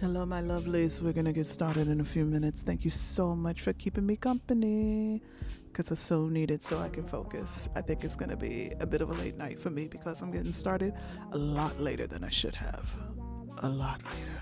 Hello, my lovelies. We're going to get started in a few minutes. Thank you so much for keeping me company because I so need it so I can focus. I think it's going to be a bit of a late night for me because I'm getting started a lot later than I should have. A lot later.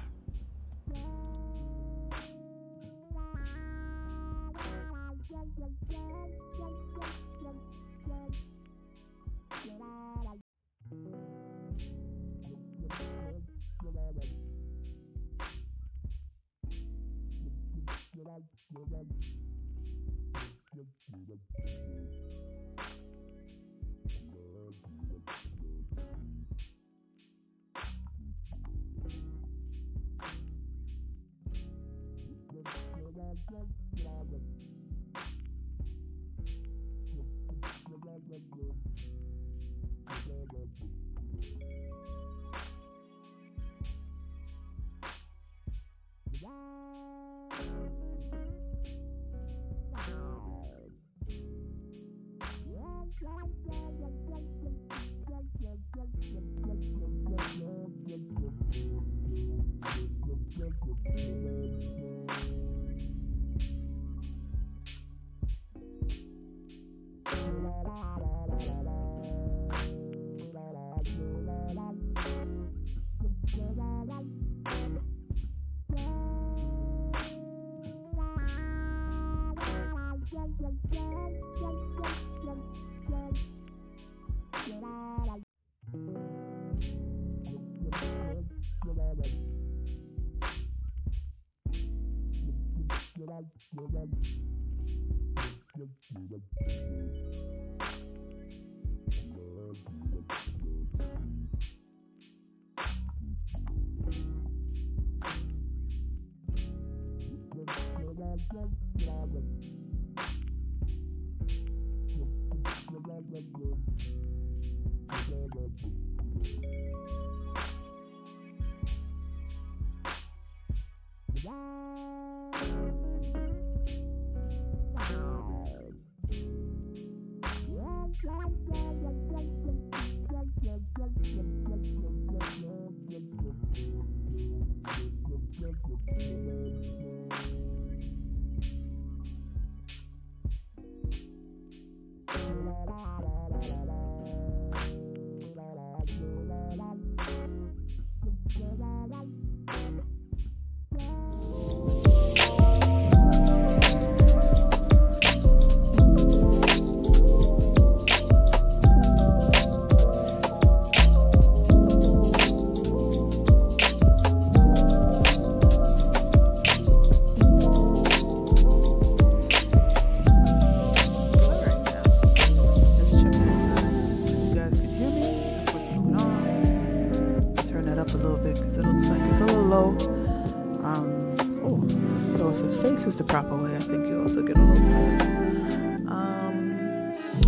The proper way. I think you also get a little better.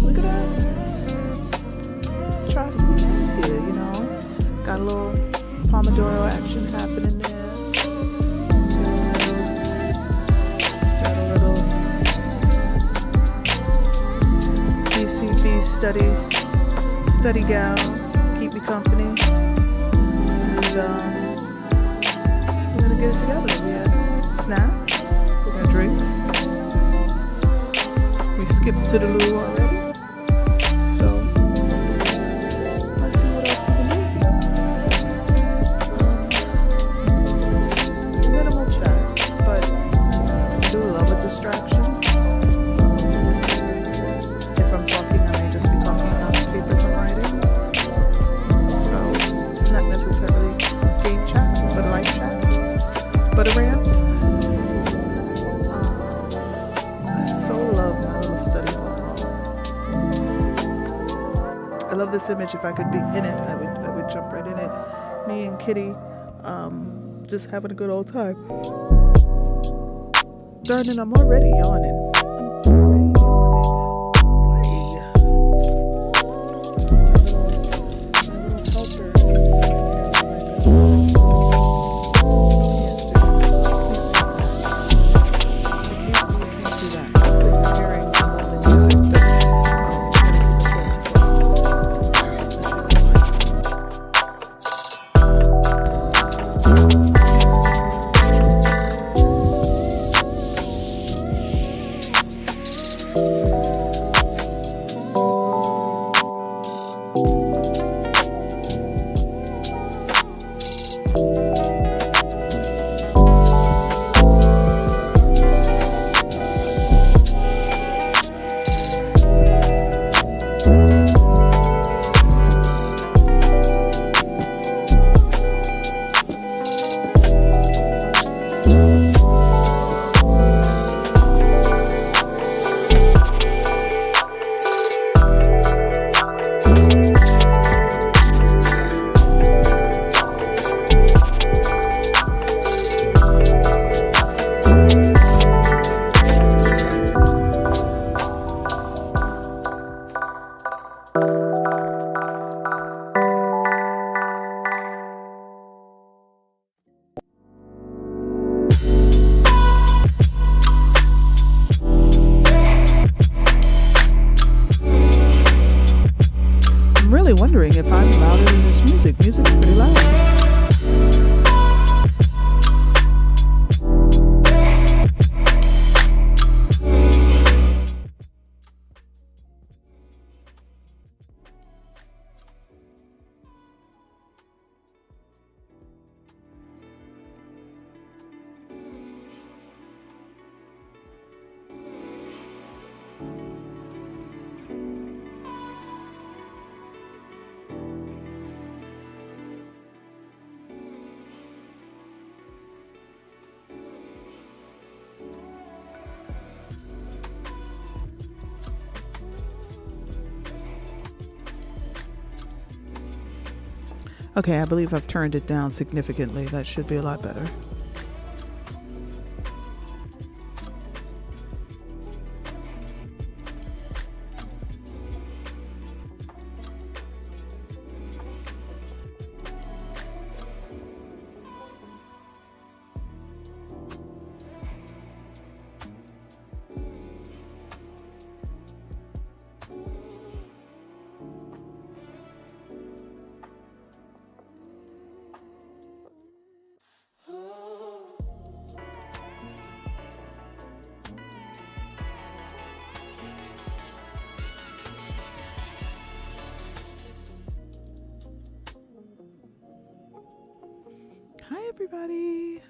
We're gonna try some things here, you know. Got a little Pomodoro action happening there. Got a little PCB study gal, keep me company. And we're gonna get it together. We had snacks. Drinks. We skipped to the loo already. So let's see what else we can do here. Minimal chat, but I do love a distraction. If I'm talking, I may just be talking about the papers I'm writing. So not necessarily game chat, but live chat. But a rants. Study love this image. If I could be in it, I would jump right in it. Me and Kitty, just having a good old time. Darn it, I'm already yawning. Wondering if I'm louder than this music. Music's pretty loud. Okay, I believe I've turned it down significantly. That should be a lot better. Hi, everybody.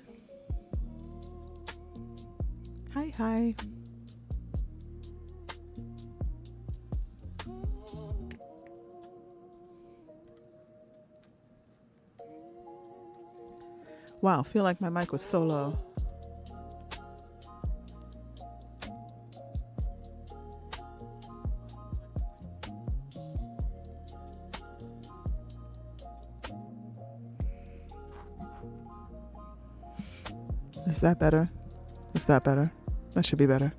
Hi. Wow, feel like my mic was so low. Is that better? Is that better? That should be better.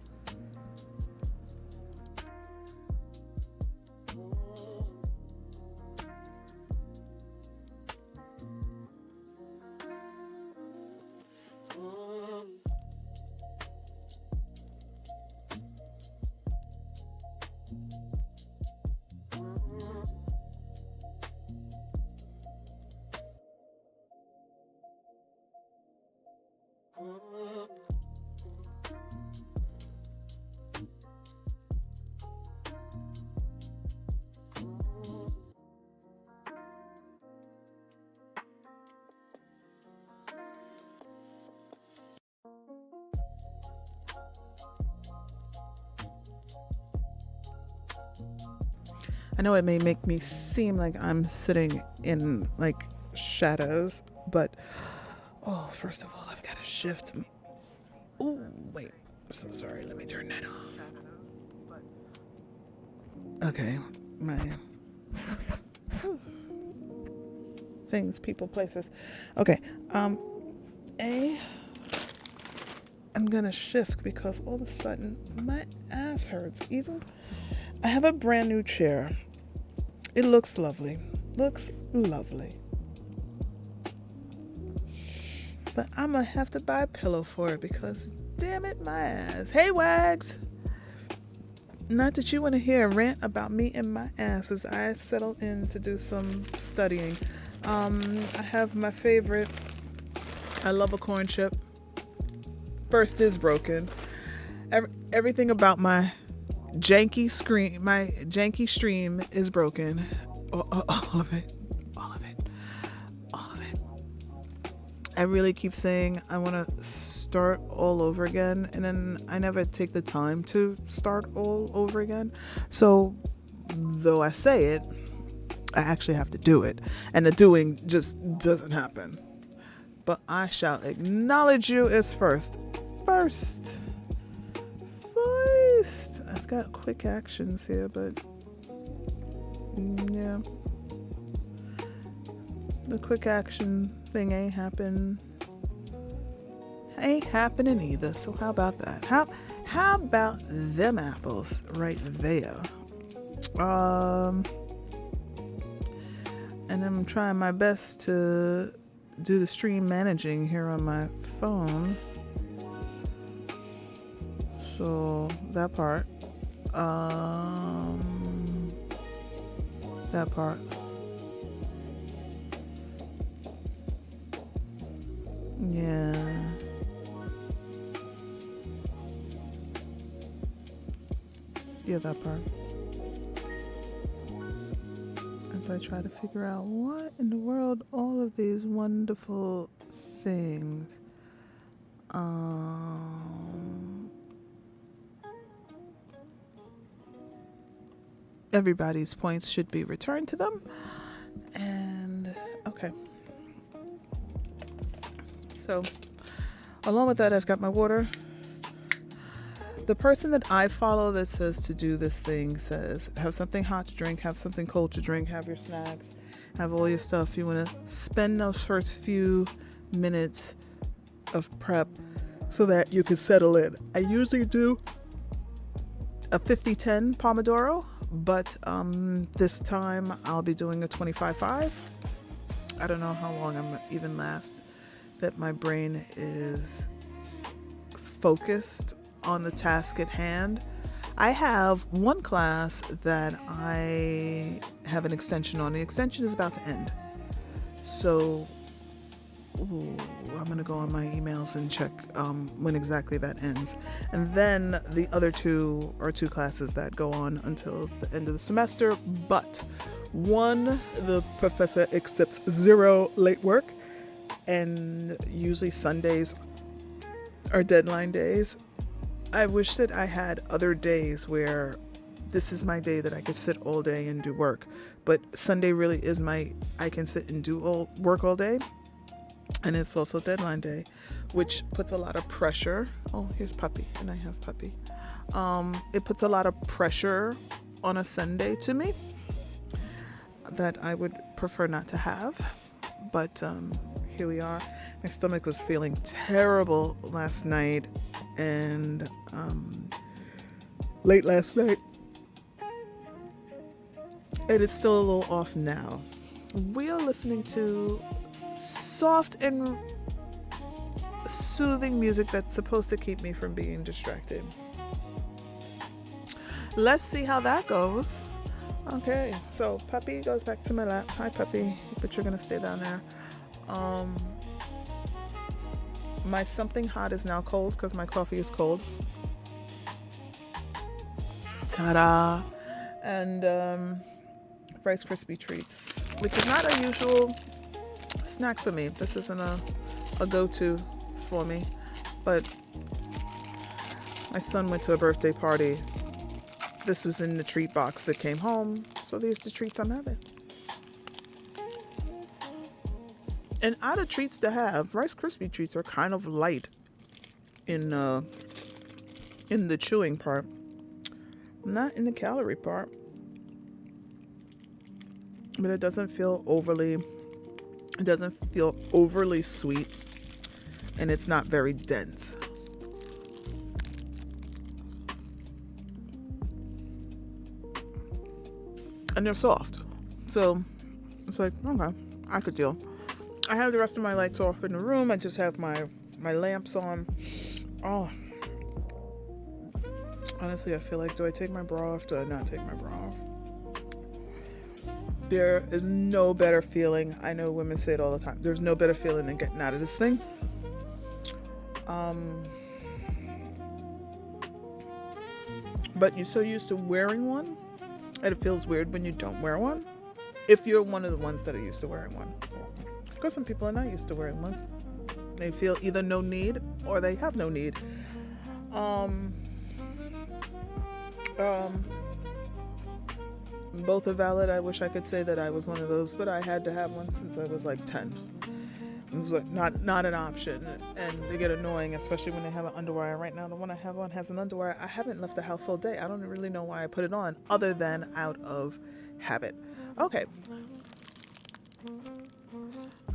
I know it may make me seem like I'm sitting in like shadows, but first of all, I've got to shift. Oh, wait. So sorry. Let me turn that off. Okay, my Things, people, places. Okay. I'm gonna shift because all of a sudden my ass hurts. Even I have a brand new chair. It looks lovely. Looks lovely. But I'm gonna have to buy a pillow for it because damn it, my ass. Hey, Wags. Not that you want to hear a rant about me and my ass as I settle in to do some studying. I have my favorite. I love a corn chip. First is broken. Everything about my janky stream is broken. All of it. All of it. All of it. I really keep saying I want to start all over again, and then I never take the time to start all over again. So, though I say it, I actually have to do it, and the doing just doesn't happen. But I shall acknowledge you as first. I've got quick actions here, but yeah. The quick action thing ain't happening either. So how about that? How about them apples right there? And I'm trying my best to do the stream managing here on my phone. So that part. That part. Yeah. Yeah, that part. As I try to figure out what in the world all of these wonderful things. Everybody's points should be returned to them. And okay. So, along with that, I've got my water. The person that I follow that says to do this thing says, have something hot to drink, have something cold to drink, have your snacks, have all your stuff. You want to spend those first few minutes of prep so that you can settle in. I usually do a 50-10 Pomodoro, but this time I'll be doing a 25-5. I don't know how long I'm even last that my brain is focused on the task at hand. I have one class that I have an extension on. The extension is about to end. So I'm going to go on my emails and check when exactly that ends. And then the other two are two classes that go on until the end of the semester. But one, the professor accepts 0 late work. And usually Sundays are deadline days. I wish that I had other days where this is my day that I could sit all day and do work. But Sunday really is I can sit and do work all day. And it's also deadline day, which puts a lot of pressure. Oh, here's Puppy, and I have Puppy. It puts a lot of pressure on a Sunday to me that I would prefer not to have. But here we are. My stomach was feeling terrible last night and late last night. And it's still a little off now. We are listening to soft and soothing music that's supposed to keep me from being distracted. Let's see how that goes. Okay, so Puppy goes back to my lap. Hi, Puppy, but you're gonna stay down there. My something hot is now cold because my coffee is cold. Ta-da! And Rice Krispie treats, which is not a usual snack for me. This isn't a go-to for me, but my son went to a birthday party. This was in the treat box that came home, so these are the treats I'm having. And out of treats to have, Rice Krispie treats are kind of light in the chewing part, not in the calorie part. but it doesn't feel overly sweet, and it's not very dense. And they're soft. So it's like, okay, I could deal. I have the rest of my lights off in the room. I just have my lamps on. Oh, honestly, I feel like, do I take my bra off? Do I not take my bra off? There is no better feeling. I know women say it all the time. There's no better feeling than getting out of this thing. But you're so used to wearing one, and it feels weird when you don't wear one. If you're one of the ones that are used to wearing one. Because some people are not used to wearing one. They feel either no need or they have no need. Both are valid. I wish I could say that I was one of those, but I had to have one since I was like 10. It was like not an option, and they get annoying, especially when they have an underwire. Right now, the one I have on has an underwire. I haven't left the house all day. I don't really know why I put it on, other than out of habit. Okay.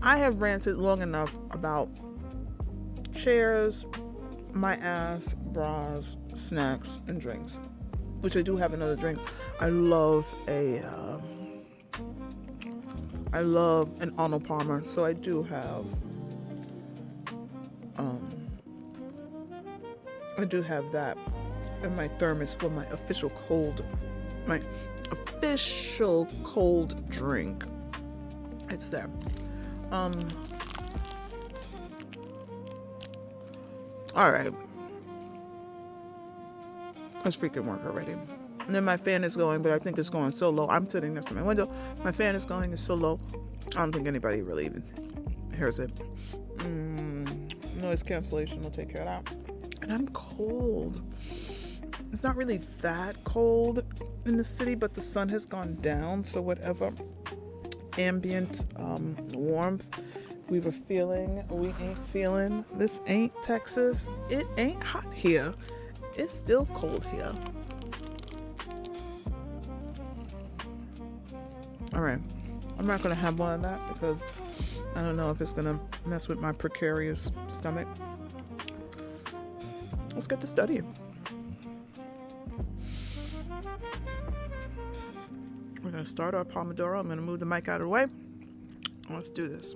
I have ranted long enough about chairs, my ass, bras, snacks, and drinks. Which I do have another drink. I love an Arnold Palmer, so I do have that in my thermos for my official cold drink. It's there. All right. Let's freaking work already. And then my fan is going, but I think it's going so low. I'm sitting next to my window. My fan is going, it's so low. I don't think anybody really even hears it. Noise cancellation will take care of that. And I'm cold. It's not really that cold in the city, but the sun has gone down, so whatever ambient warmth we were feeling, we ain't feeling. This ain't Texas. It ain't hot here. It's still cold here. All right. I'm not going to have one of that because I don't know if it's going to mess with my precarious stomach. Let's get to studying. We're going to start our Pomodoro. I'm going to move the mic out of the way. Let's do this.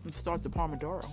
Let's start the Pomodoro.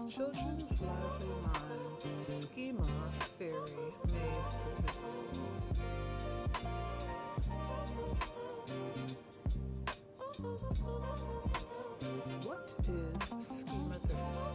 Children's lively minds, schema theory made visible. What is schema theory?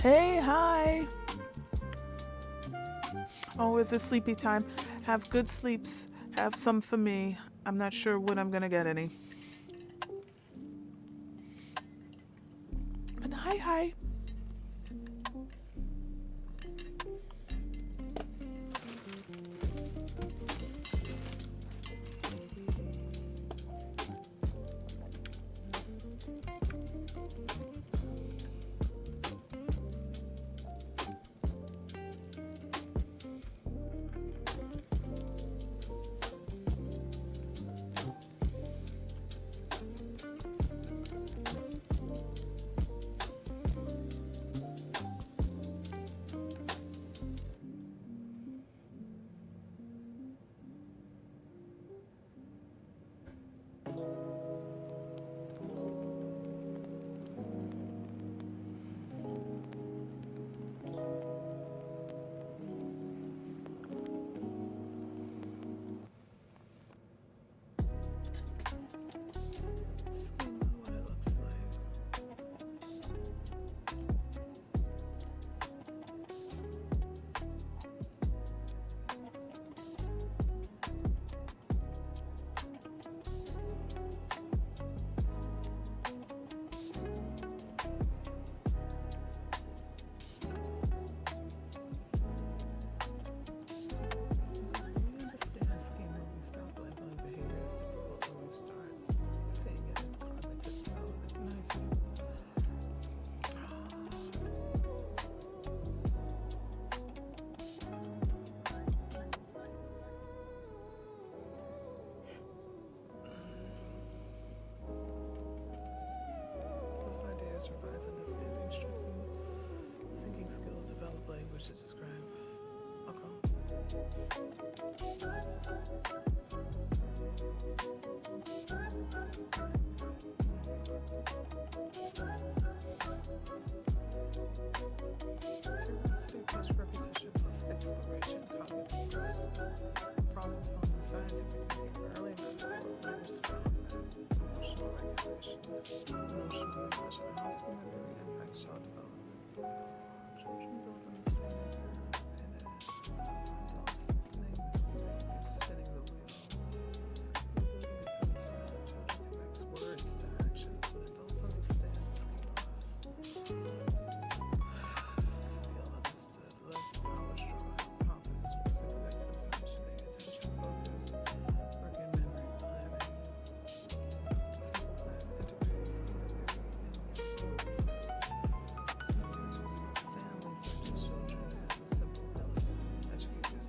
Hey, hi. Oh, is it sleepy time? Have good sleeps. Have some for me. I'm not sure when I'm gonna get any. But hi, hi. Schema, what it looks like. So when we understand schema, we stop labeling behavior as difficult and we start seeing it as cognitive development. Nice. This idea is revised understanding, strengthen thinking skills, develop language to describe. Okay. Curiosity plus repetition plus exploration, cognitive growth, problem solving, scientific thinking, early mental language development, emotional regulation, emotional regulation, and how schema theory impacts child development. Children build understanding and adults name the schema, you're spinning the wheels. The ability to feel surrounded children connects words to actions when adults understand schema. Feel understood, less power strong, confidence grows, executive functioning, attention focus, working memory planning, simple plan, integrating schema theory in your focus. Families like your children as a simple, relatively educated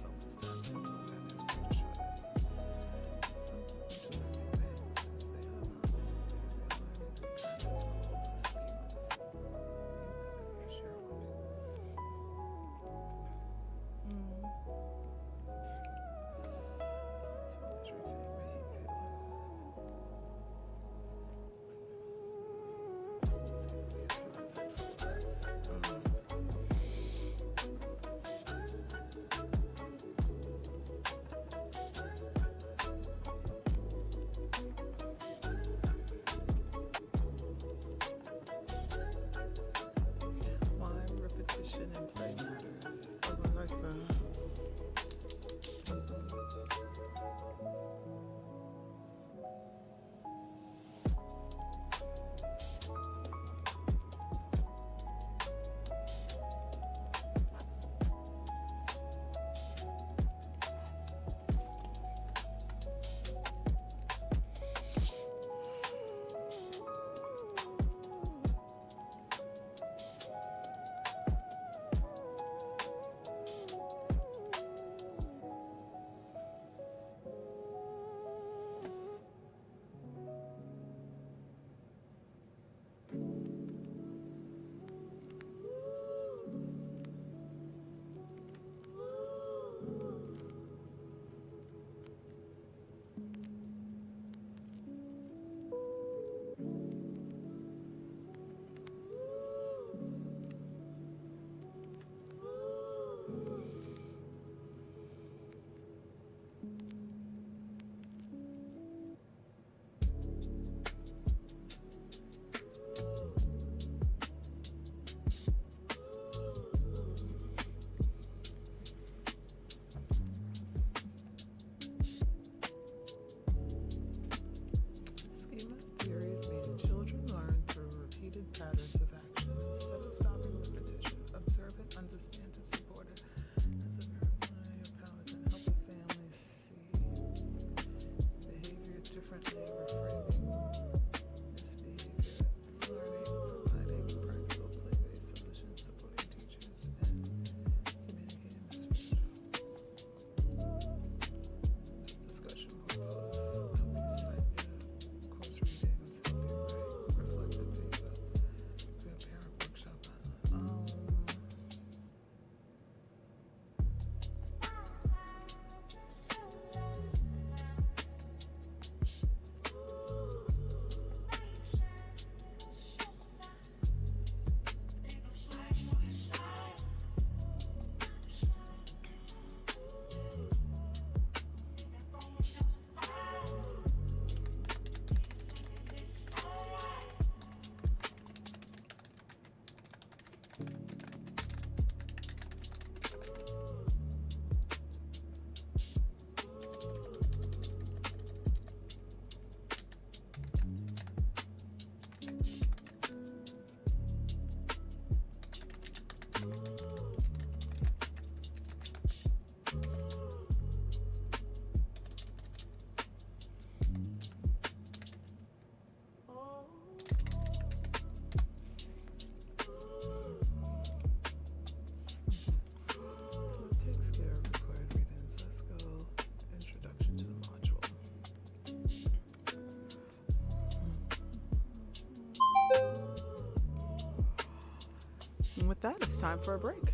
that, it's time for a break.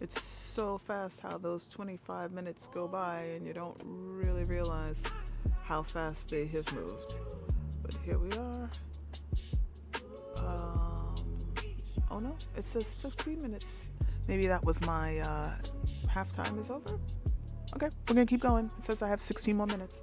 It's so fast how those 25 minutes go by and you don't really realize how fast they have moved. But here we are. Oh no, it says 15 minutes. Maybe that was my halftime is over. Okay, we're gonna keep going. It says I have 16 more minutes.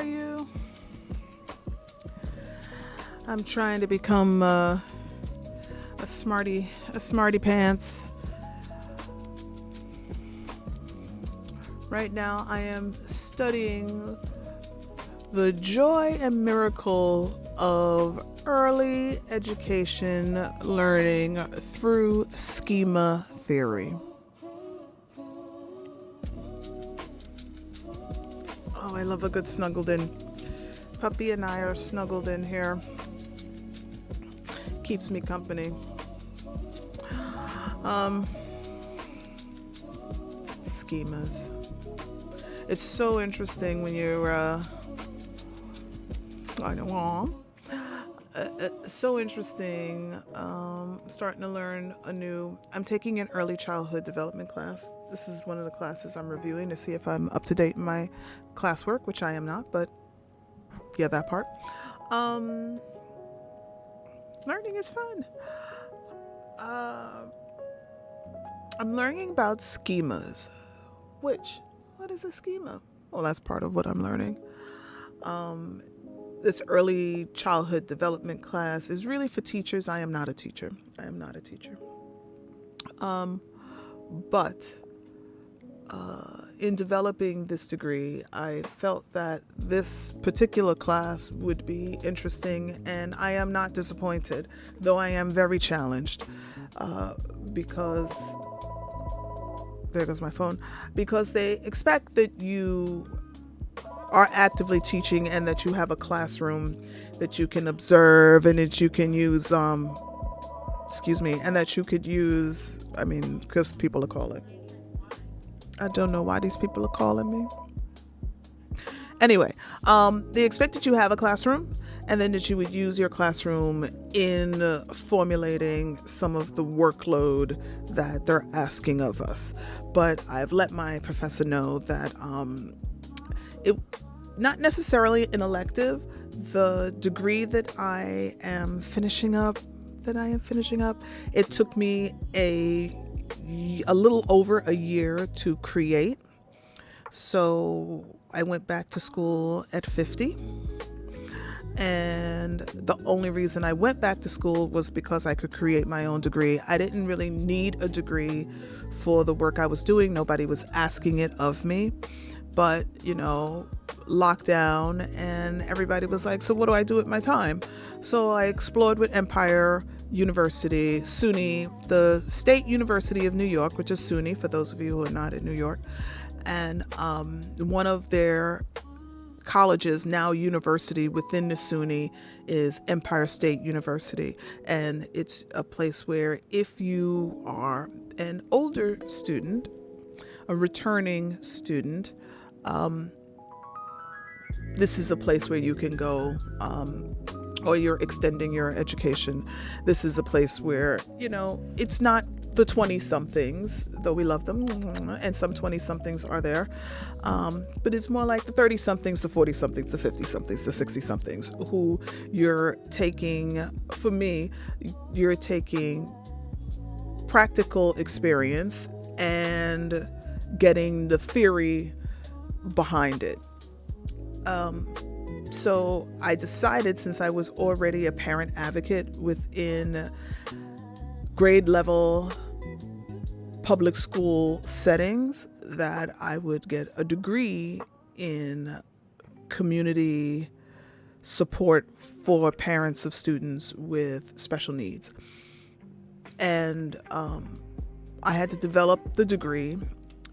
are you? I'm trying to become a smarty pants. Right now I am studying the joy and miracle of early education learning through schema theory. Oh, I love a good snuggled in. Puppy and I are snuggled in here. Keeps me company. Schemas. It's so interesting when you're so interesting starting to learn I'm taking an early childhood development class. This is one of the classes I'm reviewing to see if I'm up to date in my classwork, which I am not, but yeah, that part. Learning is fun. I'm learning about schemas. What is a schema? Well, that's part of what I'm learning. This early childhood development class is really for teachers. I am not a teacher. But in developing this degree, I felt that this particular class would be interesting, and I am not disappointed, though I am very challenged because there goes my phone, because they expect that you are actively teaching and that you have a classroom that you can observe and that you can use, and that you could use, because people are calling. I don't know why these people are calling me. Anyway, they expect that you have a classroom and then that you would use your classroom in formulating some of the workload that they're asking of us. But I've let my professor know that it not necessarily an elective. The degree that I am finishing up, it took me a little over a year to create. So I went back to school at 50. And the only reason I went back to school was because I could create my own degree. I didn't really need a degree for the work I was doing. Nobody was asking it of me. But, lockdown, and everybody was like, so what do I do with my time? So I explored with Empire University, SUNY, the State University of New York, which is SUNY for those of you who are not in New York. And one of their colleges, now university within the SUNY, is Empire State University. And it's a place where if you are an older student, a returning student, this is a place where you can go, or you're extending your education. This is a place where, it's not the 20-somethings, though we love them, and some 20-somethings are there, but it's more like the 30-somethings, the 40-somethings, the 50-somethings, the 60-somethings, who you're taking practical experience and getting the theory behind it. So I decided, since I was already a parent advocate within grade level public school settings, that I would get a degree in community support for parents of students with special needs. And I had to develop the degree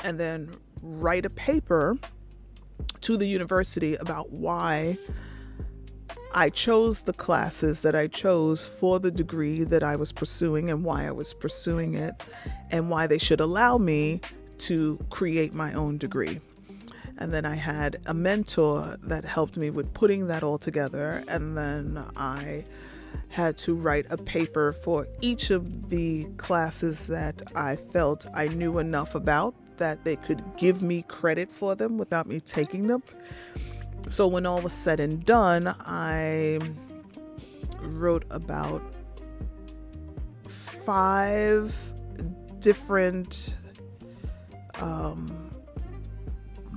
and then write a paper to the university about why I chose the classes that I chose for the degree that I was pursuing and why I was pursuing it, and why they should allow me to create my own degree. And then I had a mentor that helped me with putting that all together, and then I had to write a paper for each of the classes that I felt I knew enough about that they could give me credit for them without me taking them. So when all was said and done, I wrote about 5 different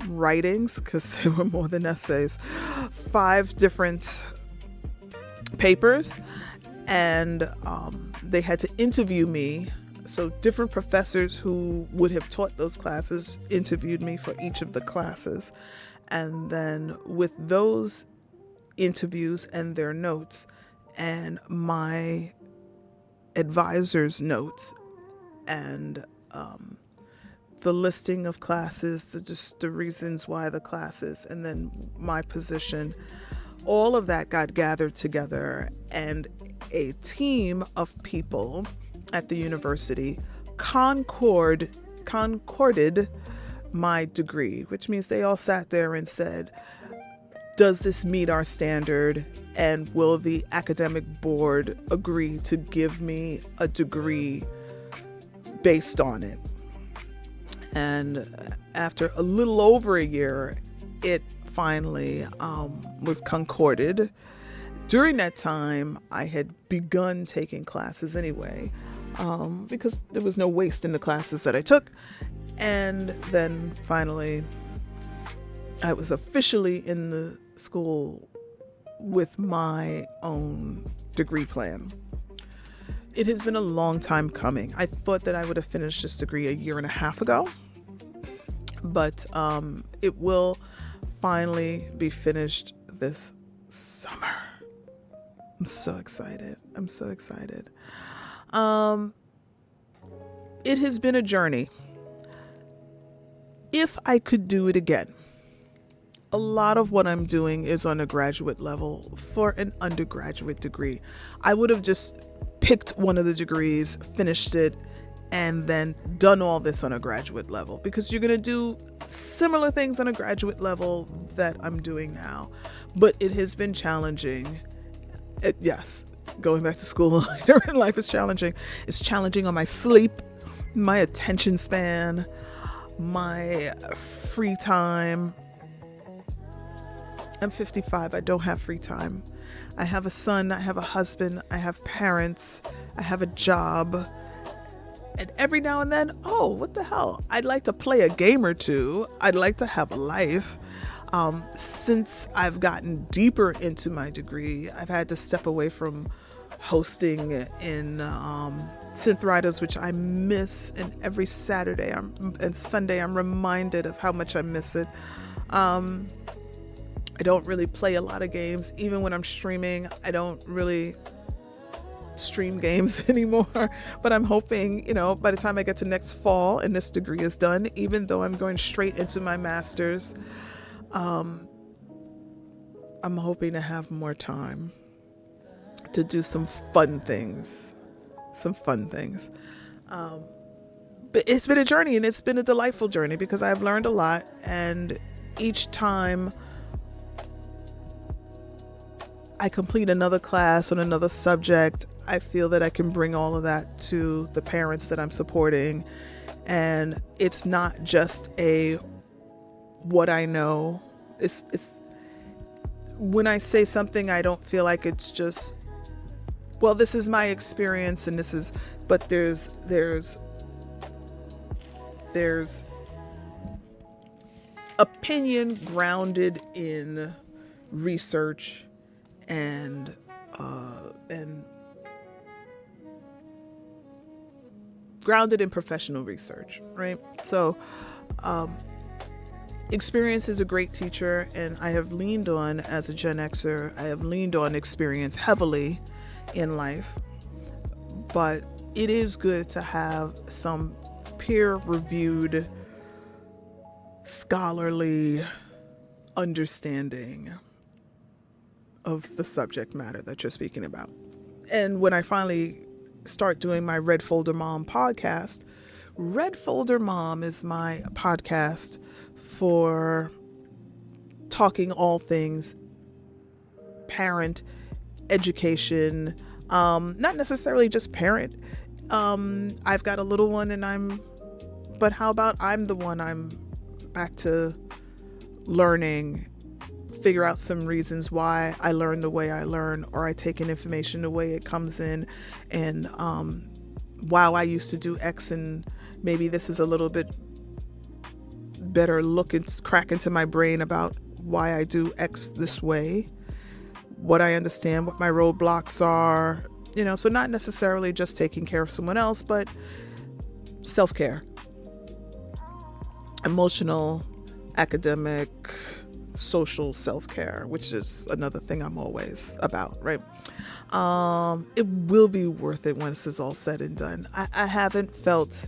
writings, because there were more than essays, 5 different papers, and they had to interview me. So different professors who would have taught those classes interviewed me for each of the classes. And then with those interviews and their notes and my advisor's notes and the listing of classes, just the reasons why the classes, and then my position, all of that got gathered together, and a team of people at the university concorded my degree, which means they all sat there and said, does this meet our standard, and will the academic board agree to give me a degree based on it? And after a little over a year, it finally was concorded. During that time, I had begun taking classes anyway, because there was no waste in the classes that I took. And then finally, I was officially in the school with my own degree plan. It has been a long time coming. I thought that I would have finished this degree a year and a half ago, but it will finally be finished this summer. I'm so excited. It has been a journey. If I could do it again, a lot of what I'm doing is on a graduate level for an undergraduate degree. I would have just picked one of the degrees, finished it, and then done all this on a graduate level, because you're going to do similar things on a graduate level that I'm doing now. But it has been challenging. Yes, going back to school later in life is challenging. It's challenging on my sleep, my attention span, my free time. I'm 55. I don't have free time. I have a son. I have a husband. I have parents. I have a job. And every now and then, oh, what the hell? I'd like to play a game or two. I'd like to have a life. Since I've gotten deeper into my degree, I've had to step away from hosting in Synth Riders, which I miss. And every Saturday and Sunday, I'm reminded of how much I miss it. I don't really play a lot of games. Even when I'm streaming, I don't really stream games anymore. But I'm hoping, by the time I get to next fall and this degree is done, even though I'm going straight into my master's, I'm hoping to have more time to do some fun things. But it's been a journey, and it's been a delightful journey because I've learned a lot, and each time I complete another class on another subject, I feel that I can bring all of that to the parents that I'm supporting. And it's not just what I know. It's when I say something, I don't feel like it's just, well, this is my experience and this is, but there's opinion grounded in research and grounded in professional research, right? So experience is a great teacher, and I have leaned on, as a Gen Xer, I have leaned on experience heavily in life, but it is good to have some peer-reviewed, scholarly understanding of the subject matter that you're speaking about. And when I finally start doing my Red Folder Mom podcast, Red Folder Mom is my podcast for talking all things parent, education, not necessarily just parent. I've got a little one but how about I'm back to learning, figure out some reasons why I learn the way I learn, or I take in information the way it comes in, and wow, I used to do X and maybe this is a little bit better look and crack into my brain about why I do X this way, what I understand, what my roadblocks are, so not necessarily just taking care of someone else, but self-care, emotional, academic, social self-care, which is another thing I'm always about, right? It will be worth it once it's all said and done. I haven't felt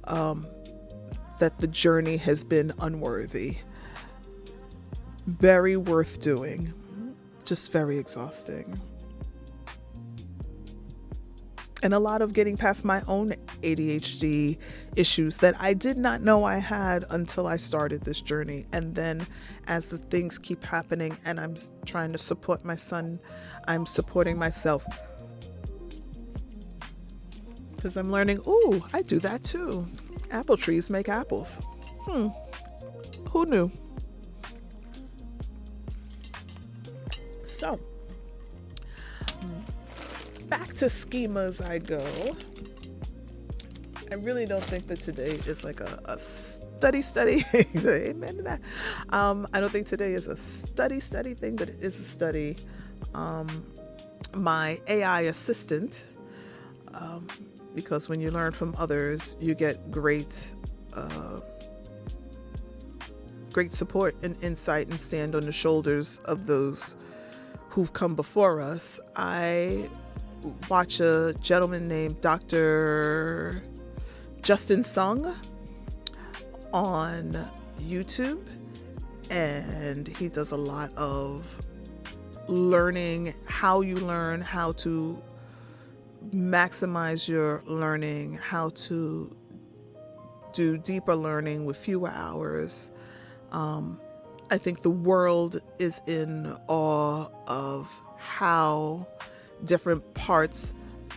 that the journey has been unworthy. Very worth doing, just very exhausting. And a lot of getting past my own ADHD issues that I did not know I had until I started this journey. And then as the things keep happening and I'm trying to support my son, I'm supporting myself. Because I'm learning, I do that too. Apple trees make apples. Who knew? So, back to schemas I go. I really don't think that today is like a study. Amen to that. I don't think today is a study thing, but it is a study. My AI assistant, because when you learn from others, you get great support and insight and stand on the shoulders of those who've come before us. I watch a gentleman named Dr. Justin Sung on YouTube, and he does a lot of learning, how you learn, how to maximize your learning, how to do deeper learning with fewer hours. I think the world is in awe of how different parts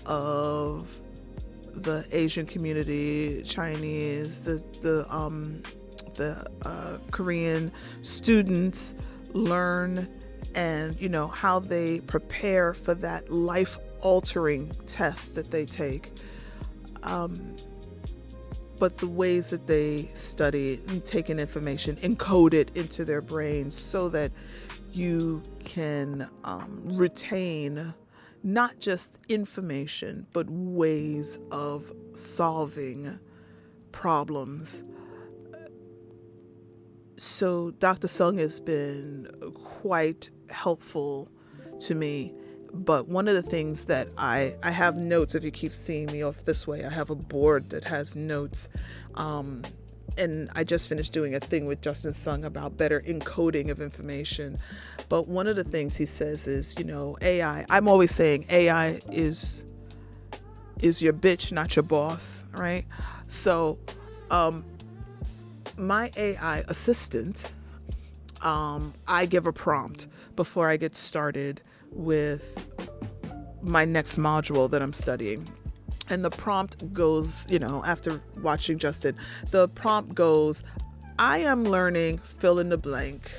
of the Asian community, Chinese, the Korean students learn, and how they prepare for that life-altering test that they take. But the ways that they study and take in information, encode it into their brains so that you can retain not just information, but ways of solving problems. So Dr. Sung has been quite helpful to me. But one of the things that I have notes, if you keep seeing me off this way, I have a board that has notes. And I just finished doing a thing with Justin Sung about better encoding of information. But one of the things he says is, AI, I'm always saying AI is your bitch, not your boss, right? So my AI assistant, I give a prompt before I get started with my next module that I'm studying. And the prompt goes, after watching Justin, the prompt goes, I am learning fill in the blank.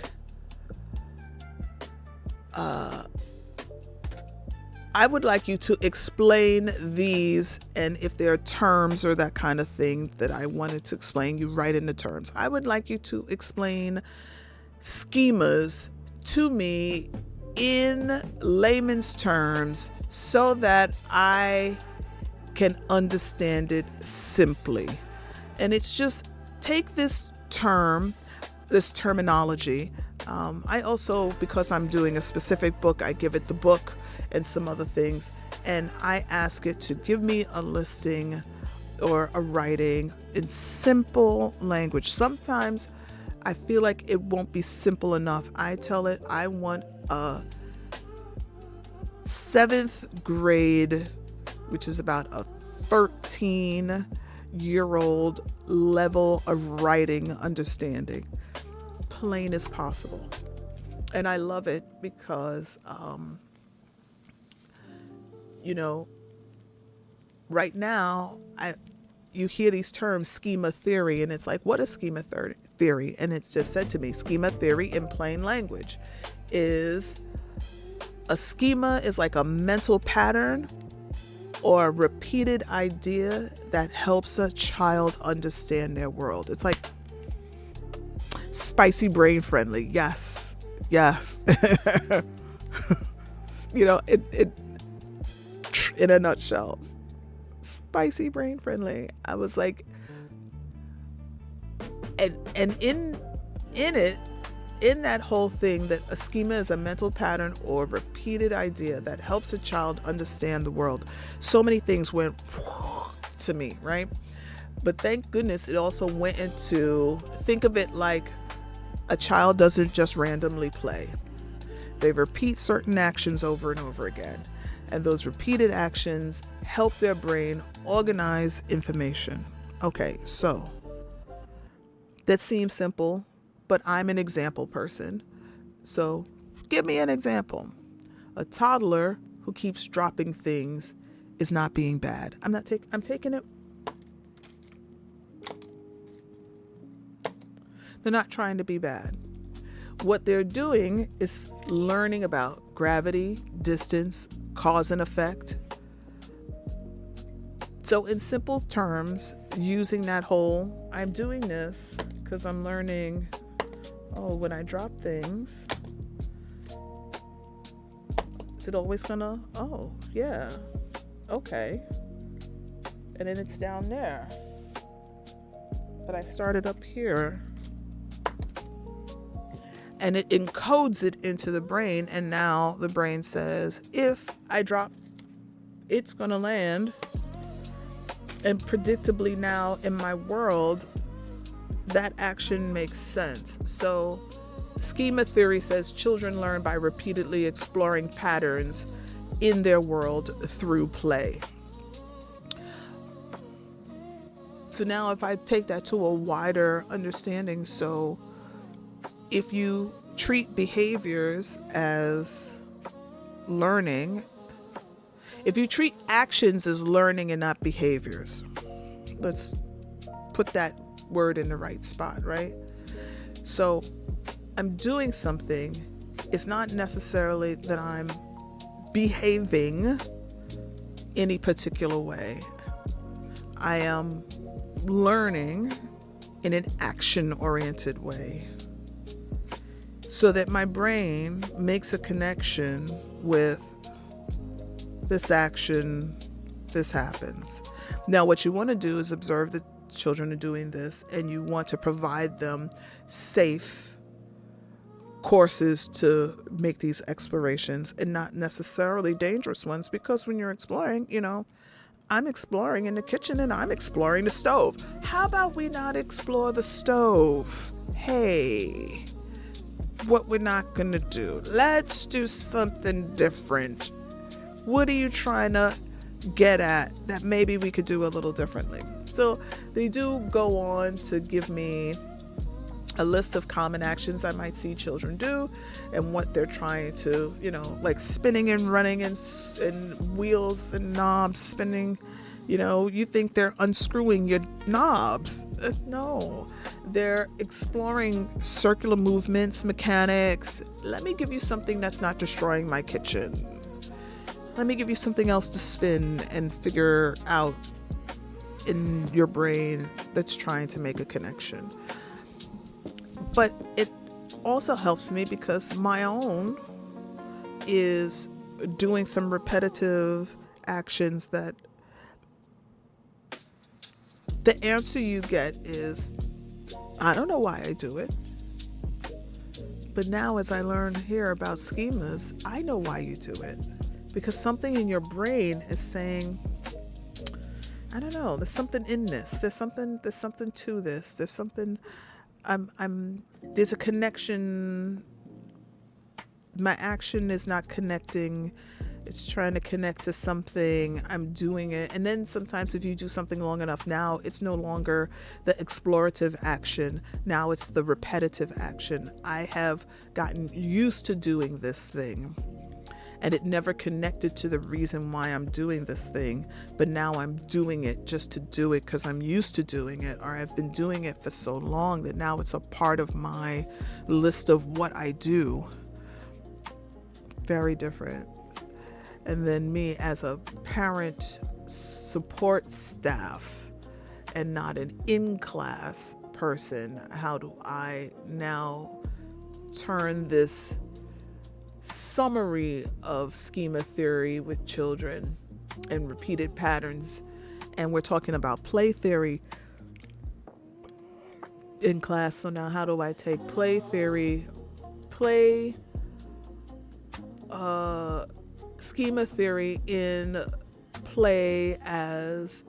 I would like you to explain these, and if there are terms or that kind of thing that I wanted to explain, you write in the terms. I would like you to explain schemas to me in layman's terms so that I can understand it simply. And it's just take this terminology. I also, because I'm doing a specific book, I give it the book and some other things, and I ask it to give me a listing or a writing in simple language. Sometimes I feel like it won't be simple enough. I tell it I want a 7th grade, which is about a 13-year-old level of writing understanding, plain as possible. And I love it because, right now, you hear these terms, schema theory, and it's like, what is schema theory? And it's just said to me, schema theory in plain language is a schema is like a mental pattern or a repeated idea that helps a child understand their world. It's like spicy brain friendly. Yes. Yes. It in a nutshell, spicy brain friendly. I was like, and in it, in that whole thing, that a schema is a mental pattern or repeated idea that helps a child understand the world. So many things went to me, right? But thank goodness it also went into, think of it like a child doesn't just randomly play. They repeat certain actions over and over again. And those repeated actions help their brain organize information. Okay, so that seems simple, but I'm an example person. So give me an example. A toddler who keeps dropping things is not being bad. I'm taking it. They're not trying to be bad. What they're doing is learning about gravity, distance, cause and effect. So in simple terms, using that whole, I'm doing this because I'm learning, when I drop things, is it always gonna, yeah, okay. And then it's down there. But I started up here. And it encodes it into the brain. And now the brain says, if I drop, it's going to land. And predictably now in my world, that action makes sense. So schema theory says children learn by repeatedly exploring patterns in their world through play. So now if I take that to a wider understanding, so if you treat behaviors as learning, if you treat actions as learning and not behaviors, let's put that word in the right spot, right? So I'm doing something. It's not necessarily that I'm behaving any particular way. I am learning in an action-oriented way, so that my brain makes a connection with this action, this happens. Now, what you want to do is observe the children are doing this, and you want to provide them safe courses to make these explorations and not necessarily dangerous ones, because when you're exploring, I'm exploring in the kitchen and I'm exploring the stove. How about we not explore the stove? Hey, what we're not going to do. Let's do something different. What are you trying to get at that maybe we could do a little differently? So they do go on to give me a list of common actions I might see children do and what they're trying to, like spinning and running and wheels and knobs spinning. You think they're unscrewing your knobs. No, they're exploring circular movements, mechanics. Let me give you something that's not destroying my kitchen. Let me give you something else to spin and figure out in your brain that's trying to make a connection. But it also helps me because my own is doing some repetitive actions that the answer you get is, I don't know why I do it. But now as I learn here about schemas, I know why you do it. Because something in your brain is saying, I don't know, there's something in this. There's something to this. There's something, there's a connection. My action is not connecting. It's trying to connect to something. I'm doing it. And then sometimes if you do something long enough, now it's no longer the explorative action. Now it's the repetitive action. I have gotten used to doing this thing, and it never connected to the reason why I'm doing this thing. But now I'm doing it just to do it because I'm used to doing it, or I've been doing it for so long that now it's a part of my list of what I do. Very different. And then me as a parent support staff and not an in-class person, how do I now turn this summary of schema theory with children and repeated patterns, and we're talking about play theory in class. So now how do I take play theory, schema theory in play as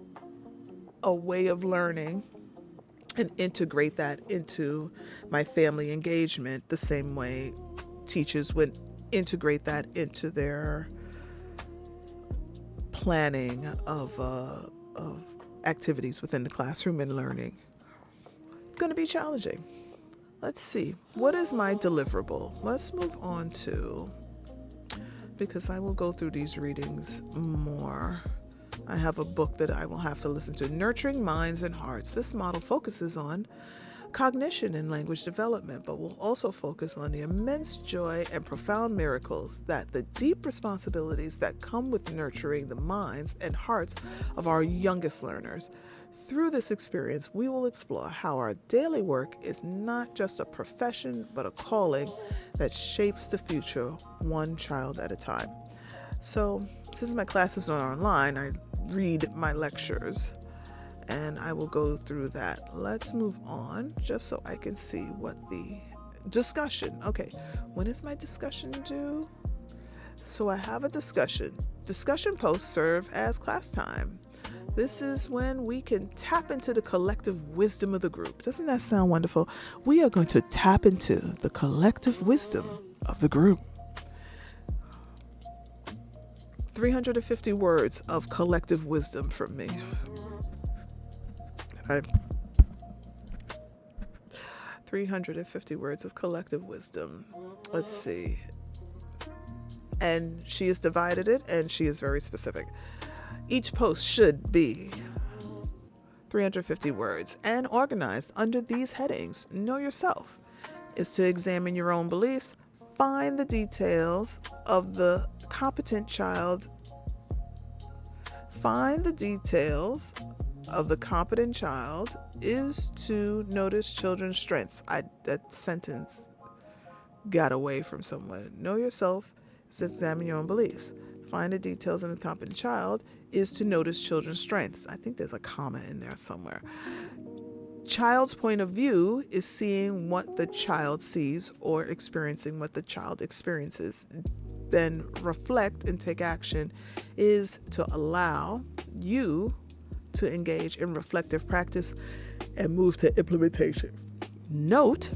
a way of learning and integrate that into my family engagement the same way teachers would integrate that into their planning of activities within the classroom and learning. It's going to be challenging. Let's see. What is my deliverable? Let's move on to, because I will go through these readings more. I have a book that I will have to listen to, Nurturing Minds and Hearts. This model focuses on cognition and language development, but will also focus on the immense joy and profound miracles that the deep responsibilities that come with nurturing the minds and hearts of our youngest learners. Through this experience, we will explore how our daily work is not just a profession, but a calling that shapes the future one child at a time. So, since my classes are online, I read my lectures, and I will go through that. Let's move on, just so I can see what the discussion. Okay, when is my discussion due? So I have a discussion. Discussion posts serve as class time. This is when we can tap into the collective wisdom of the group. Doesn't that sound wonderful? We are going to tap into the collective wisdom of the group. 350 words of collective wisdom from me. 350 words of collective wisdom. Let's see. And she has divided it, and she is very specific. Each post should be 350 words and organized under these headings. Know yourself is to examine your own beliefs, find the details of the competent child. Find the details of the competent child is to notice children's strengths. That sentence got away from someone. Know yourself is to examine your own beliefs. Find the details in the competent child is to notice children's strengths. I think there's a comma in there somewhere. Child's point of view is seeing what the child sees or experiencing what the child experiences. Then reflect and take action is to allow you to engage in reflective practice and move to implementation. Note,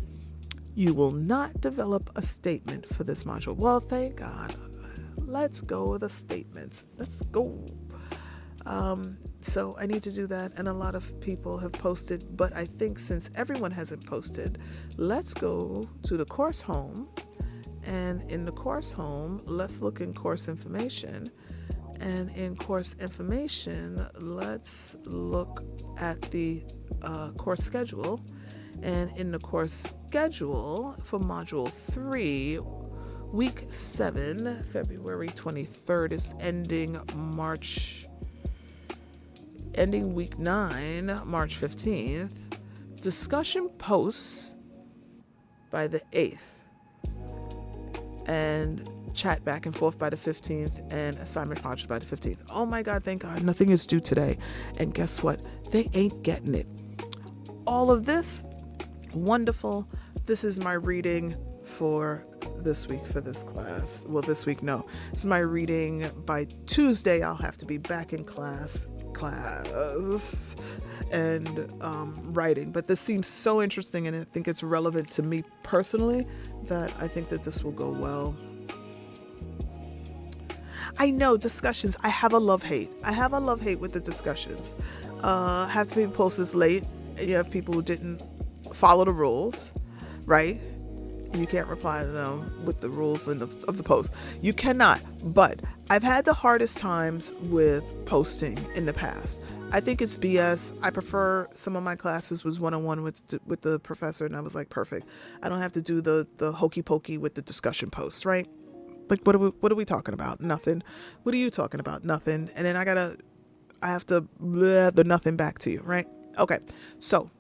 you will not develop a statement for this module. Well, thank God. Let's go with the statements. Let's go. So I need to do that, and a lot of people have posted, but I think since everyone hasn't posted, let's go to the course home. And in the course home, let's look in course information. And in course information, let's look at the course schedule. And in the course schedule for Module 3, Week 7, February 23rd is ending Week 9, March 15th. Discussion posts by the 8th. And chat back and forth by the 15th, and assignment project by the 15th. Oh my God, thank God, nothing is due today. And guess what? They ain't getting it. All of this, wonderful. This is my reading for this week for this class. Well, this week, no. This is my reading. By Tuesday, I'll have to be back in class and writing. But this seems so interesting, and I think it's relevant to me personally, that I think that this will go well. I know discussions. I have a love-hate. With the discussions. Have to be posted late. You have people who didn't follow the rules, right? You can't reply to them with the rules of the post. You cannot. But I've had the hardest times with posting in the past. I think it's BS. I prefer, some of my classes was one-on-one with the professor, and I was like, perfect. I don't have to do the hokey pokey with the discussion posts, right? Like, what are we talking about? Nothing. What are you talking about? Nothing. And then I have to bleh the nothing back to you, right? Okay. So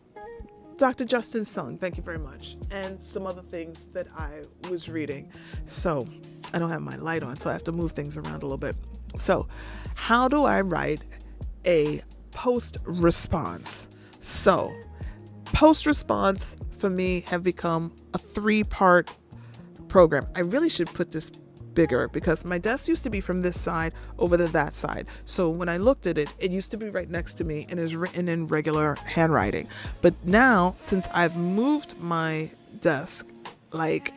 Dr. Justin Sung, thank you very much. And some other things that I was reading. So I don't have my light on, so I have to move things around a little bit. So how do I write a post response? So post response for me have become a 3-part program. I really should put this bigger because my desk used to be from this side over to that side. So when I looked at it, it used to be right next to me and is written in regular handwriting. But now, since I've moved my desk like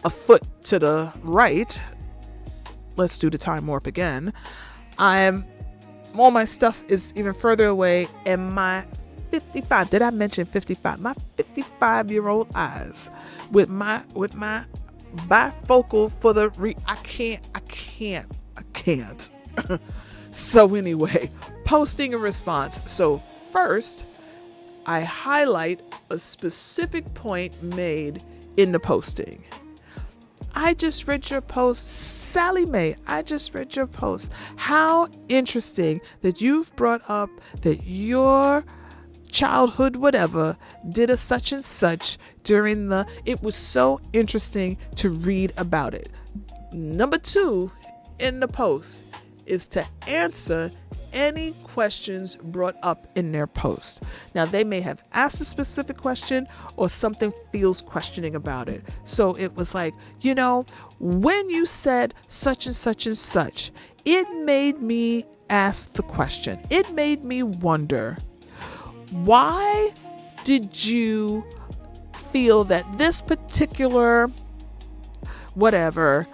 a foot to the right, let's do the time warp again. All my stuff is even further away, and my 55, did I mention 55? My 55-year-old eyes with my bifocal for the I can't. So anyway, posting a response. So first, I highlight a specific point made in the posting. I just read your post, Sally Mae. I just read your post. How interesting that you've brought up that your childhood whatever did a such and such during it was so interesting to read about it. Number 2 in the post is to answer any questions brought up in their post. Now, they may have asked a specific question or something feels questioning about it. So it was like, when you said such and such and such, it made me ask the question. It made me wonder, why did you feel that this particular whatever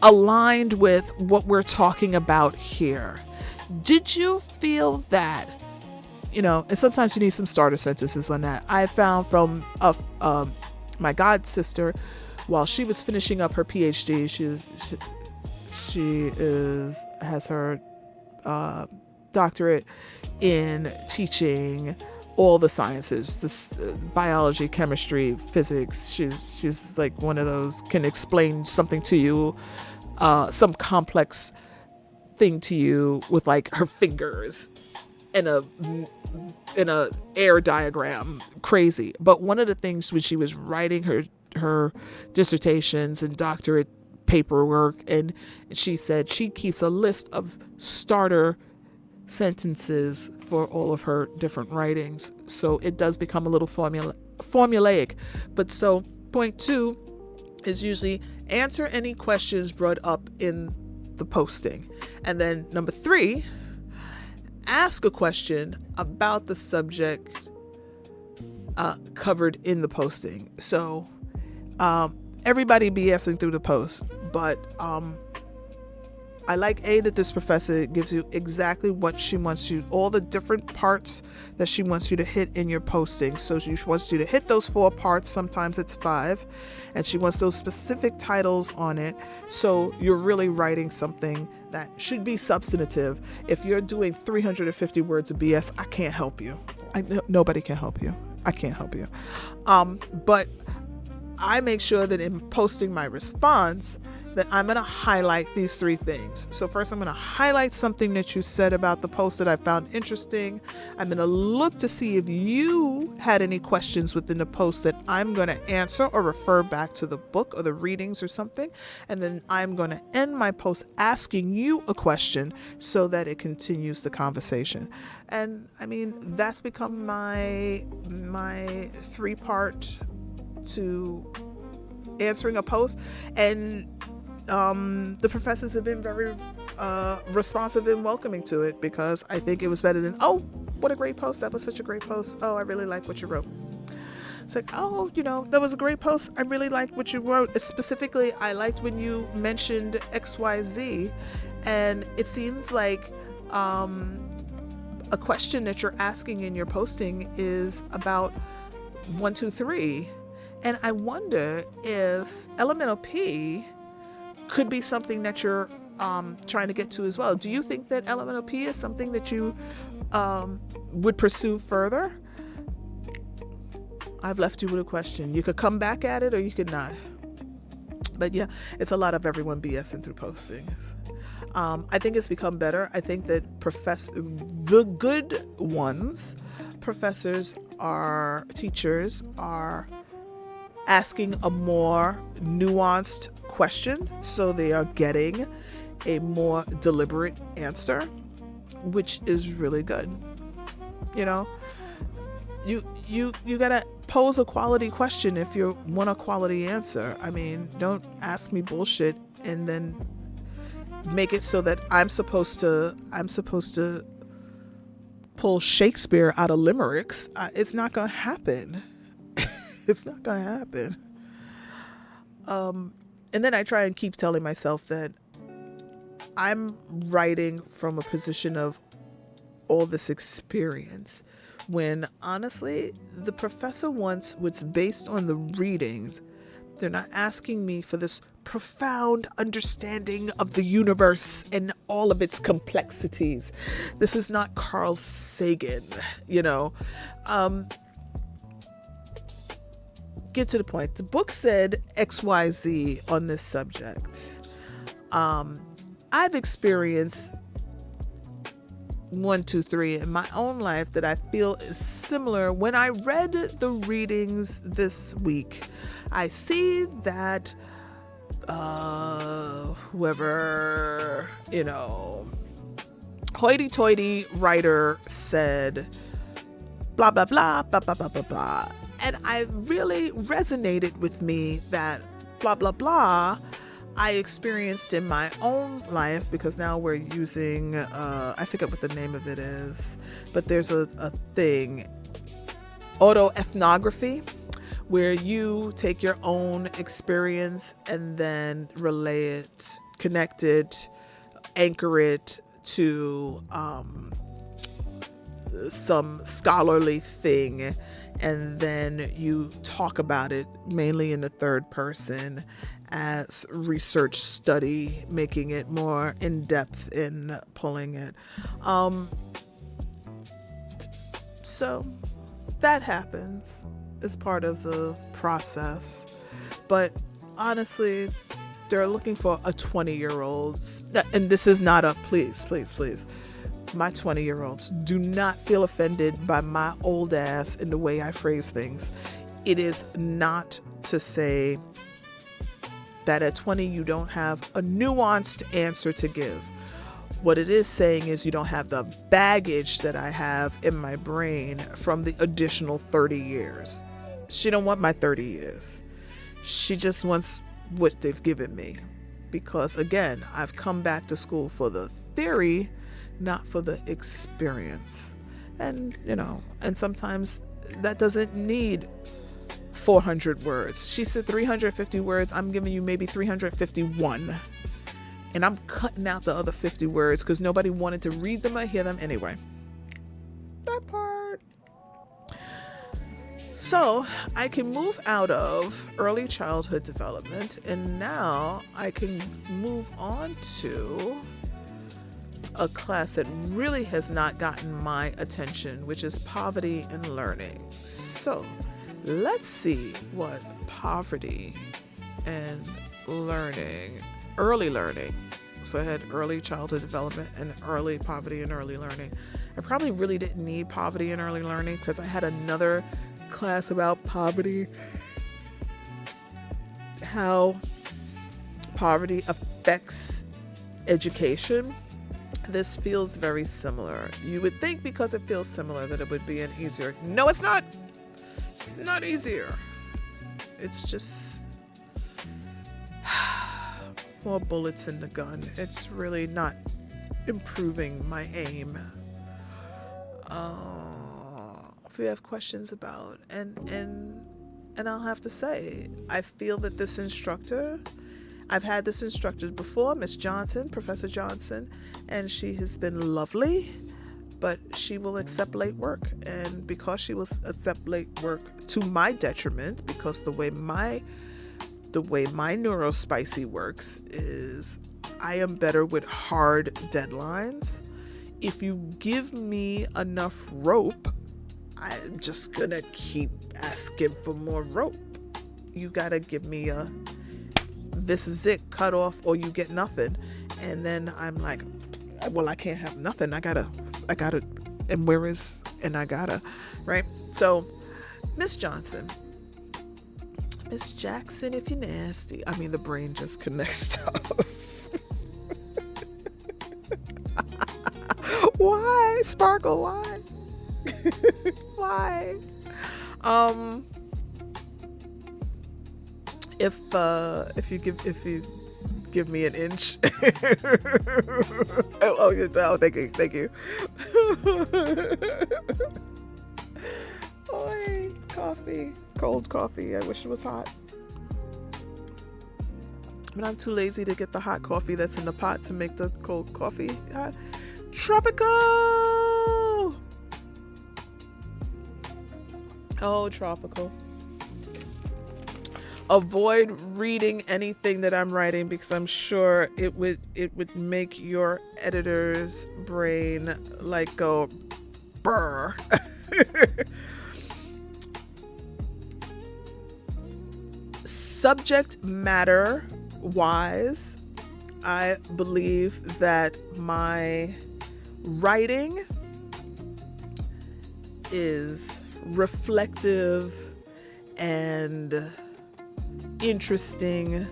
aligned with what we're talking about here? Did you feel that, and sometimes you need some starter sentences on that. I found from my god sister, while she was finishing up her PhD, she has her doctorate in teaching all the sciences, this biology, chemistry, physics. She's like one of those, can explain something to you, some complex thing to you with like her fingers in a air diagram. Crazy. But one of the things when she was writing her dissertations and doctorate paperwork, and she said she keeps a list of starter sentences for all of her different writings, so it does become a little formulaic. But so point 2 is usually answer any questions brought up in the posting, and then number 3, ask a question about the subject covered in the posting. So everybody BSing through the post, but I like that this professor gives you exactly what she wants you, all the different parts that she wants you to hit in your posting. So she wants you to hit those 4 parts, sometimes it's 5, and she wants those specific titles on it. So you're really writing something that should be substantive. If you're doing 350 words of BS, I can't help you. Nobody can help you. I can't help you. But I make sure that in posting my response, that I'm going to highlight these 3 things. So first, I'm going to highlight something that you said about the post that I found interesting. I'm going to look to see if you had any questions within the post that I'm going to answer or refer back to the book or the readings or something. And then I'm going to end my post asking you a question so that it continues the conversation. And I mean, that's become my 3-part to answering a post. And the professors have been very responsive and welcoming to it, because I think it was better than, oh, what a great post. That was such a great post. Oh, I really like what you wrote. It's like, oh, that was a great post. I really liked what you wrote. Specifically, I liked when you mentioned XYZ. And it seems like a question that you're asking in your posting is about 1, 2, 3. And I wonder if elemental P could be something that you're trying to get to as well. Do you think that elemental P is something that you would pursue further? I've left you with a question. You could come back at it or you could not. But yeah, it's a lot of everyone BSing through postings. I think it's become better. I think that the good ones teachers are asking a more nuanced question, so they are getting a more deliberate answer, which is really good. You know, you gotta pose a quality question if you want a quality answer. I mean, don't ask me bullshit and then make it so that I'm supposed to pull Shakespeare out of limericks. It's not gonna happen. It's not gonna happen. And then I try and keep telling myself that I'm writing from a position of all this experience, when honestly, the professor wants what's based on the readings. They're not asking me for this profound understanding of the universe and all of its complexities. This is not Carl Sagan, you know. Get to the point. The book said XYZ on this subject. I've experienced 1, 2, 3 in my own life that I feel is similar. When I read the readings this week, I see that whoever, you know, hoity-toity writer said blah, blah, blah, blah, blah, blah, blah, blah. And I really resonated with me that blah, blah, blah I experienced in my own life, because now we're using, I forget what the name of it is, but there's a thing, autoethnography, where you take your own experience and then relay it, connect it, anchor it to some scholarly thing, and then you talk about it mainly in the third person as research study, making it more in-depth in pulling it. So that happens as part of the process. But honestly, they're looking for a 20-year-olds. And this is not a, please, my 20-year-olds, do not feel offended by my old ass in the way I phrase things. It is not to say that at 20 you don't have a nuanced answer to give. What it is saying is you don't have the baggage that I have in my brain from the additional 30 years. She don't want my 30 years. She just wants what they've given me. Because again, I've come back to school for the theory, not for the experience. And, you know, and sometimes that doesn't need 400 words. She said 350 words. I'm giving you maybe 351. And I'm cutting out the other 50 words because nobody wanted to read them or hear them anyway. That part. So I can move out of early childhood development, and now I can move on to a class that really has not gotten my attention, which is poverty and learning. So let's see what poverty and learning, early learning. So I had early childhood development and early poverty and early learning. I probably really didn't need poverty and early learning because I had another class about poverty, how poverty affects education. This feels very similar. You would think because it feels similar that it would be an easier. No, it's not. It's not easier. It's just more bullets in the gun. It's really not improving my aim. If you have questions about, and I'll have to say, I feel that this instructor, I've had this instructor before, Miss Johnson, Professor Johnson, and she has been lovely, but she will accept late work. And because she will accept late work to my detriment, because the way my neurospicy works is I am better with hard deadlines. If you give me enough rope, I'm just gonna keep asking for more rope. You gotta give me this is it, cut off, or you get nothing. And then I'm like, well, I can't have nothing. I gotta, and where is and I gotta, right? So, Miss Jackson, if you're nasty. I mean, the brain just connects stuff. Why? Sparkle, why? Why? If you give me an inch. Oh, thank you. Oi, coffee, cold coffee. I wish it was hot, but I'm too lazy to get the hot coffee that's in the pot to make the cold coffee hot. Tropical. Oh, tropical. Avoid reading anything that I'm writing because I'm sure it would make your editor's brain like go brr. Subject matter wise, I believe that my writing is reflective and interesting.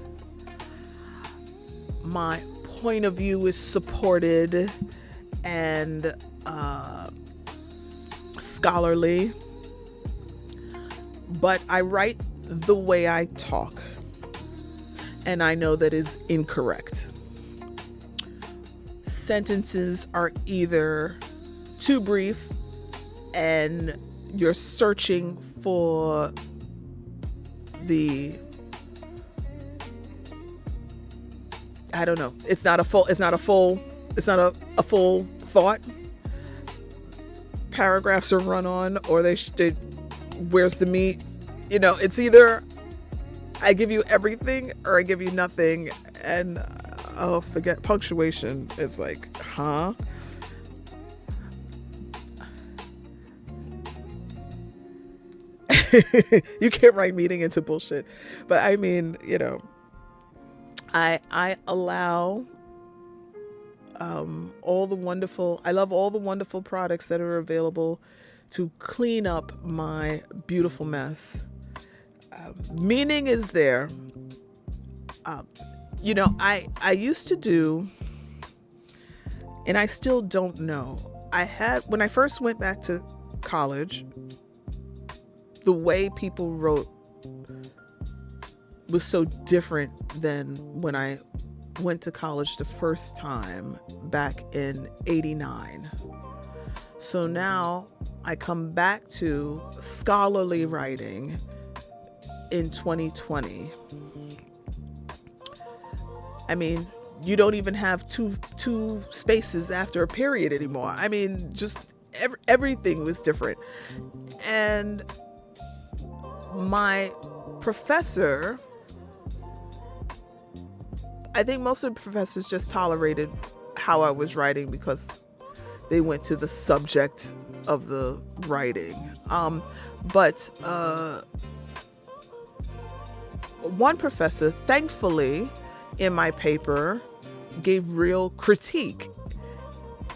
My point of view is supported and scholarly, but I write the way I talk, and I know that is incorrect. Sentences are either too brief and you're searching for the, I don't know, it's not a full thought. Paragraphs are run on, or they where's the meat? You know, it's either I give you everything or I give you nothing. And forget punctuation. It's like, huh? You can't write meaning into bullshit. But I mean, you know, I allow I love all the wonderful products that are available to clean up my beautiful mess. Meaning is there. You know, I used to do, and I still don't know. When I first went back to college, the way people wrote was so different than when I went to college the first time back in '89. So now I come back to scholarly writing in 2020. I mean, you don't even have two spaces after a period anymore. I mean, just everything was different. And my professor, I think most of the professors just tolerated how I was writing because they went to the subject of the writing. But one professor, thankfully, in my paper, gave real critique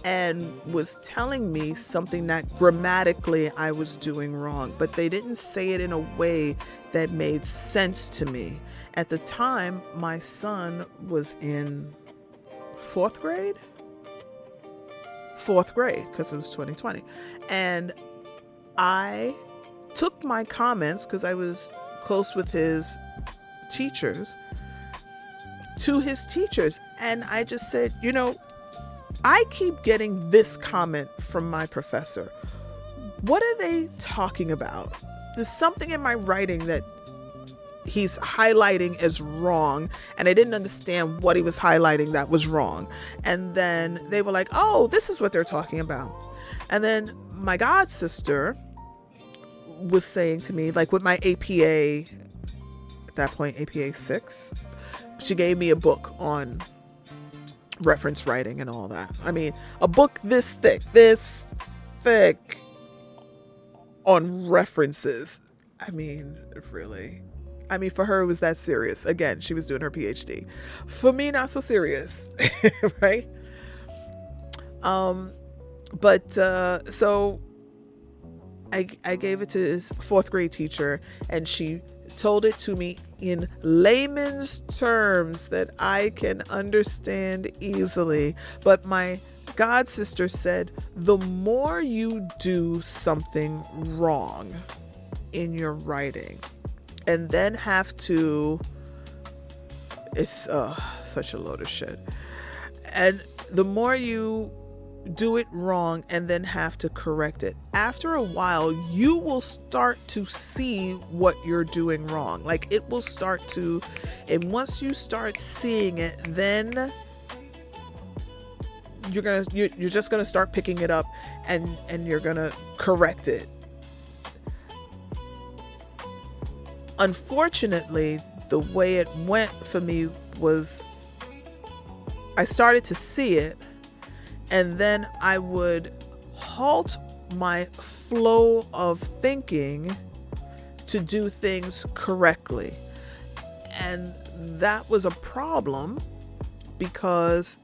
and was telling me something that grammatically I was doing wrong, but they didn't say it in a way that made sense to me. At the time, my son was in fourth grade, because it was 2020. And I took my comments, because I was close with his teachers, to his teachers. And I just said, you know, I keep getting this comment from my professor. What are they talking about? There's something in my writing that he's highlighting as wrong, and I didn't understand what he was highlighting that was wrong. And then they were like, oh, this is what they're talking about. And then my god sister was saying to me, like with my APA, at that point, APA 6, she gave me a book on reference writing and all that. I mean, a book this thick on references. I mean, really. I mean, for her, it was that serious. Again, she was doing her PhD. For me, not so serious, right? So I gave it to his fourth grade teacher, and she told it to me in layman's terms that I can understand easily. But my god sister said, the more you do something wrong in your writing and then have to, it's such a load of shit. And the more you do it wrong and then have to correct it, after a while you will start to see what you're doing wrong. Like it will start to, and once you start seeing it, then you're just gonna start picking it up and you're gonna correct it. Unfortunately, the way it went for me was I started to see it, and then I would halt my flow of thinking to do things correctly. And that was a problem because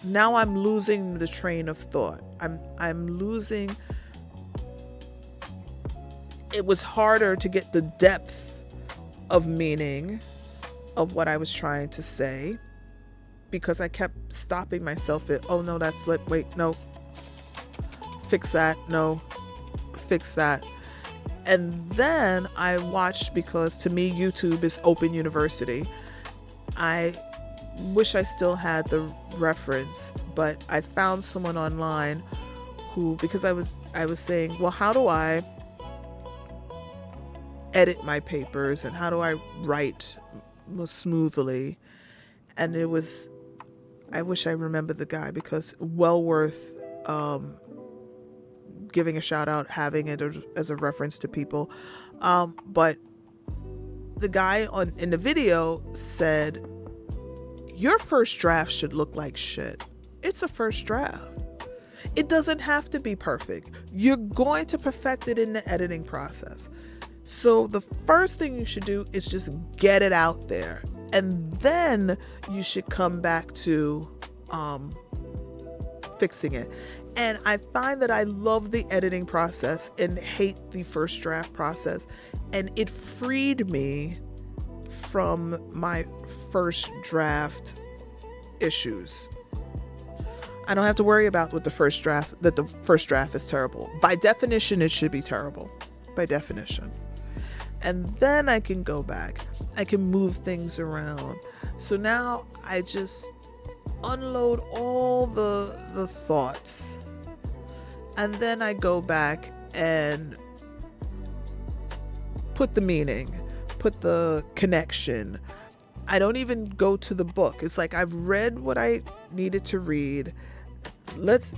now I'm losing the train of thought. I'm losing. It was harder to get the depth of meaning of what I was trying to say because I kept stopping myself at, oh no, that's lit. Wait, no. Fix that. No. Fix that. And then I watched, because to me, YouTube is open university. I wish I still had the reference, but I found someone online who, because I was saying, well, how do I edit my papers and how do I write more smoothly? And it was, I wish I remembered the guy, because well worth giving a shout out, having it as a reference to people. But the guy in the video said, your first draft should look like shit. It's a first draft. It doesn't have to be perfect. You're going to perfect it in the editing process. So the first thing you should do is just get it out there. And then you should come back to fixing it. And I find that I love the editing process and hate the first draft process. And it freed me from my first draft issues. I don't have to worry about with the first draft, that the first draft is terrible. By definition, it should be terrible. By definition. And then I can go back. I can move things around. So now I just unload all the thoughts. And then I go back and put the meaning, put the connection. I don't even go to the book. It's like I've read what I needed to read. Let's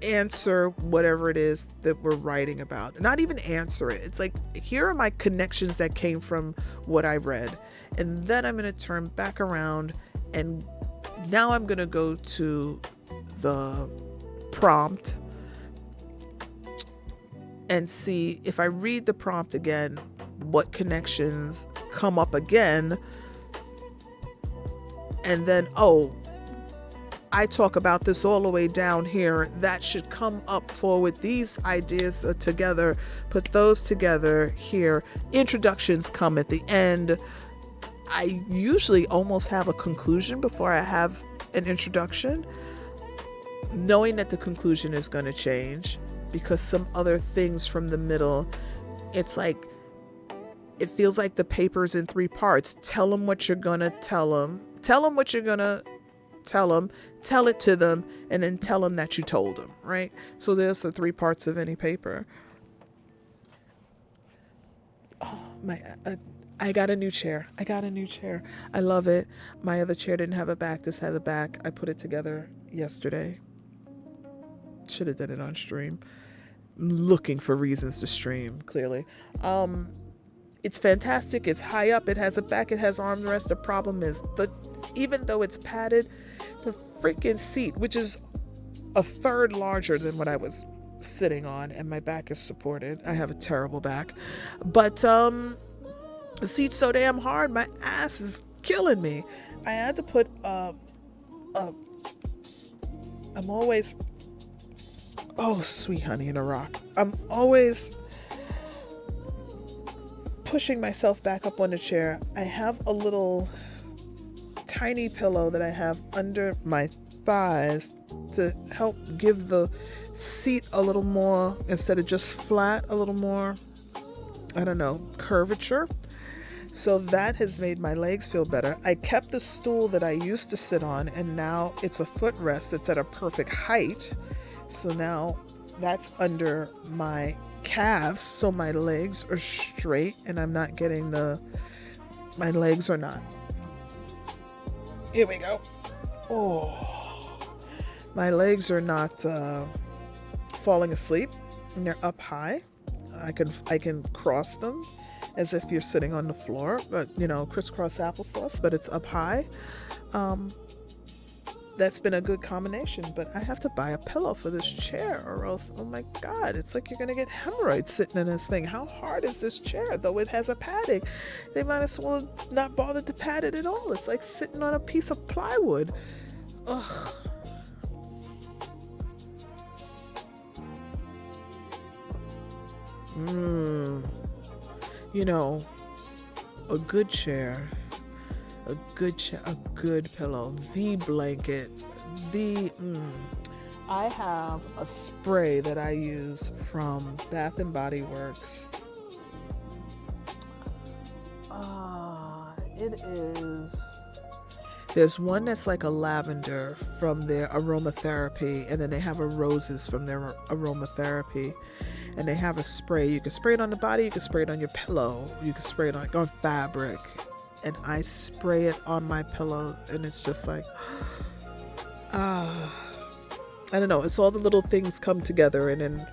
answer whatever it is that we're writing about. Not even answer it. It's like, here are my connections that came from what I read. And then I'm going to turn back around, and now I'm going to go to the prompt and see if I read the prompt again, what connections come up again. And then, oh, I talk about this all the way down here. That should come up forward. These ideas are together. Put those together here. Introductions come at the end. I usually almost have a conclusion before I have an introduction, knowing that the conclusion is going to change because some other things from the middle, it's like, it feels like the paper's in 3 parts. Tell them what you're going to tell them. Tell them what you're going to tell them. Tell it to them. And then tell them that you told them, right? So there's the 3 parts of any paper. Oh, I got a new chair. I love it. My other chair didn't have a back. This had a back. I put it together yesterday. Should have done it on stream. I'm looking for reasons to stream, clearly. It's fantastic. It's high up. It has a back. It has armrest. The problem is even though it's padded, the freaking seat, which is a third larger than what I was sitting on, and my back is supported. I have a terrible back, but the seat's so damn hard. My ass is killing me. I had to put I'm always Oh, sweet honey in a rock. I'm always pushing myself back up on the chair. I have a little tiny pillow that I have under my thighs to help give the seat a little more, instead of just flat, a little more, I don't know, curvature. So that has made my legs feel better. I kept the stool that I used to sit on, and now it's a footrest that's at a perfect height. So now that's under my calves, so my legs are straight and I'm not getting my legs are not. Here we go. Oh, my legs are not falling asleep, and they're up high. I can cross them as if you're sitting on the floor, but crisscross applesauce, but it's up high. That's been a good combination, but I have to buy a pillow for this chair, or else, oh my God, it's like you're gonna get hemorrhoids sitting in this thing. How hard is this chair? Though it has a padding, they might as well not bother to pad it at all. It's like sitting on a piece of plywood. Ugh. A good chair, a good pillow, the blanket, I have a spray that I use from Bath and Body Works. There's one that's like a lavender from their aromatherapy, and then they have a roses from their aromatherapy, and they have a spray. You can spray it on the body, you can spray it on your pillow, you can spray it on fabric, and I spray it on my pillow, and it's just like, I don't know, it's all the little things come together, and then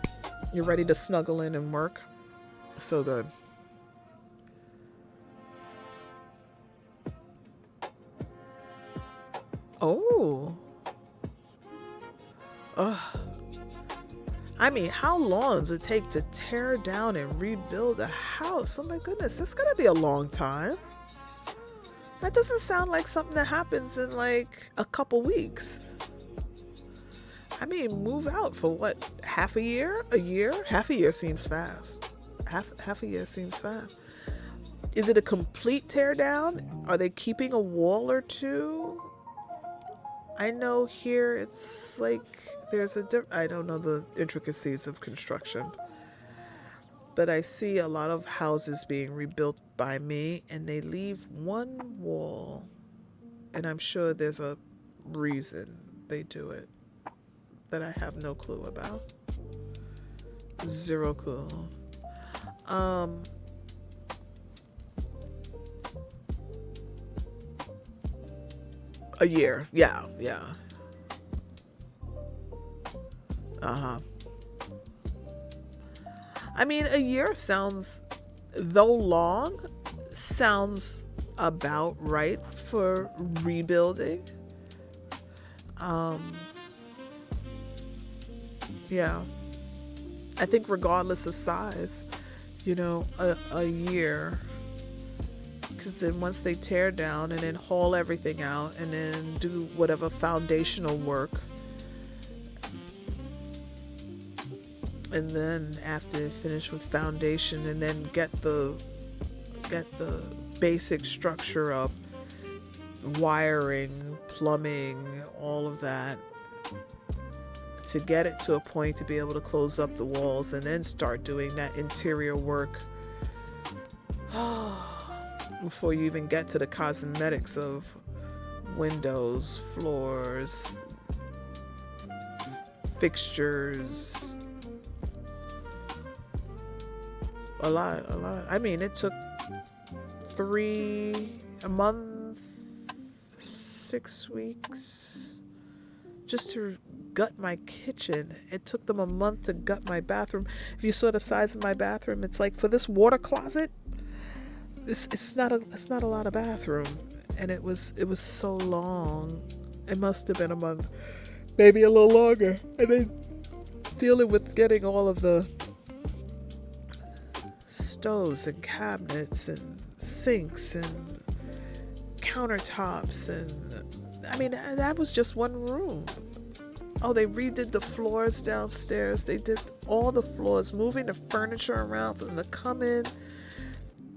you're ready to snuggle in and work. So good. Oh. I mean, how long does it take to tear down and rebuild a house? Oh my goodness, it's gonna be a long time. That doesn't sound like something that happens in like a couple weeks. I mean, move out for what, half a year? A year? Half a year seems fast. Half a year seems fast. Is it a complete tear down? Are they keeping a wall or two? I know here it's like there's I don't know the intricacies of construction, but I see a lot of houses being rebuilt by me, and they leave one wall, and I'm sure there's a reason they do it that I have no clue about. Zero clue. A year. Yeah. I mean, a year sounds, though long, sounds about right for rebuilding. Yeah. I think regardless of size, a year. Because then once they tear down and then haul everything out and then do whatever foundational work, and then after they finish with foundation and then get the basic structure up, wiring, plumbing, all of that, to get it to a point to be able to close up the walls and then start doing that interior work. Before you even get to the cosmetics of windows, floors, fixtures. A lot. I mean, it took a month, 6 weeks just to gut my kitchen. It took them a month to gut my bathroom. If you saw the size of my bathroom, it's like, for this water closet, it's not a lot of bathroom, and it was so long. It must have been a month, maybe a little longer, and then dealing with getting all of the stoves and cabinets and sinks and countertops, and I mean, that was just one room. Oh, they redid the floors downstairs. They did all the floors, moving the furniture around for them to come in,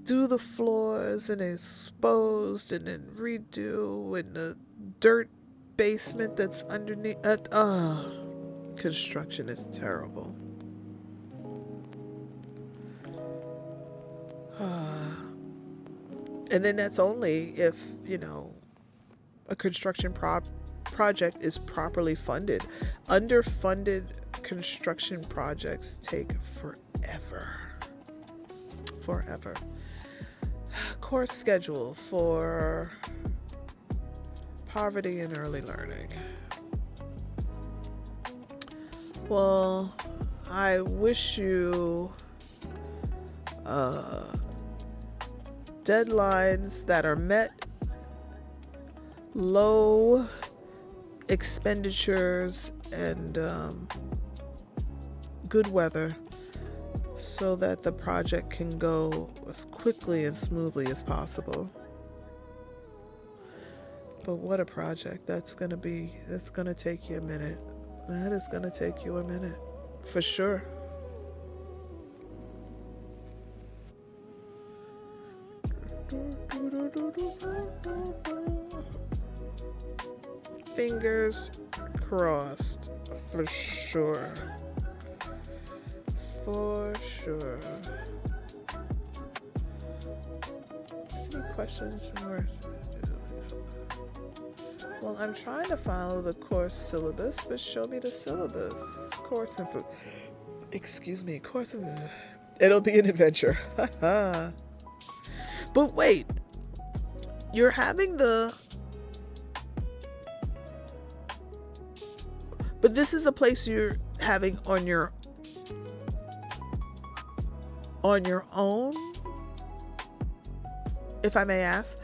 do the floors, and exposed, and then redo, and the dirt basement that's underneath. Construction is terrible. And then that's only if, a construction project is properly funded. Underfunded construction projects take forever. Course schedule for poverty and early learning. Well, I wish you deadlines that are met, low expenditures, and good weather, so that the project can go as quickly and smoothly as possible. But what a project that's going to be. That's going to take you a minute. That is going to take you a minute, for sure. Fingers crossed, for sure. For sure. Any questions from yours? Well, I'm trying to follow the course syllabus, but show me the syllabus. Course info. Excuse me, course info. It'll be an adventure. But wait, you're having but this is a place you're having on your own, if I may ask.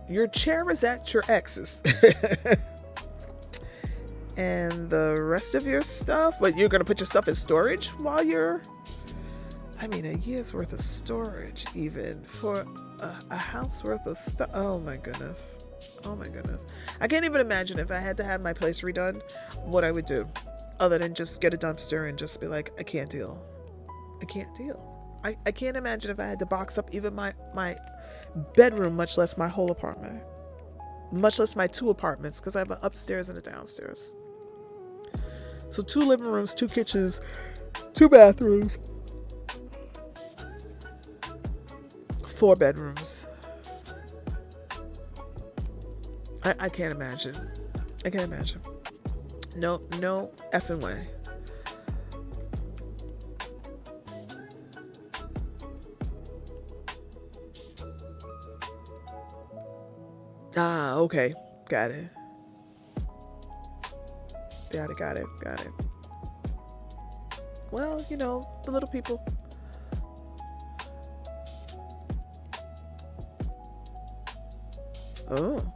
Your chair is at your ex's. And the rest of your stuff, but you're going to put your stuff in storage while you're, a year's worth of storage, even for a house worth of stuff. Oh my goodness. I can't even imagine if I had to have my place redone, what I would do, other than just get a dumpster and just be like, I can't deal. I can't imagine if I had to box up even my bedroom, much less my whole apartment, much less my 2 apartments, because I have an upstairs and a downstairs. So 2 living rooms, 2 kitchens, 2 bathrooms, 4 bedrooms. I can't imagine. No effing way. Okay. Got it. Well, the little people. Oh.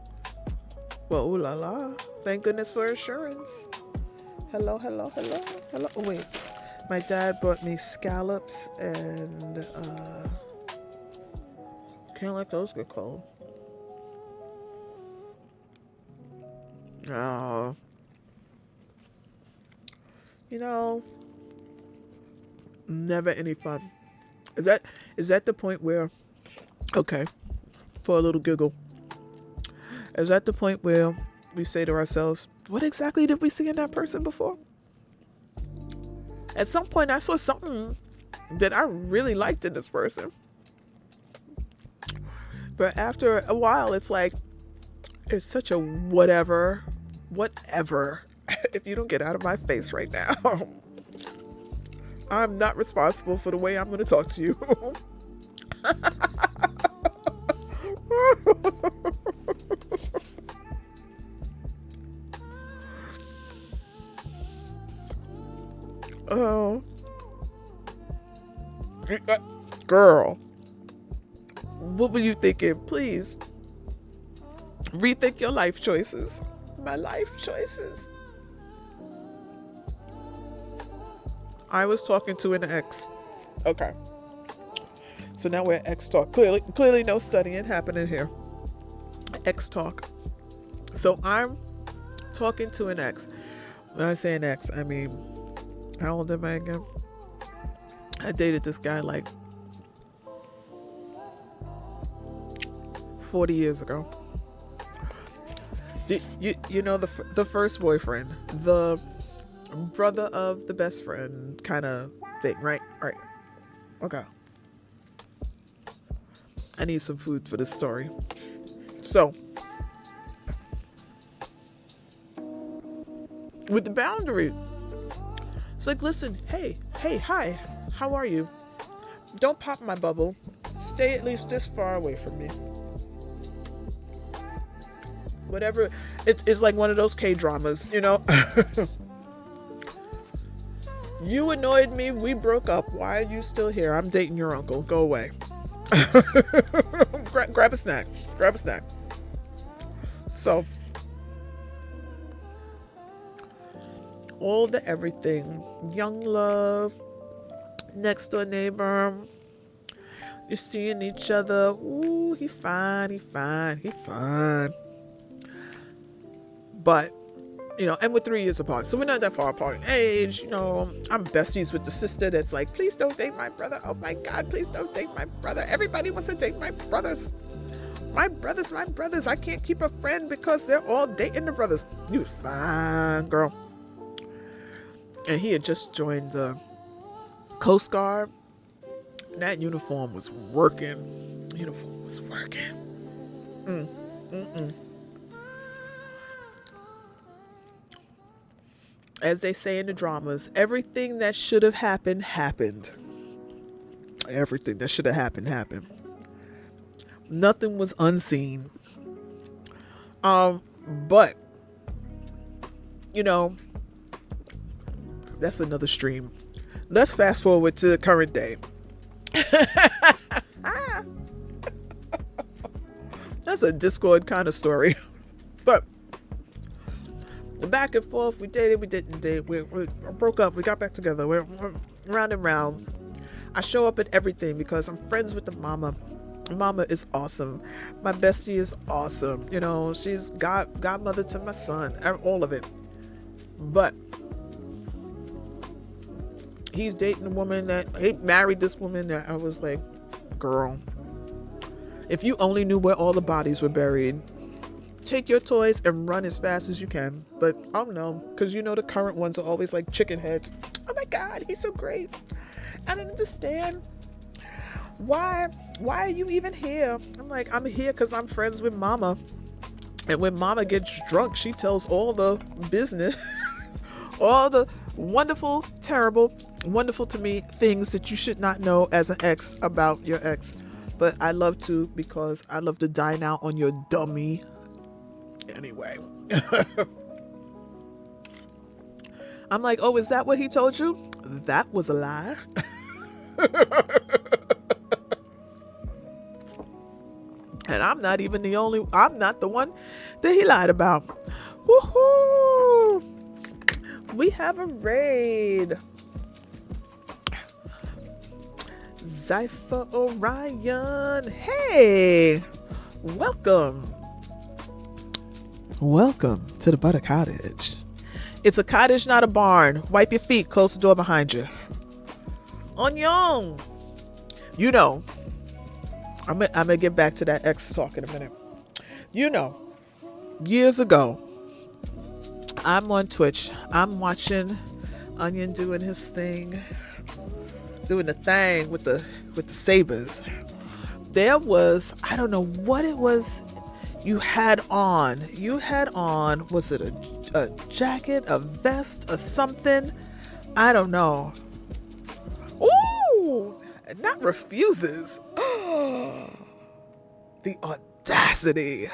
Well, ooh la la. Thank goodness for insurance. Hello. Oh, wait. My dad brought me scallops and can't let those get cold. Oh. Never any fun. Is that the point where, okay, for a little giggle, is that the point where we say to ourselves, what exactly did we see in that person before? At some point I saw something that I really liked in this person, but after a while it's like, it's such a whatever if you don't get out of my face right now. I'm not responsible for the way I'm going to talk to you. Oh, girl, what were you thinking? Please rethink your life choices. My life choices. I was talking to an ex. Okay. So now we're at ex talk. Clearly no studying happening here. Ex talk. So I'm talking to an ex. When I say an ex, I mean, how old am I again? I dated this guy like 40 years ago. You know, the first boyfriend, the brother of the best friend kind of thing, right? Right. Okay. I need some food for this story. So, with the boundary, it's like, listen, hey, hi, how are you? Don't pop my bubble. Stay at least this far away from me. Whatever, it's like one of those K-dramas, you know? You annoyed me, we broke up. Why are you still here? I'm dating your uncle. Go away. Grab a snack. So, all the everything. Young love, next door neighbor. You're seeing each other. Ooh, he fine. But, you know, and we're 3 years apart, so we're not that far apart in age. You know, I'm besties with the sister that's like, please don't date my brother. Oh my God, please don't date my brother. Everybody wants to date my brothers. My brothers. I can't keep a friend because they're all dating the brothers. You was fine, girl. And he had just joined the Coast Guard. And that uniform was working. As they say in the dramas, everything that should have happened, happened. Everything that should have happened. Nothing was unseen. But, you know, that's another stream. Let's fast forward to the current day. That's a Discord kind of story. But the back and forth, we dated, we didn't date, we broke up, we got back together, we're round and round. I show up at everything because I'm friends with the mama. Mama is awesome. My bestie is awesome. You know, she's godmother to my son, all of it. But he's dating a woman he married this woman that I was like, girl, if you only knew where all the bodies were buried, take your toys and run as fast as you can. But oh no, because you know the current ones are always like chicken heads. Oh my God, he's so great. I don't understand. Why are you even here? I'm like, I'm here because I'm friends with mama. And when mama gets drunk, she tells all the business, all the wonderful, terrible, wonderful to me things that you should not know as an ex about your ex. But I love to, because I love to dine out on your dummy. Anyway. I'm like, oh, is that what he told you? That was a lie. And I'm not the one that he lied about. Woohoo! We have a raid. Zypher Orion. Hey! Welcome to the Butter Cottage. It's a cottage, not a barn. Wipe your feet, close the door behind you. Onion! You know, I'm gonna get back to that ex talk in a minute. You know, years ago, I'm on Twitch. I'm watching Onion doing his thing, doing the thing with the sabers. There was, I don't know what it was you had on. Was it a jacket, a vest, or something? I don't know. Ooh, not refuses. The audacity.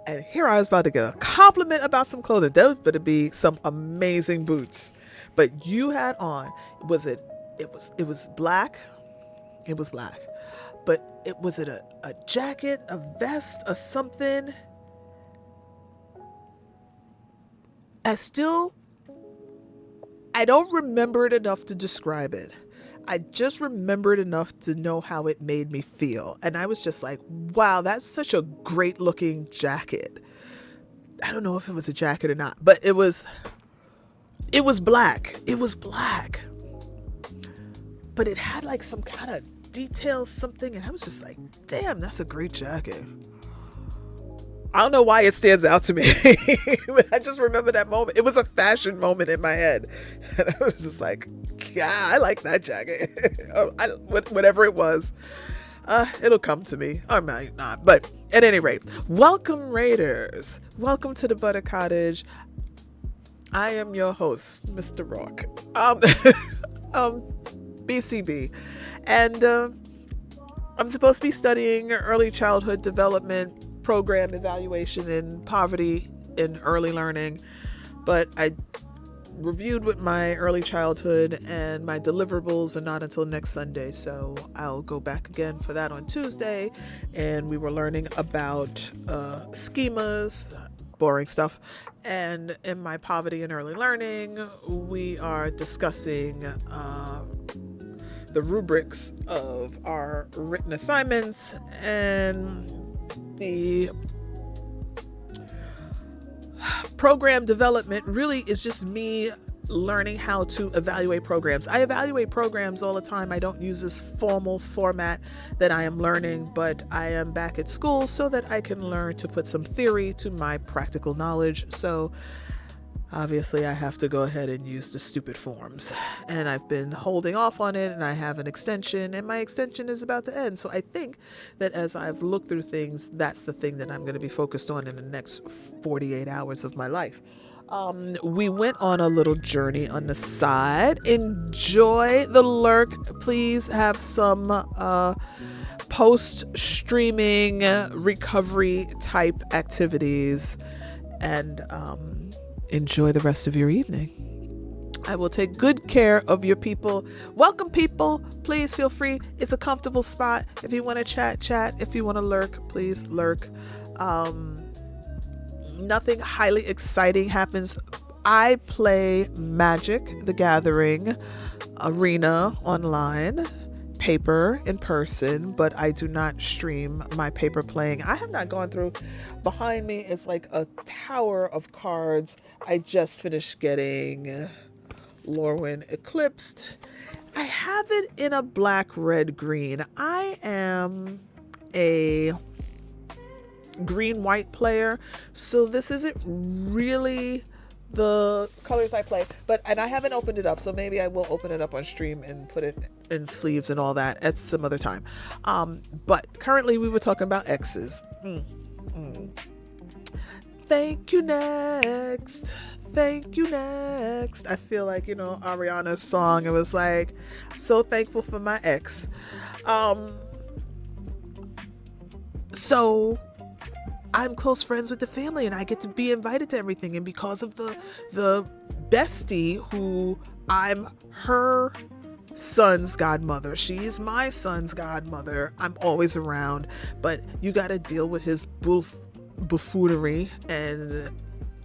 And here I was about to get a compliment about some clothing. Those better be some amazing boots. But you had on, it was black. It was black. But was it a jacket, a vest, or something? I don't remember it enough to describe it. I just remembered enough to know how it made me feel. And I was just like, wow, that's such a great looking jacket. I don't know if it was a jacket or not, but it was black. It was black. But it had like some kind of detail, something, and I was just like, damn, that's a great jacket. I don't know why it stands out to me. I just remember that moment. It was a fashion moment in my head. And I was just like, yeah, I like that jacket. Whatever it was. It'll come to me. Or might not. But at any rate, welcome Raiders. Welcome to the Butter Cottage. I am your host, Mr. Rock. BCB. And I'm supposed to be studying early childhood development program evaluation in poverty in early learning, but I reviewed with my early childhood and my deliverables are not until next Sunday, so I'll go back again for that on Tuesday. And we were learning about schemas, boring stuff, and in my poverty and early learning we are discussing the rubrics of our written assignments, and the program development really is just me learning how to evaluate programs. I evaluate programs all the time. I don't use this formal format that I am learning, but I am back at school so that I can learn to put some theory to my practical knowledge. So obviously I have to go ahead and use the stupid forms, and I've been holding off on it, and I have an extension, and my extension is about to end. So I think that as I've looked through things, that's the thing that I'm going to be focused on in the next 48 hours of my life. We went on a little journey on the side. Enjoy the lurk. Please have some post-streaming recovery type activities, and enjoy the rest of your evening. I will take good care of your people. Welcome, people. Please feel free. It's a comfortable spot. If you want to chat. If you want to lurk, please lurk. Nothing highly exciting happens. I play Magic: The Gathering Arena online, paper in person, but I do not stream my paper playing. I have not gone through. Behind me is like a tower of cards. I just finished getting Lorwyn Eclipsed. I have it in a black, red, green. I am a green, white player, so this isn't really the colors I play, and I haven't opened it up, so maybe I will open it up on stream and put it in sleeves and all that at some other time. But currently we were talking about X's. Thank you next. I feel like, Ariana's song, it was like, I'm so thankful for my ex. So I'm close friends with the family, and I get to be invited to everything. And because of the bestie, who I'm her son's godmother, she is my son's godmother, I'm always around. But you got to deal with his buffoonery, and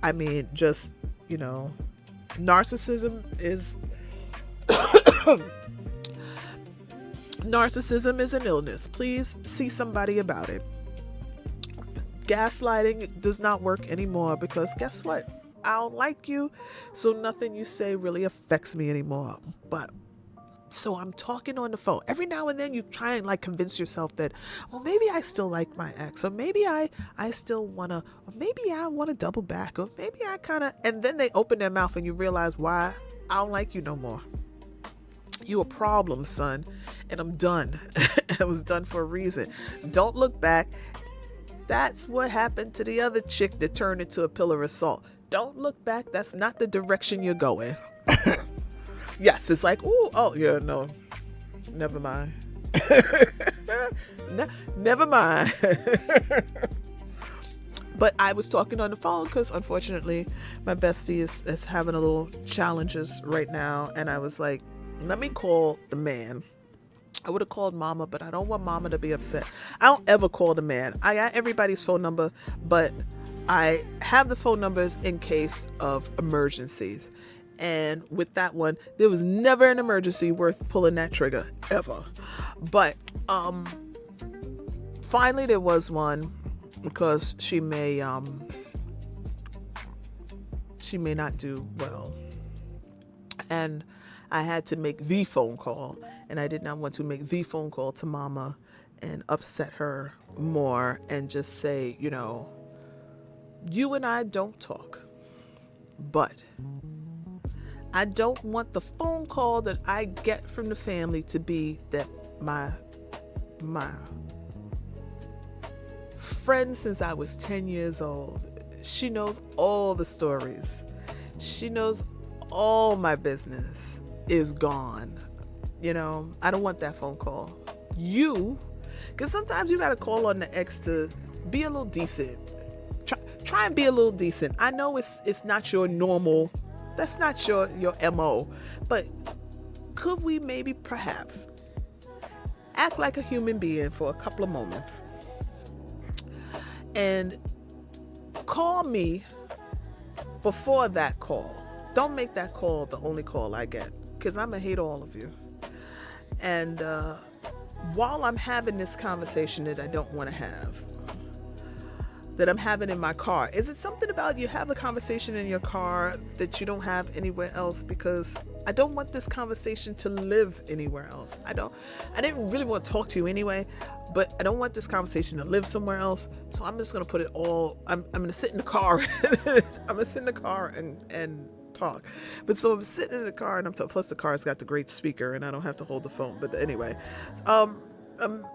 I mean, just, narcissism is narcissism is an illness. Please see somebody about it. Gaslighting does not work anymore, because guess what? I don't like you, so nothing you say really affects me anymore. But so I'm talking on the phone. Every now and then you try and convince yourself that, well, maybe I still like my ex, or maybe I still wanna, or maybe I wanna double back, or maybe I kinda, and then they open their mouth and you realize why I don't like you no more. You a problem, son, and I'm done. I was done for a reason. Don't look back. That's what happened to the other chick that turned into a pillar of salt. Don't look back. That's not the direction you're going. Yes, it's like, oh, yeah, no. Never mind. Never mind. But I was talking on the phone because, unfortunately, my bestie is having a little challenges right now. And I was like, let me call the man. I would have called mama, but I don't want mama to be upset. I don't ever call the man. I got everybody's phone number, but I have the phone numbers in case of emergencies. And with that one, there was never an emergency worth pulling that trigger, ever. But finally there was one, because she may she may not do well. And I had to make the phone call, and I did not want to make the phone call to mama and upset her more and just say, you and I don't talk, but I don't want the phone call that I get from the family to be that my friend since I was 10 years old, she knows all the stories. She knows all my business is gone. I don't want that phone call. Because sometimes you got to call on the ex to be a little decent. Try and be a little decent. I know it's not your normal, that's not your MO, but could we maybe perhaps act like a human being for a couple of moments and call me before that call? Don't make that call the only call I get, because I'm going to hate all of you. And while I'm having this conversation that I don't want to have, that I'm having in my car, is it something about you have a conversation in your car that you don't have anywhere else? Because I don't want this conversation to live anywhere else. I didn't really want to talk to you anyway, but I don't want this conversation to live somewhere else. So I'm just going to put it all, I'm going to sit in the car. I'm going to sit in the car and talk. But so I'm sitting in the car, and plus the car's got the great speaker and I don't have to hold the phone. But anyway, I'm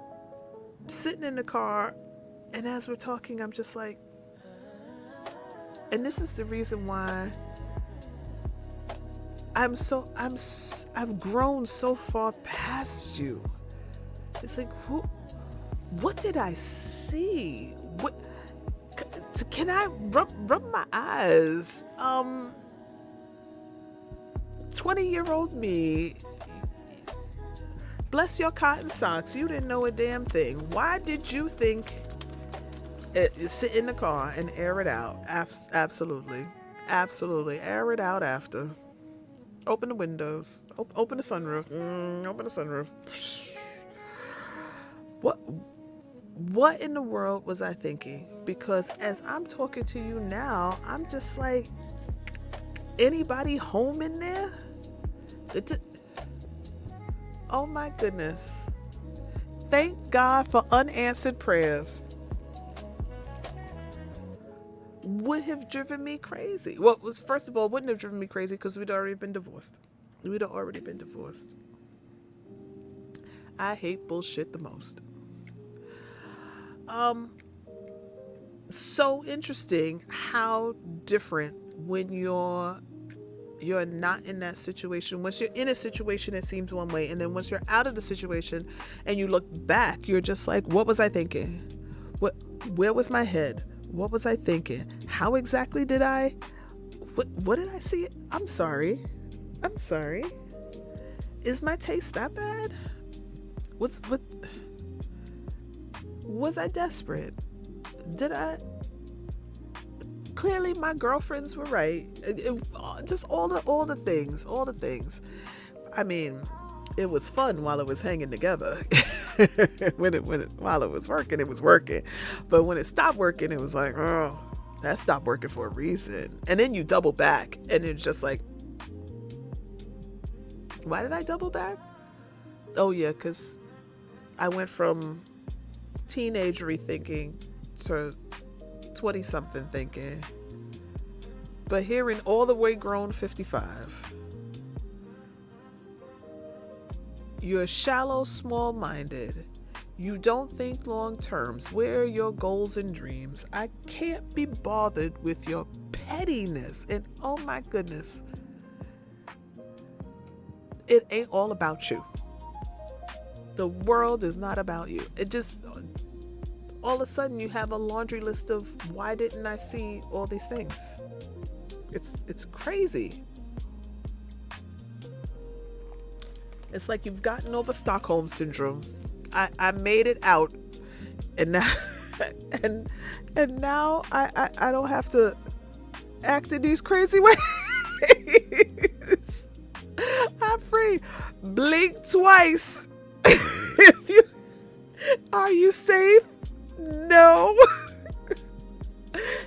sitting in the car, and as we're talking, I'm just like, and this is the reason why I've grown so far past you. It's like, what did I see? What can I rub my eyes? 20-year-old me, bless your cotton socks, you didn't know a damn thing. Why did you think sit in the car and air it out? Absolutely air it out after. Open the windows, open the sunroof, open the sunroof. What in the world was I thinking? Because as I'm talking to you now, I'm just like, anybody home in there? Oh my goodness. Thank God for unanswered prayers. Would have driven me crazy. Well, first of all, wouldn't have driven me crazy because we'd already been divorced. I hate bullshit the most. So interesting how different when you're not in that situation. Once you're in a situation, it seems one way, and then once you're out of the situation and you look back, you're just like, what was I thinking? Where was my head? What was I thinking? How exactly did I? What did I see? I'm sorry. Is my taste that bad? Was I desperate? Did I? Clearly my girlfriends were right. Just all the things. I mean, it was fun while it was hanging together. While it was working, it was working. But when it stopped working, it was like, oh, that stopped working for a reason. And then you double back, and it's just like, why did I double back? Oh yeah, because I went from teenagery thinking to 20-something thinking. But here in all the way grown 55, you're shallow, small-minded. You don't think long terms. Where are your goals and dreams? I can't be bothered with your pettiness. And oh my goodness, it ain't all about you. The world is not about you. It just, all of a sudden you have a laundry list of why didn't I see all these things? It's crazy. It's like you've gotten over Stockholm syndrome. I made it out, and now and now I don't have to act in these crazy ways. I'm free. Blink twice. Are you safe? No.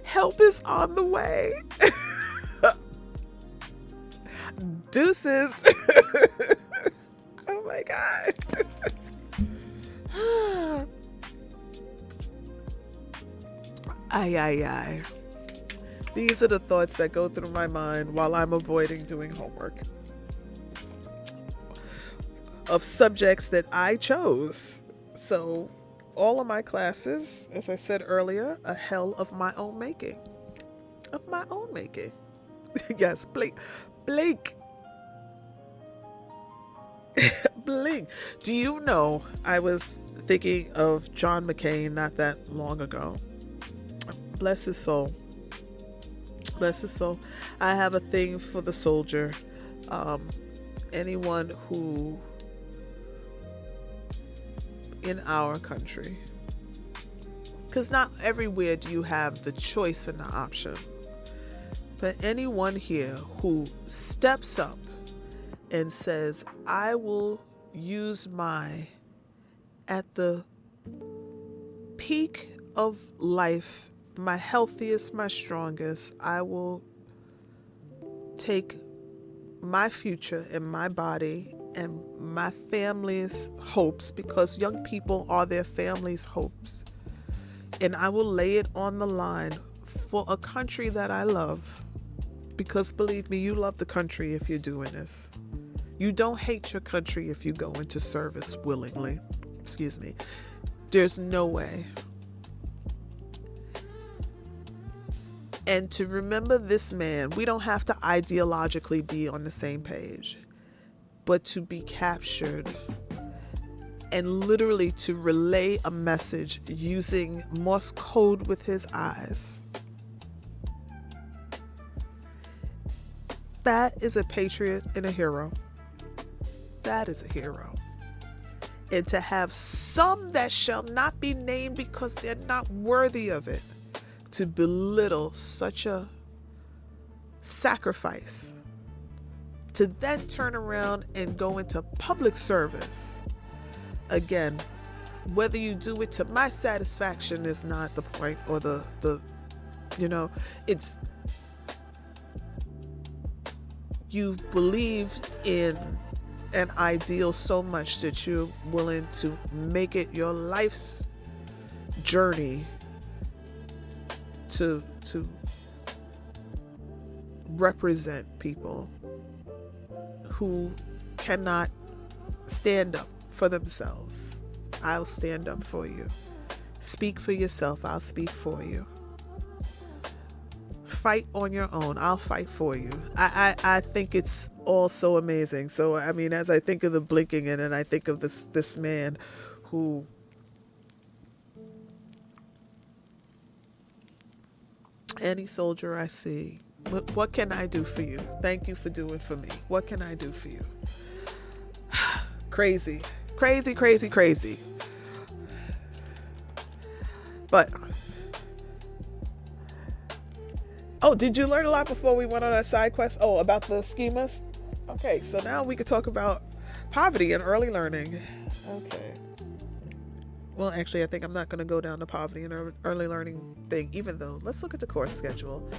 Help is on the way. Deuces. Oh my God. Ay, ay, ay. These are the thoughts that go through my mind while I'm avoiding doing homework of subjects that I chose. So all of my classes, as I said earlier, a hell of my own making. Of my own making. Yes, Blake. Blake. Blake. Do you know, I was thinking of John McCain not that long ago. Bless his soul. Bless his soul. I have a thing for the soldier. Anyone who in our country, because not everywhere do you have the choice and the option, but anyone here who steps up and says, I will use at the peak of life, my healthiest, my strongest, I will take my future and my body and my family's hopes, because young people are their family's hopes, and I will lay it on the line for a country that I love, because believe me, you love the country if you're doing this. You don't hate your country if you go into service willingly. Excuse me. There's no way. And to remember this man, we don't have to ideologically be on the same page, but to be captured and literally to relay a message using Morse code with his eyes. That is a patriot and a hero. That is a hero. And to have some that shall not be named because they're not worthy of it, to belittle such a sacrifice, to then turn around and go into public service. Again, whether you do it to my satisfaction is not the point, or the it's, you believe in an ideal so much that you're willing to make it your life's journey to represent people who cannot stand up for themselves. I'll stand up for you. Speak for yourself. I'll speak for you. Fight on your own. I'll fight for you. I think it's all so amazing. So, I mean, as I think of the blinking and I think of this man who any soldier I see, what can I do for you? Thank you for doing for me. What can I do for you? Crazy, crazy, crazy, crazy. But, oh, did you learn a lot before we went on that side quest? Oh, about the schemas? Okay, so now we could talk about poverty and early learning. Okay. Well, actually, I think I'm not going to go down the poverty and early learning thing, even though let's look at the course schedule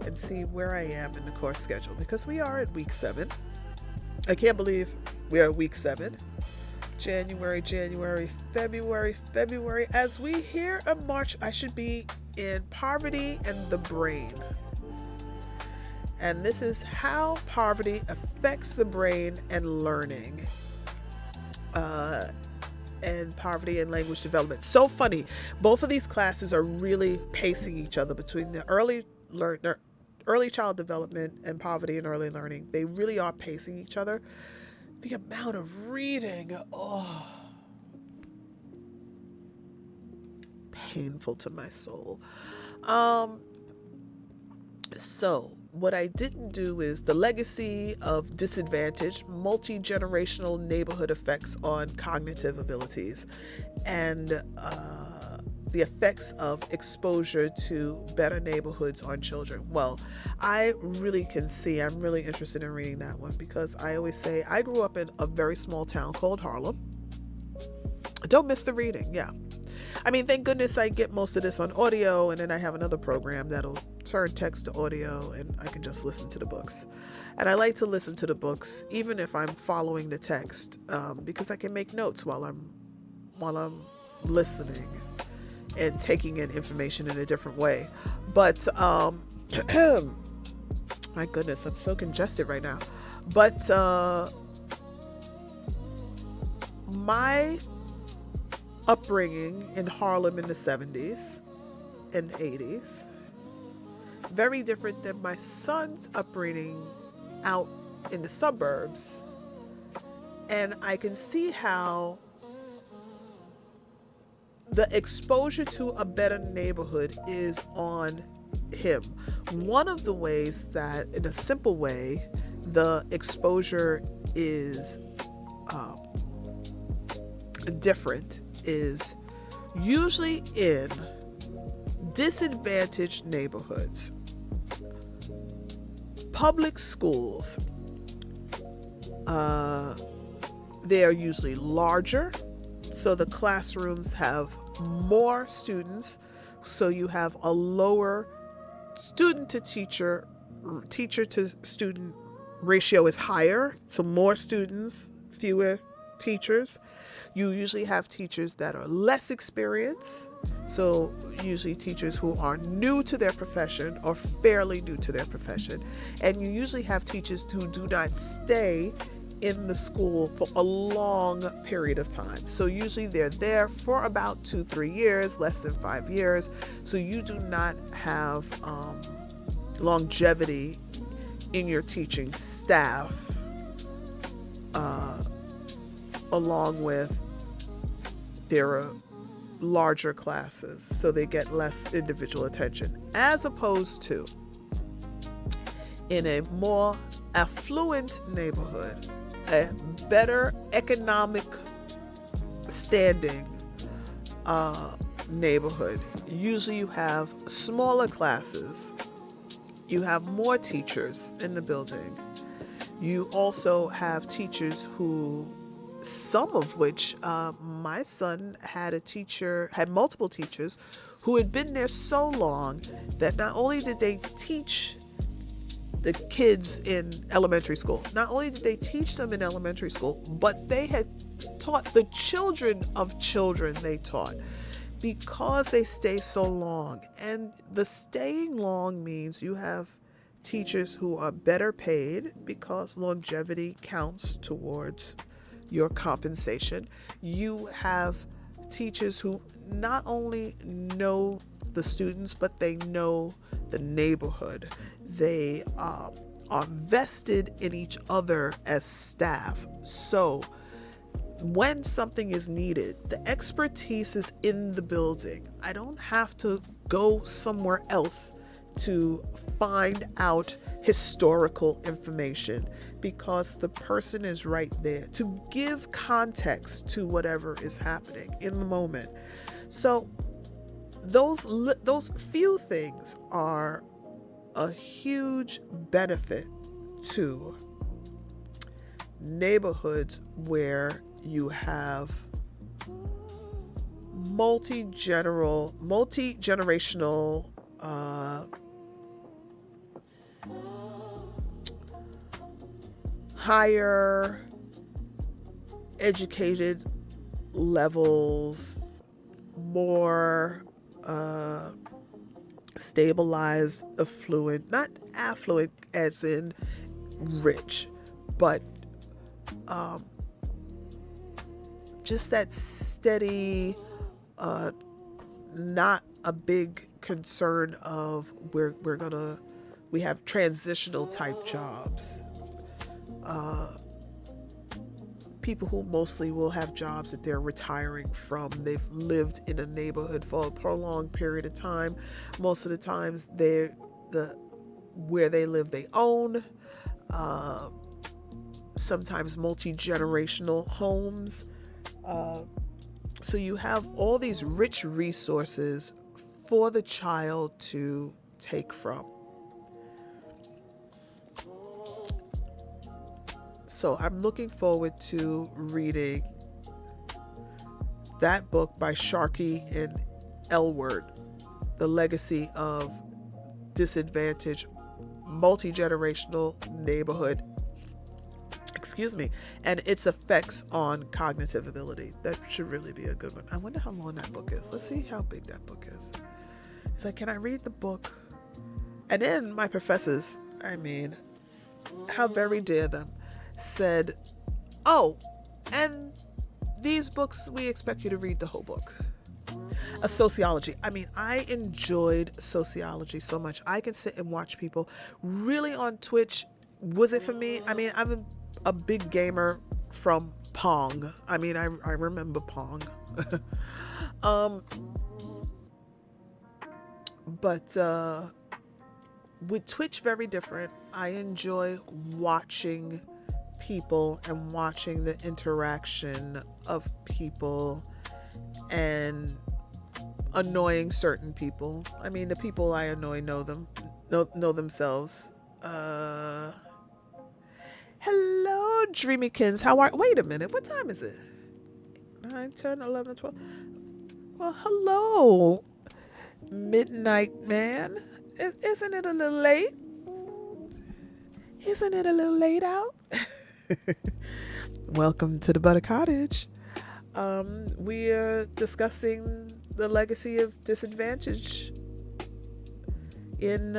and see where I am in the course schedule, because we are at week 7. I can't believe we are at week 7. January, February. As we hear in March, I should be in poverty and the brain. And this is how poverty affects the brain and learning. And poverty and language development. So funny. Both of these classes are really pacing each other between the early child development and poverty and early learning. They really are pacing each other. The amount of reading, painful to my soul. So what I didn't do is the legacy of disadvantage, multi-generational neighborhood effects on cognitive abilities, and the effects of exposure to better neighborhoods on children. Well, I really can see, I'm really interested in reading that one, because I always say I grew up in a very small town called Harlem. Don't miss the reading, yeah. I mean, thank goodness I get most of this on audio, and then I have another program that'll turn text to audio, and I can just listen to the books. And I like to listen to the books even if I'm following the text, because I can make notes while I'm listening and taking in information in a different way. But my goodness, I'm so congested right now. But my upbringing in Harlem in the 70s and 80s, very different than my son's upbringing out in the suburbs. And I can see how the exposure to a better neighborhood is on him. One of the ways that, in a simple way, the exposure is different is usually in disadvantaged neighborhoods. Public schools, they are usually larger, so the classrooms have more students, so you have a lower student to teacher to student ratio is higher, so more students, fewer teachers. You usually have teachers that are less experienced, so usually teachers who are new to their profession or fairly new to their profession. And you usually have teachers who do not stay in the school for a long period of time. So usually they're there for about 2-3 years, less than 5 years. So you do not have longevity in your teaching staff, along with their larger classes, so they get less individual attention, as opposed to in a more affluent neighborhood, a better economic standing neighborhood. Usually you have smaller classes, you have more teachers in the building. You also have teachers who, some of which, my son had multiple teachers who had been there so long that not only did they teach the kids in elementary school, not only did they teach them in elementary school, but they had taught the children of children they taught, because they stay so long. And the staying long means you have teachers who are better paid, because longevity counts towards your compensation. You have teachers who not only know the students, but they know the neighborhood. They are vested in each other as staff. So when something is needed, the expertise is in the building. I don't have to go somewhere else to find out historical information, because the person is right there to give context to whatever is happening in the moment. So those few things are a huge benefit to neighborhoods where you have multi-generational higher educated levels, more stabilized, affluent, not affluent as in rich, but just that steady, not a big concern of we have transitional type jobs. People who mostly will have jobs that they're retiring from. They've lived in a neighborhood for a prolonged period of time. Most of the times where they live they own. Sometimes multi-generational homes. So you have all these rich resources for the child to take from. So I'm looking forward to reading that book by Sharkey and Elward, The Legacy of Disadvantaged Multi-Generational Neighborhood, and its effects on cognitive ability. That should really be a good one. I wonder how long that book is. Let's see how big that book is. It's like, can I read the book? And then my professors, I mean, how very dare them, said, oh, and these books, we expect you to read the whole book. A sociology. I mean, I enjoyed sociology so much. I can sit and watch people really on Twitch. Was it for me? I mean, I'm a big gamer from Pong. I mean, I remember Pong. But with Twitch, very different. I enjoy watching people and watching the interaction of people and annoying certain people. I mean, the people I annoy know themselves. Hello, Dreamykins. How are... Wait a minute. What time is it? 9, 10, 11, 12. Well, hello, Midnight Man. Isn't it a little late? Isn't it a little late out? Welcome to the Butter Cottage. We are discussing the legacy of disadvantage in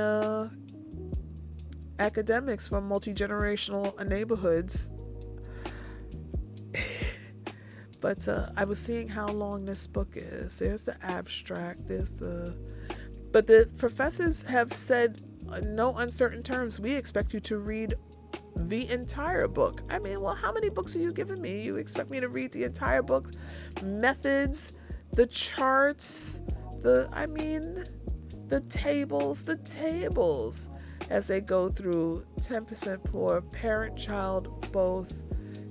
academics from multi-generational neighborhoods. But I was seeing how long this book is. There's the abstract, but the professors have said in no uncertain terms, we expect you to read the entire book. I mean, well, how many books are you giving me? You expect me to read the entire book? Methods, the charts, the tables as they go through 10% poor, parent-child both,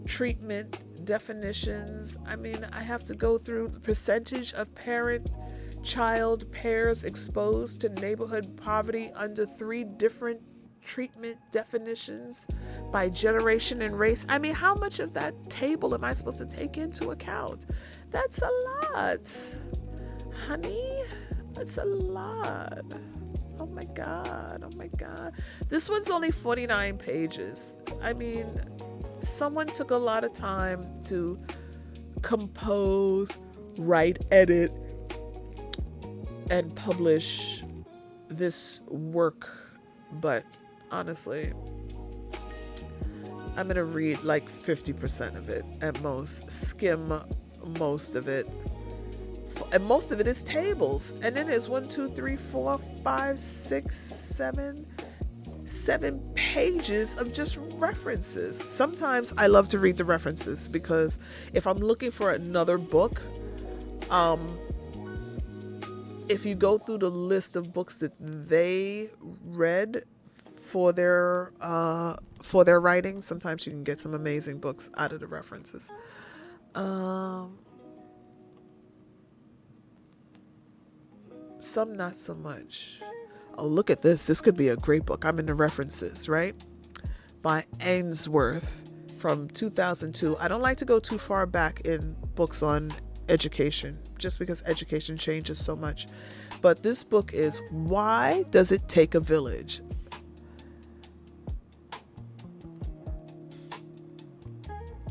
treatment, definitions. I mean, I have to go through the percentage of parent-child pairs exposed to neighborhood poverty under 3 different treatment definitions by generation and race. I mean, how much of that table am I supposed to take into account? That's a lot, honey. That's a lot. Oh my God. This one's only 49 pages. I mean, someone took a lot of time to compose, write, edit, and publish this work. But honestly, I'm gonna read like 50% of it at most, skim most of it, and most of it is tables. And then there's 7 pages of just references. Sometimes I love to read the references because if I'm looking for another book, if you go through the list of books that they read for their writing, sometimes you can get some amazing books out of the references. Some not so much. Oh, look at this. This could be a great book. I'm in the references, right? By Ainsworth from 2002. I don't like to go too far back in books on education, just because education changes so much. But this book is Why Does It Take a Village?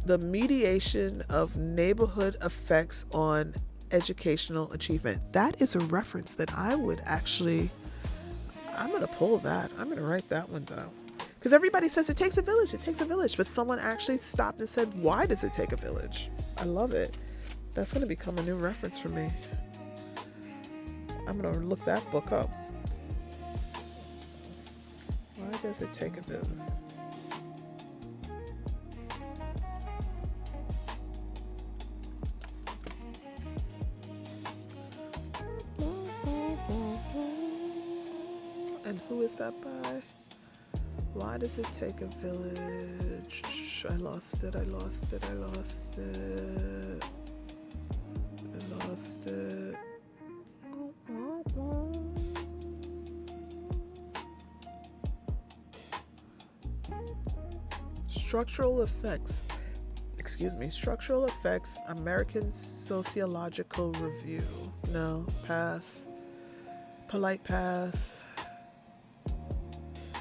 The mediation of neighborhood effects on educational achievement. That is a reference that I would actually, I'm going to pull that. I'm going to write that one down. Because everybody says it takes a village, but someone actually stopped and said, why does it take a village? I love it. That's going to become a new reference for me. I'm going to look that book up. Why does it take a village? And who is that by? Why does it take a village? I lost it. Structural effects. excuse me, Structural Effects, American Sociological Review. No, pass. Polite pass.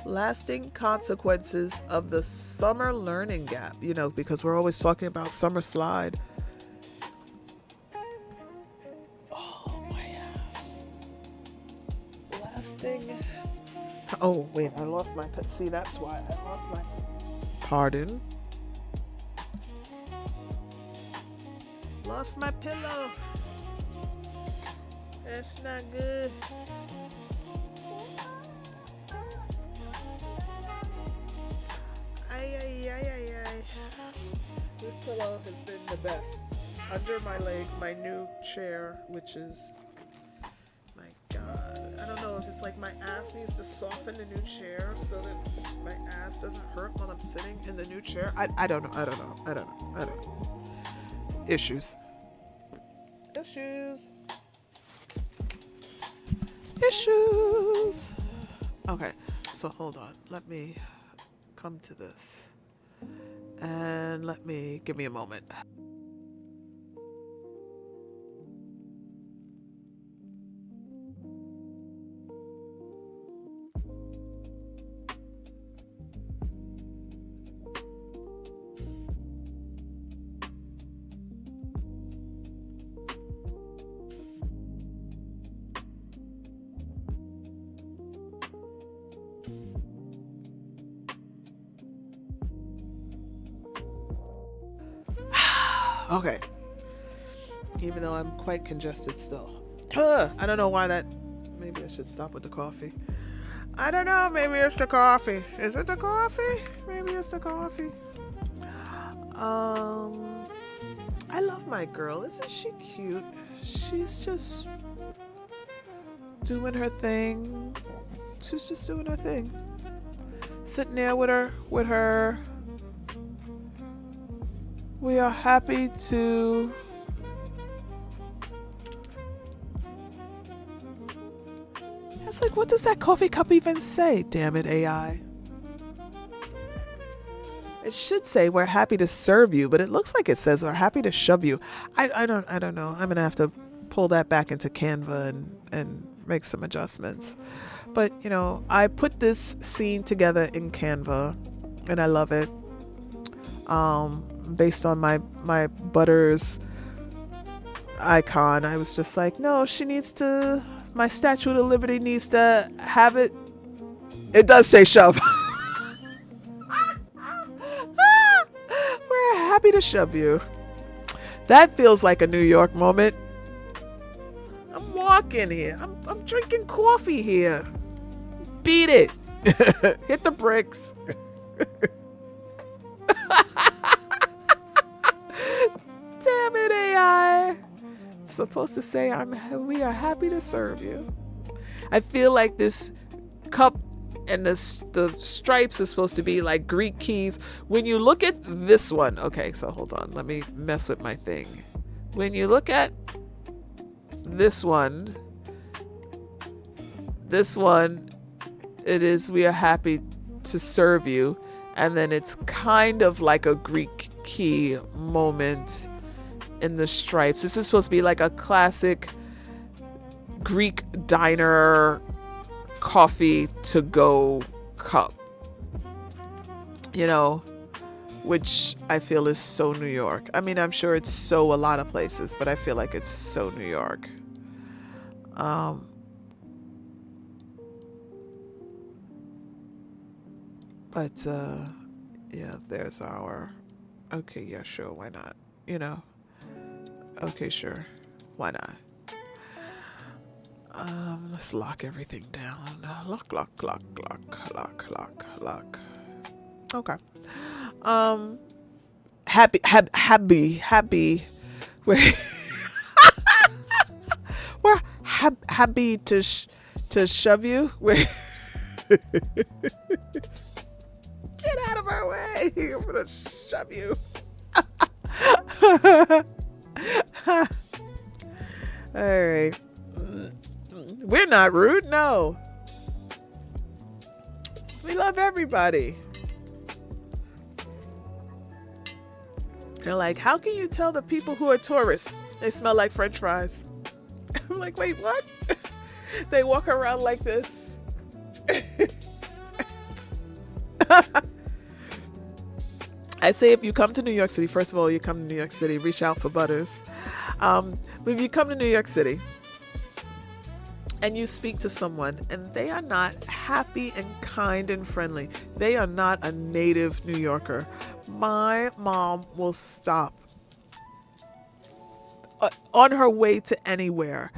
Lasting consequences of the summer learning gap. You know, because we're always talking about summer slide. Oh, my ass. Lasting. Oh, wait, I lost my. See, that's why I lost my. Pardon. Lost my pillow. That's not good. Ay. This pillow has been the best. Under my leg, my new chair, which is, my God, I don't know if it's like my ass needs to soften the new chair so that my ass doesn't hurt while I'm sitting in the new chair. I don't know. Issues. Okay, so hold on. Let me come to this. And give me a moment. Okay. Even though I'm quite congested still. I don't know why that. Maybe I should stop with the coffee. I don't know. Maybe it's the coffee. Is it the coffee? Maybe it's the coffee. I love my girl. Isn't she cute? She's just doing her thing. She's just doing her thing. Sitting there with her. We are happy to It's like, what does that coffee cup even say? Damn it, AI. It should say we're happy to serve you, but it looks like it says we're happy to shove you. I don't know. I'm gonna have to pull that back into Canva and make some adjustments. But you know, I put this scene together in Canva and I love it. Based on my Butters icon, I was just like, no, my Statue of Liberty needs to have it. It does say shove. We're happy to shove you. That feels like a New York moment. I'm walking here. I'm drinking coffee here. Beat it. Hit the bricks. Damn it, AI. It's supposed to say we are happy to serve you. I feel like this cup and the stripes are supposed to be like Greek keys. When you look at this one, okay, so hold on, let me mess with my thing. When you look at this one, it is we are happy to serve you, and then it's kind of like a Greek key moment in the stripes. This is supposed to be like a classic Greek diner coffee to go cup, you know, which I feel is so New York. I mean, I'm sure it's so a lot of places, but I feel like it's so New York. But yeah, there's our, okay, yeah, sure, why not, you know. Okay, sure, why not. Let's lock everything down. Lock. Okay. Happy. We're happy to shove you. Get out of our way. I'm gonna shove you. All right. We're not rude, no. We love everybody. They're like, how can you tell the people who are tourists? They smell like French fries. I'm like, wait, what? They walk around like this. I say if you come to New York City, first of all, you come to New York City, reach out for Butters. But if you come to New York City and you speak to someone and they are not happy and kind and friendly, they are not a native New Yorker, my mom will stop on her way to anywhere.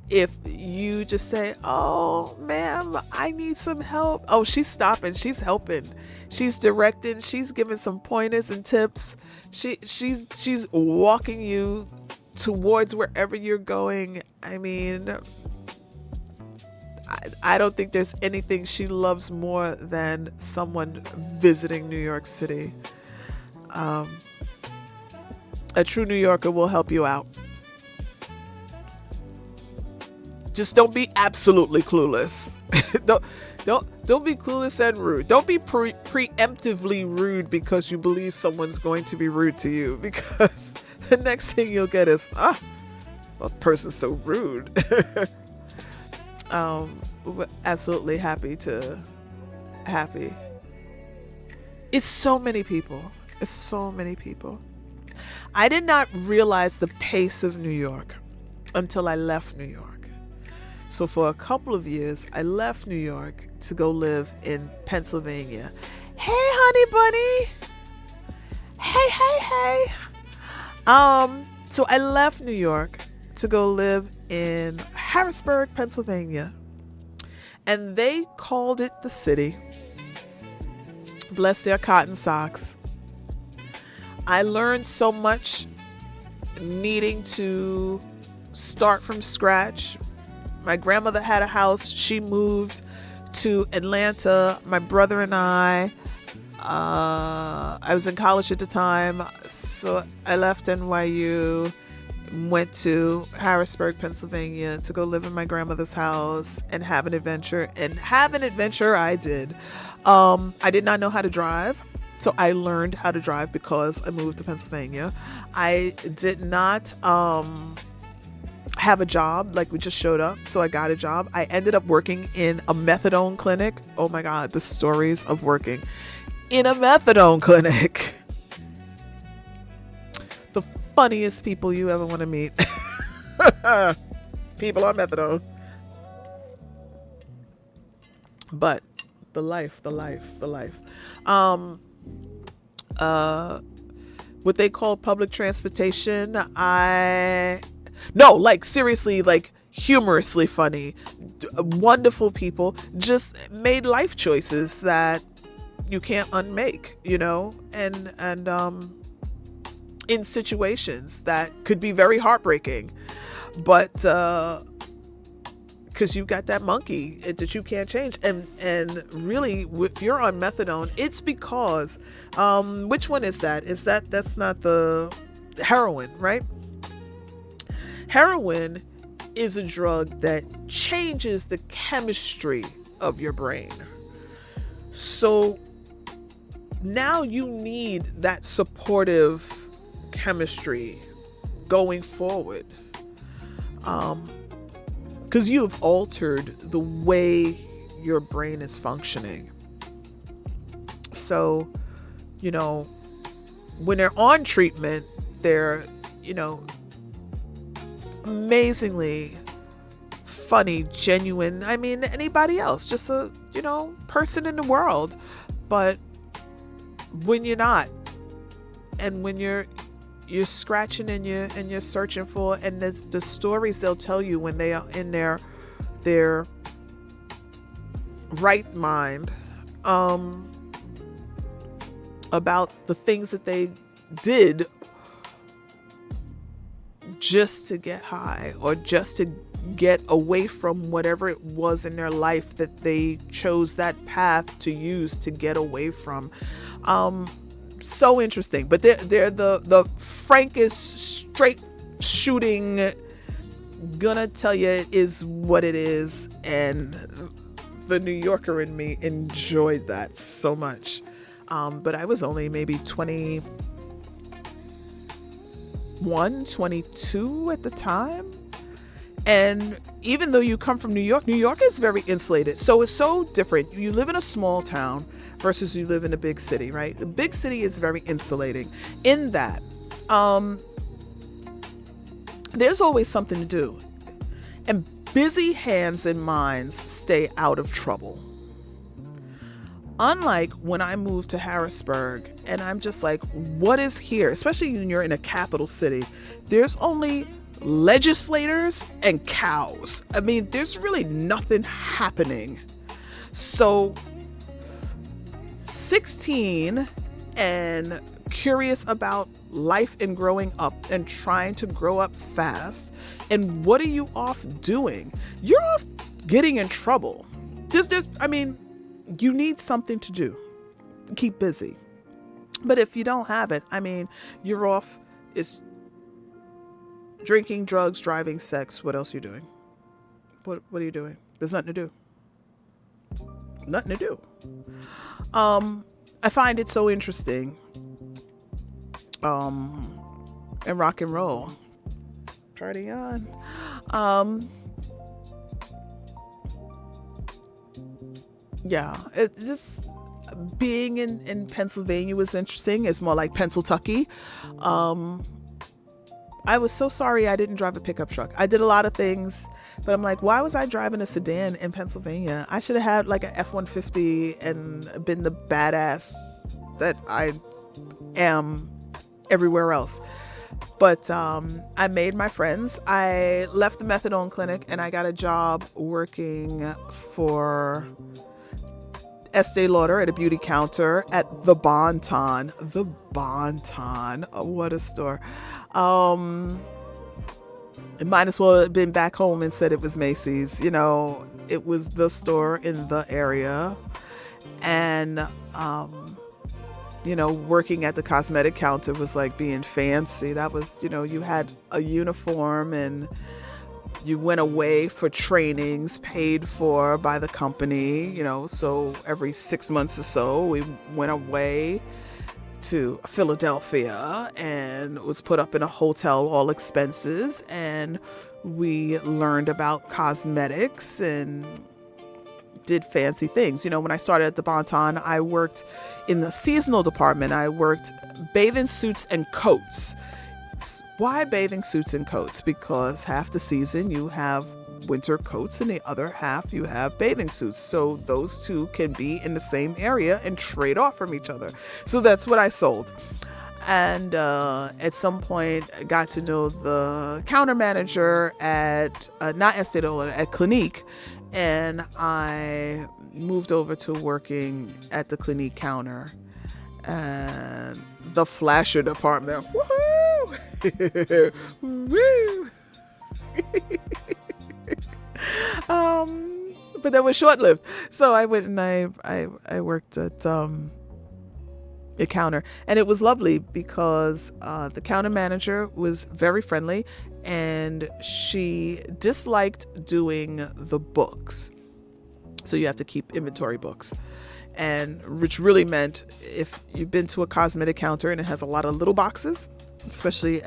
If you just say, oh, ma'am, I need some help. Oh, she's stopping. She's helping. She's directing. She's giving some pointers and tips. She's walking you towards wherever you're going. I mean, I don't think there's anything she loves more than someone visiting New York City. A true New Yorker will help you out. Just don't be absolutely clueless. Don't be clueless and rude. Don't be preemptively rude because you believe someone's going to be rude to you, because the next thing you'll get is, well, this person's so rude. Absolutely happy. It's so many people. I did not realize the pace of New York until I left New York. So for a couple of years, I left New York to go live in Pennsylvania. Hey, honey bunny. Hey. So I left New York to go live in Harrisburg, Pennsylvania. And they called it the city. Bless their cotton socks. I learned so much needing to start from scratch. My grandmother had a house. She moved to Atlanta. My brother and I was in college at the time, so I left NYU, went to Harrisburg, Pennsylvania to go live in my grandmother's house and have an adventure. And have an adventure I did. I did not know how to drive, so I learned how to drive because I moved to Pennsylvania. I did not have a job, like we just showed up, so I got a job. I ended up working in a methadone clinic. Oh my God, the stories of working in a methadone clinic. The funniest people you ever want to meet. People on methadone. But the life. What they call public transportation, seriously, like humorously funny, wonderful people, just made life choices that you can't unmake, and in situations that could be very heartbreaking, but because you got that monkey that you can't change. And really, if you're on methadone, it's because which one is that? That's not the heroin, right? Heroin is a drug that changes the chemistry of your brain. So now you need that supportive chemistry going forward. Because you've altered the way your brain is functioning. So, when they're on treatment, they're, amazingly funny, genuine. I mean, anybody else, just a, person in the world. But when you're not, and when you're scratching and you're searching for, and the stories they'll tell you when they are in their right mind, about the things that they did just to get high, or just to get away from whatever it was in their life that they chose that path to use to get away from. So interesting. But they're the frankest, straight shooting, gonna tell you it is what it is. And the New Yorker in me enjoyed that so much. But I was only maybe 20, 21, 22 at the time. And even though you come from New York is very insulated. So it's so different. You live in a small town versus you live in a big city, right? The big city is very insulating in that there's always something to do. And busy hands and minds stay out of trouble. Unlike when I moved to Harrisburg and I'm just like, what is here? Especially when you're in a capital city, there's only legislators and cows. I mean, there's really nothing happening. So 16 and curious about life and growing up and trying to grow up fast. And what are you off doing? You're off getting in trouble. You need something to do. Keep busy. But if you don't have it, you're off. It's drinking, drugs, driving, sex. What else are you doing? What are you doing? There's nothing to do. Nothing to do. I find it so interesting. And rock and roll. Party on. Yeah, it's just being in Pennsylvania was interesting. It's more like Pennsyltucky. I was so sorry I didn't drive a pickup truck. I did a lot of things, but I'm like, why was I driving a sedan in Pennsylvania? I should have had like an F-150 and been the badass that I am everywhere else. But I made my friends. I left the methadone clinic and I got a job working for Estee Lauder at a beauty counter at the Bon-Ton. The Bon-Ton. Oh, what a store. It might as well have been back home and said it was Macy's. It was the store in the area. And, working at the cosmetic counter was like being fancy. That was, you had a uniform and you went away for trainings paid for by the company, so every 6 months or so we went away to Philadelphia and was put up in a hotel, all expenses, and we learned about cosmetics and did fancy things. When I started at the Bon-Ton, I worked in the seasonal department. I worked bathing suits and coats. Why bathing suits and coats? Because half the season you have winter coats and the other half you have bathing suits. So those two can be in the same area and trade off from each other. So that's what I sold. And at some point I got to know the counter manager at, not Estee Lauder, at Clinique. And I moved over to working at the Clinique counter and the flasher department. Woohoo! Woo! But that was short-lived. So I went and I worked at a counter, and it was lovely because the counter manager was very friendly, and she disliked doing the books. So you have to keep inventory books, and which really meant if you've been to a cosmetic counter and it has a lot of little boxes, especially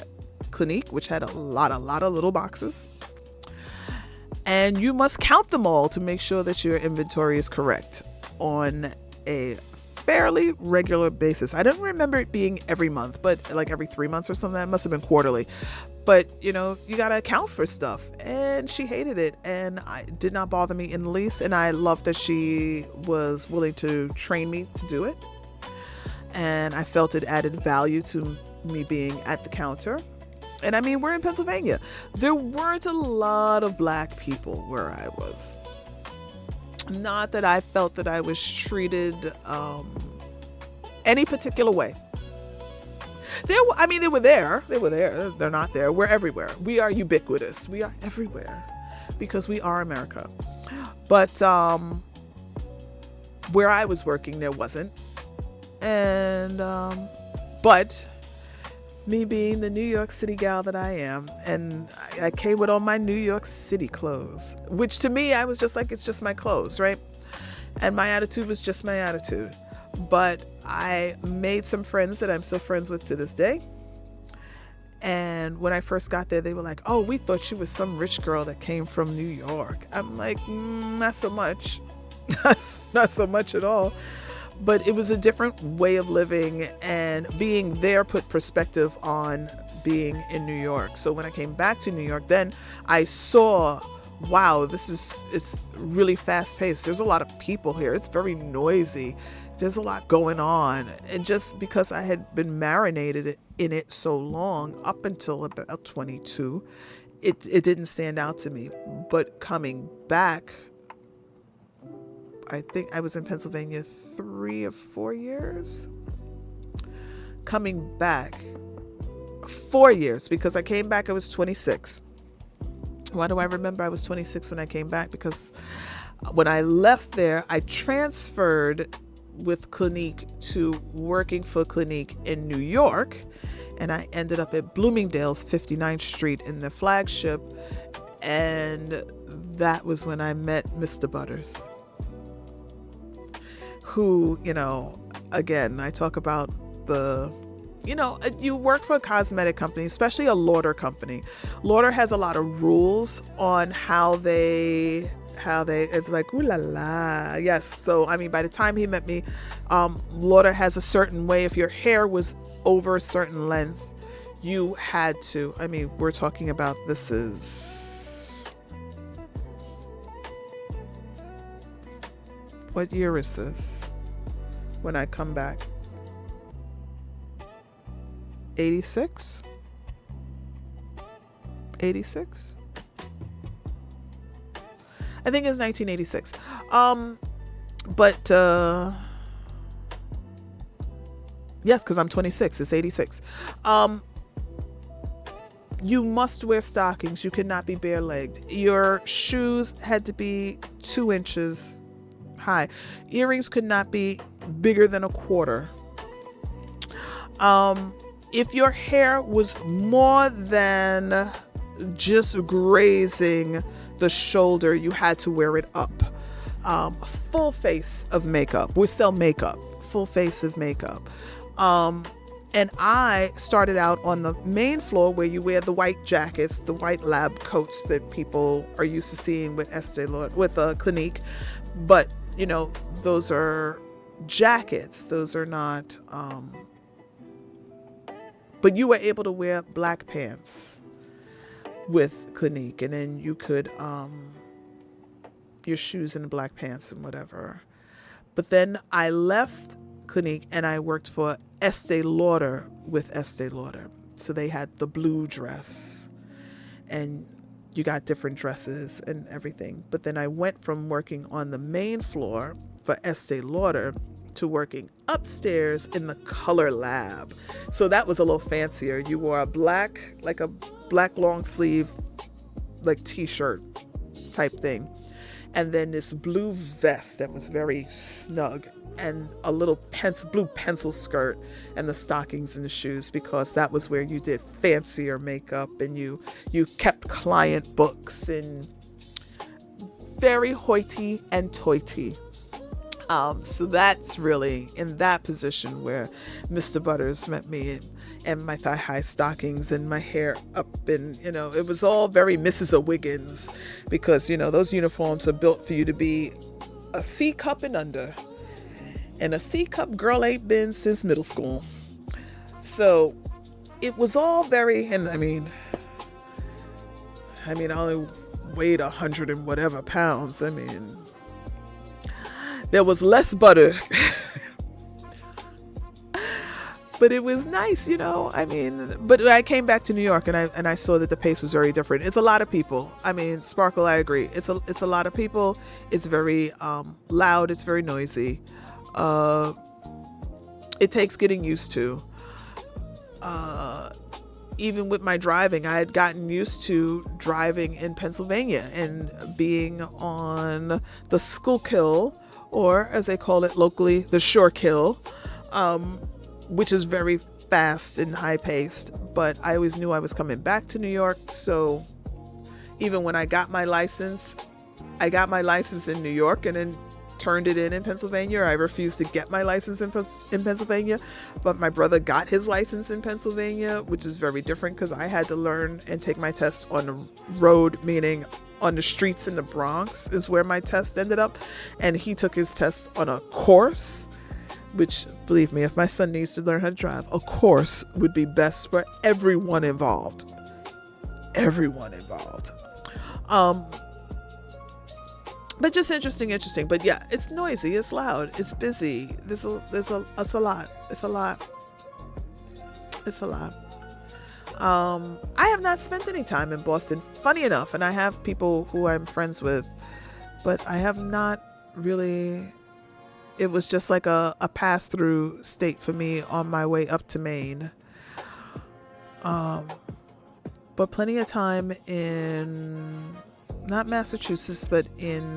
Clinique, which had a lot of little boxes, and you must count them all to make sure that your inventory is correct on a fairly regular basis. I don't remember it being every month, but like every 3 months or something. That must have been quarterly. But you gotta account for stuff, and she hated it, and it did not bother me in the least. And I loved that she was willing to train me to do it, and I felt it added value to me being at the counter. And we're in Pennsylvania. There weren't a lot of Black people where I was. Not that I felt that I was treated any particular way. They were there. They're not there. We're everywhere. We are ubiquitous. We are everywhere because we are America. But where I was working, there wasn't. And but me being the New York City gal that I am, and I came with all my New York City clothes, which to me, I was just like, it's just my clothes, right? And my attitude was just my attitude. But I made some friends that I'm still friends with to this day. And And when I first got there, they were like, oh, we thought she was some rich girl that came from New York. I'm like, not so much. Not so much at all. But it was a different way of living, and being there put perspective on being in New York. So when I came back to New York, then I saw, wow, it's really fast paced. There's a lot of people here. It's very noisy. There's a lot going on. And just because I had been marinated in it so long, up until about 22, it didn't stand out to me. But coming back, I think I was in Pennsylvania 3 or 4 years. Coming back 4 years, because I came back, I was 26. Why do I remember I was 26 when I came back? Because when I left there, I transferred with Clinique to working for Clinique in New York. And I ended up at Bloomingdale's 59th Street in the flagship. And that was when I met Mr. Butters, who, again, I talk about you work for a cosmetic company, especially a Lauder company. Lauder has a lot of rules on how they, it's like, ooh la la. Yes. So, I mean, by the time he met me, Lauder has a certain way. If your hair was over a certain length, you had to, we're talking about, this is, what year is this when I come back? 86? 86? I think it's 1986. Yes, because I'm 26. It's 86. You must wear stockings. You could not be bare-legged. Your shoes had to be 2 inches high. Earrings could not be bigger than a quarter. If your hair was more than just grazing the shoulder, you had to wear it up. Full face of makeup. We sell makeup. Full face of makeup. And I started out on the main floor where you wear the white jackets, the white lab coats that people are used to seeing with Estee Lauder, with Clinique. But, those are jackets. Those are not, but you were able to wear black pants with Clinique, and then you could, your shoes and black pants and whatever. But then I left Clinique and I worked for Estee Lauder with Estee Lauder. So they had the blue dress, and you got different dresses and everything. But then I went from working on the main floor for Estee Lauder to working upstairs in the color lab. So that was a little fancier. You wore a black long sleeve, like t-shirt type thing. And then this blue vest that was very snug, and a little blue pencil skirt, and the stockings and the shoes, because that was where you did fancier makeup, and you kept client books, and very hoity and toity. So that's really in that position where Mr. Butters met me, and my thigh-high stockings and my hair up, and it was all very Mrs. O'Wiggins, because those uniforms are built for you to be a C cup and under, and a C cup girl ain't been since middle school. So it was all very, and I only weighed 100 and whatever pounds. There was less butter. But it was nice, but I came back to New York, and I saw that the pace was very different. It's a lot of people. Sparkle, I agree. It's a lot of people. It's very loud. It's very noisy. It takes getting used to. Even with my driving, I had gotten used to driving in Pennsylvania and being on the Schuylkill, or as they call it locally, the Shorekill, which is very fast and high paced. But I always knew I was coming back to New York. So even when I got my license in New York, and then turned it in Pennsylvania. I refused to get my license in Pennsylvania, but my brother got his license in Pennsylvania, which is very different because I had to learn and take my test on the road, meaning on the streets in the Bronx is where my test ended up. And he took his test on a course, which, believe me, if my son needs to learn how to drive, a course would be best for everyone involved. Everyone involved. But just interesting. But yeah, it's noisy, it's loud, it's busy. It's a lot. I have not spent any time in Boston, funny enough, and I have people who I'm friends with, but I have not really. It was just like a pass-through state for me on my way up to Maine. But plenty of time in, not Massachusetts, but in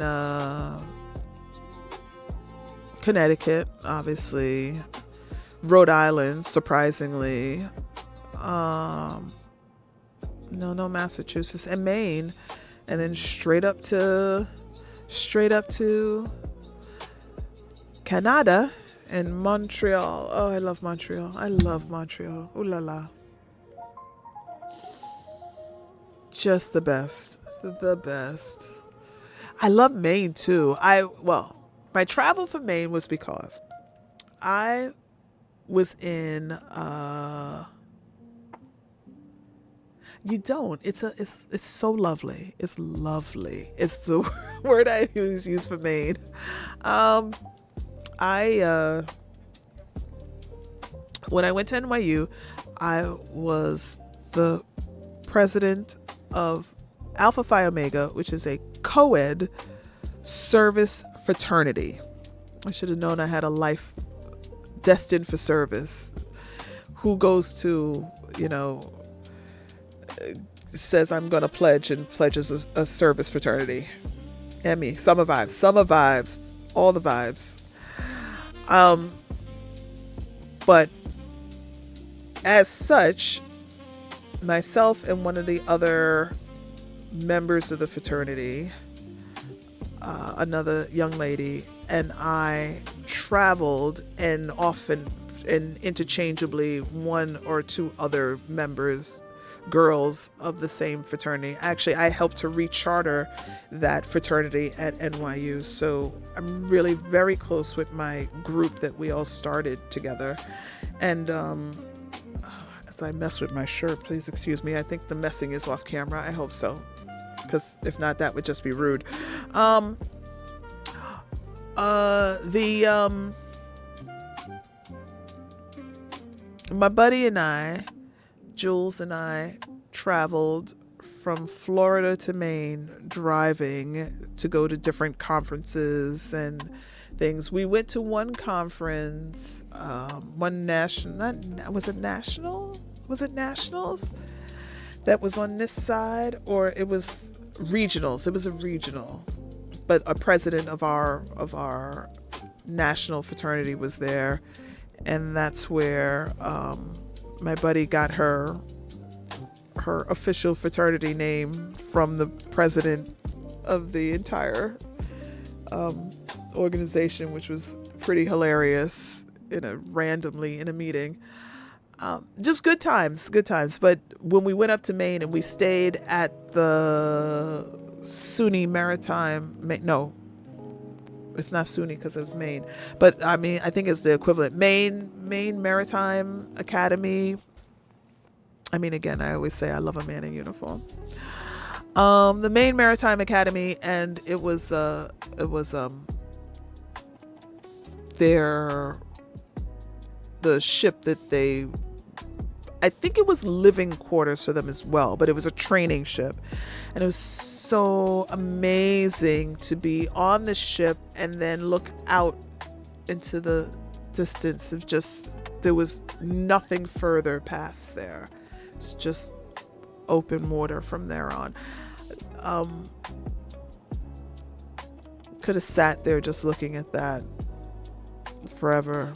Connecticut, obviously. Rhode Island, surprisingly. No Massachusetts, and Maine. And then straight up to Canada and Montreal. Oh, I love Montreal. Ooh la la. Just the best. I love Maine too. My travel for Maine was because I was in it's so lovely. It's lovely. It's the word I always use for Maine. When I went to NYU, I was the president of Alpha Phi Omega, which is a co-ed service fraternity. I should have known I had a life destined for service. Who goes to, says I'm going to pledge and pledges a service fraternity? Emmy, summer vibes, all the vibes. But as such, myself and one of the other members of the fraternity, another young lady, and I traveled, and often and interchangeably one or two other members, girls of the same fraternity. Actually, I helped to recharter that fraternity at NYU, so I'm really very close with my group that we all started together. And as I mess with my shirt, please excuse me. I think the messing is off camera. I hope so, because if not, that would just be rude. My buddy and I, Jules and I, traveled from Florida to Maine, driving to go to different conferences and things. We went to one conference, one national, was it nationals? That was on this side, or it was regionals. It was a regional, but a president of our national fraternity was there, and that's where my buddy got her official fraternity name from the president of the entire organization, which was pretty hilarious randomly in a meeting. Just good times. But when we went up to Maine and we stayed at the SUNY Maritime, no, it's not SUNY because it was Maine, but I think it's the equivalent, Maine Maritime Academy. Again, I always say I love a man in uniform. The Maine Maritime Academy, and it was the ship that I think it was living quarters for them as well, but it was a training ship, and it was so amazing to be on the ship and then look out into the distance of there was nothing further past there. It's just open water from there on. Could have sat there just looking at that forever.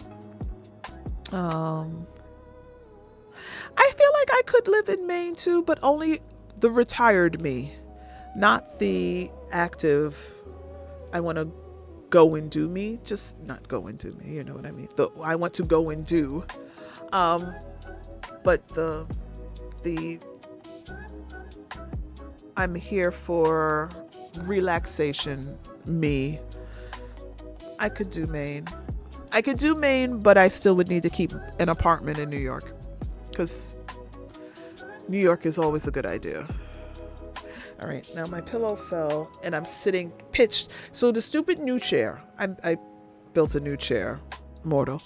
I feel like I could live in Maine too, but only the retired me, not the active. I want to go and do me, just not go and do me, you know what I mean? I want to go and do. But the I'm here for relaxation, me. I could do Maine. But I still would need to keep an apartment in New York, because New York is always a good idea. All right, now my pillow fell and I'm sitting pitched. So the stupid new chair, I built a new chair, mortal.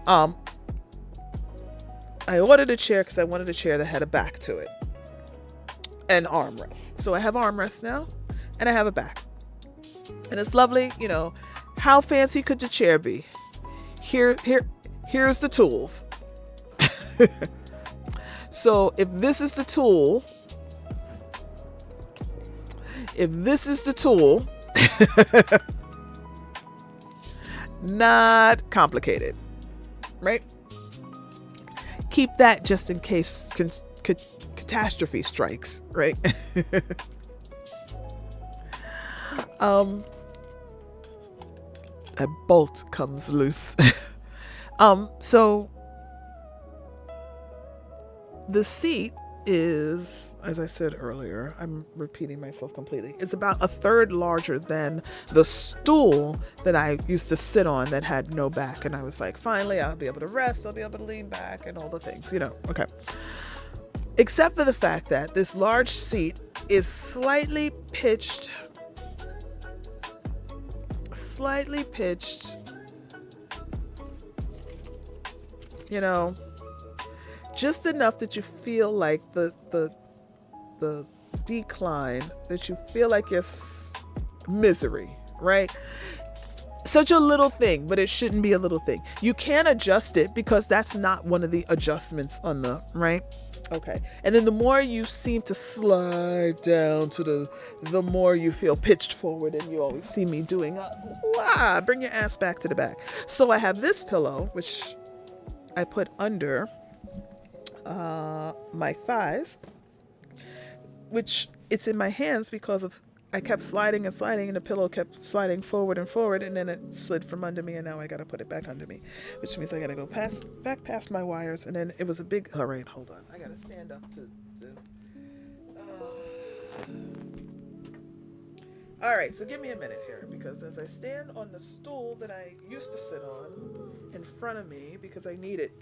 I ordered a chair because I wanted a chair that had a back to it and armrest. So I have armrest now and I have a back. And it's lovely, you know. How fancy could your chair be? Here's the tools. So if this is the tool, not complicated, right? Keep that just in case catastrophe strikes, right? A bolt comes loose. So the seat is, as I said earlier, I'm repeating myself completely. It's about a third larger than the stool that I used to sit on that had no back. And I was like, finally, I'll be able to rest. I'll be able to lean back and all the things, you know. Okay. Except for the fact that this large seat is slightly pitched, you know, just enough that you feel like the decline, that you feel like it's misery, right? Such a little thing, but it shouldn't be a little thing. You can adjust it because that's not one of the adjustments on the, right? Okay. And then the more you seem to slide down to the more you feel pitched forward, and you always see me doing bring your ass back to the back. So I have this pillow, which I put under my thighs, which it's in my hands because of I kept sliding and sliding, and the pillow kept sliding forward and forward, and then it slid from under me, and now I got to put it back under me, which means I got to go back past my wires, and then it was a big, all right, hold on. I got to stand up to all right, so give me a minute here, because as I stand on the stool that I used to sit on in front of me, because I need it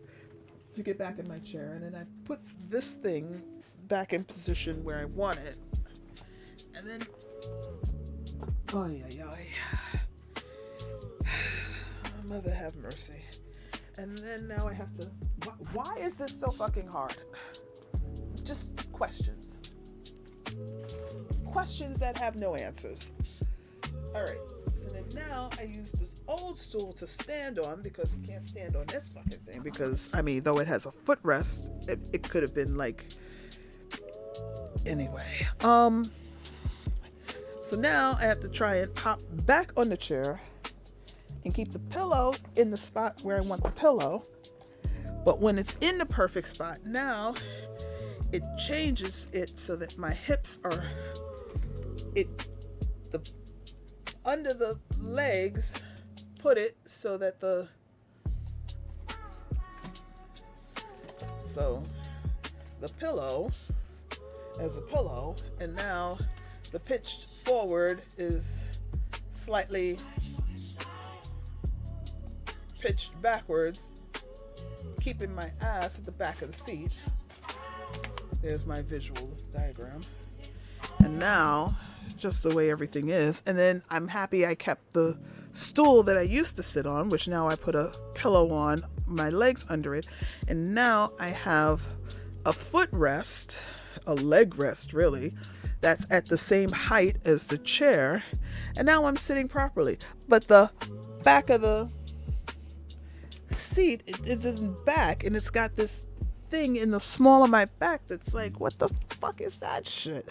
to get back in my chair, and then I put this thing back in position where I want it, and then Mother have mercy. And then now I have to, why is this so fucking hard? Just questions that have no answers. All right, so then now I use this old stool to stand on, because you can't stand on this fucking thing, because I mean, though it has a footrest, it could have been like, anyway. So now I have to try and hop back on the chair and keep the pillow in the spot where I want the pillow. But when it's in the perfect spot, now it changes it so that my hips are under the legs, put it so that the pillow as a pillow, and now the pitched forward is slightly pitched backwards, keeping my ass at the back of the seat. There's my visual diagram. And now, just the way everything is, and then I'm happy I kept the stool that I used to sit on, which now I put a pillow on, my legs under it, and now I have a footrest, a leg rest really, that's at the same height as the chair, and now I'm sitting properly. But the back of the seat, it isn't back, and it's got this thing in the small of my back that's like, what the fuck is that shit?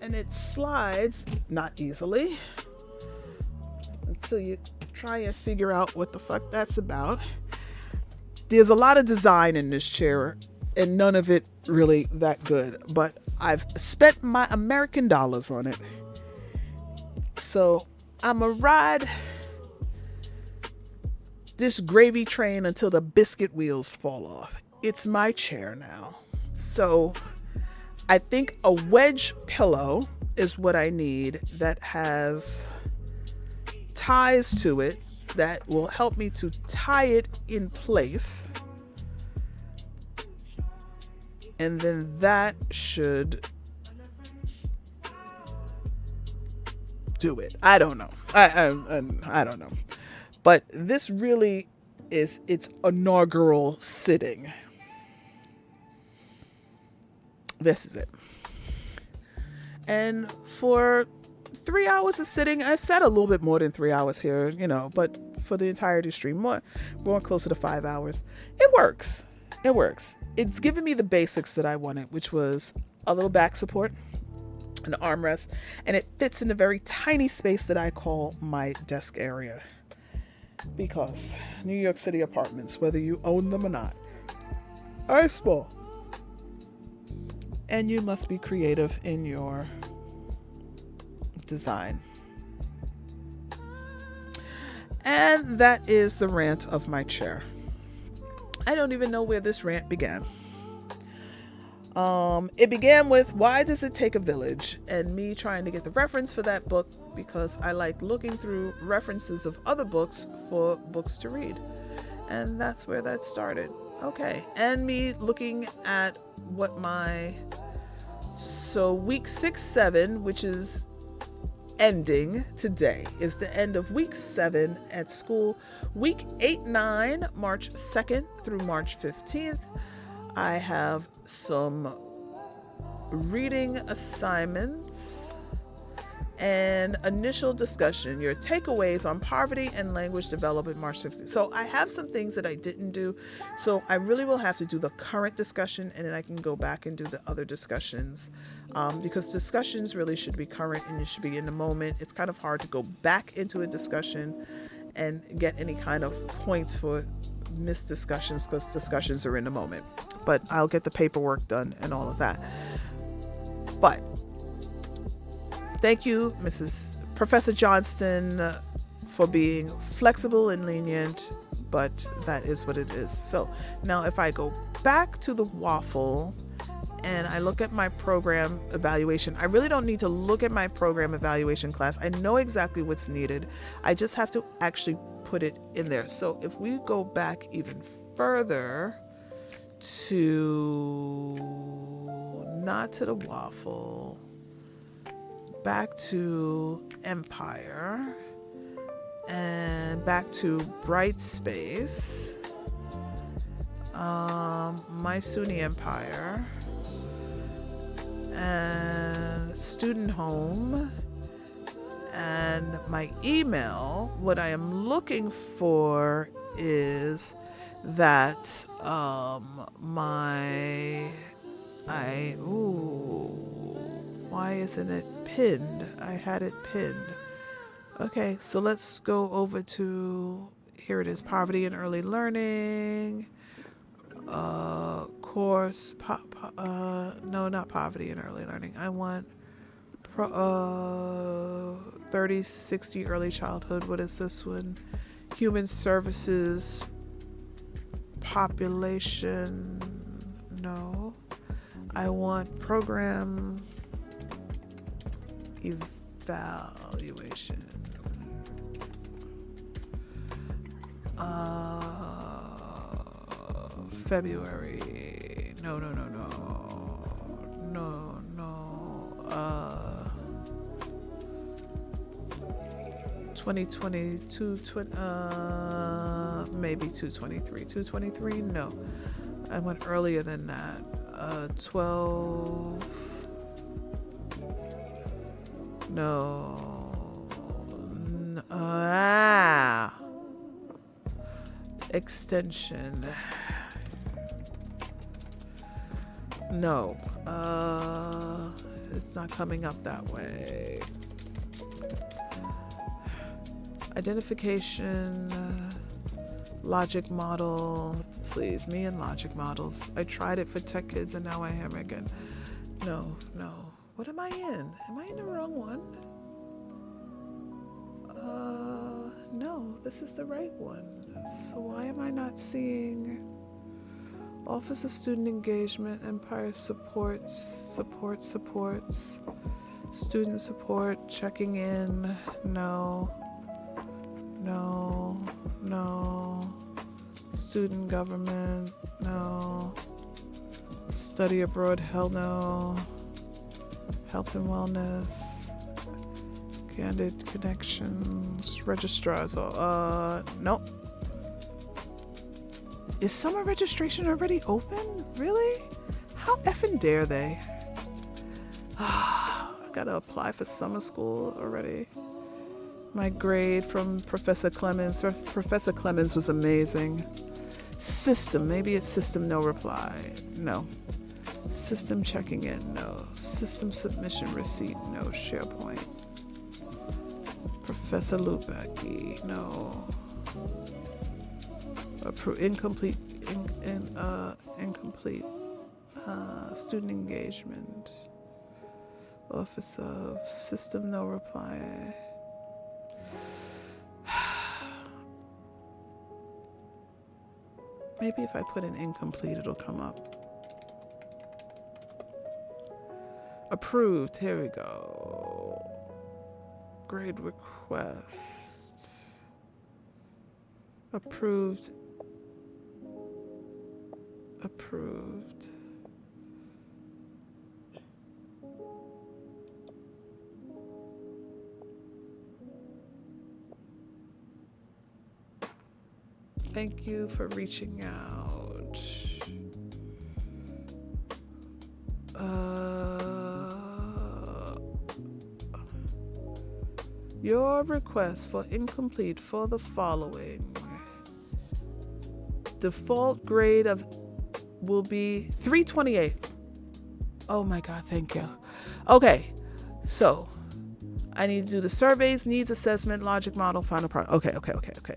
And it slides, not easily, until you try and figure out what the fuck that's about. There's a lot of design in this chair, and none of it really that good, but I've spent my American dollars on it. So I'ma ride this gravy train until the biscuit wheels fall off. It's my chair now. So I think a wedge pillow is what I need that has ties to it that will help me to tie it in place. And then that should do it. I don't know. I don't know. But this really is its inaugural sitting. This is it. And for 3 hours of sitting, I've sat a little bit more than 3 hours here, but for the entirety stream, more closer to 5 hours. It works. It works. It's given me the basics that I wanted, which was a little back support, an armrest, and it fits in the very tiny space that I call my desk area. Because New York City apartments, whether you own them or not, are small. And you must be creative in your design. And that is the rant of my chair. I don't even know where this rant began. It began with, why does it take a village? And me trying to get the reference for that book because I like looking through references of other books for books to read. And that's where that started. Okay. And me looking at what week 6-7, which is ending today, is the end of week 7 at school. Week 8-9, March 2nd through March 15th. I have some reading assignments and initial discussion, your takeaways on poverty and language development, March 15th. So I have some things that I didn't do. So I really will have to do the current discussion, and then I can go back and do the other discussions, because discussions really should be current and you should be in the moment. It's kind of hard to go back into a discussion and get any kind of points for missed discussions because discussions are in the moment. But I'll get the paperwork done and all of that. But thank you, Professor Johnston, for being flexible and lenient, but that is what it is. So now if I go back to the waffle and I look at my program evaluation, I really don't need to look at my program evaluation class. I know exactly what's needed. I just have to actually put it in there. So if we go back even further not to the waffle, back to Empire and back to Brightspace, My SUNY Empire, and Student Home, and my email. What I am looking for is that why isn't it pinned? I had it pinned. Okay, so let's go over to, here it is, Poverty and Early Learning, course, no, not Poverty and Early Learning. I want 3060 Early Childhood. What is this one? Human Services, Population, no. I want Program Evaluation. February. No. 2022, maybe 223. 223? No. I went earlier than that. 12. No. Extension. No. It's not coming up that way. Identification, logic model. Please, me and logic models. I tried it for Tech Kids and now I am again. No. What am I in? Am I in the wrong one? No, this is the right one. So why am I not seeing Office of Student Engagement, Empire supports, student support, checking in, no, student government, no, study abroad, hell no, health and wellness, candid connections, registrars, nope. Is summer registration already open? Really? How effing dare they? I gotta apply for summer school already. My grade from Professor Clemens. Professor Clemens was amazing. System, maybe it's system no reply. No. System checking in, no. System submission receipt, no. SharePoint. Professor Lubecki, no. Incomplete student engagement, Office of System no reply. Maybe if I put in incomplete it'll come up. Approved, here we go. Grade request. Approved. Thank you for reaching out. Your request for incomplete for the following. Default grade will be 328. Oh my God, thank you. Okay, so I need to do the surveys, needs assessment, logic model, final product. Okay.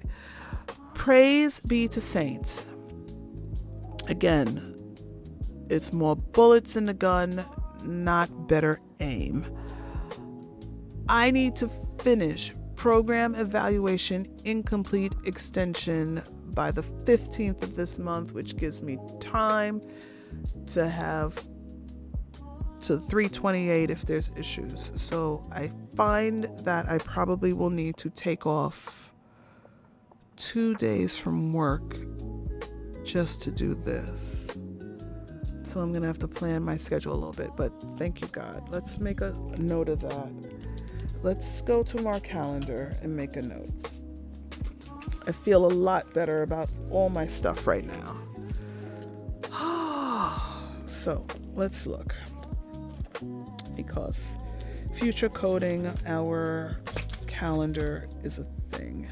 Praise be to saints. Again, it's more bullets in the gun, not better aim. I need to finish program evaluation incomplete extension by the 15th of this month, which gives me time to have to 328 if there's issues. So I find that I probably will need to take off 2 days from work just to do this. So I'm gonna have to plan my schedule a little bit, but thank you, God. Let's make a note of that. Let's go to our calendar and make a note. I feel a lot better about all my stuff right now. So let's look. Because future coding, our calendar is a thing.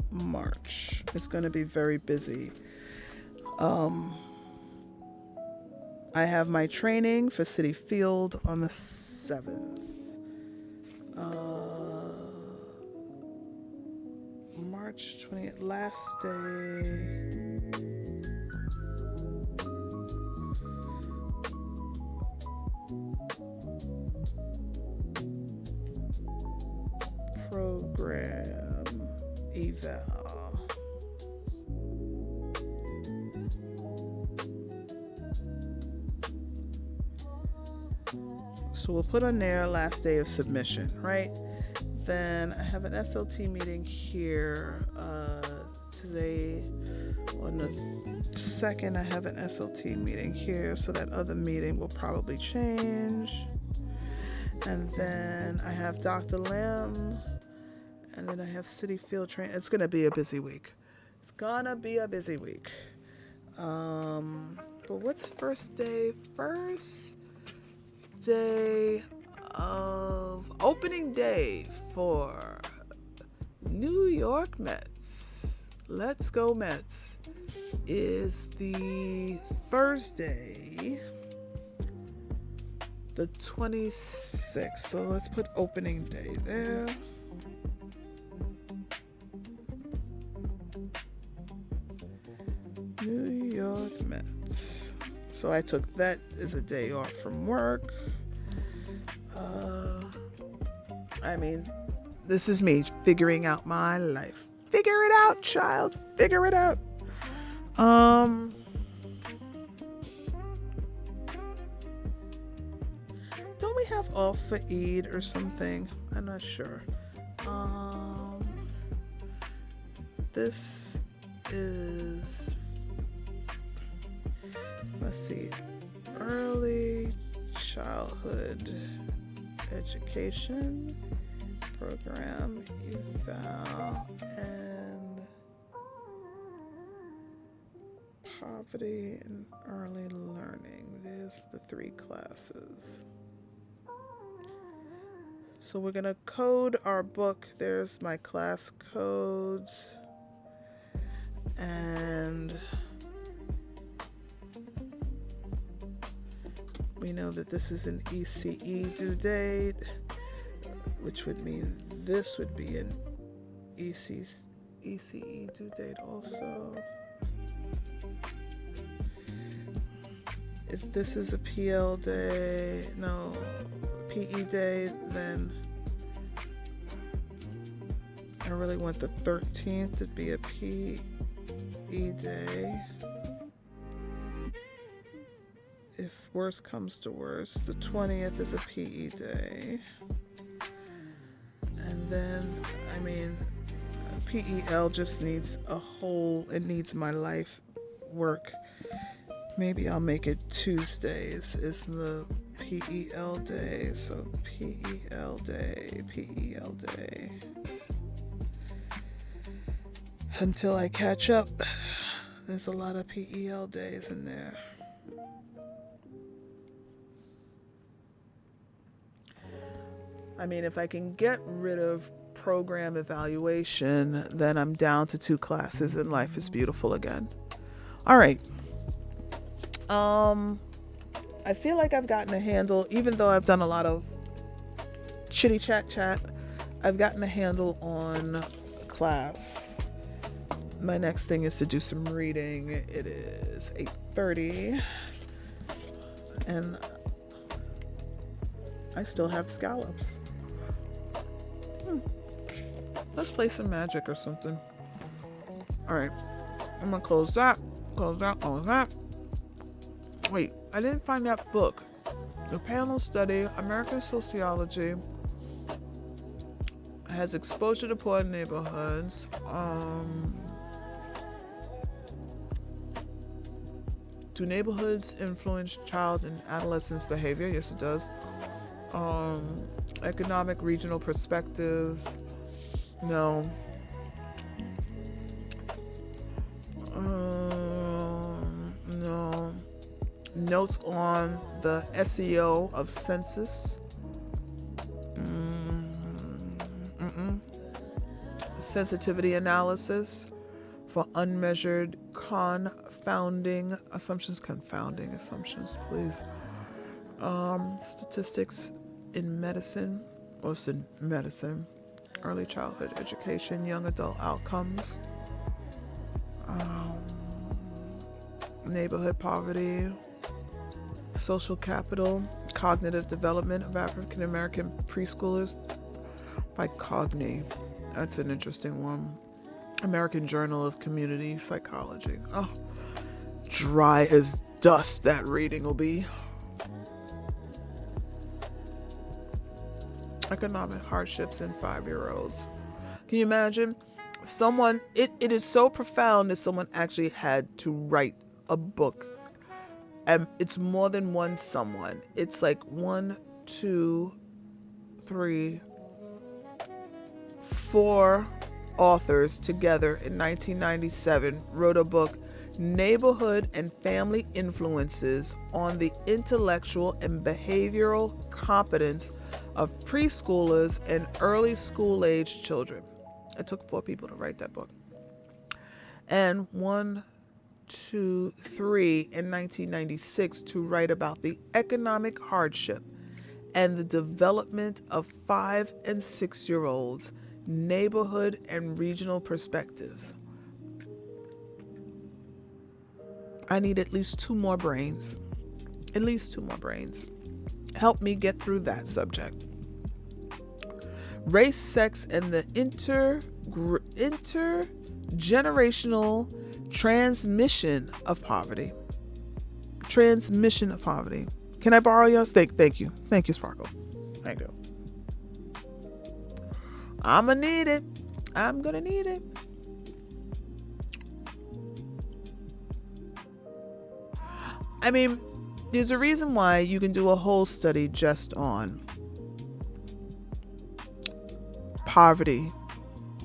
March is going to be very busy. I have my training for City Field on the 7th. March 20th, last day. Program eval. So we'll put on there last day of submission, right? Then I have an SLT meeting here today. On the 2nd, I have an SLT meeting here, so that other meeting will probably change. And then I have Dr. Lamb, and then I have City Field Train. It's gonna be a busy week. But what's first day? First day of opening day for New York Mets. Let's go Mets is the Thursday, the 26th. So let's put opening day there. New York Mets. So I took that as a day off from work. This is me figuring out my life. Figure it out, child. Figure it out. Don't we have off for Eid or something? I'm not sure. This is, let's see, early childhood education program, eval, and poverty and early learning. There's the 3 classes. So we're gonna code our book. There's my class codes. And we know that this is an ECE due date, which would mean this would be an ECE due date also. If this is a PE day, then I really want the 13th to be a PE day. If worse comes to worse, the 20th is a PE day. And then, PEL just needs it needs my life work. Maybe I'll make it Tuesdays is the PEL day. So PEL day. Until I catch up, there's a lot of PEL days in there. If I can get rid of program evaluation, then I'm down to 2 classes and life is beautiful again. All right. I feel like I've gotten a handle, even though I've done a lot of chitty chat, I've gotten a handle on class. My next thing is to do some reading. It is 8:30 and I still have scallops. Let's play some Magic or something. All right, I'm gonna close that. Wait, I didn't find that book. The panel study, American Sociology, has exposure to poor neighborhoods. Do neighborhoods influence child and adolescent's behavior? Yes, it does. Economic regional perspectives. No. No. Notes on the SEO of census. Sensitivity analysis for unmeasured confounding assumptions, please. Statistics in medicine, early childhood education, young adult outcomes, neighborhood poverty, social capital, cognitive development of African American preschoolers by Cogni. That's an interesting one. American Journal of Community Psychology. Oh, dry as dust that reading will be. Economic hardships in 5-year-olds. Can you imagine? It is so profound that someone actually had to write a book. And it's more than one someone. It's like 1, 2, 3, 4 authors together in 1997 wrote a book, Neighborhood and Family Influences on the Intellectual and Behavioral Competence of Preschoolers and Early School-Age Children. It took 4 people to write that book. And 1, 2, 3 in 1996 to write about the economic hardship and the development of 5 and 6-year-olds, neighborhood and regional perspectives. I need at least 2 more brains. Help me get through that subject. Race, sex, and the intergenerational transmission of poverty. Transmission of poverty. Can I borrow yours? Thank you. Thank you, Sparkle. Thank you. I'm gonna need it. I'm gonna need it. I mean, there's a reason why you can do a whole study just on poverty,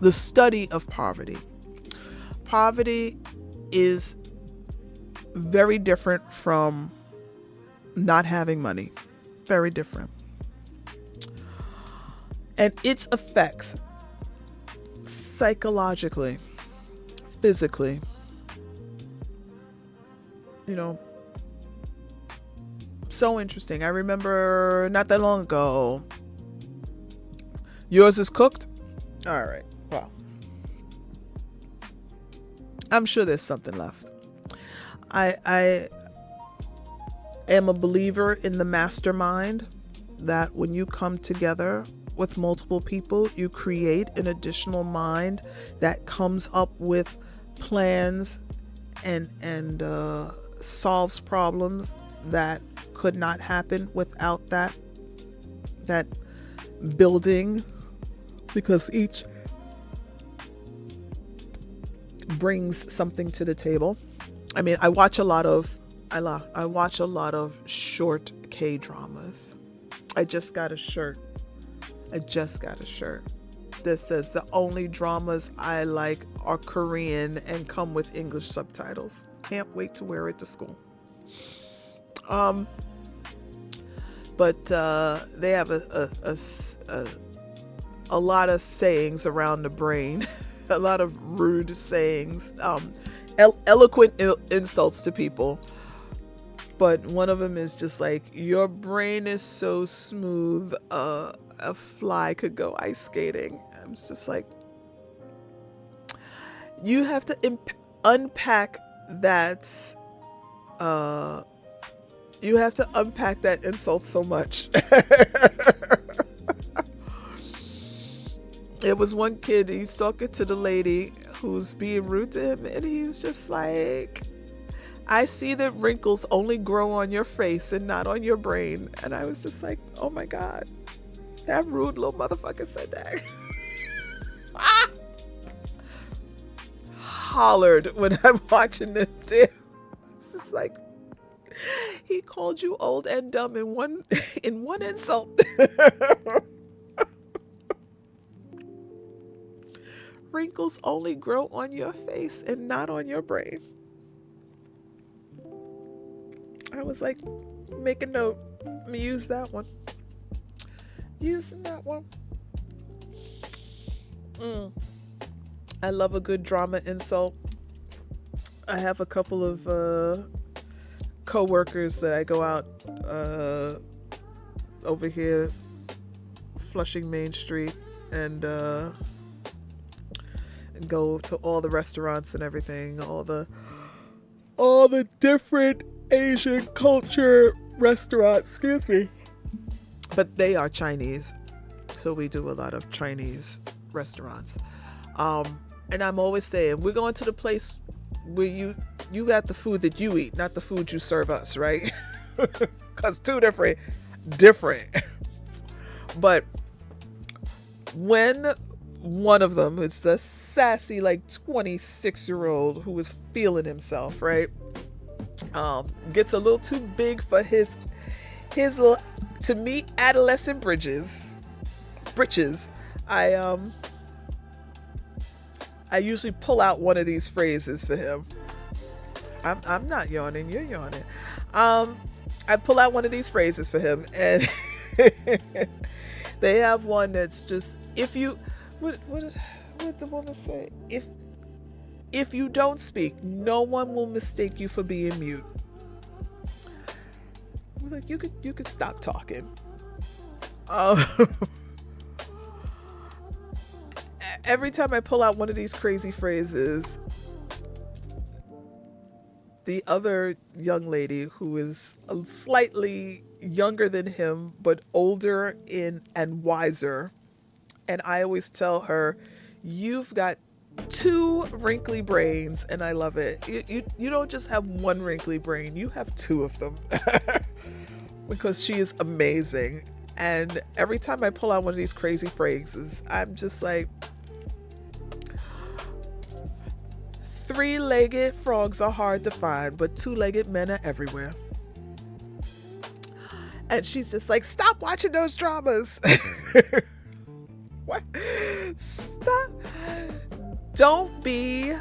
the study of poverty. Poverty is very different from not having money. Very different. And its effects psychologically, physically, so interesting. I remember not that long ago. Yours is cooked? All right. Well, I'm sure there's something left. I am a believer in the mastermind, that when you come together with multiple people, you create an additional mind that comes up with plans and solves problems that could not happen without that building, because each brings something to the table. I mean, I watch a lot of short K dramas. I just got a shirt that says the only dramas I like are Korean and come with English subtitles. Can't wait to wear it to school. But they have a lot of sayings around the brain, a lot of rude sayings, eloquent insults to people. But one of them is just like, your brain is so smooth, a fly could go ice skating. I'm just like, you have to unpack that. You have to unpack that insult so much. It was one kid, he's talking to the lady who's being rude to him, and he's just like, I see that wrinkles only grow on your face and not on your brain. And I was just like, oh my God, that rude little motherfucker said that. Hollered when I'm watching this. I was just like, he called you old and dumb in one insult. Wrinkles only grow on your face and not on your brain. I was like, make a note. Let me use that one. Using that one. I love a good drama insult. I have a couple of co-workers that I go out over here, Flushing Main Street, and go to all the restaurants and everything, all the different Asian culture restaurants, excuse me. But they are Chinese, so we do a lot of Chinese restaurants. And I'm always saying, we're going to the place where you got the food that you eat, not the food you serve us, right? Because two different. But when one of them, it's the sassy, like 26-year-old who is feeling himself, right? Gets a little too big for his little, to me, adolescent britches. I usually pull out one of these phrases for him. I'm not yawning, you're yawning. I pull out one of these phrases for him, and they have one that's just, if you, what did the woman say? If you don't speak, no one will mistake you for being mute. I'm like, you could stop talking. Every time I pull out one of these crazy phrases, the other young lady who is slightly younger than him but older and wiser And I always tell her, you've got two wrinkly brains, and I love it. You don't just have one wrinkly brain, you have two of them. Because she is amazing. And every time I pull out one of these crazy phrases, I'm just like, three-legged frogs are hard to find, but two-legged men are everywhere. And she's just like, stop watching those dramas. What? Stop. Don't be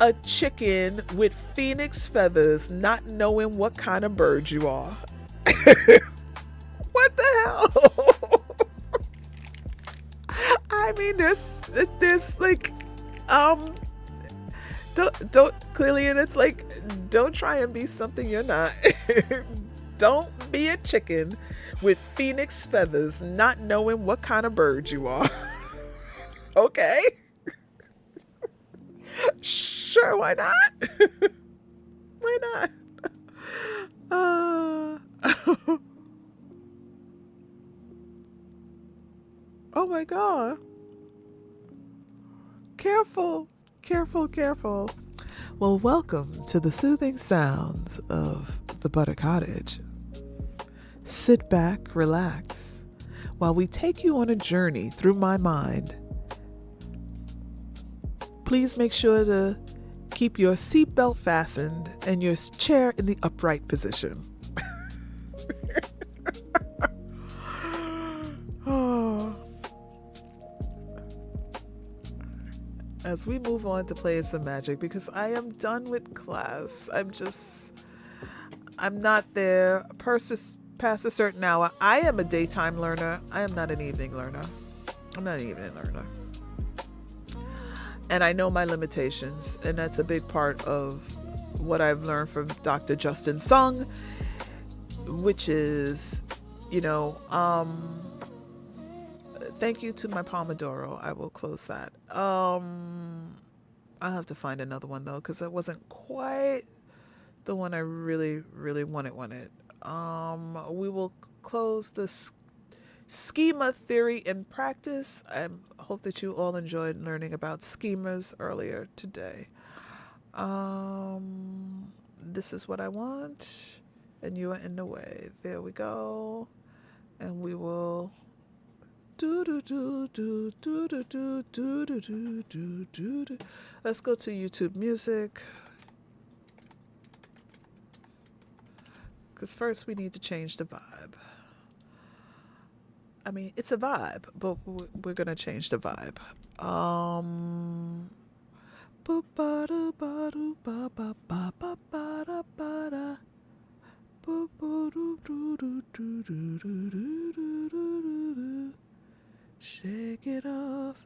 a chicken with phoenix feathers, not knowing what kind of bird you are. What the hell? I mean, there's like, don't clearly, and it's like, don't try and be something you're not. Don't be a chicken with phoenix feathers, not knowing what kind of bird you are. Okay. Sure, why not? Why not? Oh my God. Careful, careful, careful. Well, welcome to the soothing sounds of the Butter Cottage. Sit back, relax, while we take you on a journey through my mind. Please make sure to keep your seatbelt fastened and your chair in the upright position. Oh. As we move on to playing some magic, because I am done with class. I'm not there past a certain hour. I am a daytime learner. I am not an evening learner. I'm not an evening learner. And I know my limitations, and that's a big part of what I've learned from Dr. Justin Sung, which is, thank you to my Pomodoro. I will close that. I'll have to find another one though, because it wasn't quite the one I really, really wanted. We will close this schema theory and practice. I hope that you all enjoyed learning about schemas earlier today. This is what I want, and you are in the way. There we go. And we will let's go to YouTube Music. Because first we need to change the vibe. I mean, it's a vibe, but we're going to change the vibe. Shake it off,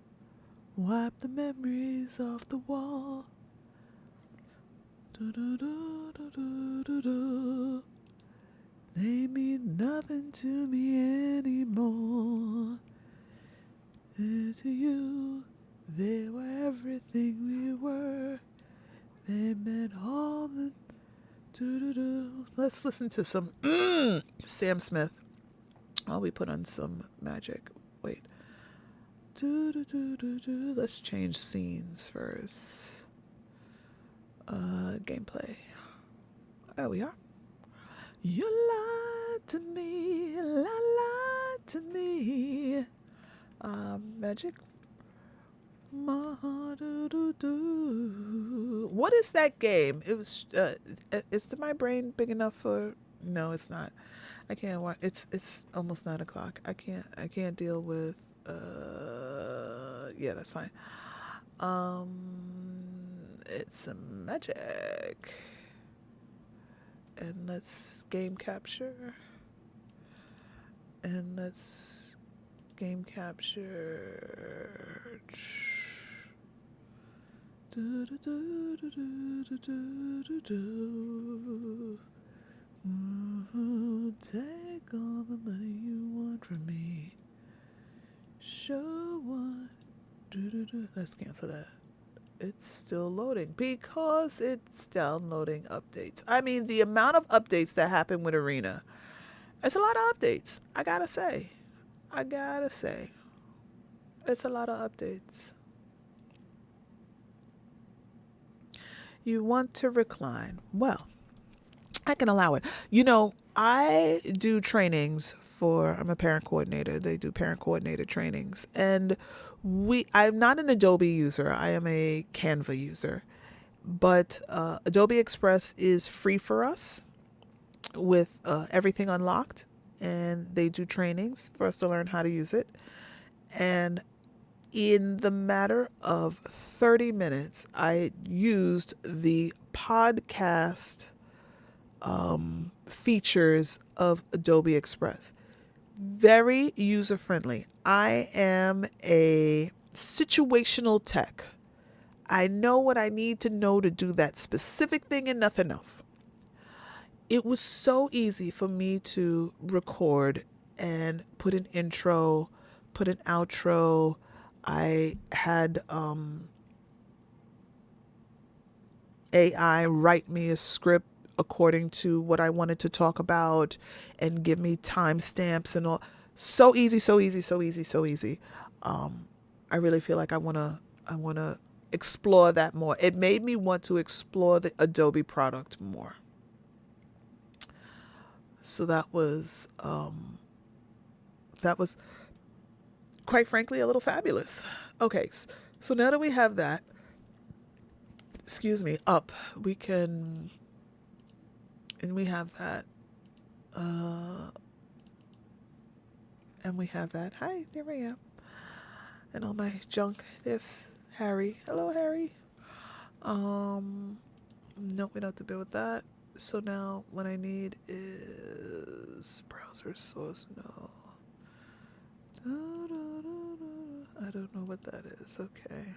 wipe the memories off the wall. They mean nothing to me anymore. And to you, they were everything we were. They meant all the Let's listen to some Sam Smith while we put on some magic. Wait. Let's change scenes first. Gameplay. There we are. You lied to me, lied to me. Magic. What is that game? It was. Is my brain big enough for? No, it's not. I can't watch. It's almost 9:00. I can't deal with. Yeah, that's fine. It's a magic. And let's game capture. And let's game capture. Take all the money you want from me. Show what. Let's cancel that. It's still loading because it's downloading updates. I mean, the amount of updates that happen with Arena. It's a lot of updates. I gotta say. It's a lot of updates. You want to recline. Well, I can allow it. I do trainings I'm a parent coordinator. They do parent coordinator trainings. And I'm not an Adobe user. I am a Canva user. But Adobe Express is free for us with everything unlocked. And they do trainings for us to learn how to use it. And in the matter of 30 minutes, I used the podcast features of Adobe Express. Very user friendly. I am a situational tech. I know what I need to know to do that specific thing and nothing else. It was so easy for me to record and put an intro, put an outro. I had AI write me a script according to what I wanted to talk about and give me timestamps and all. So easy, so easy, so easy, so easy. I really feel like I wanna explore that more. It made me want to explore the Adobe product more. So that was quite frankly a little fabulous. Okay, so now that we have that, excuse me, up, we can, and we have that, uh, and we have that. Hi, there I am. And all my junk. This Harry. Hello, Harry. Nope, we don't have to deal with that. So now what I need is browser source. No. I don't know what that is. Okay.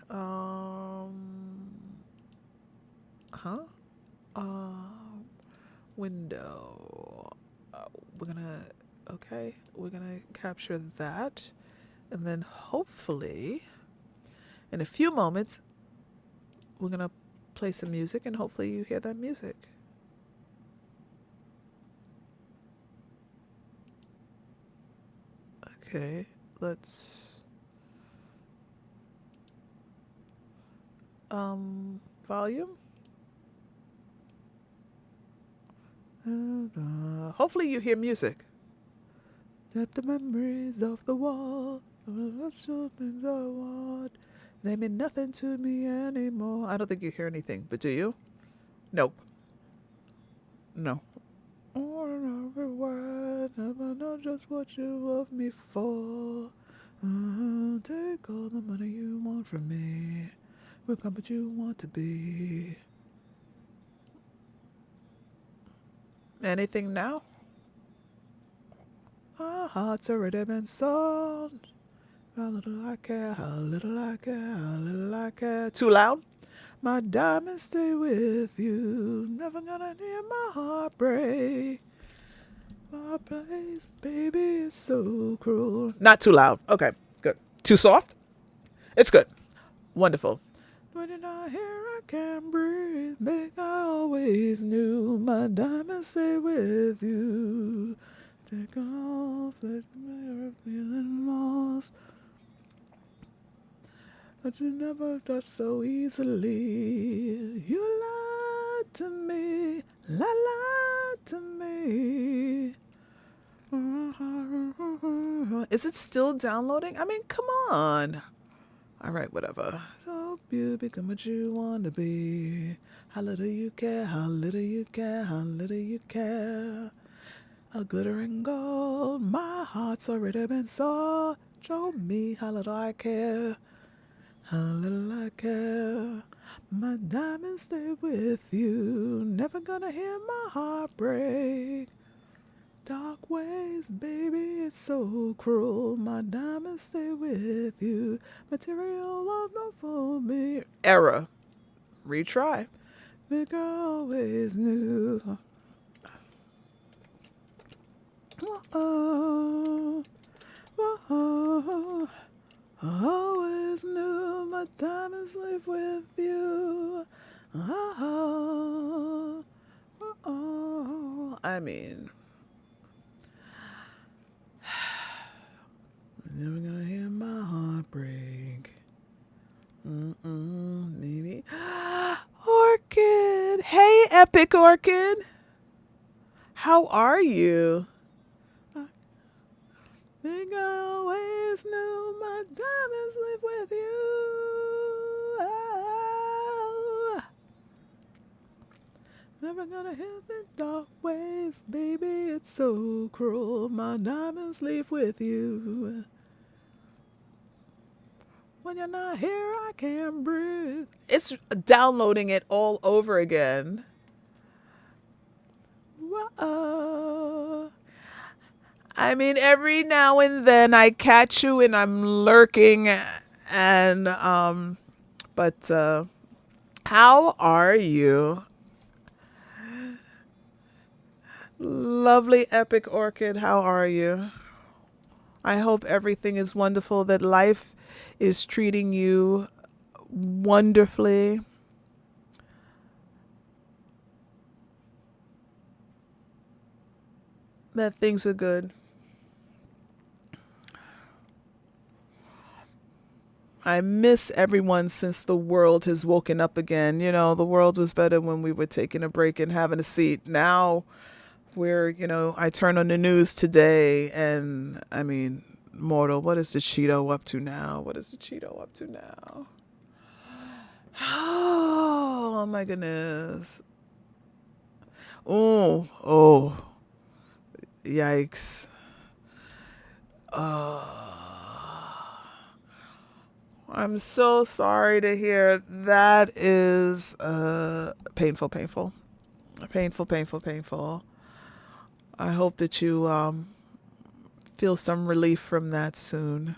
Huh? Window. We're gonna. Okay. We're gonna capture that, and then hopefully, in a few moments, we're gonna play some music, and hopefully you hear that music. Okay. Let's. Volume. Hopefully you hear music. Tap the memories off the wall. That's the things I want. They mean nothing to me anymore. I don't think you hear anything, but do you? Nope. No. Every word, never know just what you love me for. Take all the money you want from me. Become what you want to be. Anything now? Our hearts already been sold. How little I care, how little I care, how little I care. Too loud? My diamonds stay with you. Never gonna hear my heart break. My place, baby, is so cruel. Not too loud. Okay, good. Too soft? It's good. Wonderful. When you're not here, I can't breathe. Make I always knew my diamonds stay with you. Take off, let me feeling lost. But you never trust so easily. You lied to me, lied to me. Is it still downloading? I mean, come on. All right, whatever. So you become what you want to be. How little you care, how little you care, how little you care. A glittering gold, my heart's already been sold. Show me how little I care, how little I care. My diamonds stay with you, never gonna hear my heart break. Dark ways, baby, it's so cruel. My diamonds stay with you. Material love don't fool me. Error. Retry. The girl always knew. Oh, oh, always knew my diamonds live with you. Oh, I mean, never gonna hear my heart break. Epic Orchid. How are you? I think I always knew my diamonds live with you. Oh, never gonna hit the dark ways, baby. It's so cruel. My diamonds leave with you. When you're not here, I can't breathe. It's downloading it all over again. Whoa. I mean, every now and then I catch you and I'm lurking, and but how are you? Lovely Epic Orchid, how are you? I hope everything is wonderful, that life is treating you wonderfully. That things are good. I miss everyone since the world has woken up again. You know, the world was better when we were taking a break and having a seat. Now I turn on the news today and I mean, mortal, what is the Cheeto up to now? What is the Cheeto up to now? Oh my goodness. Oh, yikes. I'm so sorry to hear. That is painful, painful, painful, painful, painful. I hope that you feel some relief from that soon.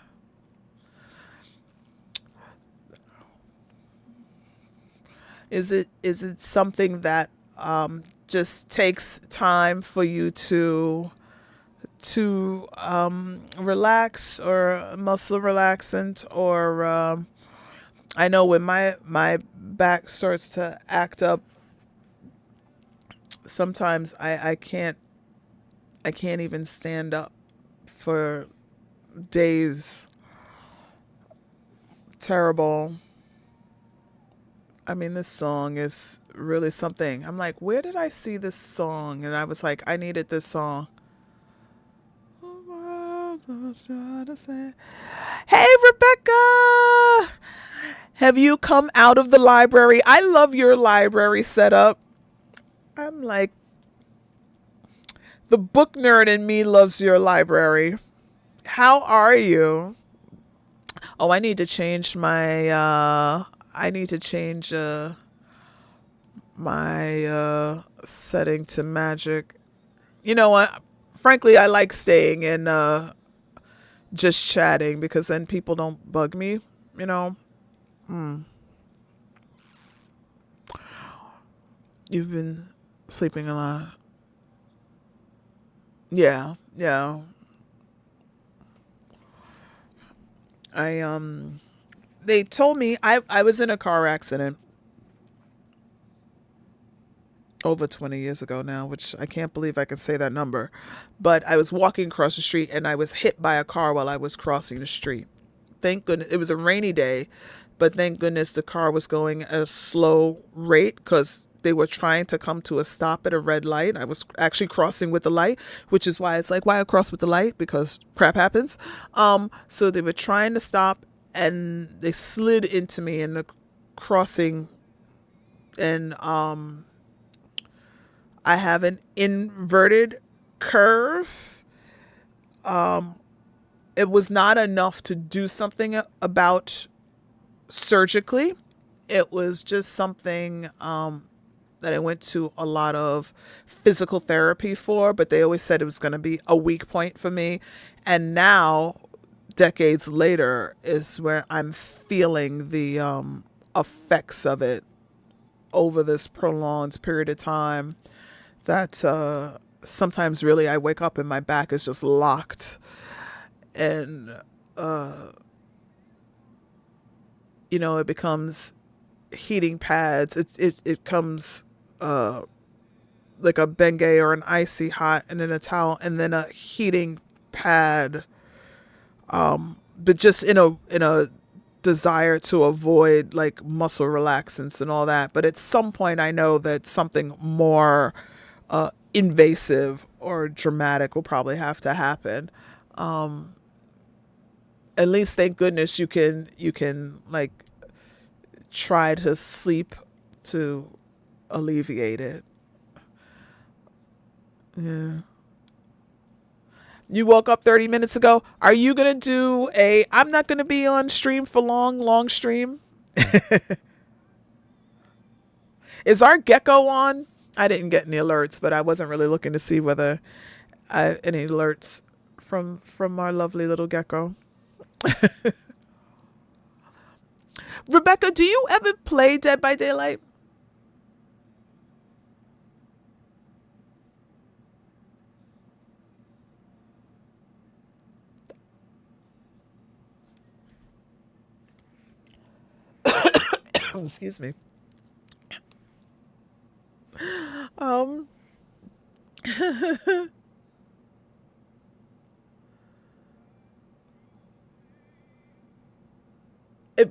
Is it something that just takes time for you to relax, or muscle relaxant, or I know when my back starts to act up, sometimes I can't even stand up for days. Terrible. I mean, this song is really something. I'm like, where did I see this song? And I was like, I needed this song. Hey, Rebecca! Have you come out of the library? I love your library setup. I'm like, the book nerd in me loves your library. How are you? Oh, I need to change my setting to magic. You know what? Frankly, I like staying in just chatting, because then people don't bug me, you know. You've been sleeping a lot. Yeah, yeah. I they told me I was in a car accident over 20 years ago now, which I can't believe I can say that number. But I was walking across the street and I was hit by a car while I was crossing the street. Thank goodness it was a rainy day, but thank goodness the car was going at a slow rate, because they were trying to come to a stop at a red light. I was actually crossing with the light, which is why it's like, why I cross with the light, because crap happens. So they were trying to stop, and they slid into me in the crossing, and I have an inverted curve. It was not enough to do something about surgically. It was just something that I went to a lot of physical therapy for, but they always said it was going to be a weak point for me. And now, decades later, is where I'm feeling the effects of it over this prolonged period of time. That sometimes really I wake up and my back is just locked, and it becomes heating pads. It comes like a Bengay or an icy hot, and then a towel, and then a heating pad. But just in a desire to avoid like muscle relaxants and all that. But at some point, I know that something more invasive or dramatic will probably have to happen. At least, thank goodness, you can like try to sleep to alleviate it. Yeah. You woke up 30 minutes ago. Are you going to do a I'm not going to be on stream for long stream? Is our gecko on? I didn't get any alerts, but I wasn't really looking to see whether any alerts from our lovely little gecko. Rebecca, do you ever play Dead by Daylight? Excuse me. Um,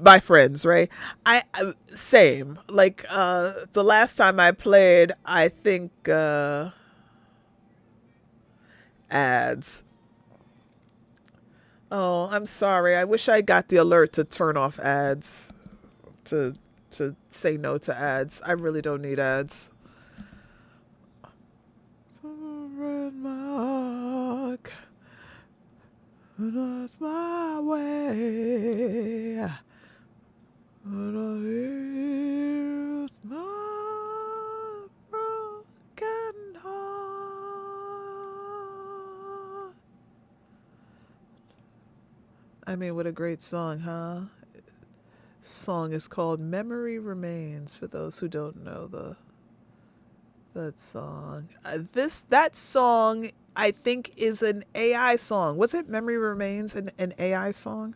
my friends, right? I same. Like the last time I played, I think ads. Oh, I'm sorry. I wish I got the alert to turn off ads, to say no to ads. I really don't need ads. Red mark, that's my way. But here's my broken heart. I mean, what a great song, huh? Song is called Memory Remains, for those who don't know that song. That song I think is an AI song. Was it Memory Remains an AI song?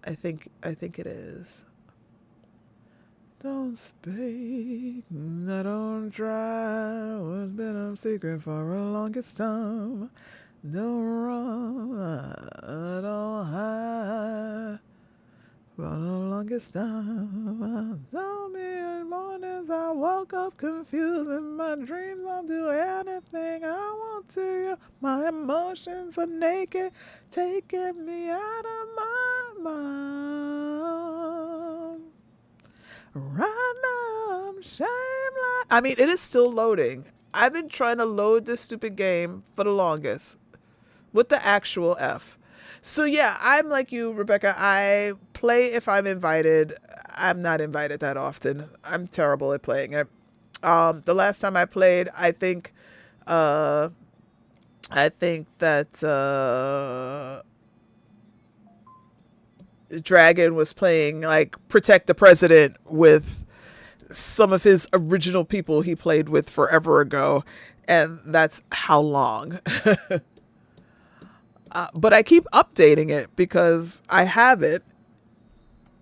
I think it is. Don't speak, I don't try. What's been a secret for a longest time? Don't run, I don't hide. For the longest time, so many mornings I woke up confused. In my dreams, I'll do anything I want to. My emotions are naked, taking me out of my mind. Right now, I'm shameless. I mean, it is still loading. I've been trying to load this stupid game for the longest with the actual F. So yeah, I'm like you, Rebecca. I play if I'm invited. I'm not invited that often. I'm terrible at playing it. The last time I played, uh, I think that Dragon was playing like Protect the President with some of his original people he played with forever ago, and that's how long. But I keep updating it because I have it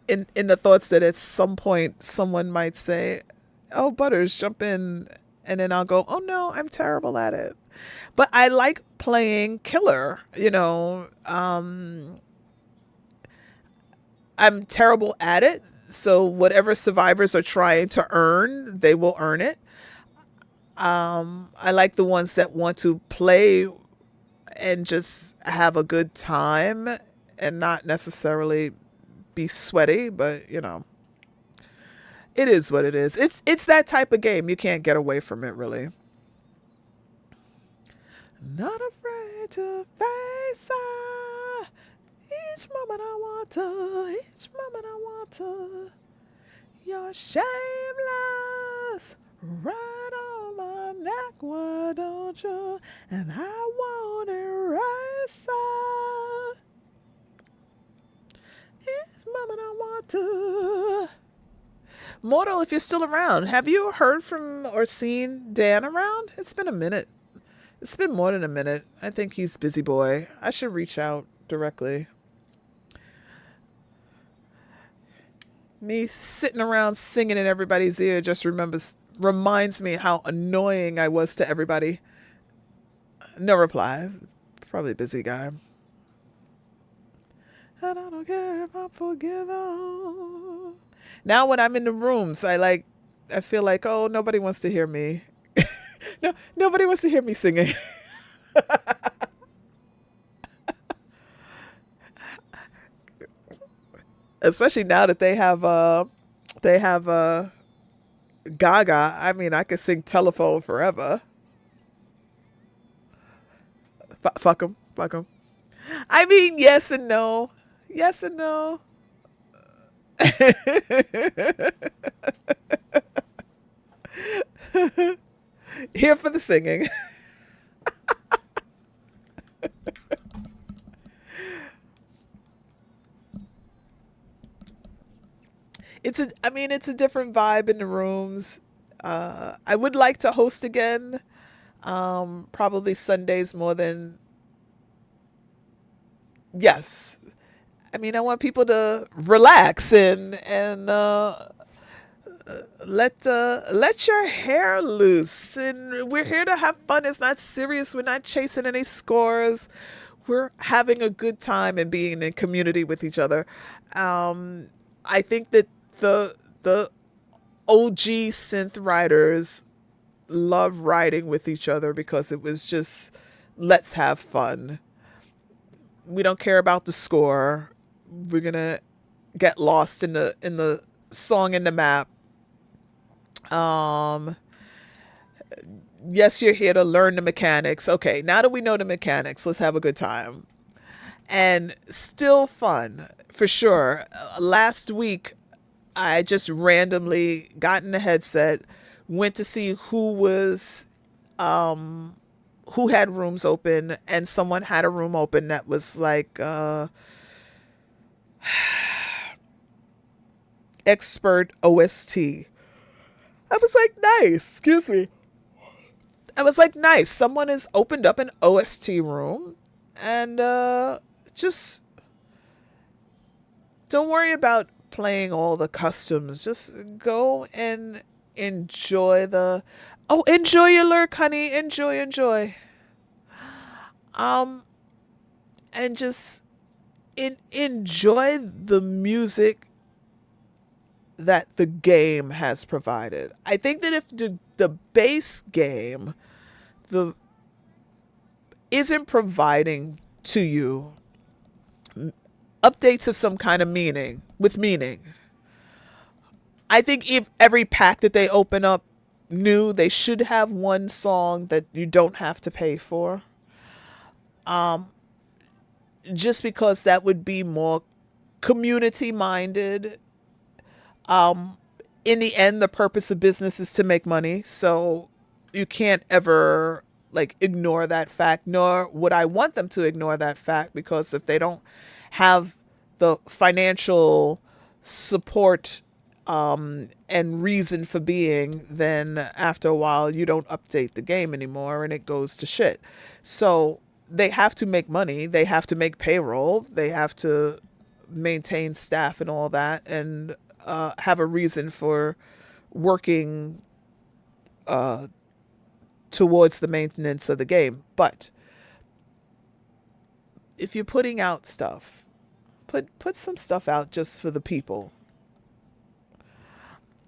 in the thoughts that at some point someone might say, "Oh, Butters, jump in," and then I'll go, "Oh no, I'm terrible at it." But I like playing killer. I'm terrible at it. So whatever survivors are trying to earn, they will earn it. I like the ones that want to play and just have a good time and not necessarily be sweaty, but it is what it is. It's that type of game. You can't get away from it, really. Not afraid to face her. Each moment I want to, each moment I want to. You're shameless, right on my neck, why don't you? And I won't erase her. Each moment I want to. Mortal, if you're still around, have you heard from or seen Dan around? It's been a minute. It's been more than a minute. I think he's busy boy. I should reach out directly. Me sitting around singing in everybody's ear just reminds me how annoying I was to everybody. No reply. Probably a busy guy. And I don't care if I'm forgiven. Now when I'm in the rooms, I feel like, oh, nobody wants to hear me. No, nobody wants to hear me singing. Especially now that they have Gaga. I mean, I could sing Telephone forever. Fuck them. Fuck them. I mean, yes and no. Yes and no. Here for the singing. It's a different vibe in the rooms. I would like to host again. Probably Sundays more than yes. I mean, I want people to relax and let your hair loose. And we're here to have fun. It's not serious. We're not chasing any scores. We're having a good time and being in community with each other. I think that the OG synth writers love writing with each other because it was just let's have fun. We don't care about the score. We're gonna get lost in the song and the map. Um, yes, you're here to learn the mechanics. Okay, now that we know the mechanics, let's have a good time. And still fun for sure. Last week, I just randomly got in the headset, went to see who had rooms open, and someone had a room open that was like expert OST. I was like, nice. Excuse me. I was like, nice. Someone has opened up an OST room, and just don't worry about playing all the customs. Just go and enjoy the. Oh, enjoy your lurk, honey. Enjoy, enjoy. Um, and just enjoy the music that the game has provided. I think that if the base game the isn't providing to you updates of some kind of meaning, I think if every pack that they open up new, they should have one song that you don't have to pay for. Um, just because that would be more community minded. Um, in the end, the purpose of business is to make money, so you can't ever like ignore that fact. Nor would I want them to ignore that fact because if they don't have the financial support and reason for being, then after a while you don't update the game anymore and it goes to shit. So they have to make money, they have to make payroll, they have to maintain staff and all that, and have a reason for working uh, towards the maintenance of the game. But if you're putting out stuff, put some stuff out just for the people.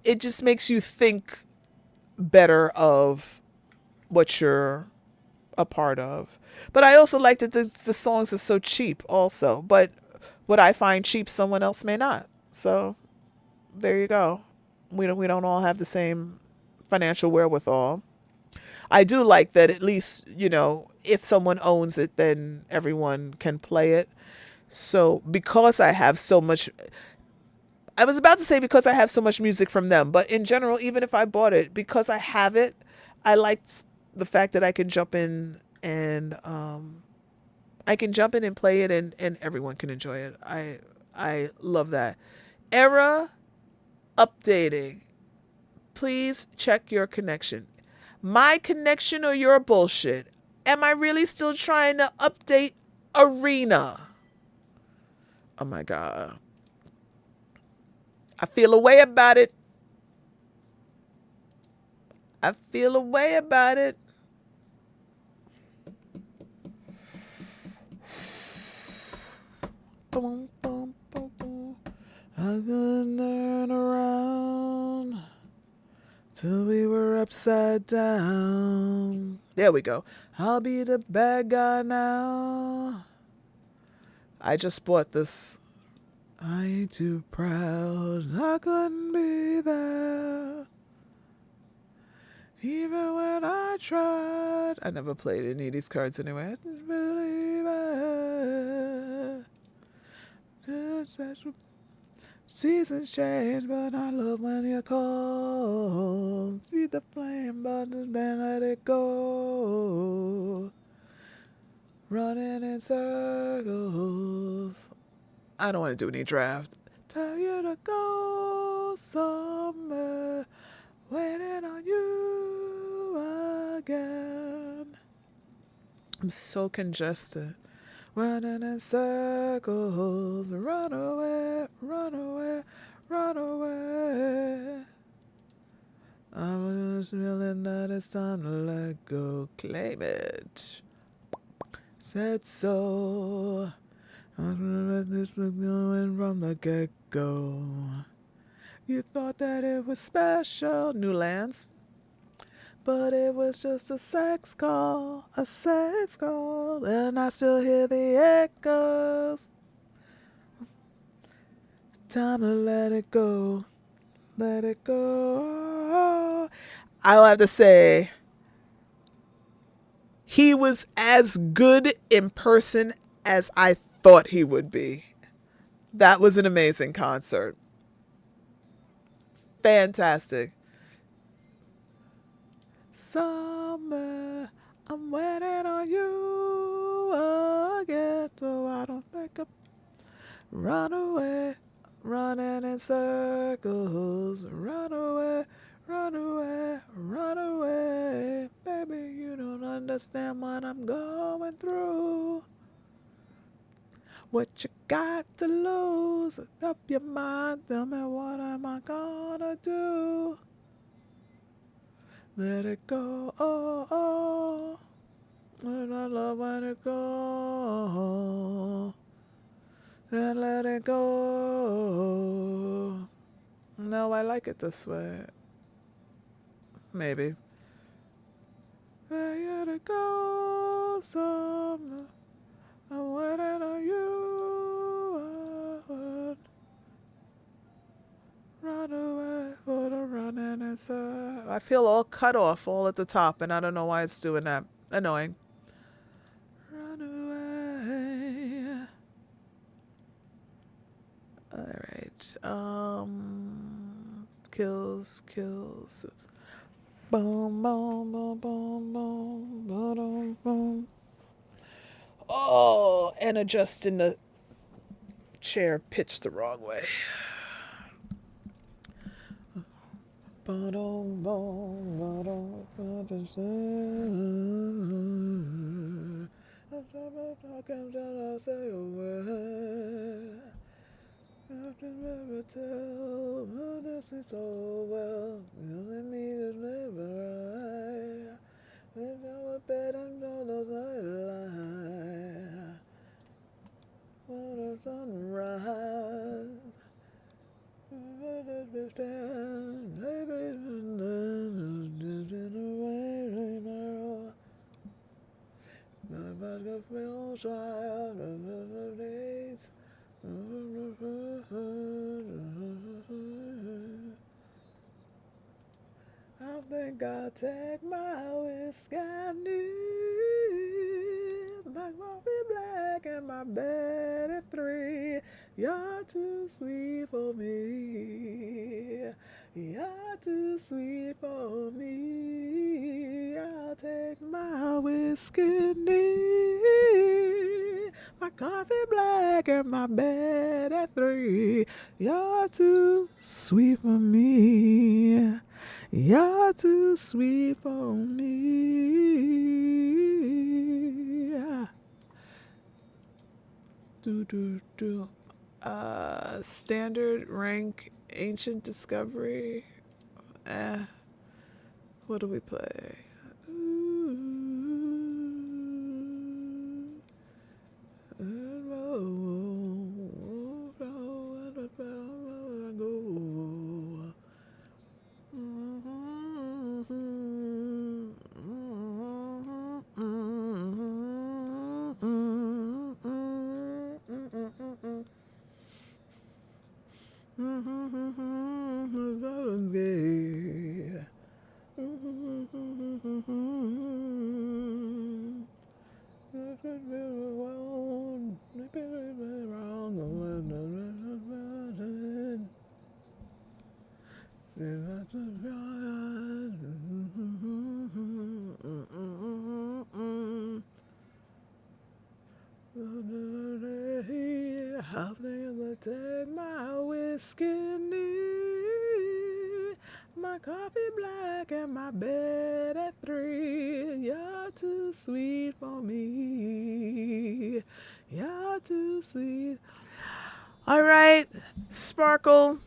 It just makes you think better of what you're a part of. But I also like that the songs are so cheap also. But what I find cheap, someone else may not. So there you go. We don't all have the same financial wherewithal. I do like that at least, if someone owns it, then everyone can play it. So because I was about to say because I have so much music from them, but in general, even if I bought it, because I have it, I liked the fact that I can jump in and play it, and everyone can enjoy it. I love that. Era updating. Please check your connection. My connection or your bullshit? Am I really still trying to update Arena? Oh my God. I feel a way about it. I feel a way about it. boom, boom, boom, boom. I couldn't turn around till we were upside down. There we go. I'll be the bad guy now. I just bought this. I ain't too proud. I couldn't be there. Even when I tried. I never played any of these cards anyway. I didn't believe it. Seasons change, but I love when you call. Be the flame, but then let it go. Running in circles. I don't want to do any draft. Tell you to go somewhere. Waiting on you again. I'm so congested. Running in circles. Run away, run away, run away. I'm just feeling that it's time to let go. Claim it. Said so. I'm gonna let this was going from the get-go. You thought that it was special, New Lands, but it was just a sex call, and I still hear the echoes. Time to let it go, let it go. I'll have to say, he was as good in person as I thought he would be. That was an amazing concert. Fantastic. Summer, I'm waiting on you again, so I don't think up. Run away, running in circles. Run away, run away, run away. Baby, you don't understand what I'm going through. What you got to lose? Up your mind, tell me what am I gonna do? Let it go, oh, oh. And I love when it go. And let it go. No, I like it this way. Maybe. Where to go, summer? I'm waiting on you. I would run away for the running inside. I feel all cut off all at the top, and I don't know why it's doing that. Annoying. Run away. Alright. Kills. Boom, boom, boom, boom, boom, boom, boom. Oh, and adjusting the chair pitched the wrong way. Say a word. After never tell, but this is so well. You let me to live right. Live our bed and know those lie. What a sunrise. Baby, in a way, nobody feels right. Days. I think I'll take my whiskey, my coffee black and my bed at 3. You're too sweet for me. You're too sweet for me. I'll take my whiskey, my coffee black and my bed at 3. You're too sweet for me. You're too sweet for me. Do. Standard rank, ancient discovery. What do we play? How they take my whiskey, my coffee black, and my bed at 3. You're too sweet for me. You're too sweet. All right, Sparkle.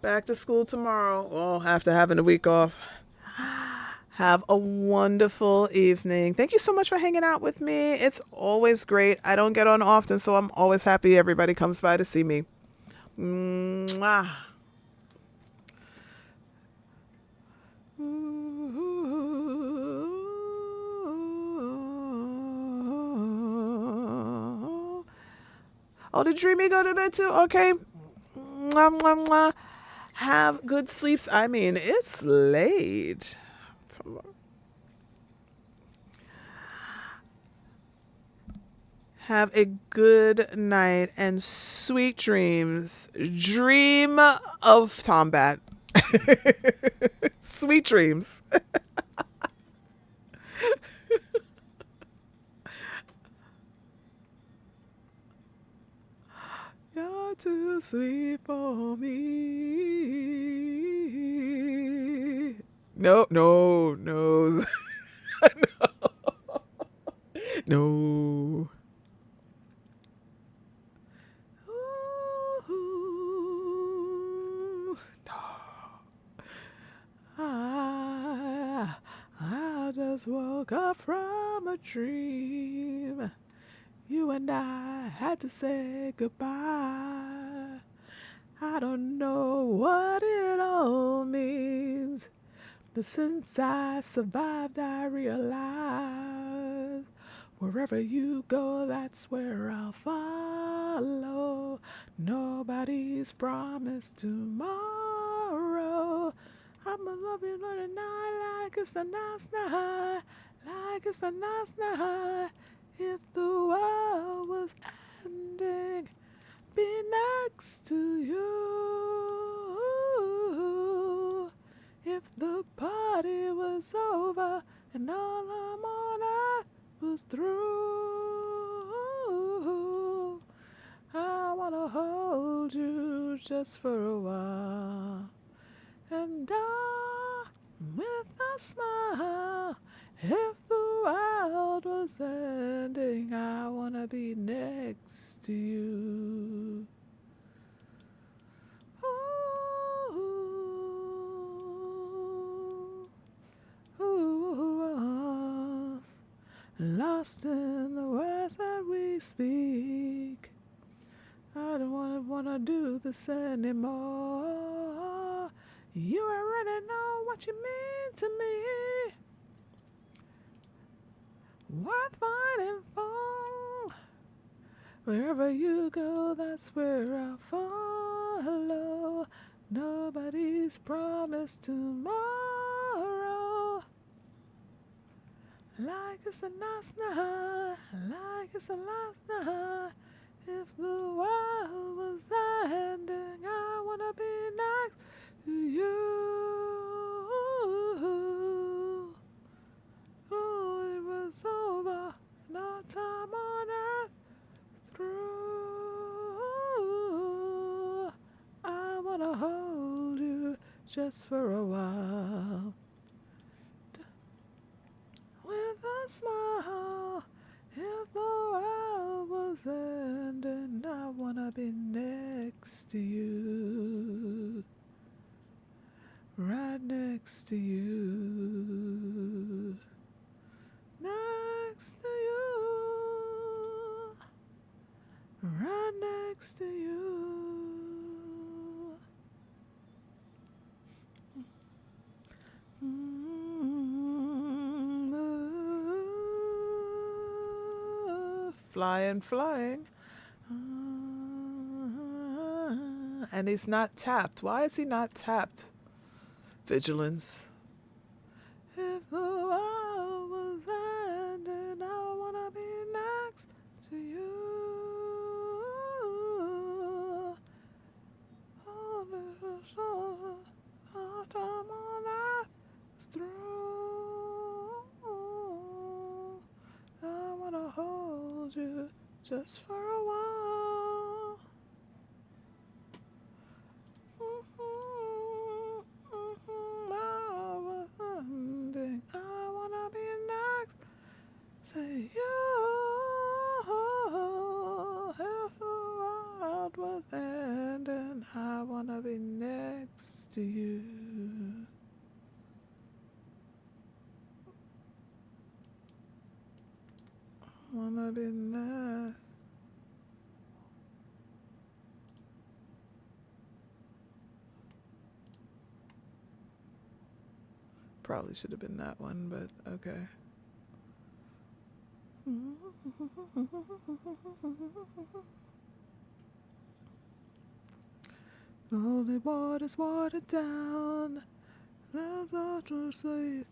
Back to school tomorrow. Well, after having a week off. Have a wonderful evening. Thank you so much for hanging out with me. It's always great. I don't get on often, so I'm always happy everybody comes by to see me. Mwah. Oh, did Dreamy go to bed too? Okay. Mwah, mwah, mwah. Have good sleeps. I mean, it's late. Have a good night and sweet dreams. Dream of Tombat. Sweet dreams. You're too sweet for me. No, no, no. No. Ooh, I just woke up from a dream. You and I had to say goodbye. I don't know what it all means, but since I survived, I realize wherever you go, that's where I'll follow. Nobody's promised tomorrow. I'ma love you tonight like it's a nice night, like it's a nice night. If the world was ending, be next to you. If the party was over and all I'm on earth was through, I wanna hold you just for a while, and with a smile. If the world was ending, I wanna be next to you. Ooh, ooh, lost in the words that we speak. I don't wanna do this anymore. You already know what you mean to me. Worth fighting for. Wherever you go, that's where I'll follow. Nobody's promised tomorrow. Like it's a nice night, like it's a last night. If the world was ending, I wanna be next to you. Oh, it was over, no time on earth through. I wanna hold you just for a while. With a smile, if the world was ending, I wanna be next to you. Right next to you. Next to you. Right next to you. Flying, flying. And he's not tapped. Why is he not tapped? Vigilance. If the world was ending, I wanna be next to you. All time on earth is through. I wanna hold you just for a while. I wanna be next to you. If the world was ending, I wanna be next to you. Wanna be next. Probably should have been that one, but okay. Holy water's watered down. Love not to faith.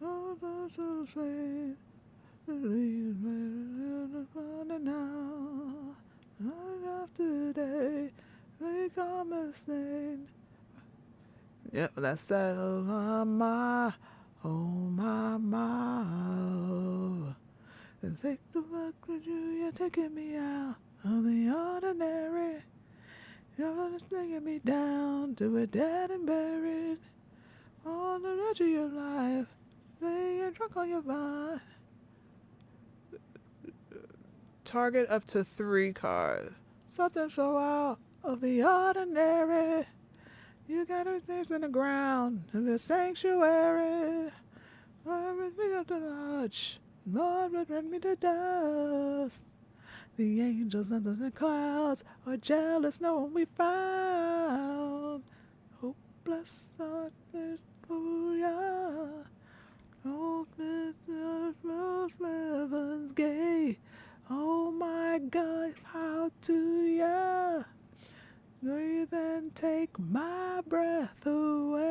Love not to faith. Believe now. Night after day. We come a stain. Yep, that's that. Oh my, oh. And take the work with you, you're taking me out of the ordinary. You're just taking me down to a dead and buried. On the edge of your life, laying drunk on your vine. Target up to 3 cards. Something so out of the ordinary. You got a things in the ground in the sanctuary. Lord, bring me up to notch. Lord, bring me to dust. The angels under the clouds are jealous knowing we found. Hopeless hallelujah. Hopeless heaven's gay. Oh my God, how do ya? Breathe and take my breath away.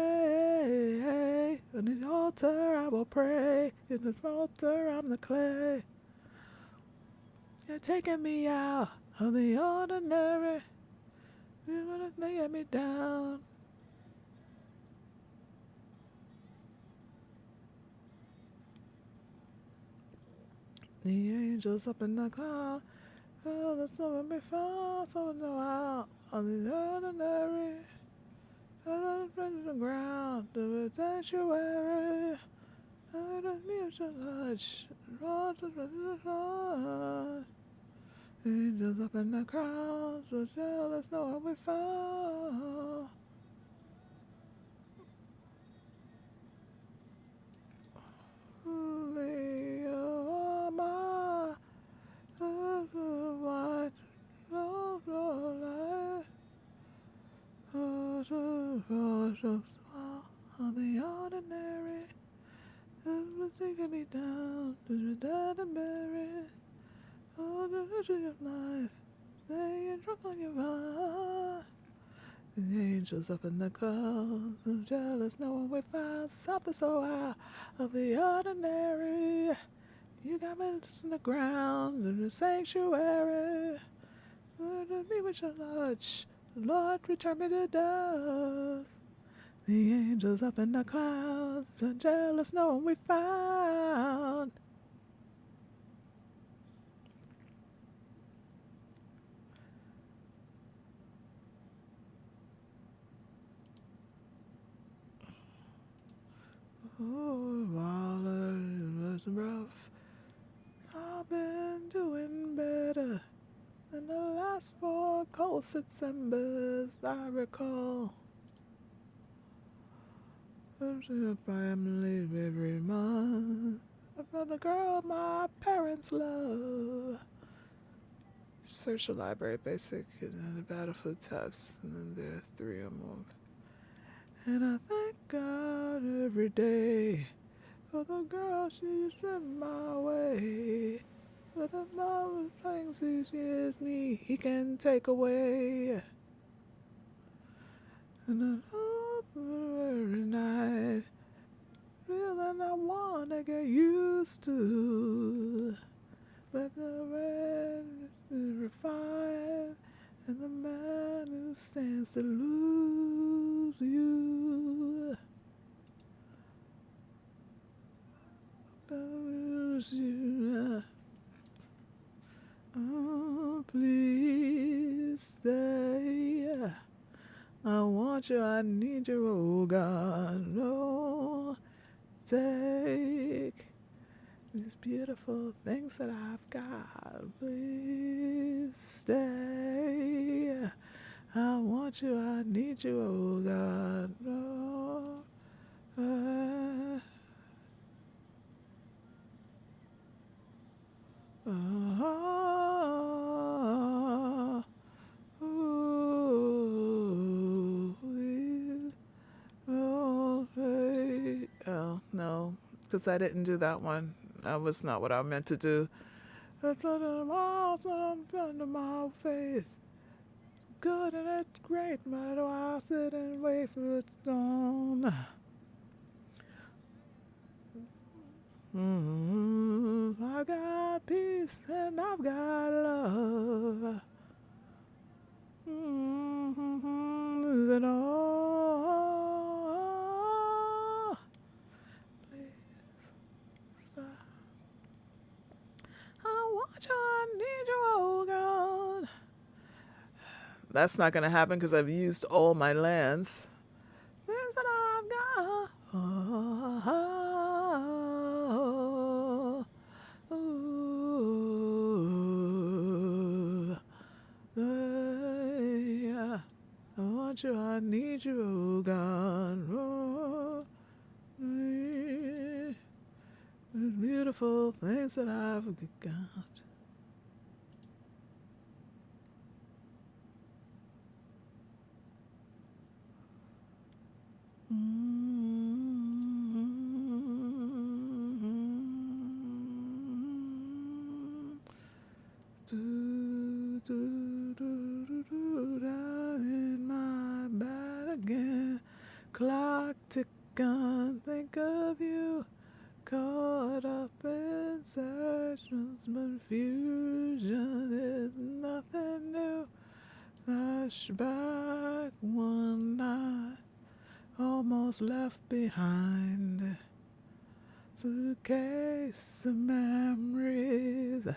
On the altar I will pray. In the altar I'm the clay. You're taking me out of the ordinary. You're gonna lay me down. The angels up in the cloud. Oh, that's so me fall, so no out on the ordinary. I don't bring the ground to a sanctuary. I don't mute your touch. Lord, Lord. Angels up in the crowd, so jealous know what we found. Holy, oh my, of the white, of the light. Of the ordinary, everything can be down to the dead and buried. All the riches of life, staying drunk on your heart. The angels up in the clouds, so jealous, knowing we found something so high of the ordinary. You got me just in the ground in the sanctuary. Lord, me with your touch. Lord, return me to dust. The angels up in the clouds, so jealous, knowing we found. Oh, while it was rough, I've been doing better than the last 4 cold Septembers I recall. I'm seeing family every month. I've got a girl my parents love. Search the library basic and then the battlefield tabs, and then there are 3 or more. And I thank God every day for the girl she's been my way. of all the things he gives me, he can take away. And every night, feeling I wanna get used to. But the red is refined, and the man who stands to lose you. Lose you. Oh, please stay. I want you, I need you, oh God. Oh, take these beautiful things that I've got. Please stay. I want you, I need you, oh God. Oh, oh, oh, no, because I didn't do that one. That was not what I meant to do. Under my faith. Good and it's great, but I sit and wait for its dawn. I got peace and I've got love. Is it all? Please stop. I want you, I need you, oh God. That's not going to happen because I've used all my lands. Things that I've got. I want you, I need you, oh God. Oh, the beautiful things that I've got. Down in my bed again, clock ticking, think of you, caught up in search of confusion is nothing new. Flashback one night, almost left behind. Suitcase of memories.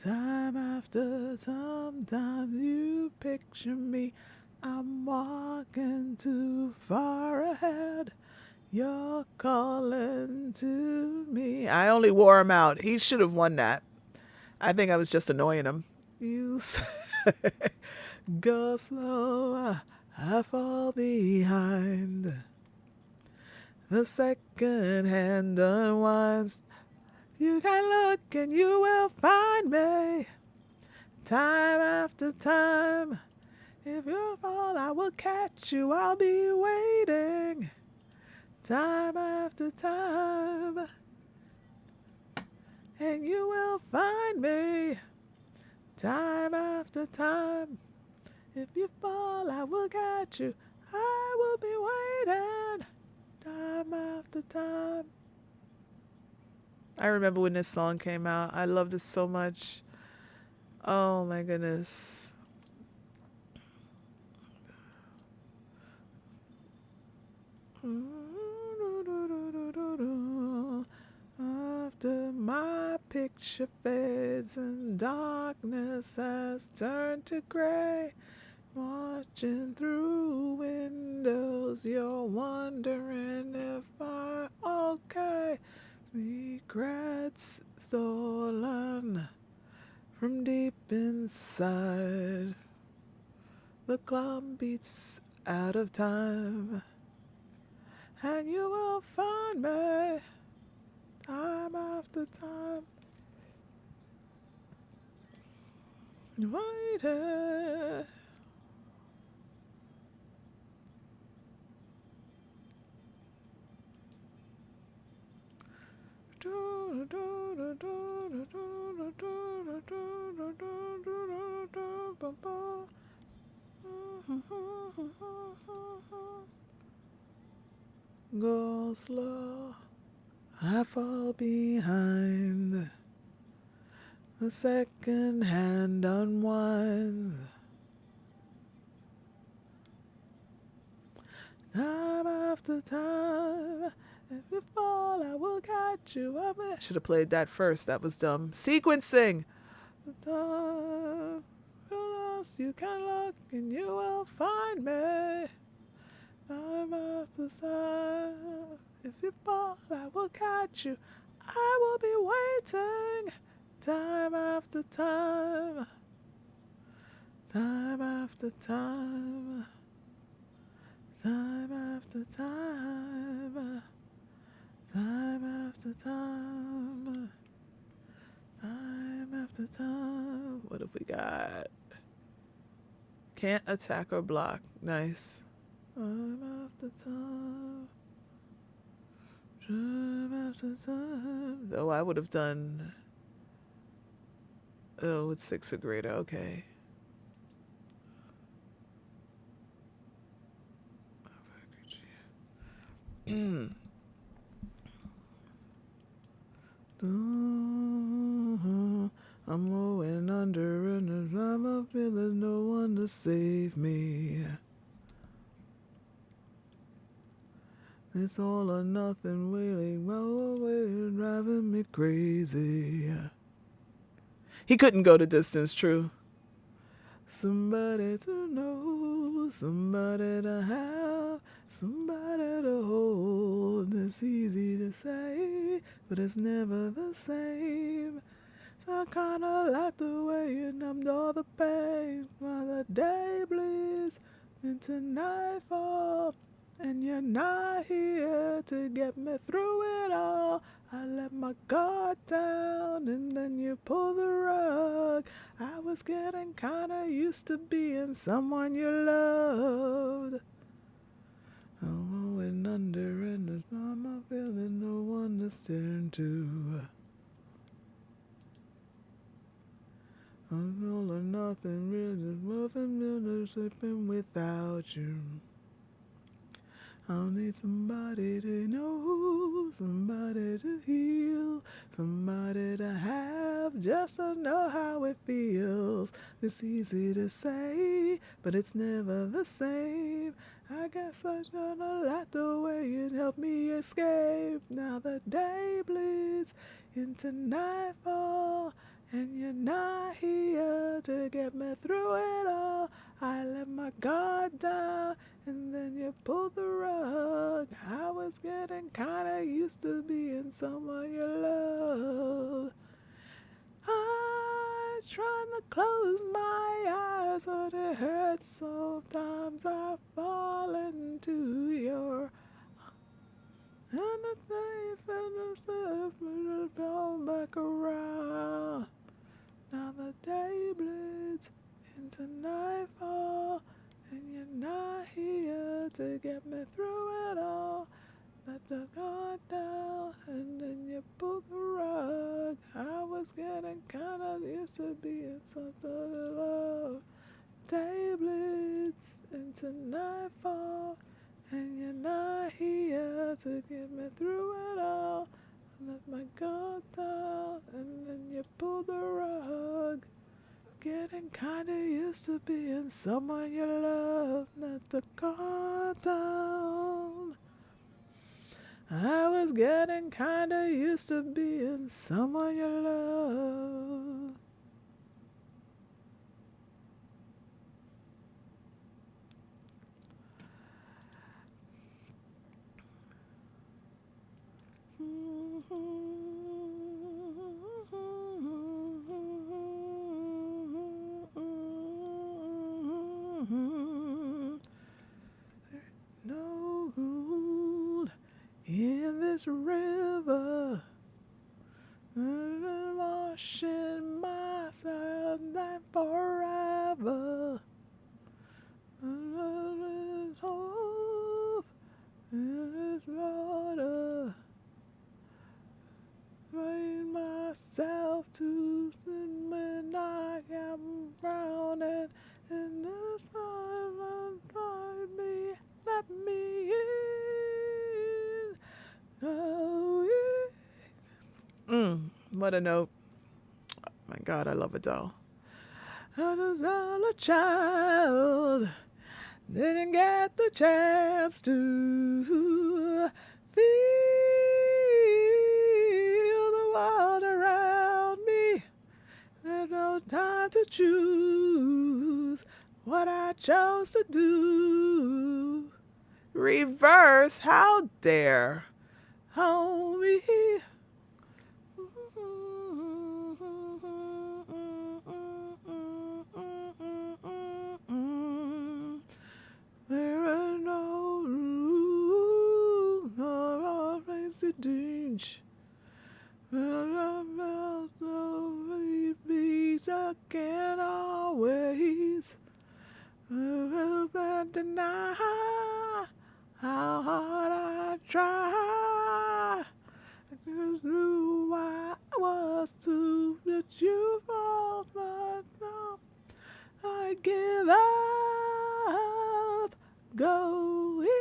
Time after sometimes you picture me. I'm walking too far ahead. You're calling to me. I only wore him out. He should have won that. I think I was just annoying him. You go slow, I fall behind. The second hand unwinds. You can look and you will find me. Time after time. If you fall, I will catch you. I'll be waiting. Time after time. And you will find me. Time after time. If you fall, I will catch you. I will be waiting. Time after time. I remember when this song came out. I loved it so much. Oh my goodness. After my picture fades and darkness has turned to gray, watching through windows, you're wondering if I'm okay. Secrets stolen from deep inside. The clock beats out of time, and you will find me time after time. Waiting. go slow. I fall behind. The second hand unwinds. Time after time. If you fall, I will catch you. I should have played that first. That was dumb. Sequencing. The time you lost, you can look and you will find me. Time after time. If you fall, I will catch you. I will be waiting. Time after time. Time after time. Time after time. Time after time. Time after time. What have we got? Can't attack or block. Nice. Time after time. Time after time. Though I would have done. Oh, it's sixth grade. Okay. I'm going under and I'm feeling no one to save me. It's all or nothing, wailing well away, driving me crazy. He couldn't go the distance, true. Somebody to know, somebody to have, somebody to hold. It's easy to say, but it's never the same. So I kinda like the way you numbed all the pain while the day bleeds into nightfall. And you're not here to get me through it all. I let my guard down and then you pull the rug. I was getting kinda used to being someone you loved. I'm going under and there's not my feeling, no one to turn to. I'm all or nothing, really nothing, sleeping without you. I'll need somebody to know, somebody to heal, somebody to have, just to know how it feels. It's easy to say, but it's never the same. I guess I'm gonna like the way you'd help me escape. Now the day bleeds into nightfall, and you're not here to get me through it all. I let my guard down, and then you pulled the rug. I was getting kinda used to being someone you love. I try to close my eyes, but it hurts sometimes. I fall into your and the safe and the safe just go back around. Now the day bleeds into nightfall, and you're not here to get me through it all. Let the guard down, and then you pull the rug. I was getting kinda used to being something to love. Day bleeds into nightfall, and you're not here to get me through it all. Let my guard down, and then you pull the rug. Getting kinda used to being someone you love. Let the guard down. I was getting kinda used to being someone you love. No rule in this river. I'm washing myself down forever. There's hope in this water. Bring myself to swim when I am drowning. In this time, find me, let me in. What a note. Oh my God, I love Adele. I was all a child, didn't get the chance to feel the world around me. There's no time to choose what I chose to do. Reverse, how dare, homie. There are no rules or place to teach. Bees I can always deny how hard I try. I just knew I was to let you fall, but now I give up. Go easy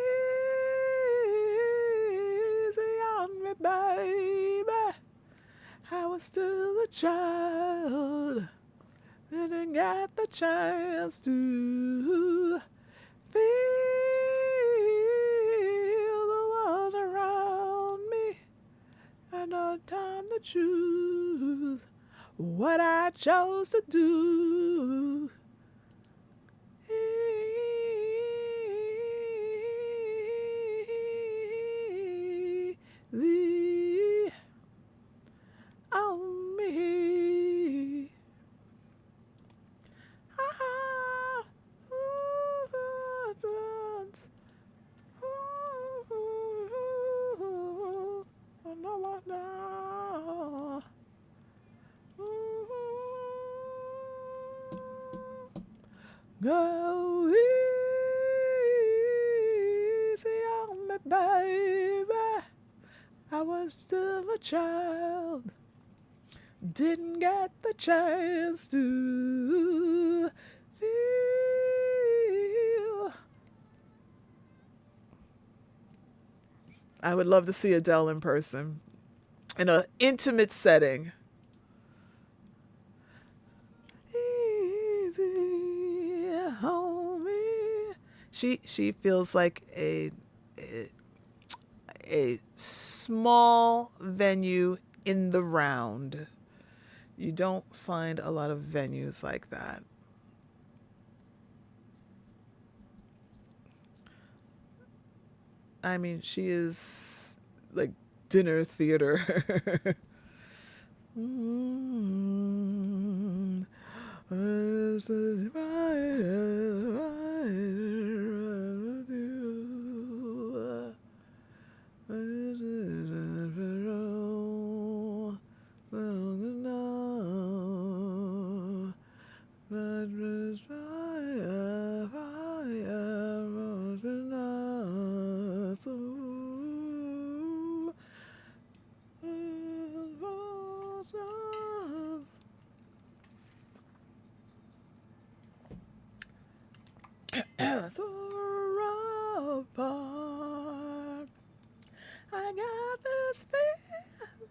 on me, baby. I was still a child, didn't get the chance to feel the world around me. I no time to choose what I chose to do. The on me. Ah, dance. No, no. Go easy on me, baby. I was still a child, didn't get the chance to feel. I would love to see Adele in person in an intimate setting. Easy, homie. She feels like a small venue in the round. You don't find a lot of venues like that. I mean, she is like dinner theater. So apart. I got this feeling.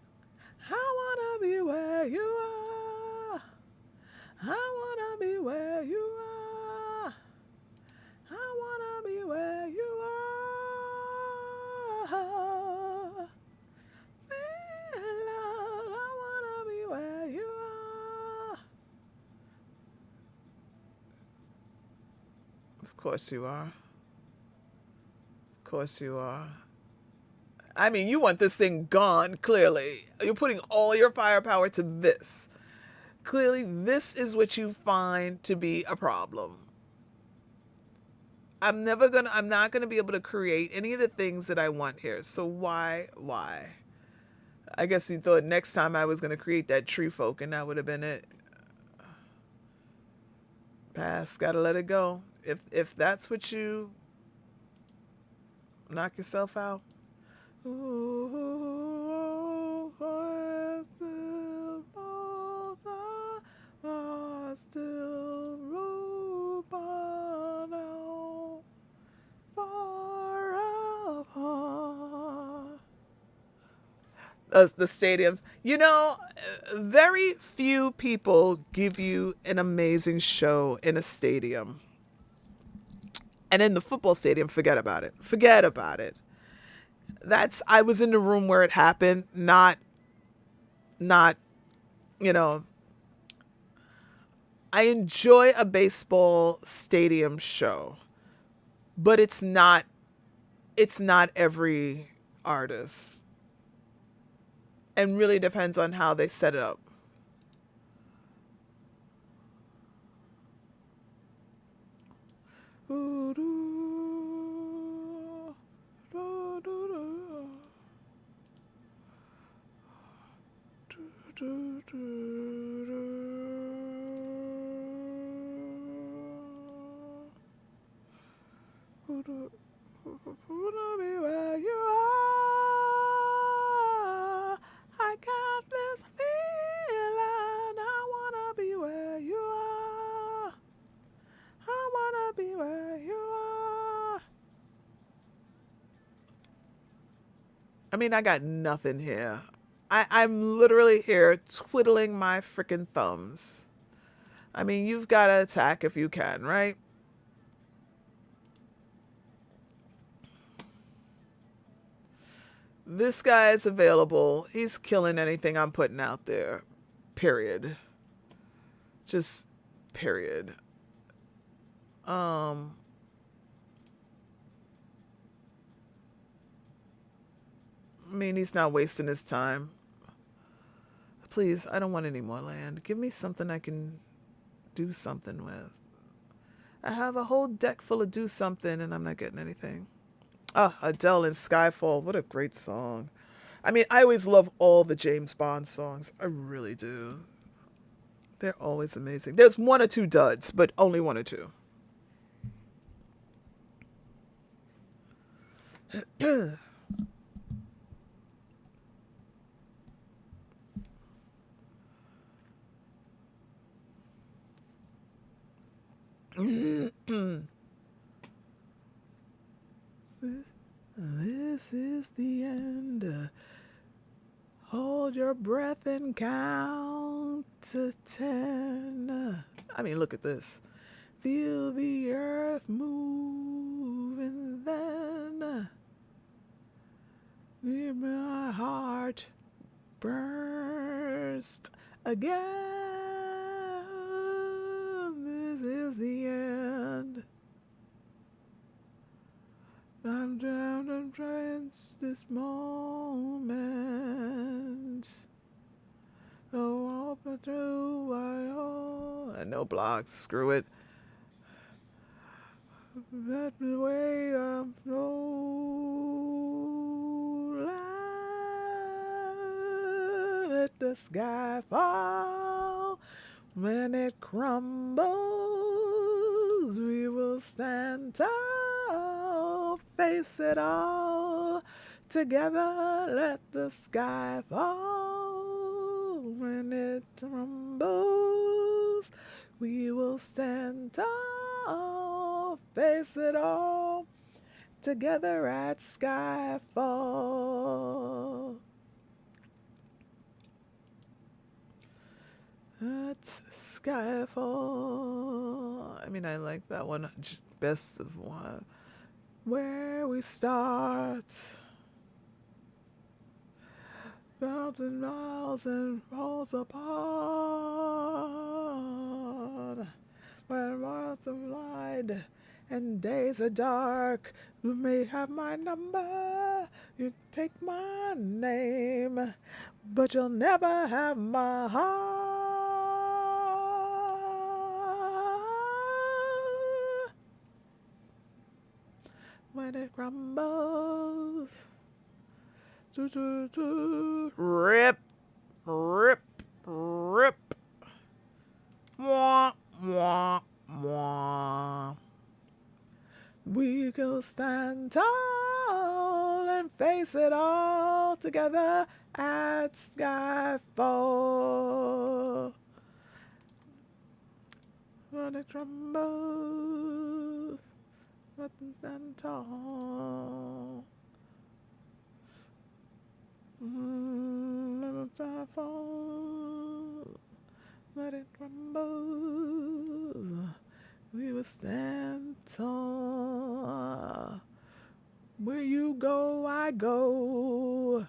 I wanna be where you are. I wanna be where you are. I wanna be where you are. Man, Lord, I wanna be where you are. Of course you are. Of course you are. I mean, you want this thing gone, clearly. You're putting all your firepower to this. Clearly, this is what you find to be a problem. I'm not gonna be able to create any of the things that I want here. So why? I guess you thought next time I was gonna create that tree folk and that would have been it. Pass, gotta let it go. If that's what you knock yourself out. Ooh, still now, far apart. the stadiums. You know, very few people give you an amazing show in a stadium. And in the football stadium, forget about it. Forget about it. I was in the room where it happened, not, you know, I enjoy a baseball stadium show, but it's not every artist, and really depends on how they set it up. Wanna be where you are. I got this feeling. I wanna be where you are. I wanna be where you are. I mean, I got nothing here. I'm literally here twiddling my freaking thumbs. I mean, you've got to attack if you can, right? This guy is available. He's killing anything I'm putting out there. Period. Just period. I mean, he's not wasting his time. Please, I don't want any more land. Give me something I can do something with. I have a whole deck full of do something and I'm not getting anything. Ah, Adele in Skyfall. What a great song. I mean, I always love all the James Bond songs. I really do. They're always amazing. There's one or two duds, but only one or two. This is the end. Hold your breath and count to 10. I mean, look at this. Feel the earth move and then my heart burst again. This is the end. I'm drowned in trance this moment. Oh, open through and no blocks. Screw it. That way I'm no let the sky fall. When it crumbles, we will stand tall, face it all together. Let the sky fall. When it crumbles, we will stand tall, face it all together at Skyfall. That's Skyfall. I mean, I like that one best of one. Where we start. Mountain miles and falls apart. Where months of light and days are dark. You may have my number. You take my name. But you'll never have my heart. When it crumbles. Rip, rip, rip. Mwah, mwah, mwah. We will stand tall and face it all together at Skyfall. When it trembles, let them stand tall. Let the fall, let it rumble. We will stand tall. Where you go, I go.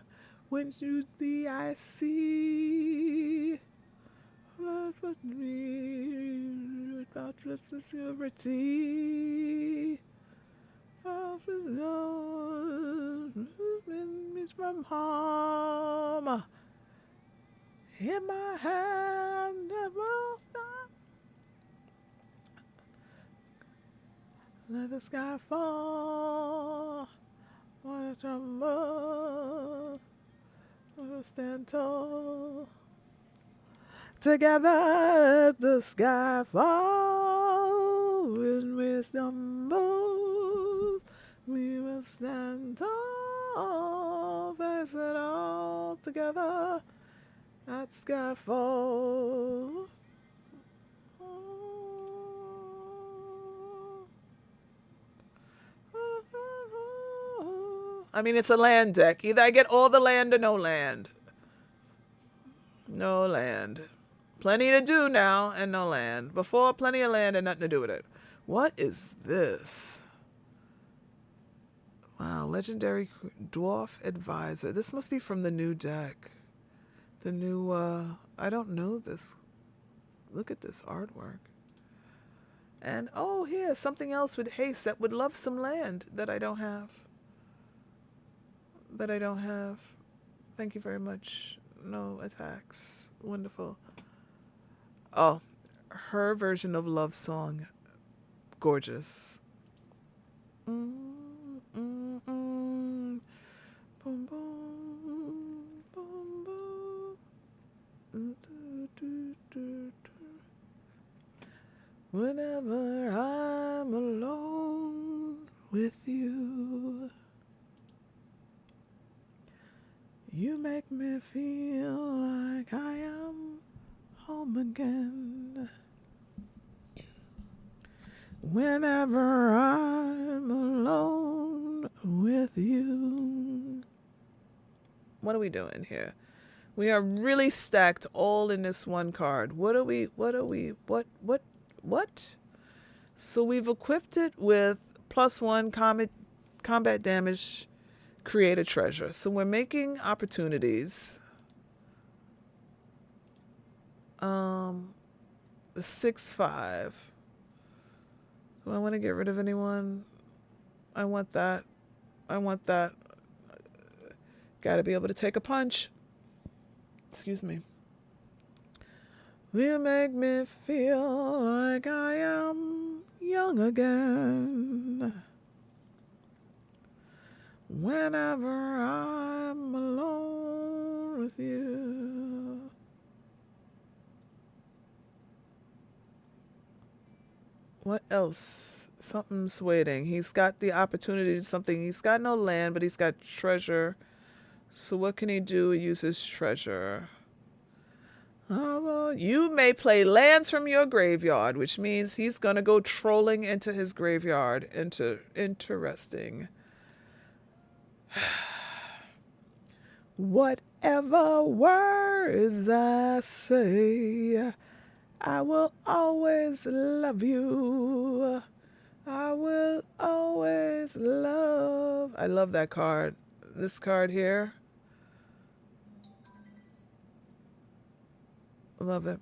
When you see, I see. Love with me about just security. Of the Lord, me from harm. In my hand, never stop. Let the sky fall. Wanna tremble. Wanna stand tall. Together let the sky fall. When we stumble, we will stand tall. Face it all together. Let the sky fall. I mean, it's a land deck. Either I get all the land or no land. No land. Plenty to do now and no land. Before, plenty of land and nothing to do with it. What is this? Wow, Legendary Dwarf Advisor. This must be from the new deck. The new, I don't know this. Look at this artwork. And, oh, here, something else with haste that would love some land that I don't have. Thank you very much. No attacks. Wonderful. Oh, her version of Love Song. Gorgeous. Boom, boom, boom, boom. Whenever I'm alone with you, you make me feel like I am home again. Whenever I'm alone with you. What are we doing here? We are really stacked all in this one card. What? So we've equipped it with +1 combat damage, create a treasure. So we're making opportunities. The 6/5. Do I want to get rid of anyone? I want that. Gotta be able to take a punch. Excuse me. You make me feel like I am young again. Whenever I'm alone with you. What else? Something's waiting. He's got the opportunity to something. He's got no land, but he's got treasure. So what can he do? Use his treasure. Oh, well, you may play lands from your graveyard, which means he's going to go trolling into his graveyard. Interesting. Whatever words I say, I will always love you. I will always love. I love that card. This card here. Love it.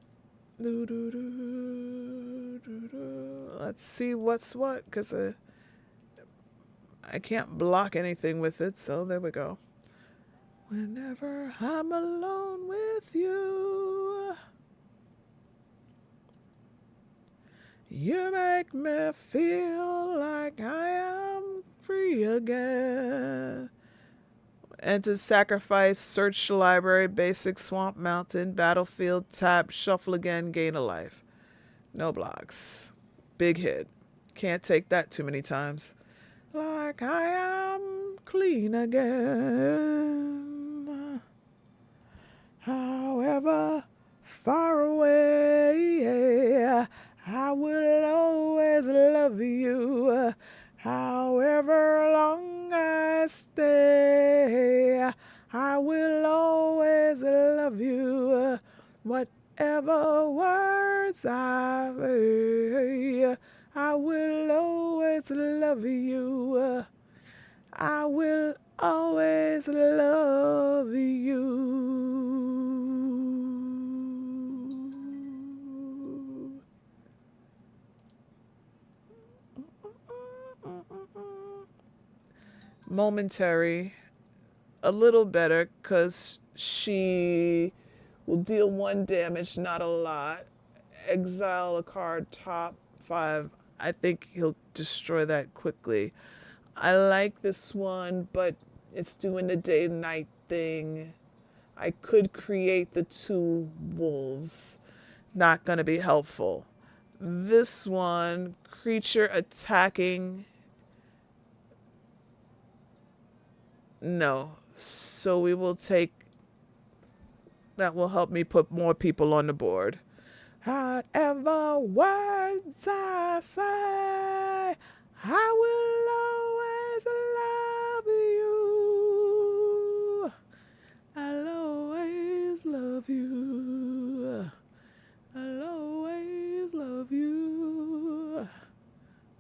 Let's see what's what, because I can't block anything with it, so there we go. Whenever I'm alone with you, you make me feel like I am free again. And to sacrifice, search the library, basic, swamp, mountain, battlefield, tap, shuffle again, gain a life. No blocks. Big hit. Can't take that too many times. Like I am clean again. However far away, I will always love you. However long I stay, I will I will always love you. I will always love you. Momentary, a little better because she will deal one damage, not a lot. Exile a card top 5. I think he'll destroy that quickly. I like this one, but it's doing the day night thing. I could create the 2 wolves. Not going to be helpful. This one, creature attacking. No. So we will take. That will help me put more people on the board. However words I say, I will always love you. I'll always love you. I'll always love you.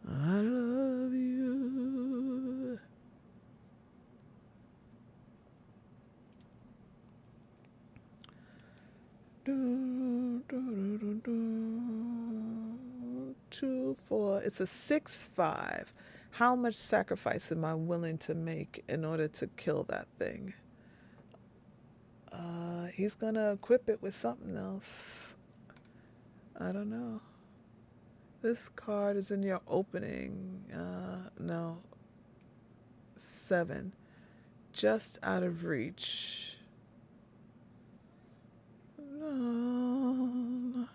I love you. Do, do, do, do, do. 2, 4. It's a 6/5. How much sacrifice am I willing to make in order to kill that thing? He's gonna equip it with something else. I don't know. This card is in your opening. No. 7. Just out of reach. No.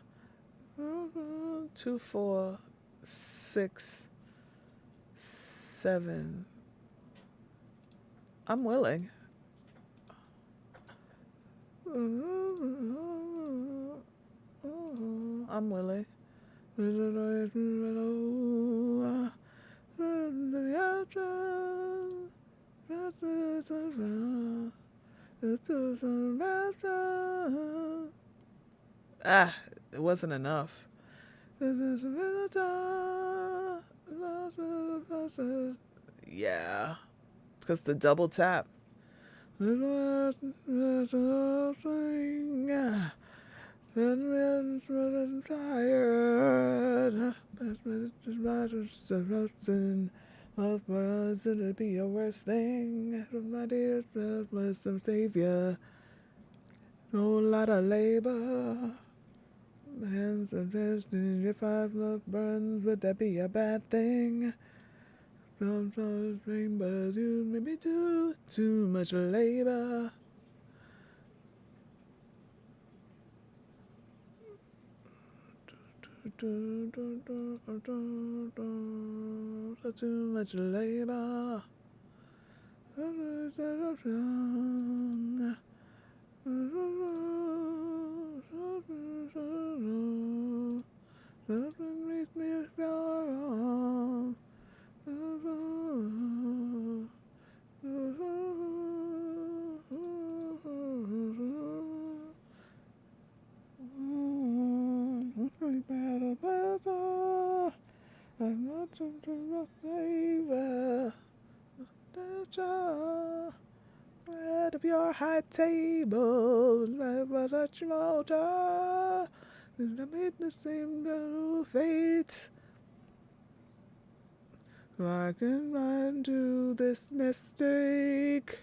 2, 4, 6, 7. I'm willing. I'm willing. Ah, it wasn't enough. Yeah, because the double tap. Tired. What was it be a worst thing? My dear was the savior. Whole lot of labor. Hands of destiny. If I love burns, would that be a bad thing? Sometimes rainbows, you made me do too much labor. Too much labor. Makes me feel I'm not something to favor. Bread of your high table, never touch your altar. And I made the same no fate. I can undo this mistake.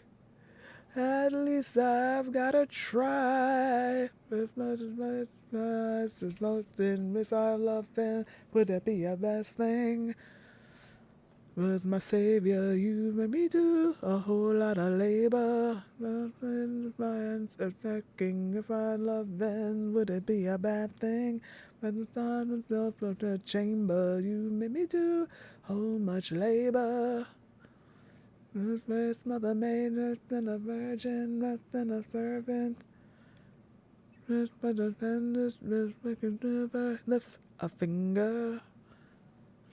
At least I've gotta try. If much as my eyes is floating, if I love him, would that be a best thing? Was my savior, you made me do a whole lot of labor. My hands are checking if I love them, would it be a bad thing? By the time of the chamber, you made me do so much labor. First mother made, less than a virgin, less than a servant. First by the tenders, never lifts a finger.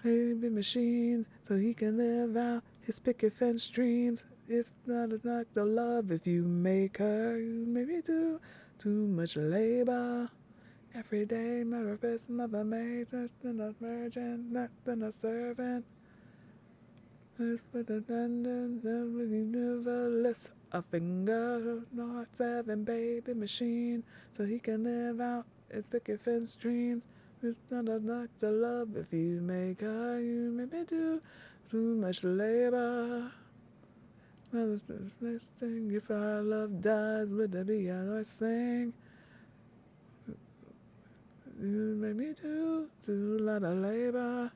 Baby machine, so he can live out his picket fence dreams. If not a knock the love, if you make her, you maybe do too much labor. Every day, mother best mother maid, less than a virgin, less than a servant. Less with a London, never less a finger, not 7 baby machine, so he can live out his picket fence dreams. It's not a luck to love if you make her, you maybe do too much labor. Well, the next thing, if our love dies, would there be a nice thing? You made me do a lot of labor.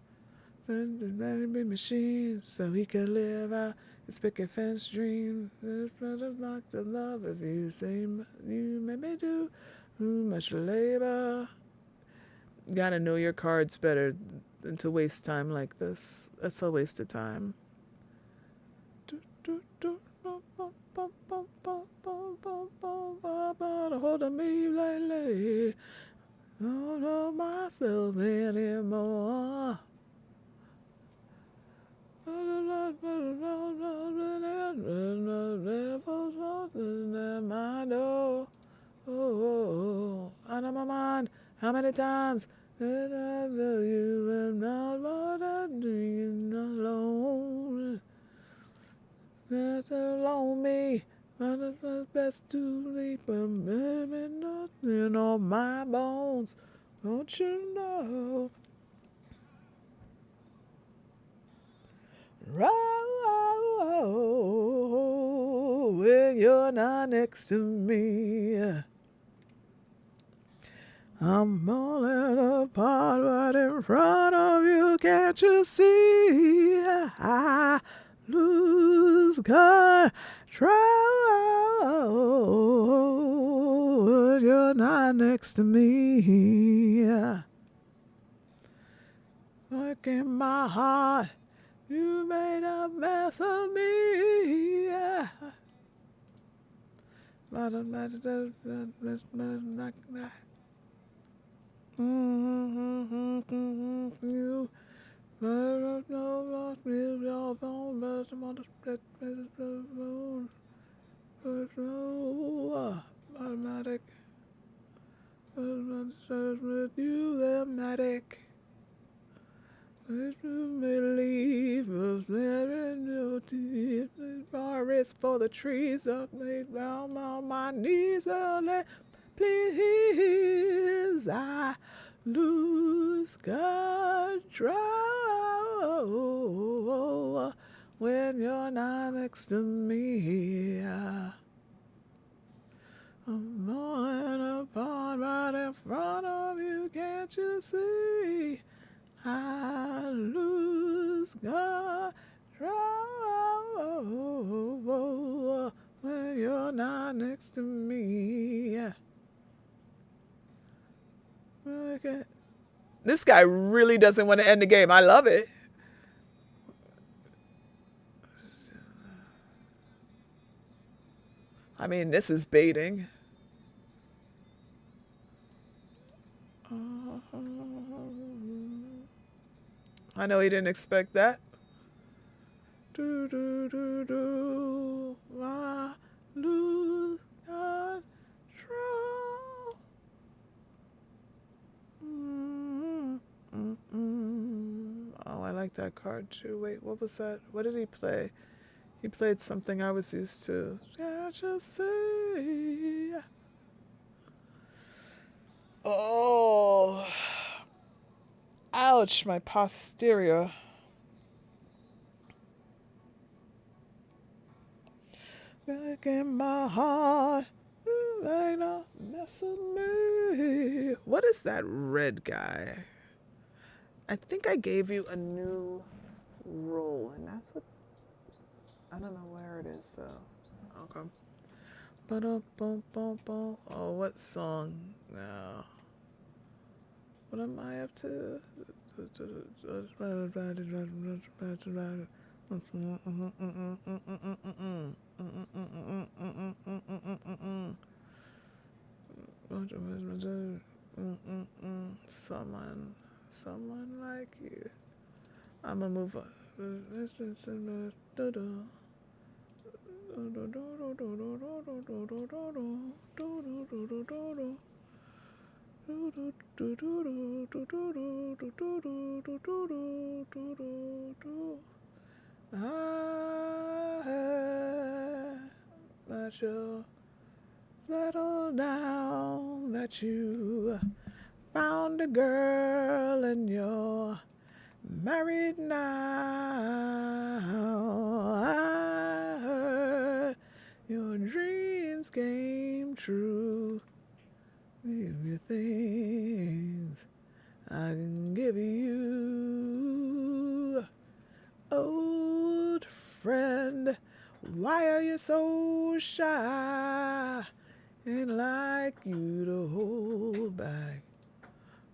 Send the baby machine so he can live out his picket fence dream. It's better not to love if you say you made me do too much labor. Gotta know your cards better than to waste time like this. That's a waste of time. Hold of me lately. Don't know myself anymore. Out of my mind, how many times did I love you and not what I'm doing alone? That's alone me. But it's best to leave and maybe nothing on my bones. Don't you know? Oh, when you're not next to me, I'm falling apart right in front of you. Can't you see? I lose control when you're not next to me. Look in my heart. You made a mess of me. You automatic. You automatic. Believe forest for the trees up laid down on my knees. Well, please, I lose control when you're not next to me. I'm falling apart right in front of you. Can't you see? I lose control when you're not next to me. Okay. This guy really doesn't want to end the game. I love it. I mean, this is baiting. I know he didn't expect that. I lose control. Oh, I like that card too. Wait, what was that? What did he play? He played something I was used to. Can't you see? Oh, ouch, my posterior. Back in my heart, you ain't a mess of me. What is that red guy? I think I gave you a new role, and that's what. I don't know where it is though. Okay. Oh, what song now? What am I up to? Someone like you. I'ma move on. That you'll settle down, that you found a girl and you're married now. I heard your dreams came true. Give you things I can give you. Old friend, why are you so shy? Ain't like you to hold back.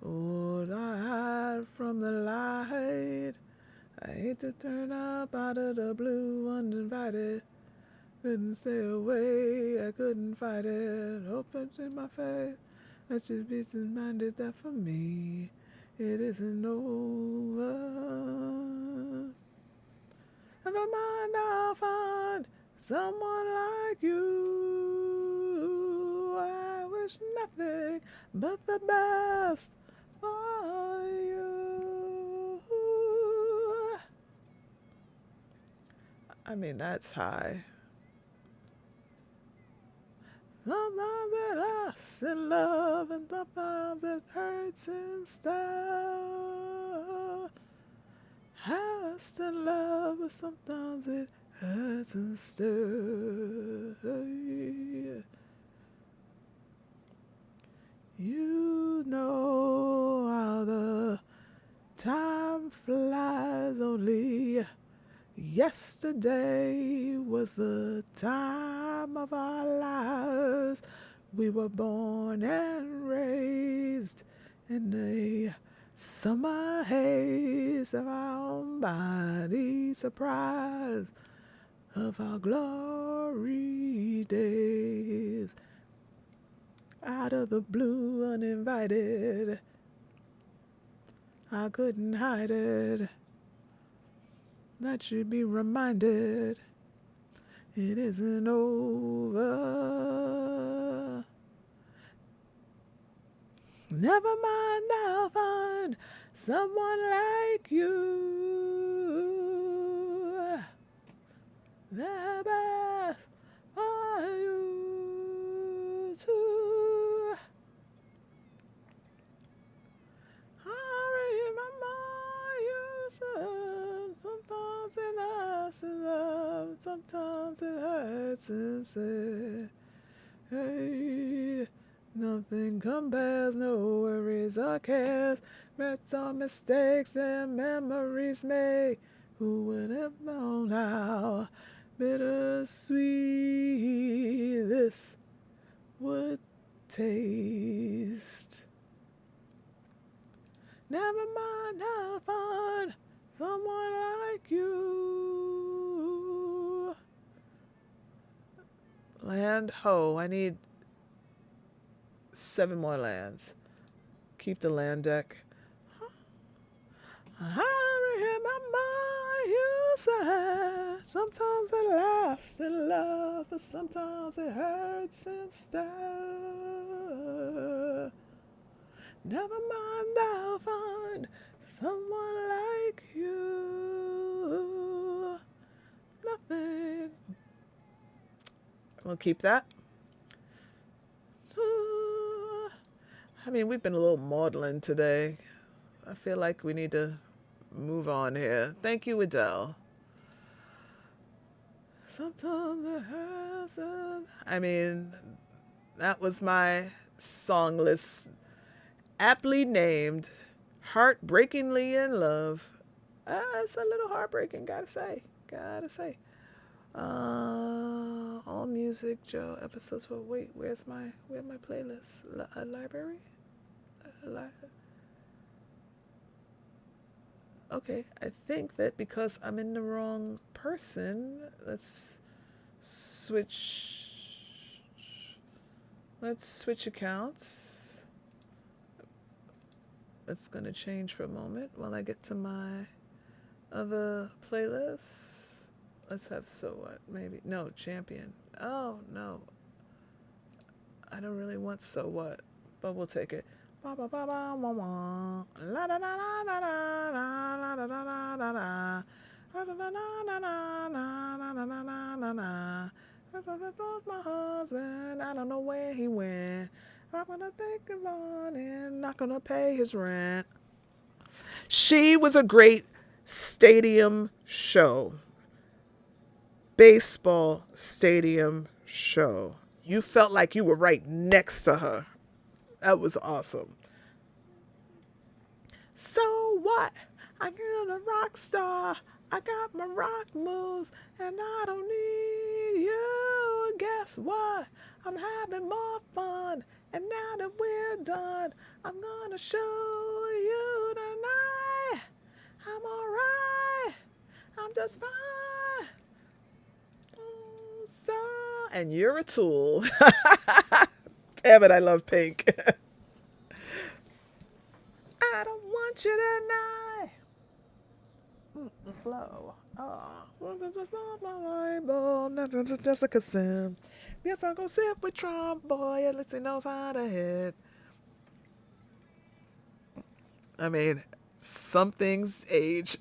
Oh, I hide from the light. I hate to turn up out of the blue uninvited. Couldn't stay away, I couldn't fight it. Hope it's in my face. Let's just be reminded that for me, it isn't over. Never mind, I'll find someone like you. I wish nothing but the best for you. I mean, that's high. Sometimes it lasts in love, and sometimes it hurts instead. Lasts in love, but sometimes it hurts instead. You know how the time flies. Only yesterday was the time of our lives. We were born and raised in a summer haze of our own body, surprise of our glory days. Out of the blue, uninvited, I couldn't hide it. That should be reminded it isn't over. Never mind, I'll find someone like you. The best for you too. I remember you said sometimes it lasts in love, sometimes it hurts instead. Hey, nothing compares, no worries or cares. Regrets or mistakes and memories made. Who would have known how bittersweet this would taste? Never mind, I'll find someone like you. Land ho, I need 7 more lands. Keep the land deck. I remember you said sometimes it lasts in love, but sometimes it hurts instead. Never mind, I'll find someone like you. Nothing. We'll keep that. I mean, we've been a little maudlin today. I feel like we need to move on here. Thank you, Adele. Sometimes it hurts. I mean, that was my song list, aptly named Heartbreakingly in Love. It's a little heartbreaking, gotta say. All music, Joe, episodes for, wait, where's my playlist? Library? Okay, I think that because I'm in the wrong person, let's switch accounts. That's gonna change for a moment while I get to my other playlists. Let's have So What, maybe. No, Champion. Oh, no. I don't really want So What, but we'll take it. My husband, I don't know where he went. I'm gonna take him on and not gonna pay his rent. She was a great stadium show, baseball stadium show. You felt like you were right next to her. That was awesome. So what? I got a rock star. I got my rock moves, and I don't need you. Guess what? I'm having more fun, and now that we're done, I'm gonna show you tonight. I'm alright. I'm just fine. So, and you're a tool. Damn it, I love Pink. I don't want you tonight. Flow. Oh, Jessica Sim. Yes, I'll go sit with Trump boy. At least he knows how to hit. I mean, some things age.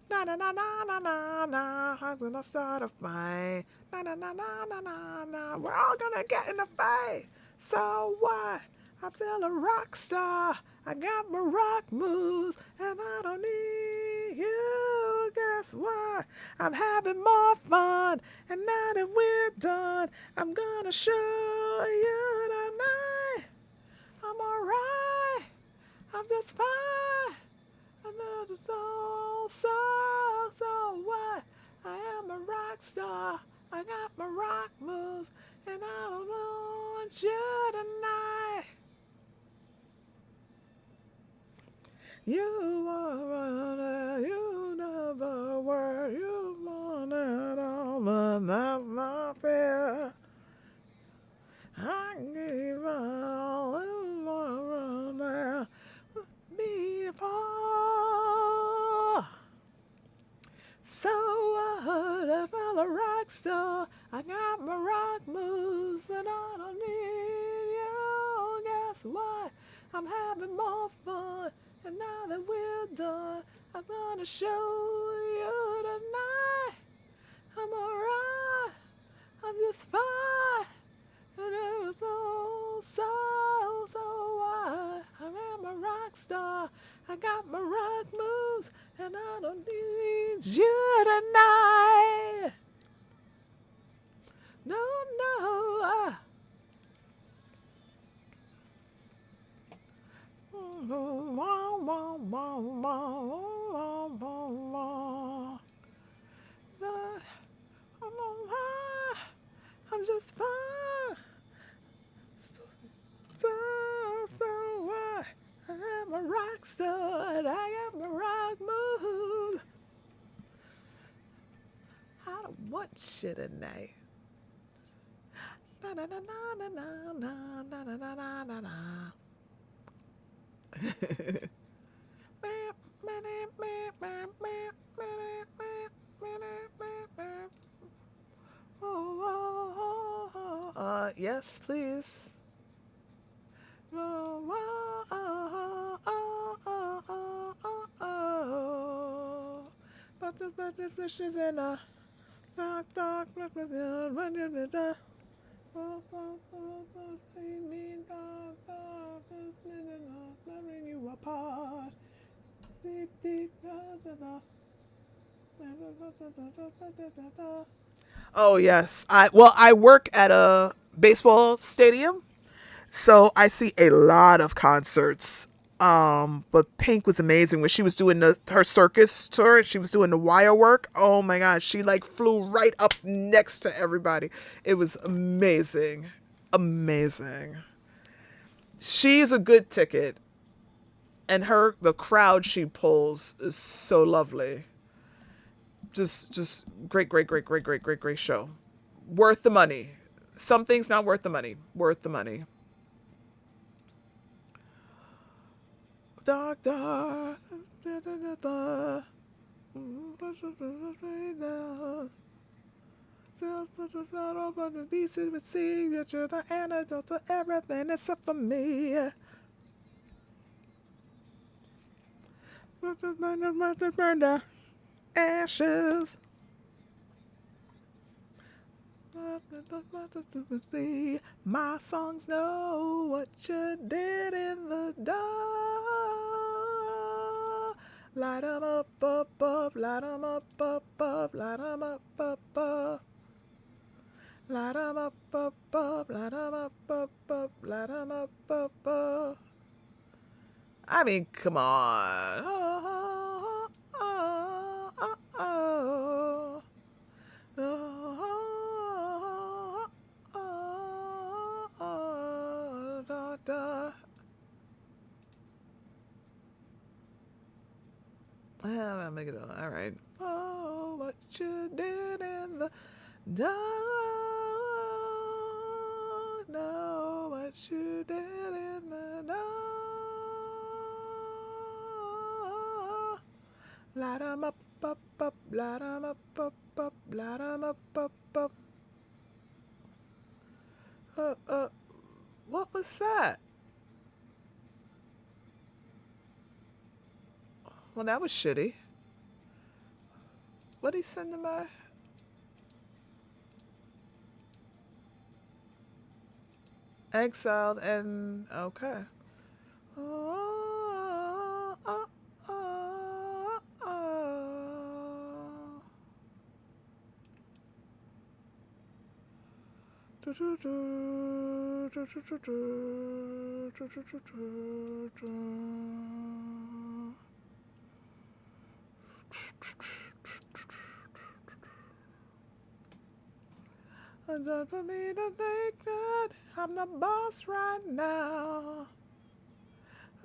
Na na na na na na na. I'm gonna start a fight. Na na na na na na na. We're all gonna get in a fight. So what? I'm still a rock star. I got my rock moves, and I don't need you. Guess what? I'm having more fun, and now that we're done, I'm gonna show you tonight. I'm alright. I'm just fine. Another so what? I am a rock star. I got my rock moves, and I don't want you tonight. You are you never were, you wanted all, but that's not fair. I gave all you want there. Me fall. So what? I fell a rock star. I got my rock moves, and I don't need you. Guess what? I'm having more fun. And now that we're done, I'm gonna show you tonight. I'm alright. I'm just fine. And it was so what? I am a rock star. I got my rock moves, and I don't need you tonight. No, no. I'm just fine. So what? I am a rock star and I got my rock moves. I don't want shit at night. Na na na na na na na na na na na na. Yes, please. But the fish is in a dark, when you're in the tearing you apart. Oh yes, I work at a baseball stadium, so I see a lot of concerts. But Pink was amazing when she was doing her circus tour. She was doing the wire work. Oh my gosh, she like flew right up next to everybody. It was amazing, amazing. She's a good ticket, and the crowd she pulls is so lovely. Just great show. Worth the money. Some things not worth the money. Worth the money. Doctor. These would see that you're the antidote to everything except for me. Burn the ashes. My songs know what you did in the dark. Light 'em up, up, up, light 'em up, up, up, light 'em up, up, up. Light 'em up, up, up, light 'em up, up, up, light 'em up, up, up. I mean, come on. Oh, oh, oh, oh, oh, oh, oh, da, da. I'll make it all right. Oh, what you did in the dark. No, what you did in the dark. Light 'em up, up, up, light 'em up, up, up, light 'em up, up, up. What was that? Well, that was shitty. What'd he send to my... Exiled and... Okay. Oh, oh, oh, oh. Do, do, do, do, do, do, do, do, do, do. And don't for me to think that I'm the boss right now.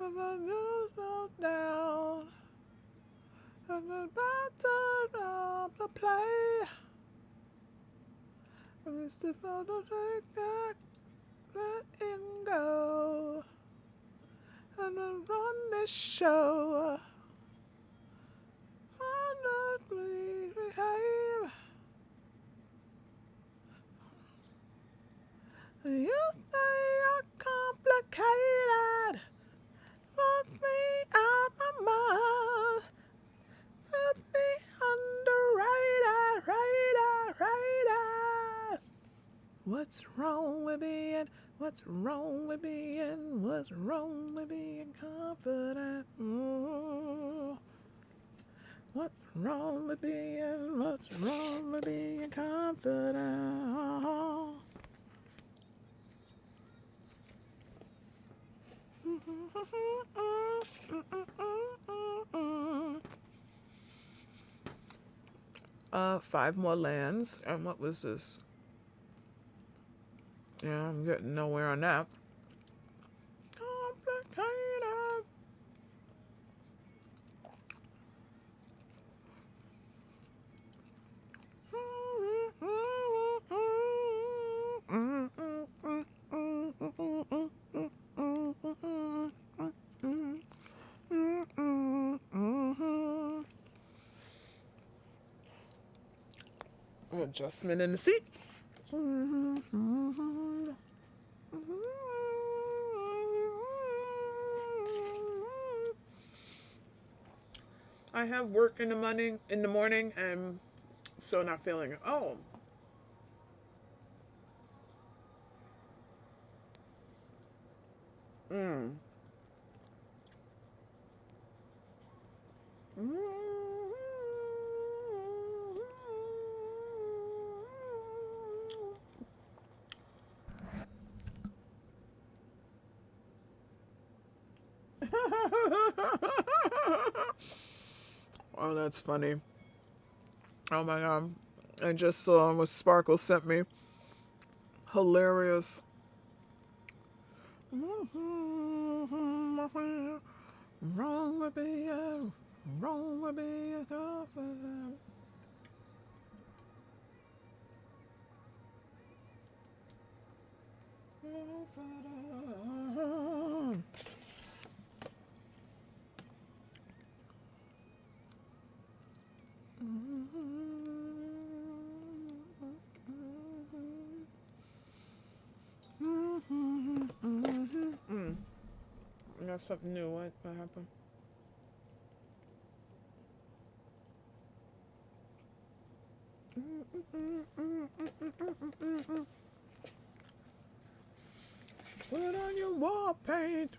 I'm a new slow down. I'm about to the play. I'm just about to take that, let him go. I'm gonna run this show. I'm not please behave. You say you're complicated. Put me out my mind. Put me underrated, rated. What's wrong with being? What's wrong with being? What's wrong with being confident? What's wrong with being? What's wrong with being confident? Five more lands. And what was this? Yeah, I'm getting nowhere on that. Complicated. Adjustment in the seat. I have work in the morning, and so not feeling it. Oh. Oh, that's funny. Oh my god. I just saw what Sparkle sent me. Hilarious. Wrong with being, wrong with being confident. something new. What happened? Put on your war paint.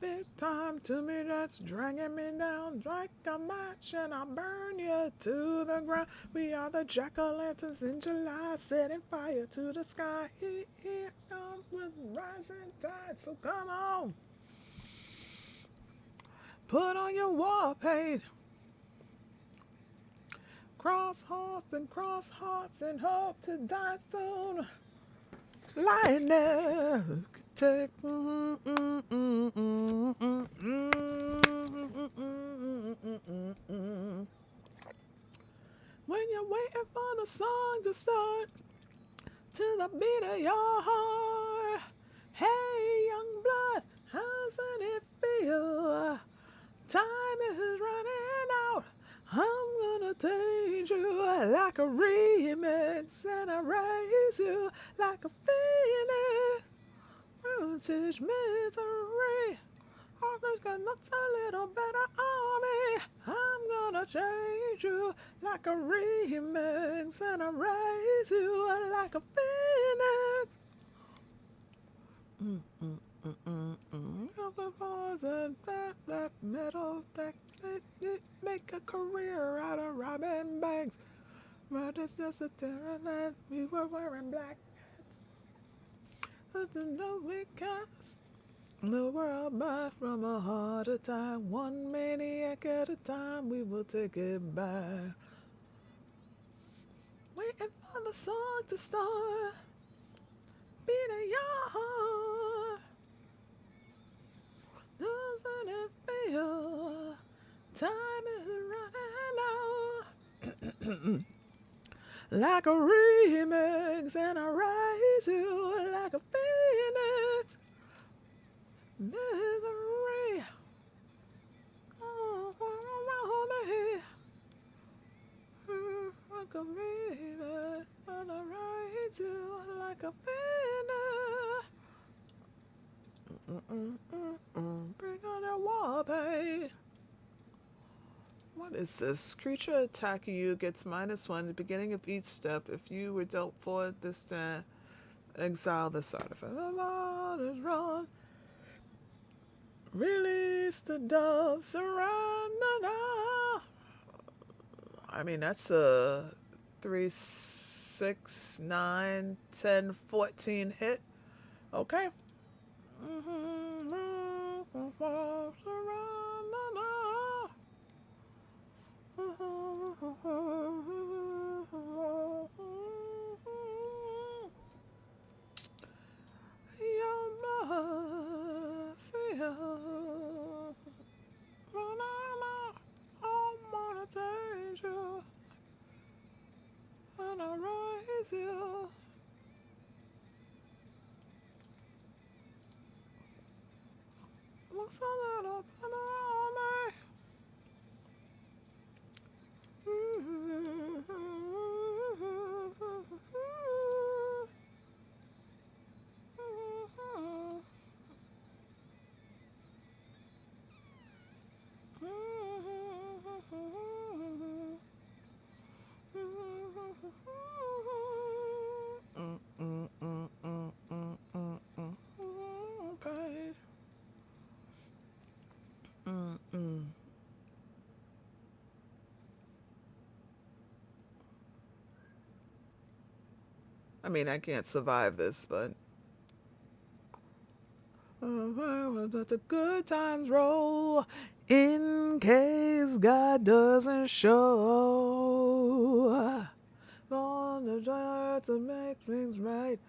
Big time to me, that's dragging me down. Strike a match and I'll burn you to the ground. We are the jack-o'-lanterns in July, setting fire to the sky. Here comes the rising tide, so come on. Put on your war paint. Cross hearts and hope to die soon. Lightning, take. When you're waiting for the song to start, to the beat of your heart. Hey, young blood, how's it feel? Time is running out. I'm gonna take you like a remix and I raise you like a phoenix. Teach misery. All this got looks a little better on me. I'm gonna change you like a remix and I raise you like a phoenix. The bars and black metal back. Make a career out of robbing banks. But it's just a terror that we were wearing black hats. But to know we cast the world back from a heart attack. One maniac at a time, we will take it back. Waiting for the song to start. Beating your heart. Doesn't it feel? Time is running out. Like a remix, and I rise you like a phoenix. Misery, oh, around me. Like a remix, and I rise you like a phoenix. Bring on that war paint. What is this? Creature attacking you gets -1 at the beginning of each step. If you were dealt 4 this turn, exile this artifact. The Lord is wrong. Release the dove, surrender. I mean, that's a 3, 6, 9, 10, 14 hit. Okay. Your blood feels. I wanna change you, and I raise you. Looks a little better on me. I mean, I can't survive this, but let the good times roll in case God doesn't show. On the earth to make things right,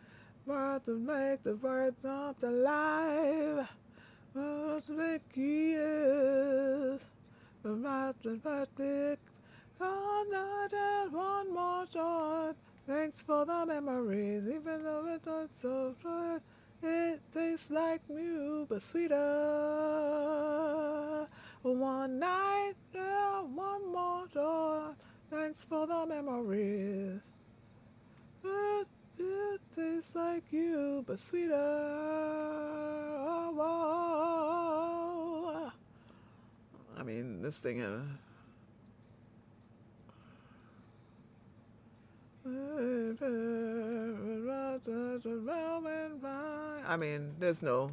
birth to make the birth not alive. To make years, about to make God not add one more joy. Thanks for the memories, even though it was so good. It tastes like new, but sweeter. One night, yeah, one more joy. Thanks for the memories. It tastes like you, but sweeter. Oh, oh. I mean, this thing. I mean, there's no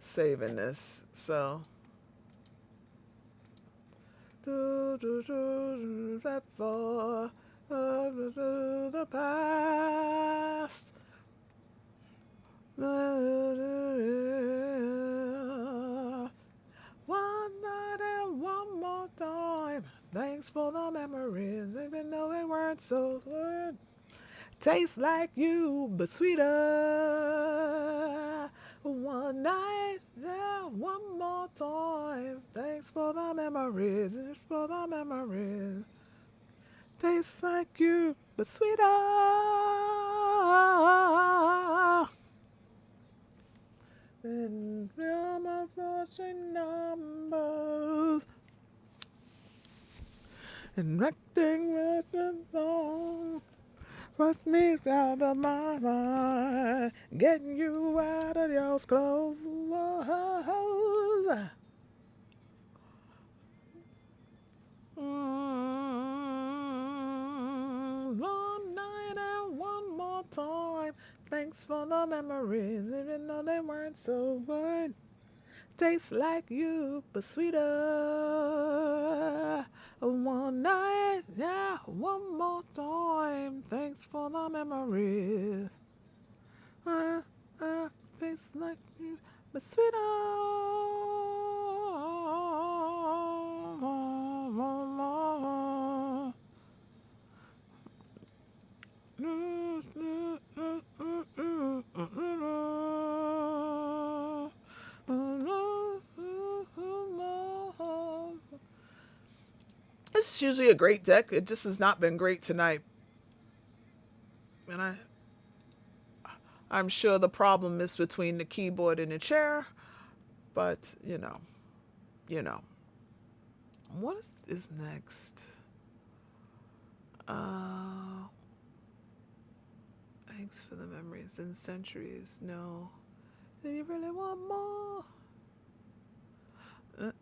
saving this. So. That for the past. One night and one more time. Thanks for the memories, even though they weren't so good. Tastes like you, but sweeter. One night, yeah, one more time. Thanks for the memories, it's for the memories. Tastes like you, but sweeter. Than film of fortune numbers. And recting with the song. Put me out of my mind, getting you out of your clothes. One night and one more time. Thanks for the memories, even though they weren't so good. Tastes like you, but sweeter. One night, yeah, one more time. Thanks for the memories. Tastes like you, but sweeter. This is usually a great deck. It just has not been great tonight. And I'm sure the problem is between the keyboard and the chair. But, you know. What is next? Thanks for the memories and centuries. No. Do you really want more? The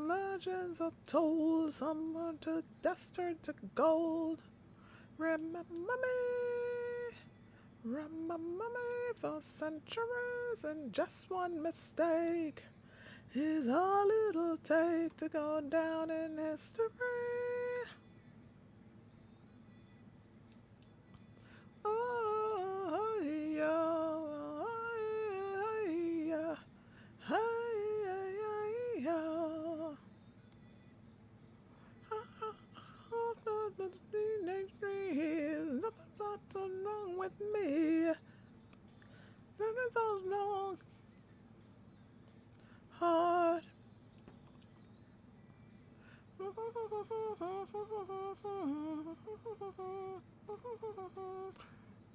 legends are told. Someone took dust turned to gold. Remember me for centuries, and just one mistake is all it'll take to go down in history. Oh, yeah. Nothing's wrong with me. Nothing's wrong. Heart.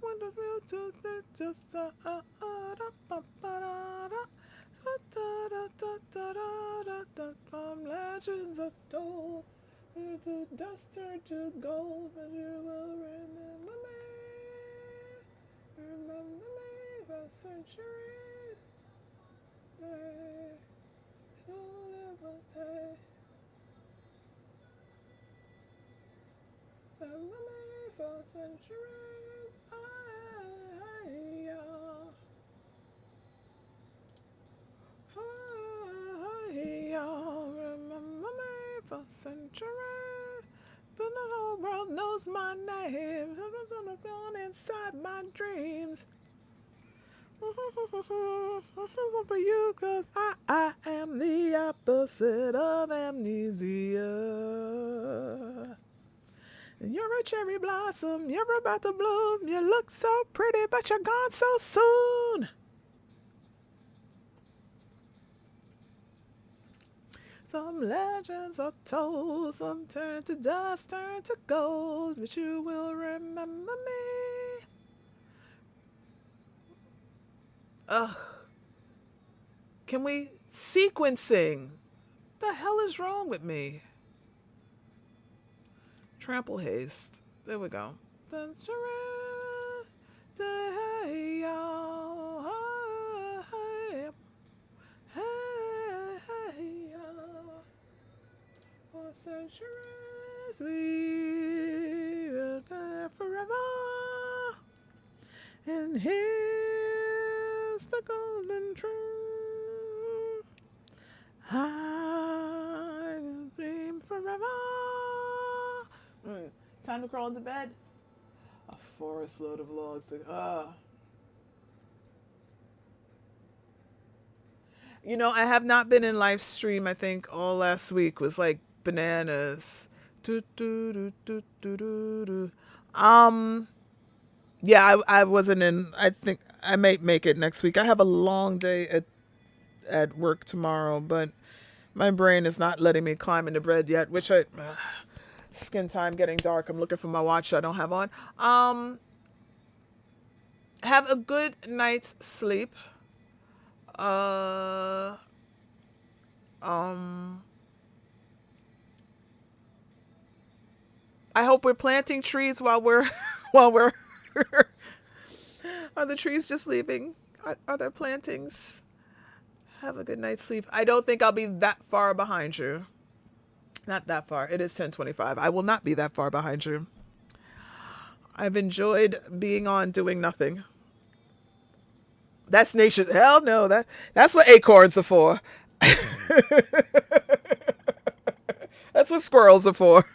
When the real truth is just from legends of told, to dust turned to gold, but you will remember me for centuries. You'll never take. Remember me for centuries. Remember me for centuries. But the whole world knows my name. I'm gonna go inside my dreams. For you, cause I am the opposite of amnesia. You're a cherry blossom, you're about to bloom. You look so pretty, but you're gone so soon. Some legends are told, some turn to dust, turn to gold, but you will remember me. Ugh. Can we sequencing? What the hell is wrong with me? Trample haste. There we go. centuries. Hey, y'all. Hey, hey, hey, y'all. For centuries we will live forever. And here's the golden truth. I will dream forever. Time to crawl into bed. A forest load of logs. You know, I have not been in live stream. I think all last week was like bananas. Do, do, do, do, do, do, do. Yeah, I wasn't in. I think I might make it next week. I have a long day at work tomorrow, but my brain is not letting me climb into bed yet. Which skin time getting dark. I'm looking for my watch I don't have on. Have a good night's sleep. Uh, um, I hope we're planting trees while we're while we're. Are the trees just leaving? Are there plantings? Have a good night's sleep. I don't think I'll be that far behind you. Not that far. It is 10:25. I will not be that far behind you. I've enjoyed being on doing nothing. That's nature. Hell no. That's what acorns are for. That's what squirrels are for.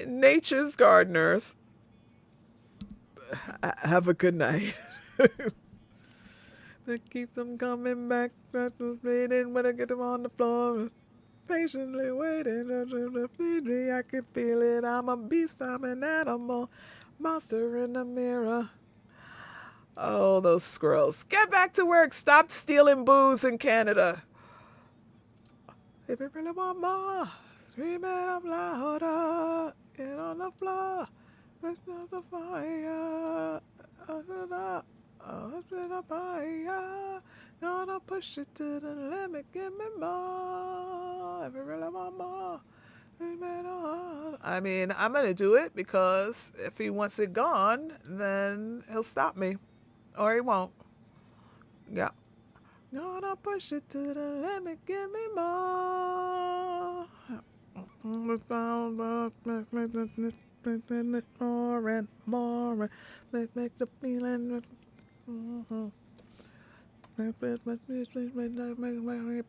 Nature's gardeners. Have a good night. That keeps them coming back. Waiting when I get them on the floor. Patiently waiting to feed me. I can feel it. I'm a beast. I'm an animal. Monster in the mirror. Oh, those squirrels. Get back to work. Stop stealing booze in Canada. If you really want more, scream it up louder. Get on the floor. Let's not the fire. Up to the fire. Gonna push it to the limit. Give me more. If you really want more. I mean, I'm going to do it because if he wants it gone, then he'll stop me. Or he won't. Yeah. Gonna push it to the limit. Give me more. More and more. Make the feeling.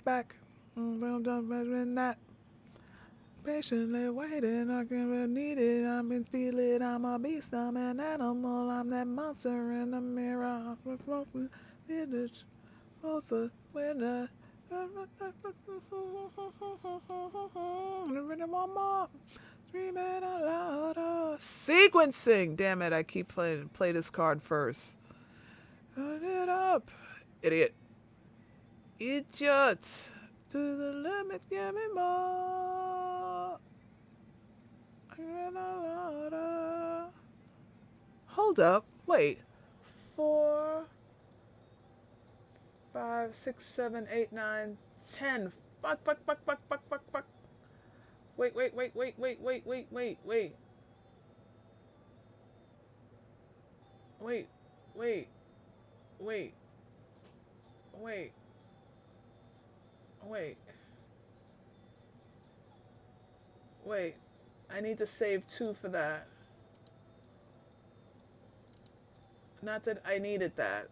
Back. That. Patiently waiting, I can need it. I've been feeling. I'm a beast. I'm an animal. I'm that monster in the mirror. It's also winner. One more. Scream it out louder. Sequencing. Damn it! I keep playing. Play this card first. Turn it up, idiot. Idiot. To the limit. Give me more. Louder. Hold up. Wait. 4, 5, 6, 7, 8, 9, 10. Fuck. Wait. Wait. I need to save 2 for that. Not that I needed that.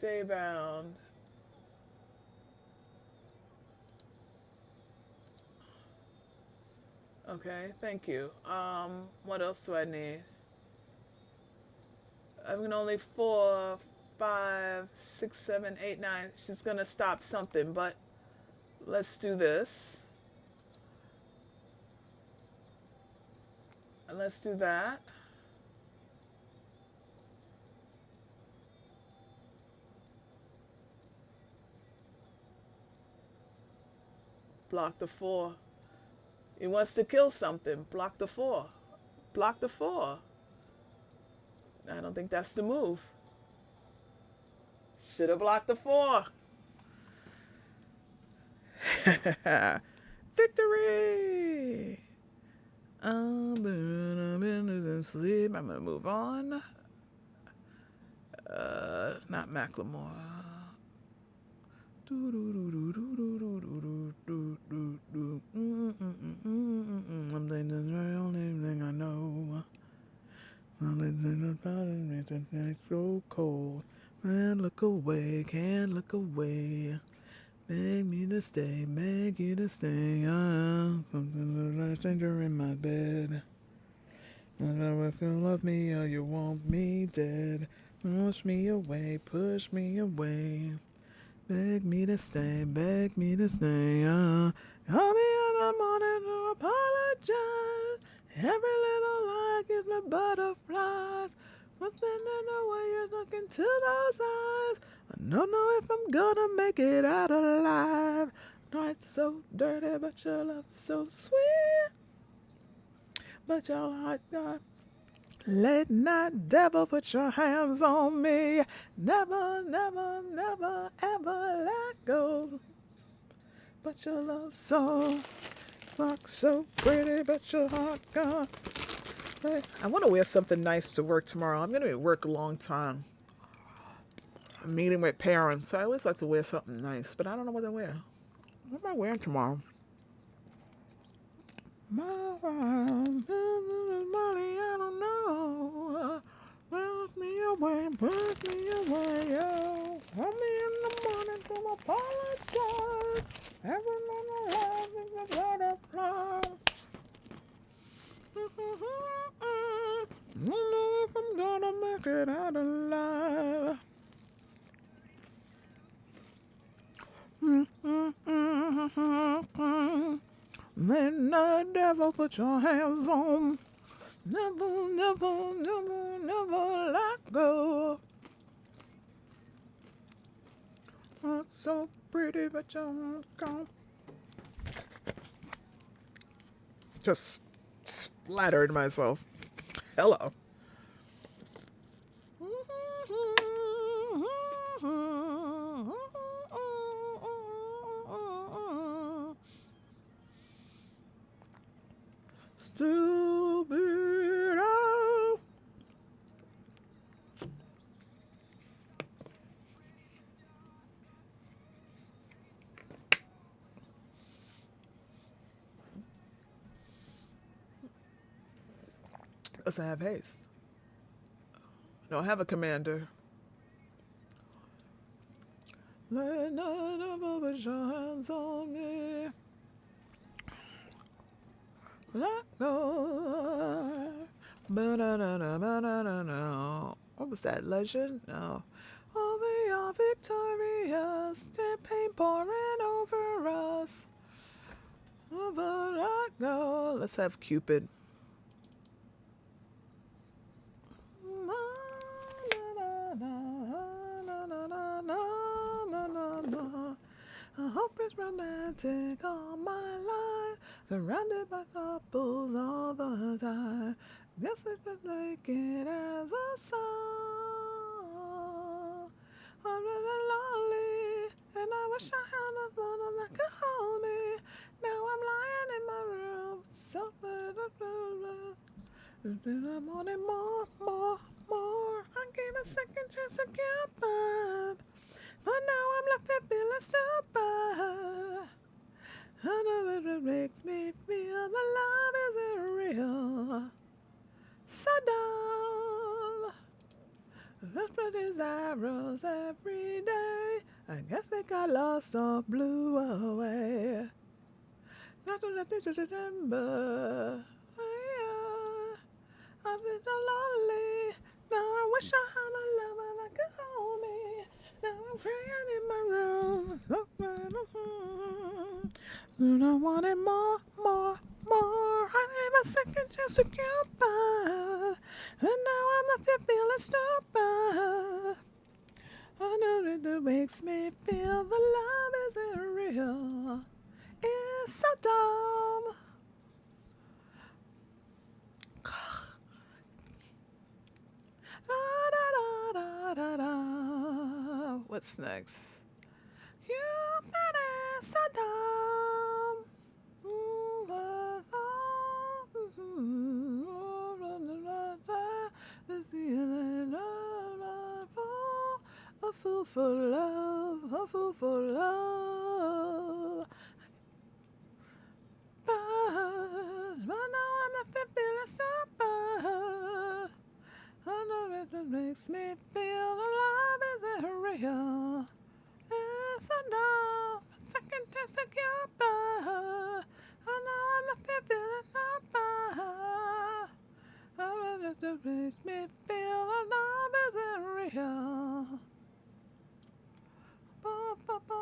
Daybound. Okay, thank you. What else do I need? I'm only 4, 5, 6, 7, 8, 9. She's gonna stop something, but let's do this. And let's do that. Block the 4. He wants to kill something. Block the 4. Block the 4. I don't think that's the move. Should have blocked the 4. Victory! I've been losing sleep. I'm gonna move on. Not Macklemore. I'm the only thing I know. It's so cold. Man, look away, can't look away. Beg me to stay, beg you to stay. Something like a stranger in my bed. I don't know if you love me or you want me dead. Push me away, push me away. Beg me to stay, beg me to stay. Call me in the morning to apologize. Every little lie gives me butterflies. Something in the way you look into those eyes. I don't know if I'm gonna make it out alive. Night's so dirty, but your love's so sweet. But your heart got late night devil, put your hands on me. Never, never, never, ever let go. But your love so, like so pretty, but your heart gone. I want to wear something nice to work tomorrow. I'm going to be at work a long time. I'm meeting with parents. I always like to wear something nice, but I don't know what to wear. What am I wearing tomorrow? My money, I don't know. Push me away, yo. Call me in the morning to apologize. Every little love is a butterfly. I don't know if I'm gonna make it out alive. Then the devil put your hands on. Never, never, never, never let go. Oh, so pretty, but you're gone. Just splattered myself. Hello. Stupid. Let's have haste. Don't have a commander. Let none of put your hands on me. Let go. Ba-da-da-da-ba-da-da-da. What was that, Legend? No. Oh, we are victorious. The pain pouring over us. Let go. Let's have Cupid. I hope it's romantic all my life, surrounded by couples all the time. Guess it's been taken as a song. I'm really lonely, and I wish I had a mother that could hold me. Now I'm lying in my room, so I wanted more, more, more. I gave a second chance to get back. But now I'm left with feeling stupid. And it makes me feel the love isn't real. So dumb. Look for these arrows every day. I guess they got lost or blew away. Not to let this remember. I've been so lonely. Now I wish I had a lover that could hold me. Now I'm crying in my room. And I wanted more, more, more. I need a second chance to get by. And now I'm left here feeling stupid. I know that makes me feel the love isn't real. It's so dumb. What's next? You better so dumb. fool for love, a fool for love. But now I'm not feeling so bad. I know it makes me feel alive isn't real. Yes, I know. Second chance to get by. I know I'm not feeling so bad. I know it makes me feel alive isn't real. Ba, ba, ba.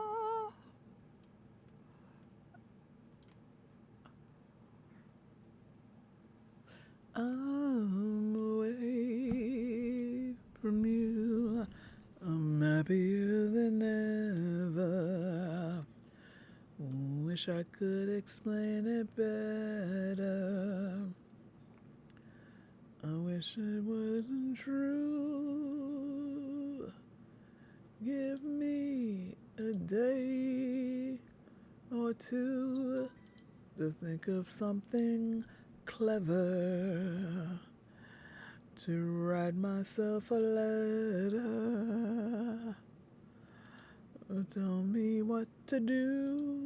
I'm away from you. I'm happier than ever. Wish I could explain it better. I wish it wasn't true. Give me a day or two to think of something clever to write myself a letter. Tell me what to do.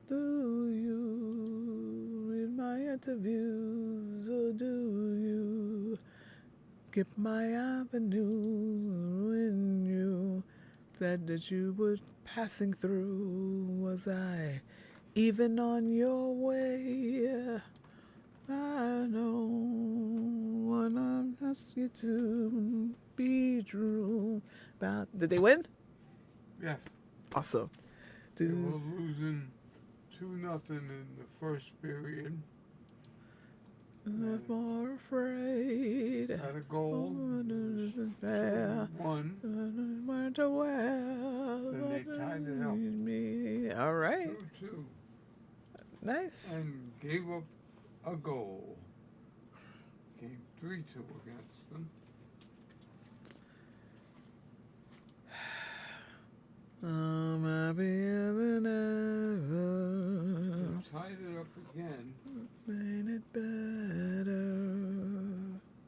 Do you read my interviews or do you skip my avenue when you said that you were passing through? Was I even on your way? I know what I'm asking you to be true about. Did they win? Yes. Awesome. They were losing 2-0 in the first period. I'm more afraid. Had a goal. There. 2-1. Weren't aware. Then they tied it up. Me. All right. 2-2. Nice. And gave up a goal. Came 3-2 against them. I'm happier than ever. They tied it up again. Made it better.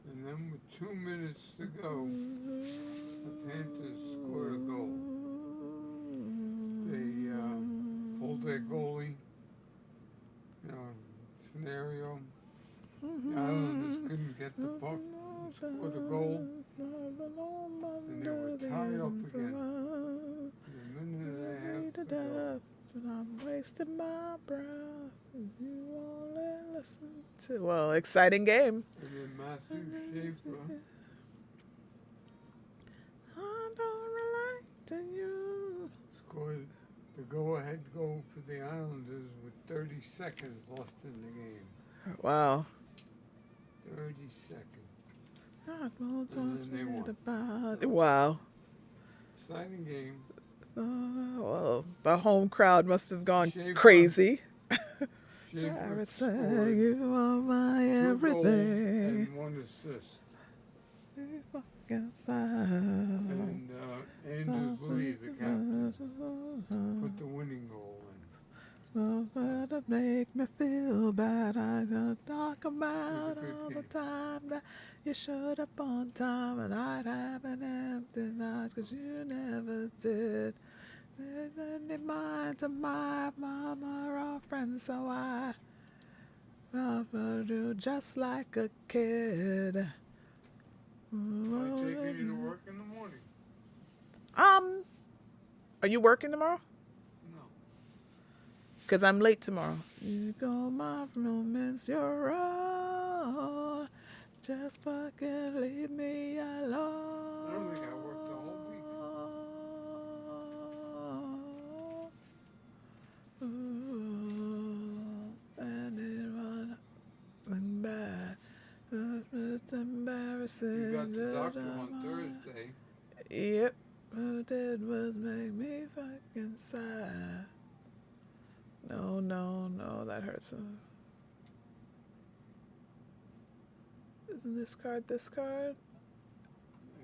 And then with 2 minutes to go, the Panthers scored a goal. They pulled their goalie. Scenario. The Islanders couldn't get the puck, scored a goal, and they were tied up again. A minute and a half to go. And I'm wasting my breath. You only listen to. Well, exciting game. And then Matthew Schaefer I don't relate to you. scored the go-ahead goal for the Islanders with 30 seconds left in the game. Wow. 30 seconds. And then they won. Wow. Exciting game. Well, the home crowd must have gone Schaefer. crazy. Schaefer Say scored you are my 2 goals everything. and 1 assist. And And Anders Lee, the captain, put the winning goal in. to make me feel bad. I gonna talk about good all the game. time that you showed up on time and I'd have an empty night 'cause you never did. Didn't mind to my mama or friends, so I never do just like a kid. I'm taking you to work in the morning. Are you working tomorrow? No. 'Cause I'm late tomorrow. You go my romance, you're all. Just fucking leave me alone. I don't think I worked the whole week. And it was bad. It's embarrassing. You got the doctor on Thursday. Yep. What it did was make me fucking sad. No, that hurts. Isn't this card? I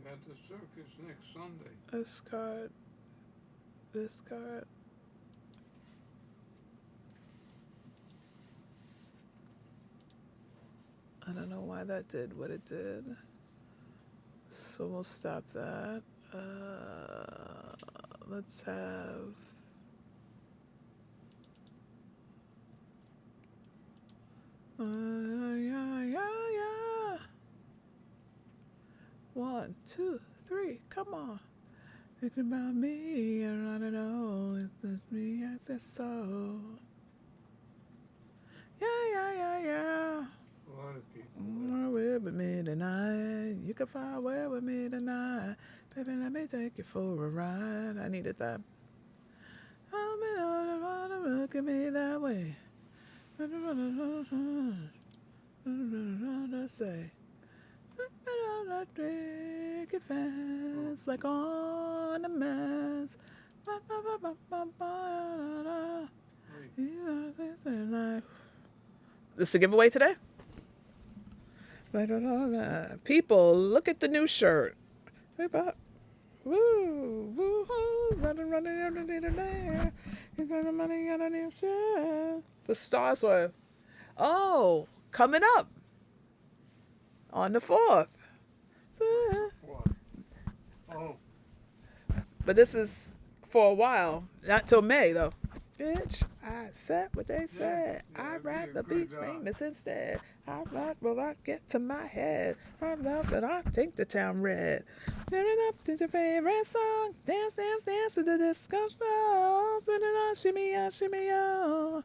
got the circus next Sunday. This card. I don't know why that did what it did. So we'll stop that. Let's have... yeah. 1, 2, 3, come on. Think about me, and I don't know if it's me, I said so. Yeah. A lot of people. Where with me tonight? You can fly where with me tonight. Baby, let me take you for a ride. I needed that. I'm in the water, look at me that way. Let's say. Drink it fast, like on a mess. This is a giveaway today? People, look at the new shirt. Hey, Bob. Woo, woo, running there. He's got the money on a new shirt. The stars were, coming up on the 4th. What? Oh. But this is for a while, not till May though. Bitch, I said what they said. I'd rather be famous instead. I write what I get to my head. I love that I think the town red. Turning up to your favorite song. Dance to the disco show. Put it on, shimmy on.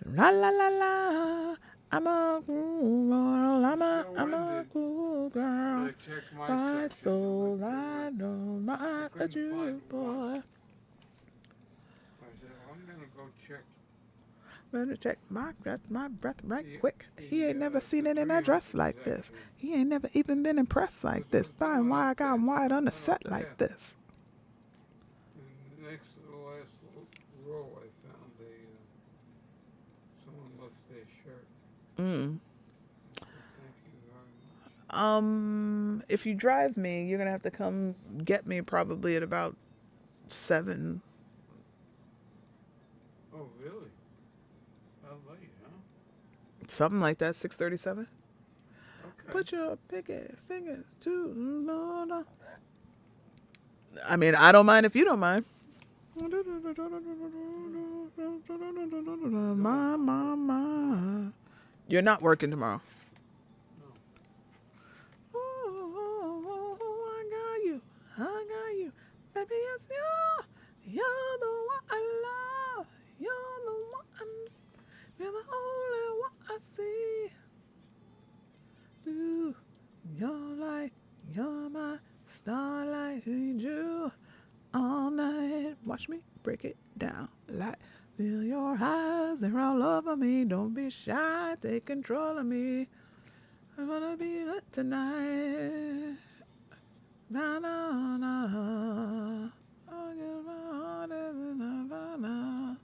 La la la la. I'm a cool girl. I'm a cool girl. My soul, I know my you boy. I'm gonna go check. Better check my breath right quick. He ain't never seen it in a dress like this. He ain't never even been impressed like this. By and why I got wide on the set like this. Next to the last row, I found someone left their shirt. Thank you very much. If you drive me, you're gonna have to come get me probably at about 7. Oh, really? How late, huh? Something like that, 6:37. Okay. Put your pinky fingers to the... I mean, I don't mind if you don't mind. My. You're not working tomorrow. No. I got you. Baby, it's you. You're the one I love. You're the one. You're the only one I see. You're like, you're my starlight. Need you all night. Watch me break it down. Like, feel your eyes, they're all over me. Don't be shy, take control of me. I'm gonna be lit tonight. Na-na-na. I'll give my heart in Havana.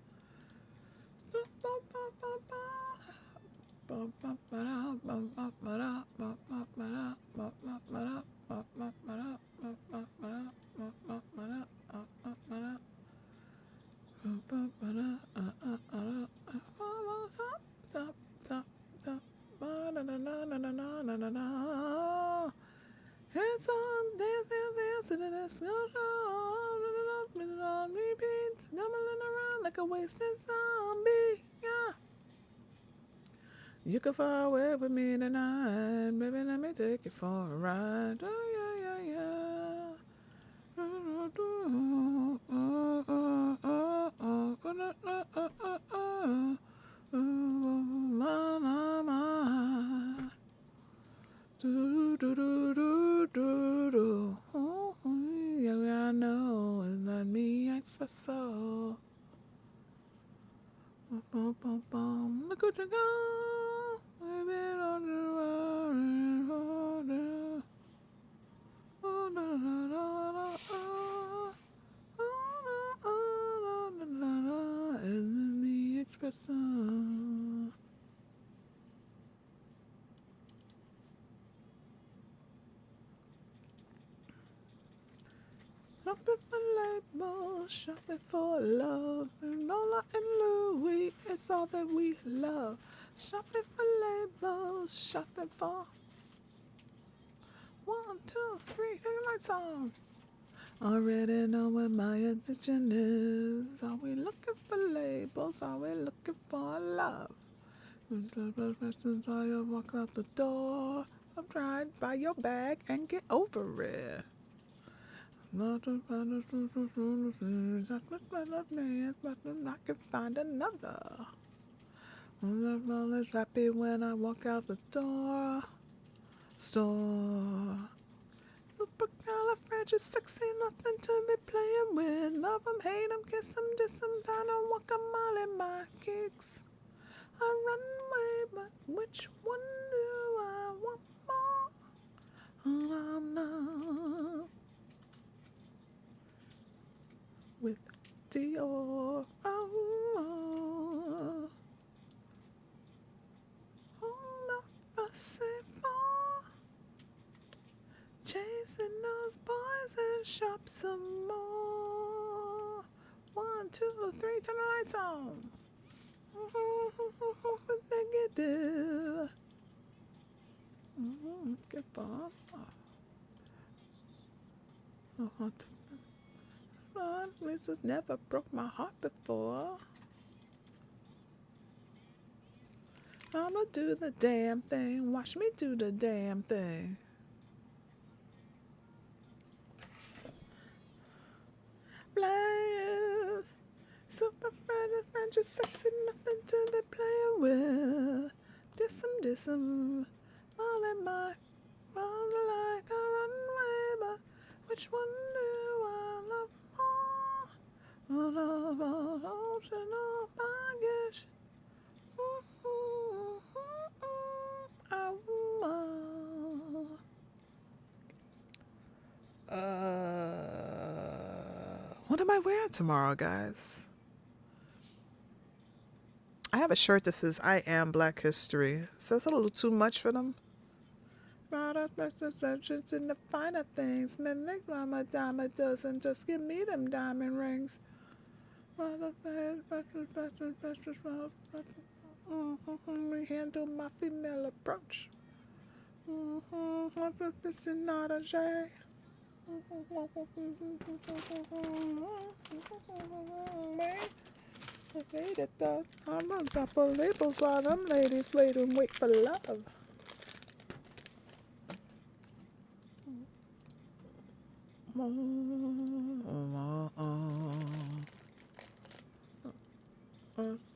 Hands on, dance to the snow show. On repeat, stumbling around like a wasted zombie. Yeah. You can fly away with me tonight, baby. Let me take you for a ride. Oh yeah. Yeah, I know, it's not me, espresso. Look what you go, baby, on the water. And me espresso. Shopping for label, shopping for love, and Lola and Louis, it's all that we love. Shopping for labels, shopping for 1, 2, 3, turn the lights on. Already know what my addiction is. Are we looking for labels? Are we looking for love? Since I walk out the door, I'm trying to buy your bag and get over it. But I can find another. I'm always happy when I walk out the door. Store. Supercalifragisexy, nothing to be playing with. Love 'em, hate 'em, kiss 'em, diss 'em, down and walk 'em all in my kicks. I run away, but which one do I want more? Oh, no. With Dior. Oh, all of us for chasing those boys and shop some more. 1, 2, 3, turn the lights on. What they can do? Get off. This has never broke my heart before. I'ma do the damn thing. Watch me do the damn thing. Players, super friends, just sexy, nothing to be playing with. Diss 'em, all in my, all like a runway, but which one do I love more? Love all optional baggage. What am I wearing tomorrow, guys? I have a shirt that says I am Black History. Is that a little too much for them? Special in the finer things. Men think I'm a dime a dozen. Just give me them diamond rings. We handle my female approach. It's not a shame. I hate it though. I'm on top of labels while them ladies wait and wait for love.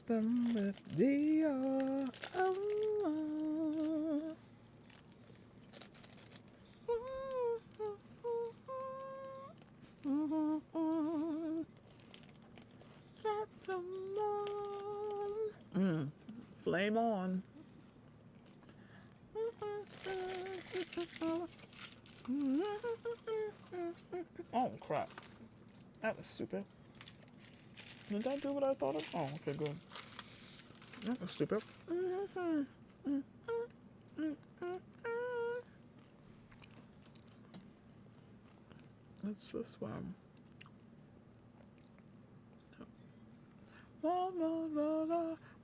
Them with Dior. Flame on. Oh crap. That was stupid. Did I do what I thought of? Oh, okay, good. That was stupid. It's this one.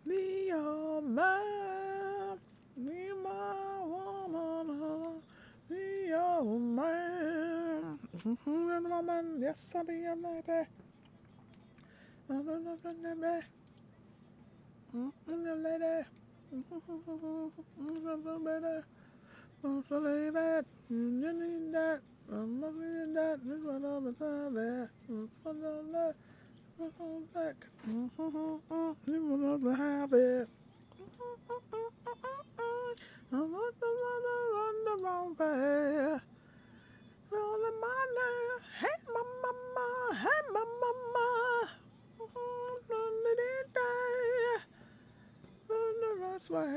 Me your man, me my woman, me your man. Woman, yes, I'll be your baby. The lady, so leave it. You need that. I'm loving that. This one over there. For the left. Back. You want to have it. I want to run the wrong way. Rolling my name. Hey, my mama. Hey, my mama. Run the day. Run the right way.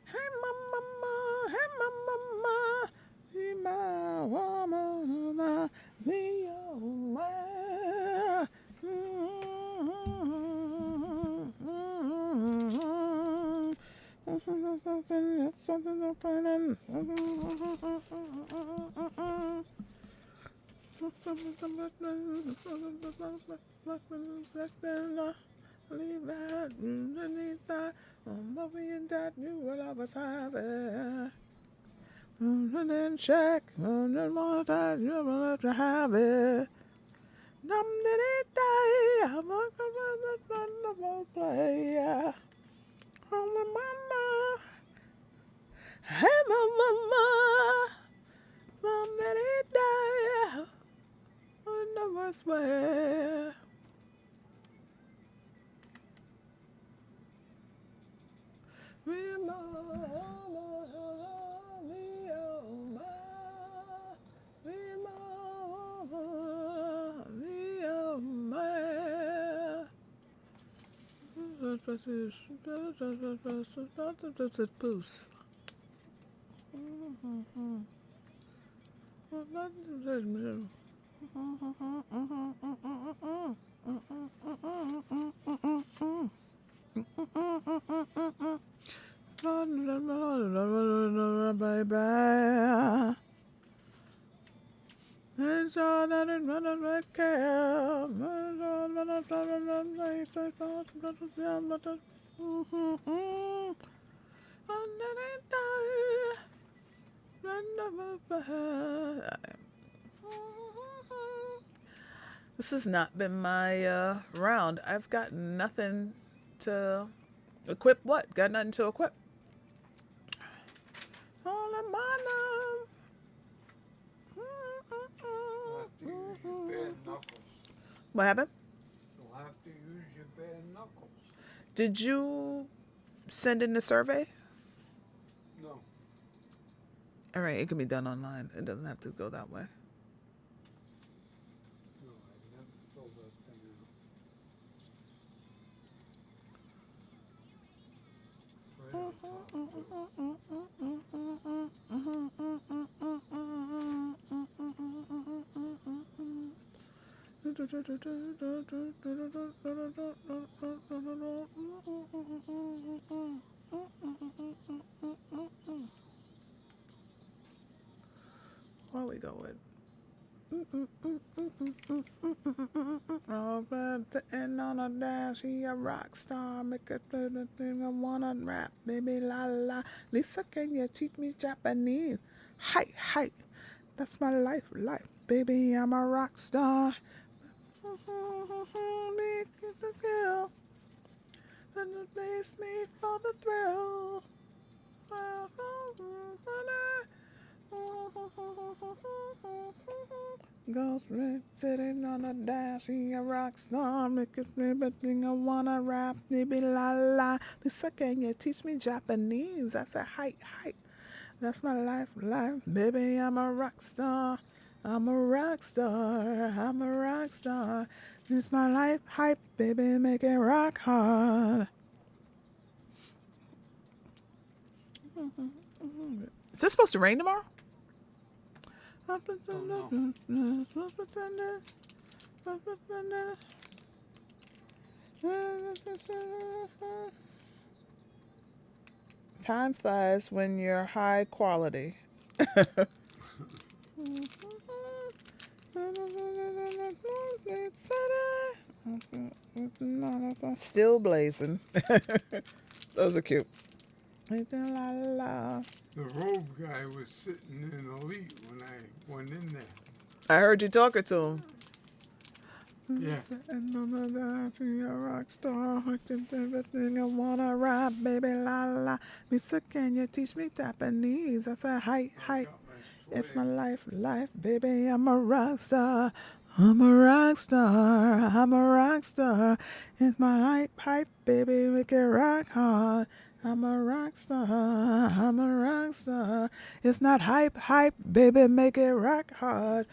Hey, my mama. Hey, my mama. Be my woman. Be your man. Something open. Leave that underneath that. What we in that you will always have it. And then check. And then more that you will have to have it. Dum did it die. I'm a wonderful player. From my mama. Hey, my mama. Dum did it die. In the worst way. Poos. Bye-bye. It's all that it doesn't care. This has not been my round. I've got nothing to equip. What? Got nothing to equip. All of my love. You'll have to use your bare knuckles. What happened? You'll have to use your bare knuckles. Did you send in the survey? No. All right, it can be done online. It doesn't have to go that way. No, I never filled that thing out. Right on Where we going? Oh, but the end on a dash, he a rock star. Make it do the thing I wanna rap, baby la la. Lisa, can you teach me Japanese? Hi, hi, that's my life, baby. I'm a rock star. Make it the girl, and it makes me for the thrill. Ghost red sitting on a dash, he a rock star, make it everything I wanna rap, baby la la. Lisa, can you teach me Japanese? I said, hi, hi, that's my life, baby, I'm a rock star. I'm a rock star, I'm a rock star. It's my life, hype, baby, make it rock hard. Is this supposed to rain tomorrow? Time flies when you're high quality. Still blazing. Those are cute. The robe guy was sitting in Elite when I went in there. I heard you talking to him. Yeah. Rock star, everything I wanna rap, baby la la. Misa, can you teach me Japanese? I said, hi, hi. It's my life, baby. I'm a rock star. I'm a rock star. I'm a rock star. It's my hype, baby. Make it rock hard. I'm a rock star. I'm a rock star. It's not hype, baby. Make it rock hard.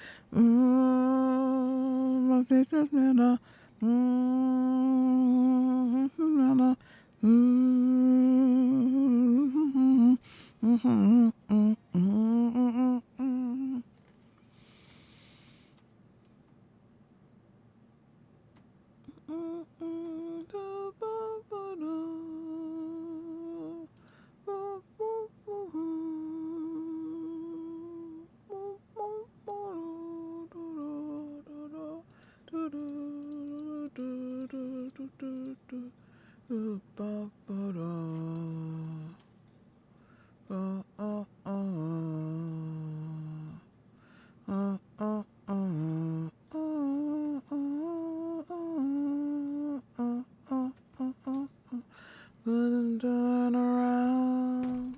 Couldn't turn around.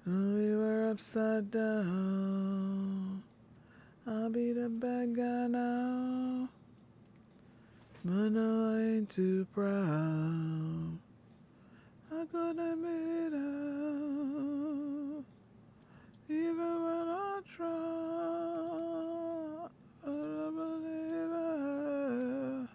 We were upside down. I'll be the bad guy now. But no, I ain't too proud. I couldn't be there. Even when I try, I don't believe it.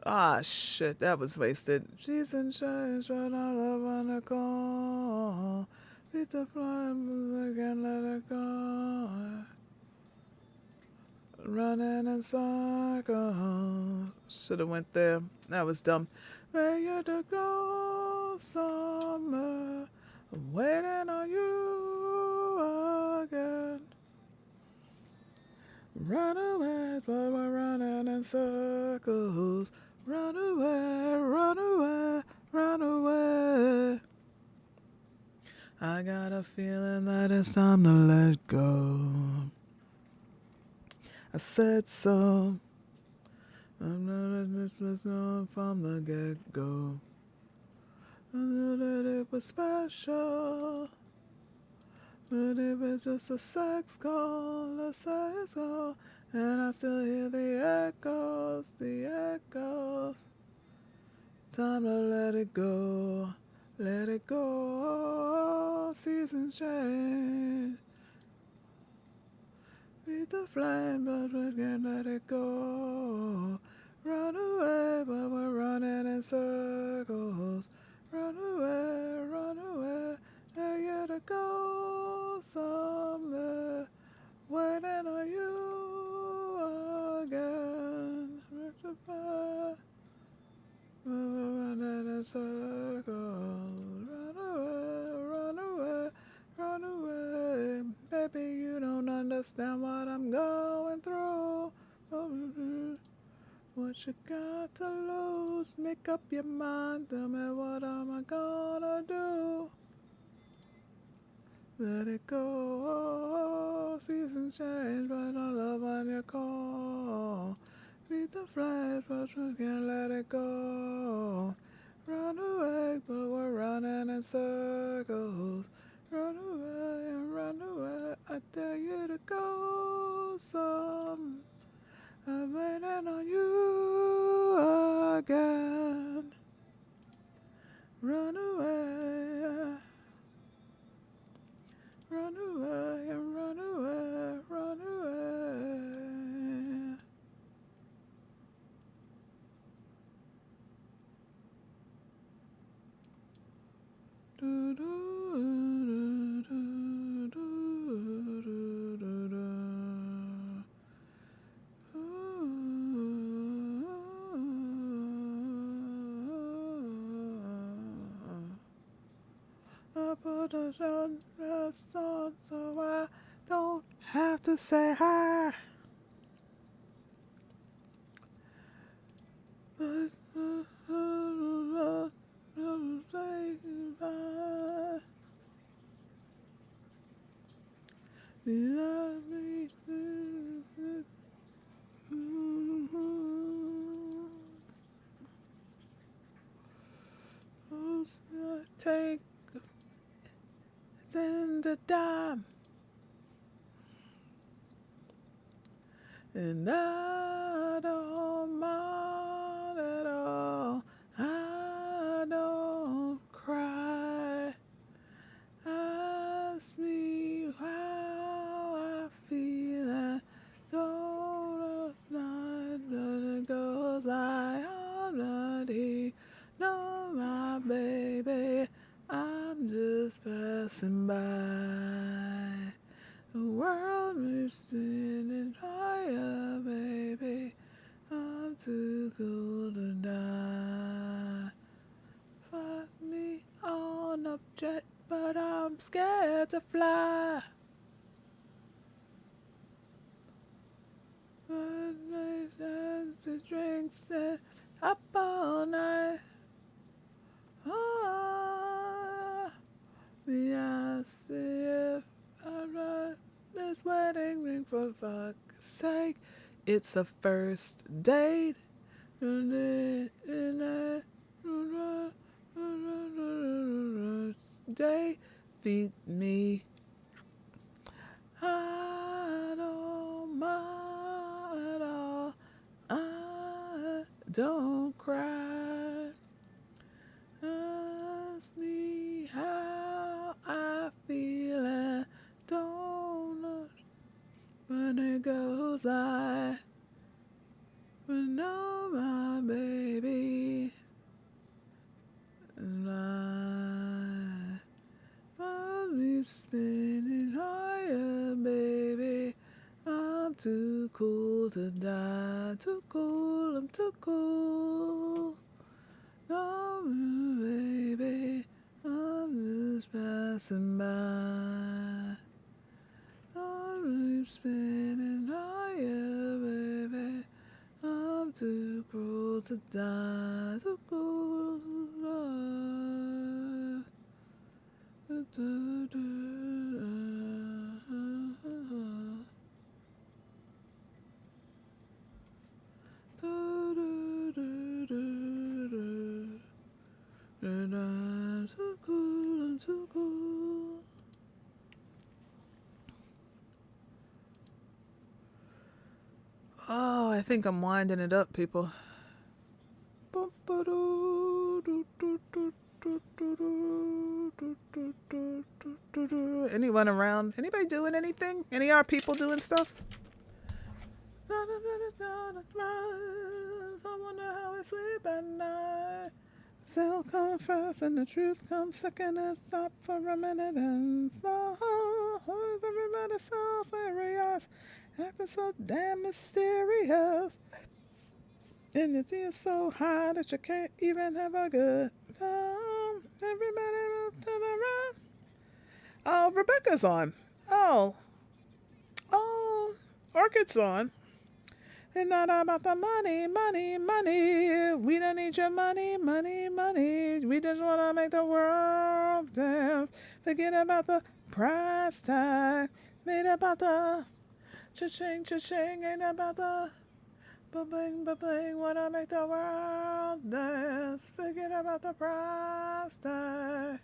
Ah, shit, that was wasted. She's in change, but I love on the call. Beat the flames, I can't let it go. Running in circles. Should've went there. That was dumb. Ready to go somewhere. I'm waiting on you again. Run away, but we're running in circles. Run away, run away, run away. I got a feeling that it's time to let go. I said so. I'm not dismissed from the get-go. I knew that it was special. But it was just a sex call, and I still hear the echoes. Time to let it go, seasons change. Beat the flame, but we can't let it go. Run away, but we're running in circles. Run away, there you to go somewhere. Waiting on you again. We're running in circles. Run away. Baby, you don't understand what I'm going through. What you got to lose? Make up your mind. Tell me what am I gonna do? Let it go. Seasons change, but I love on your call. Beat the flames, but we can't let it go. Run away, but we're running in circles. Run away, I dare you to go some. I'm waiting on you again. Run away, run away, run away, run away. Do, do, do, do, do, do, do. I put a dress on so I don't have to say hi. But say goodbye. Love me through. Take in the dime, and I don't mind at all. I don't cry. Ask me how I feel and don't not let it goes. I already know my baby. I'm just passing by. The world moves in and higher, baby. I'm too cool to die. Fuck me on a jet, but I'm scared to fly. But my sense drinks it up all night. Ah, me I see if I'm right. this wedding ring for fuck's sake. It's a first date. Day, feed me. I don't mind at all. I don't cry. Ask me how I feel and don't know when it goes like, no, my baby, and I'll be spinning higher, baby. I'm too cool to die, too cool, I'm too cool. No, baby, I'm just passing by. I'm spinning higher, baby. I'm too cruel to die, too cruel to die. I'm too cool, I'm too cool. Oh, I think I'm winding it up, people. Anyone around? Anybody doing anything? Any of our people doing stuff? I wonder how I sleep at night. Still comes first and the truth comes second and stop for a minute and slow. Why is everybody so serious? Acting so damn mysterious. And it is so high that you can't even have a good time. Everybody move to the right. Oh, Rebecca's on. Oh, Orchid's on. It's not about the money, money, money. We don't need your money, money, money. We just want to make the world dance. Forget about the price tag. Made about the cha-ching, cha-ching. Ain't about the ba-bling, ba-bling. Want to make the world dance. Forget about the price tag.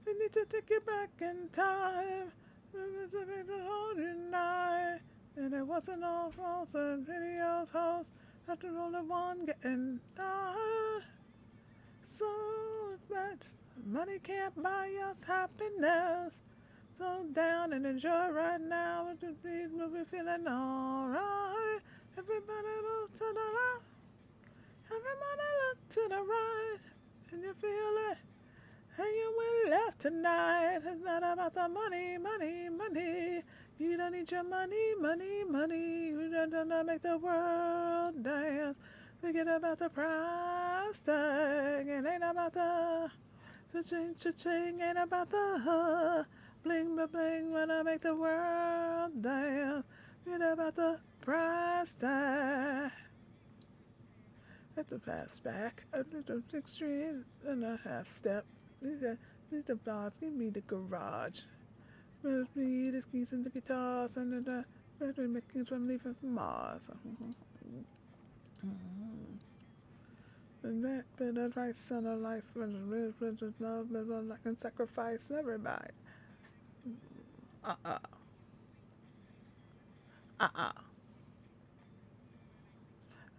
We need to take you back in time. We need to make the whole night. And it wasn't all false and videos host after only one getting died. So it's bad. Money can't buy us happiness. So down and enjoy right now. We'll be feeling alright. Everybody move to the left. Everybody look to the right. And you feel it. And you will left tonight. It's not about the money, money, money. You don't need your money, money, money. You don't make the world dance. Forget about the price tag. It ain't about the cha-ching, cha-ching. Ain't about the bling, ba bling. Wanna make the world dance. Forget about the price tag. That's a pass back. A little extreme and a half step. Need the boss, give me the garage. Where's me, the keys and the guitars and the battery making some leaving from Mars. And that bit of right son of life and the love, like and sacrifice everybody.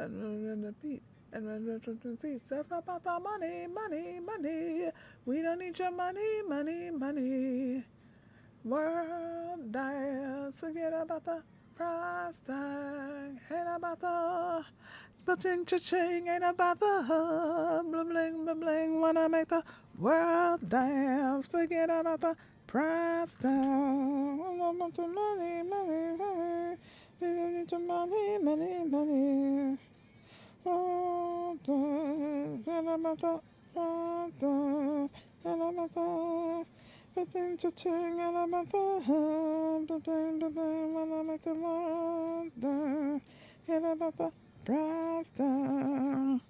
And the beat. And see, stuff about the money, money, money. We don't need your money, money, money. World dance, forget about the price tag. Ain't about the cha-ching, cha-ching. Ain't about the bling, bling, bling. Wanna make the world dance, forget about the price tag. Ain't about the money, money, money. We don't need your money, money, money. Cha-ching, and about the wanna make the world dance, and about the price down.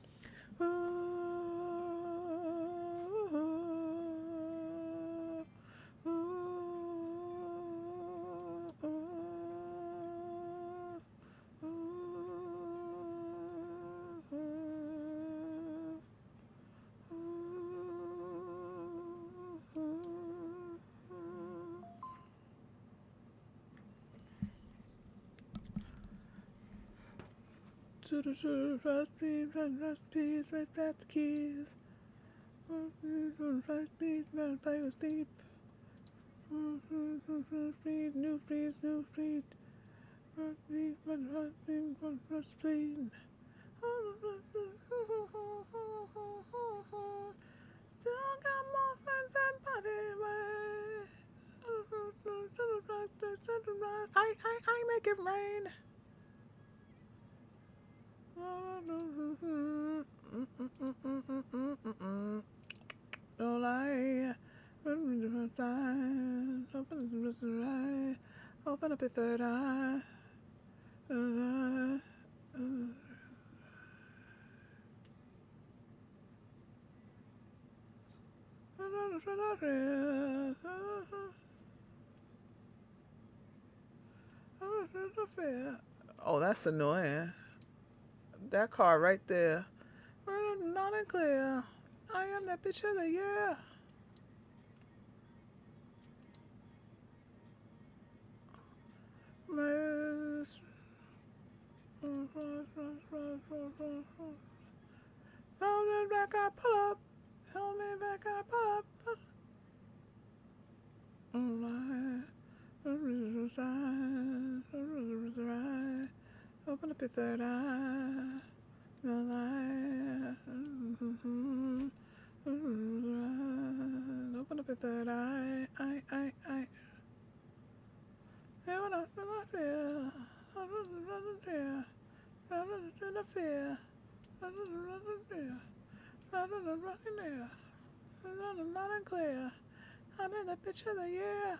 Recipes, right past the keys. Recipes, better play with deep. Speed, new speed, new speed. Speed, speed. Still got more friends than body way. I make it rain. Don't lie. Open up your third eye. Oh, that's annoying. That car right there. Not and clear. I am that bitch of the year. Miss. Hold me back, I pull up. Hold me back, I pull up. Open up your third eye. The light. Open up your third eye. I. Hey, what up? I feel. I'm running fear. I'm running fear. I'm running fear. I'm running there. I'm running loud and clear. I'm in the bitch of the year.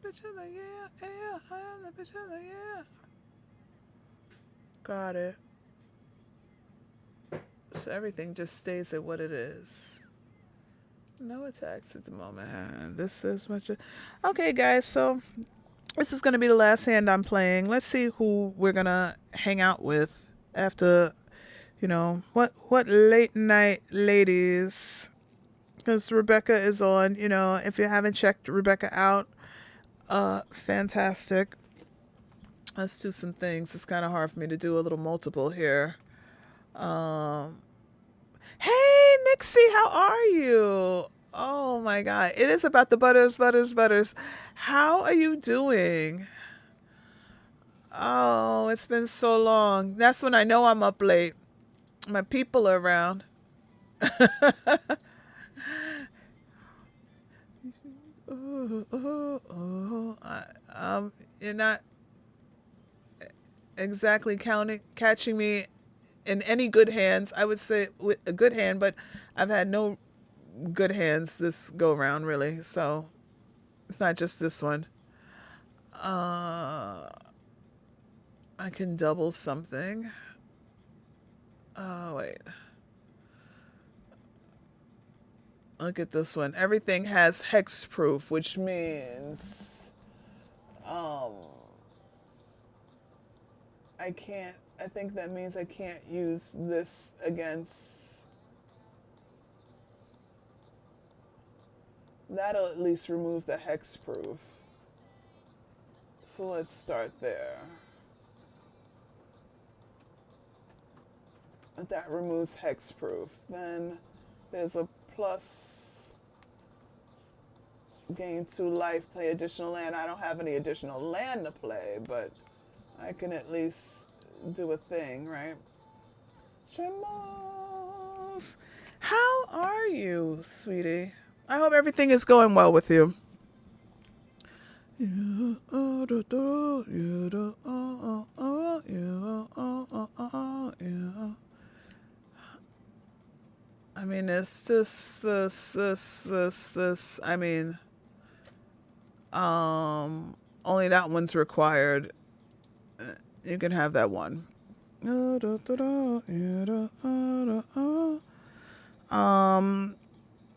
Bitch of the year. Yeah, I am the bitch of the year. Got it. So everything just stays at what it is. No attacks at the moment. This is much. Okay, guys. So this is gonna be the last hand I'm playing. Let's see who we're gonna hang out with after. You know what late night ladies. Because Rebecca is on. You know, if you haven't checked Rebecca out, fantastic. Let's do some things. It's kind of hard for me to do a little multiple here. Hey, Nixie, how are you? Oh my God. It is about the butters. How are you doing? Oh, it's been so long. That's when I know I'm up late. My people are around. You're not exactly catching me in any good hands. I would say with a good hand, but I've had no good hands this go round really. So it's not just this one. I can double something. Oh wait. Look at this one. Everything has hexproof, which means I think that means I can't use this against. That'll at least remove the hexproof. So let's start there. That removes hexproof. Then there's a plus gain 2 life, play additional land. I don't have any additional land to play, but I can at least do a thing, right? Shamos, how are you, sweetie? I hope everything is going well with you. I mean, it's this. I mean, only that one's required. You can have that one.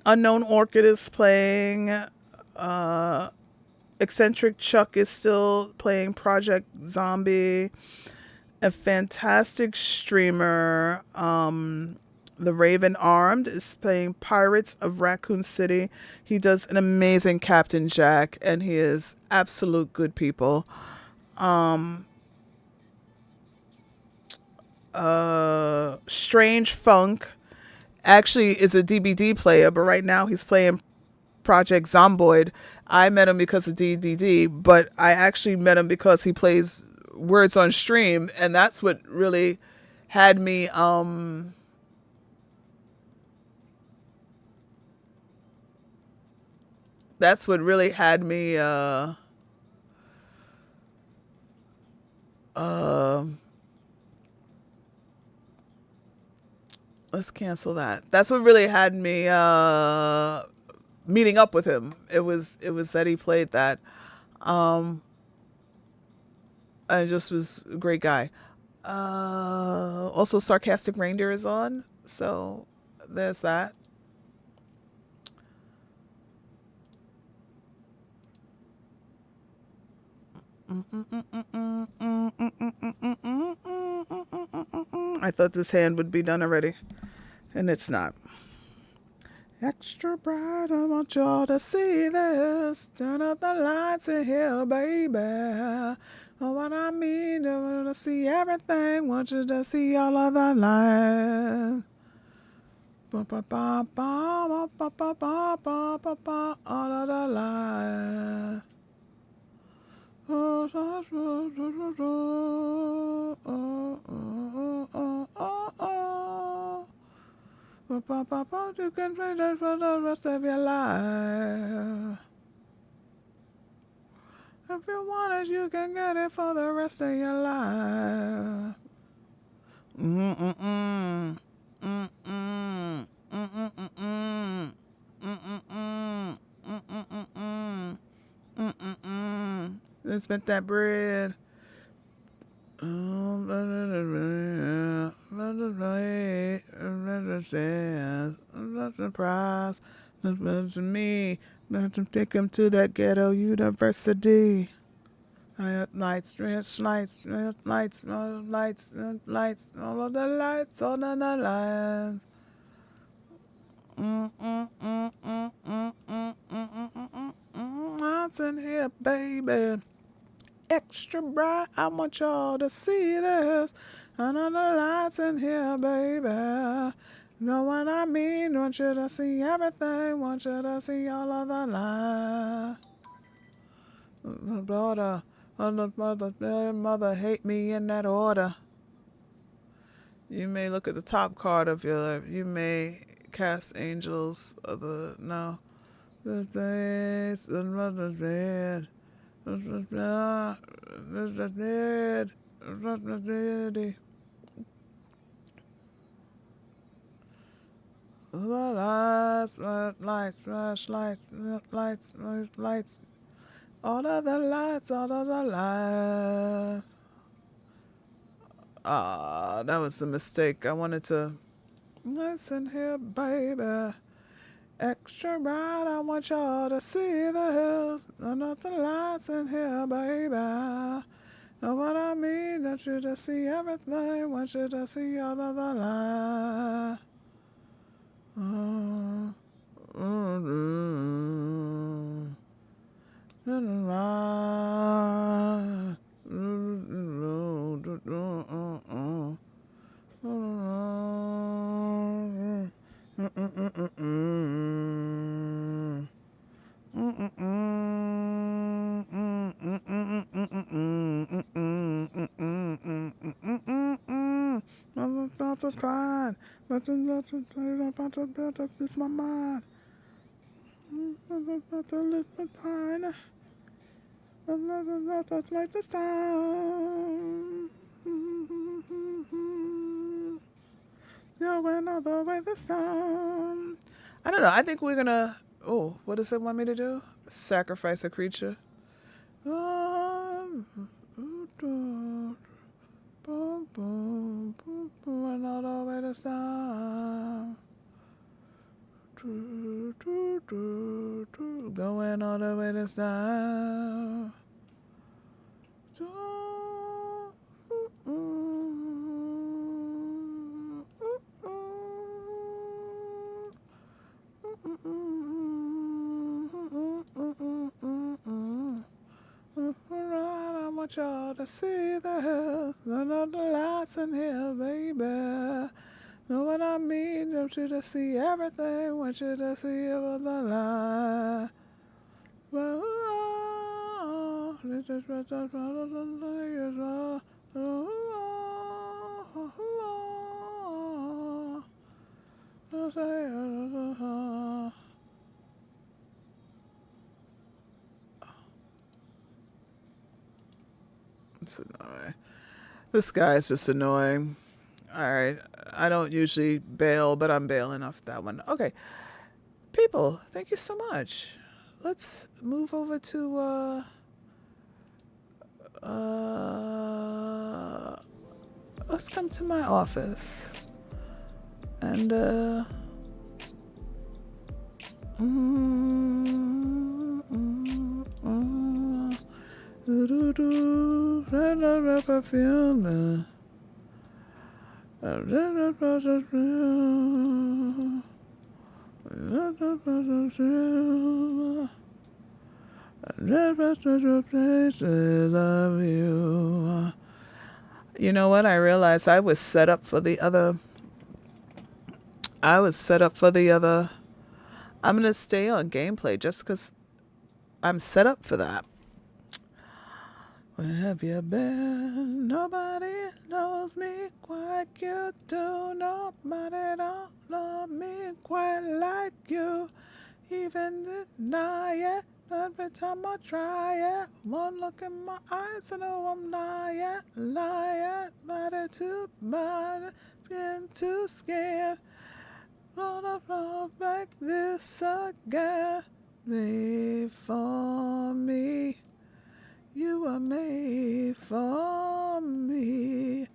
Unknown Orchid is playing. Eccentric Chuck is still playing Project Zombie. A fantastic streamer, The Raven Armed, is playing Pirates of Raccoon City. He does an amazing Captain Jack, and he is absolute good people. Strange Funk. Actually, is a DBD player, but right now he's playing Project Zomboid. I met him because of DBD, but I actually met him because he plays Words on Stream, and that's what really had me. That's what really had me. Uh, let's cancel that. That's what really had me meeting up with him. It was that he played that. Um, I just was a great guy. Also, Sarcastic Reindeer is on, so there's that. I thought this hand would be done already, and it's not. Extra bright, I want y'all to see this. Turn up the lights in here, baby. Know what I mean? I want to see everything. Want you to see all of the lights. Ba ba ba ba ba ba ba ba ba ba. All of the lights. Oh, oh, oh, oh, oh, oh, oh, oh. Ba ba ba ba. You can play that for the rest of your life. If you want it, you can get it for the rest of your life. Mm-mm-mm. Mm-mm. Mm-mm-mm. Mm-mm-mm. Mm-mm-mm. Mm-mm-mm. Let's spent that bread. Surprise. To me. Let them take him to that ghetto university. Lights, lights, lights, lights, lights, lights, all of the lights, all of the lights. Lights in here, baby. Extra bright, I want y'all to see this. And all the lights in here, baby. Know what I mean? Want you to see everything. Want you to see all of the lights. Daughter, mother hate me in that order. You may look at the top card of your life. You may cast angels of the no. The days, the mother's bed. The dead. The lights, lights, lights, lights, lights. All of the lights, all of the lights. Ah, that was a mistake. I wanted to listen here, baby. Extra bright, I want y'all to see the hills. Turn up the lights in here, baby. Know what I mean? Want you to see everything. Want you to see all of the lights. About to slide, about to lose my mind. About to lose my mind. Let's make the sound. Going all the way the sound. I don't know. I think we're gonna. Oh, what does it want me to do? Sacrifice a creature. And all the way the sound. Going all the way to sound. want y'all to see the none the lights in here, baby. Know what I mean? Want you to see everything. Want you to see all the light. It's annoying. This guy is just annoying. All right. I don't usually bail, but I'm bailing off that one. Okay. People, thank you so much. Let's move over to let's come to my office. And perfume. Places of you. You know what? I realized I was set up for the other. I'm gonna stay on gameplay just because I'm set up for that. Where have you been? Nobody knows me quite you do. Nobody don't know me quite like you. Even deny it. Every time I try it, one look in my eyes, I know I'm lying, not too bad, skin too scared. Wanna fall back this again. Made for me. You were made for me.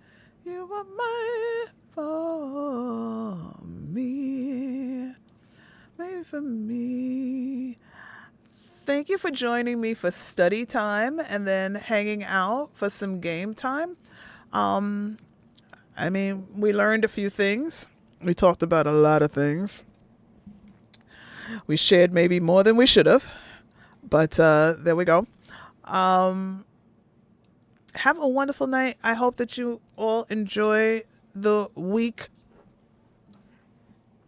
You were made for me. Made for me. Thank you for joining me for study time and then hanging out for some game time. I mean, we learned a few things. We talked about a lot of things. We shared maybe more than we should have, but there we go. Have a wonderful night. I hope that you all enjoy the week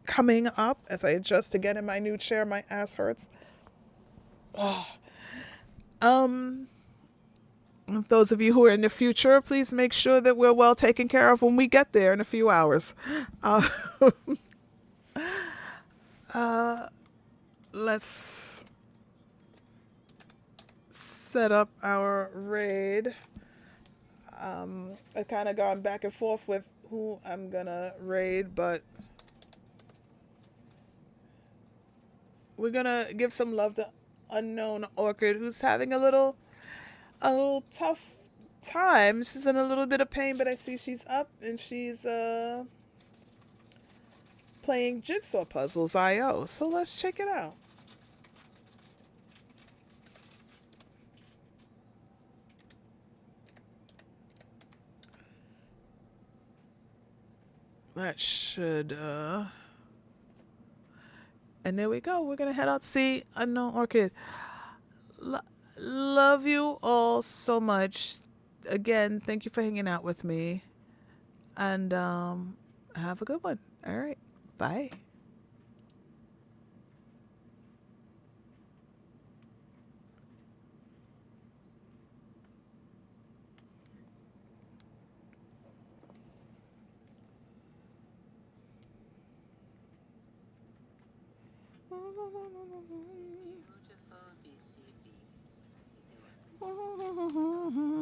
coming up. As I adjust again in my new chair, my ass hurts. Those of you who are in the future, please make sure that we're well taken care of when we get there in a few hours. Let's set up our raid. I've kind of gone back and forth with who I'm gonna raid, but we're gonna give some love to Unknown Orchid, who's having a little tough time. She's in a little bit of pain, but I see she's up and she's playing Jigsaw Puzzles IO. So let's check it out. That should and there we go. We're gonna head out to see Unknown Orchid. Love you all so much. Again, thank you for hanging out with me. And have a good one. All right. Bye. Beautiful BCB.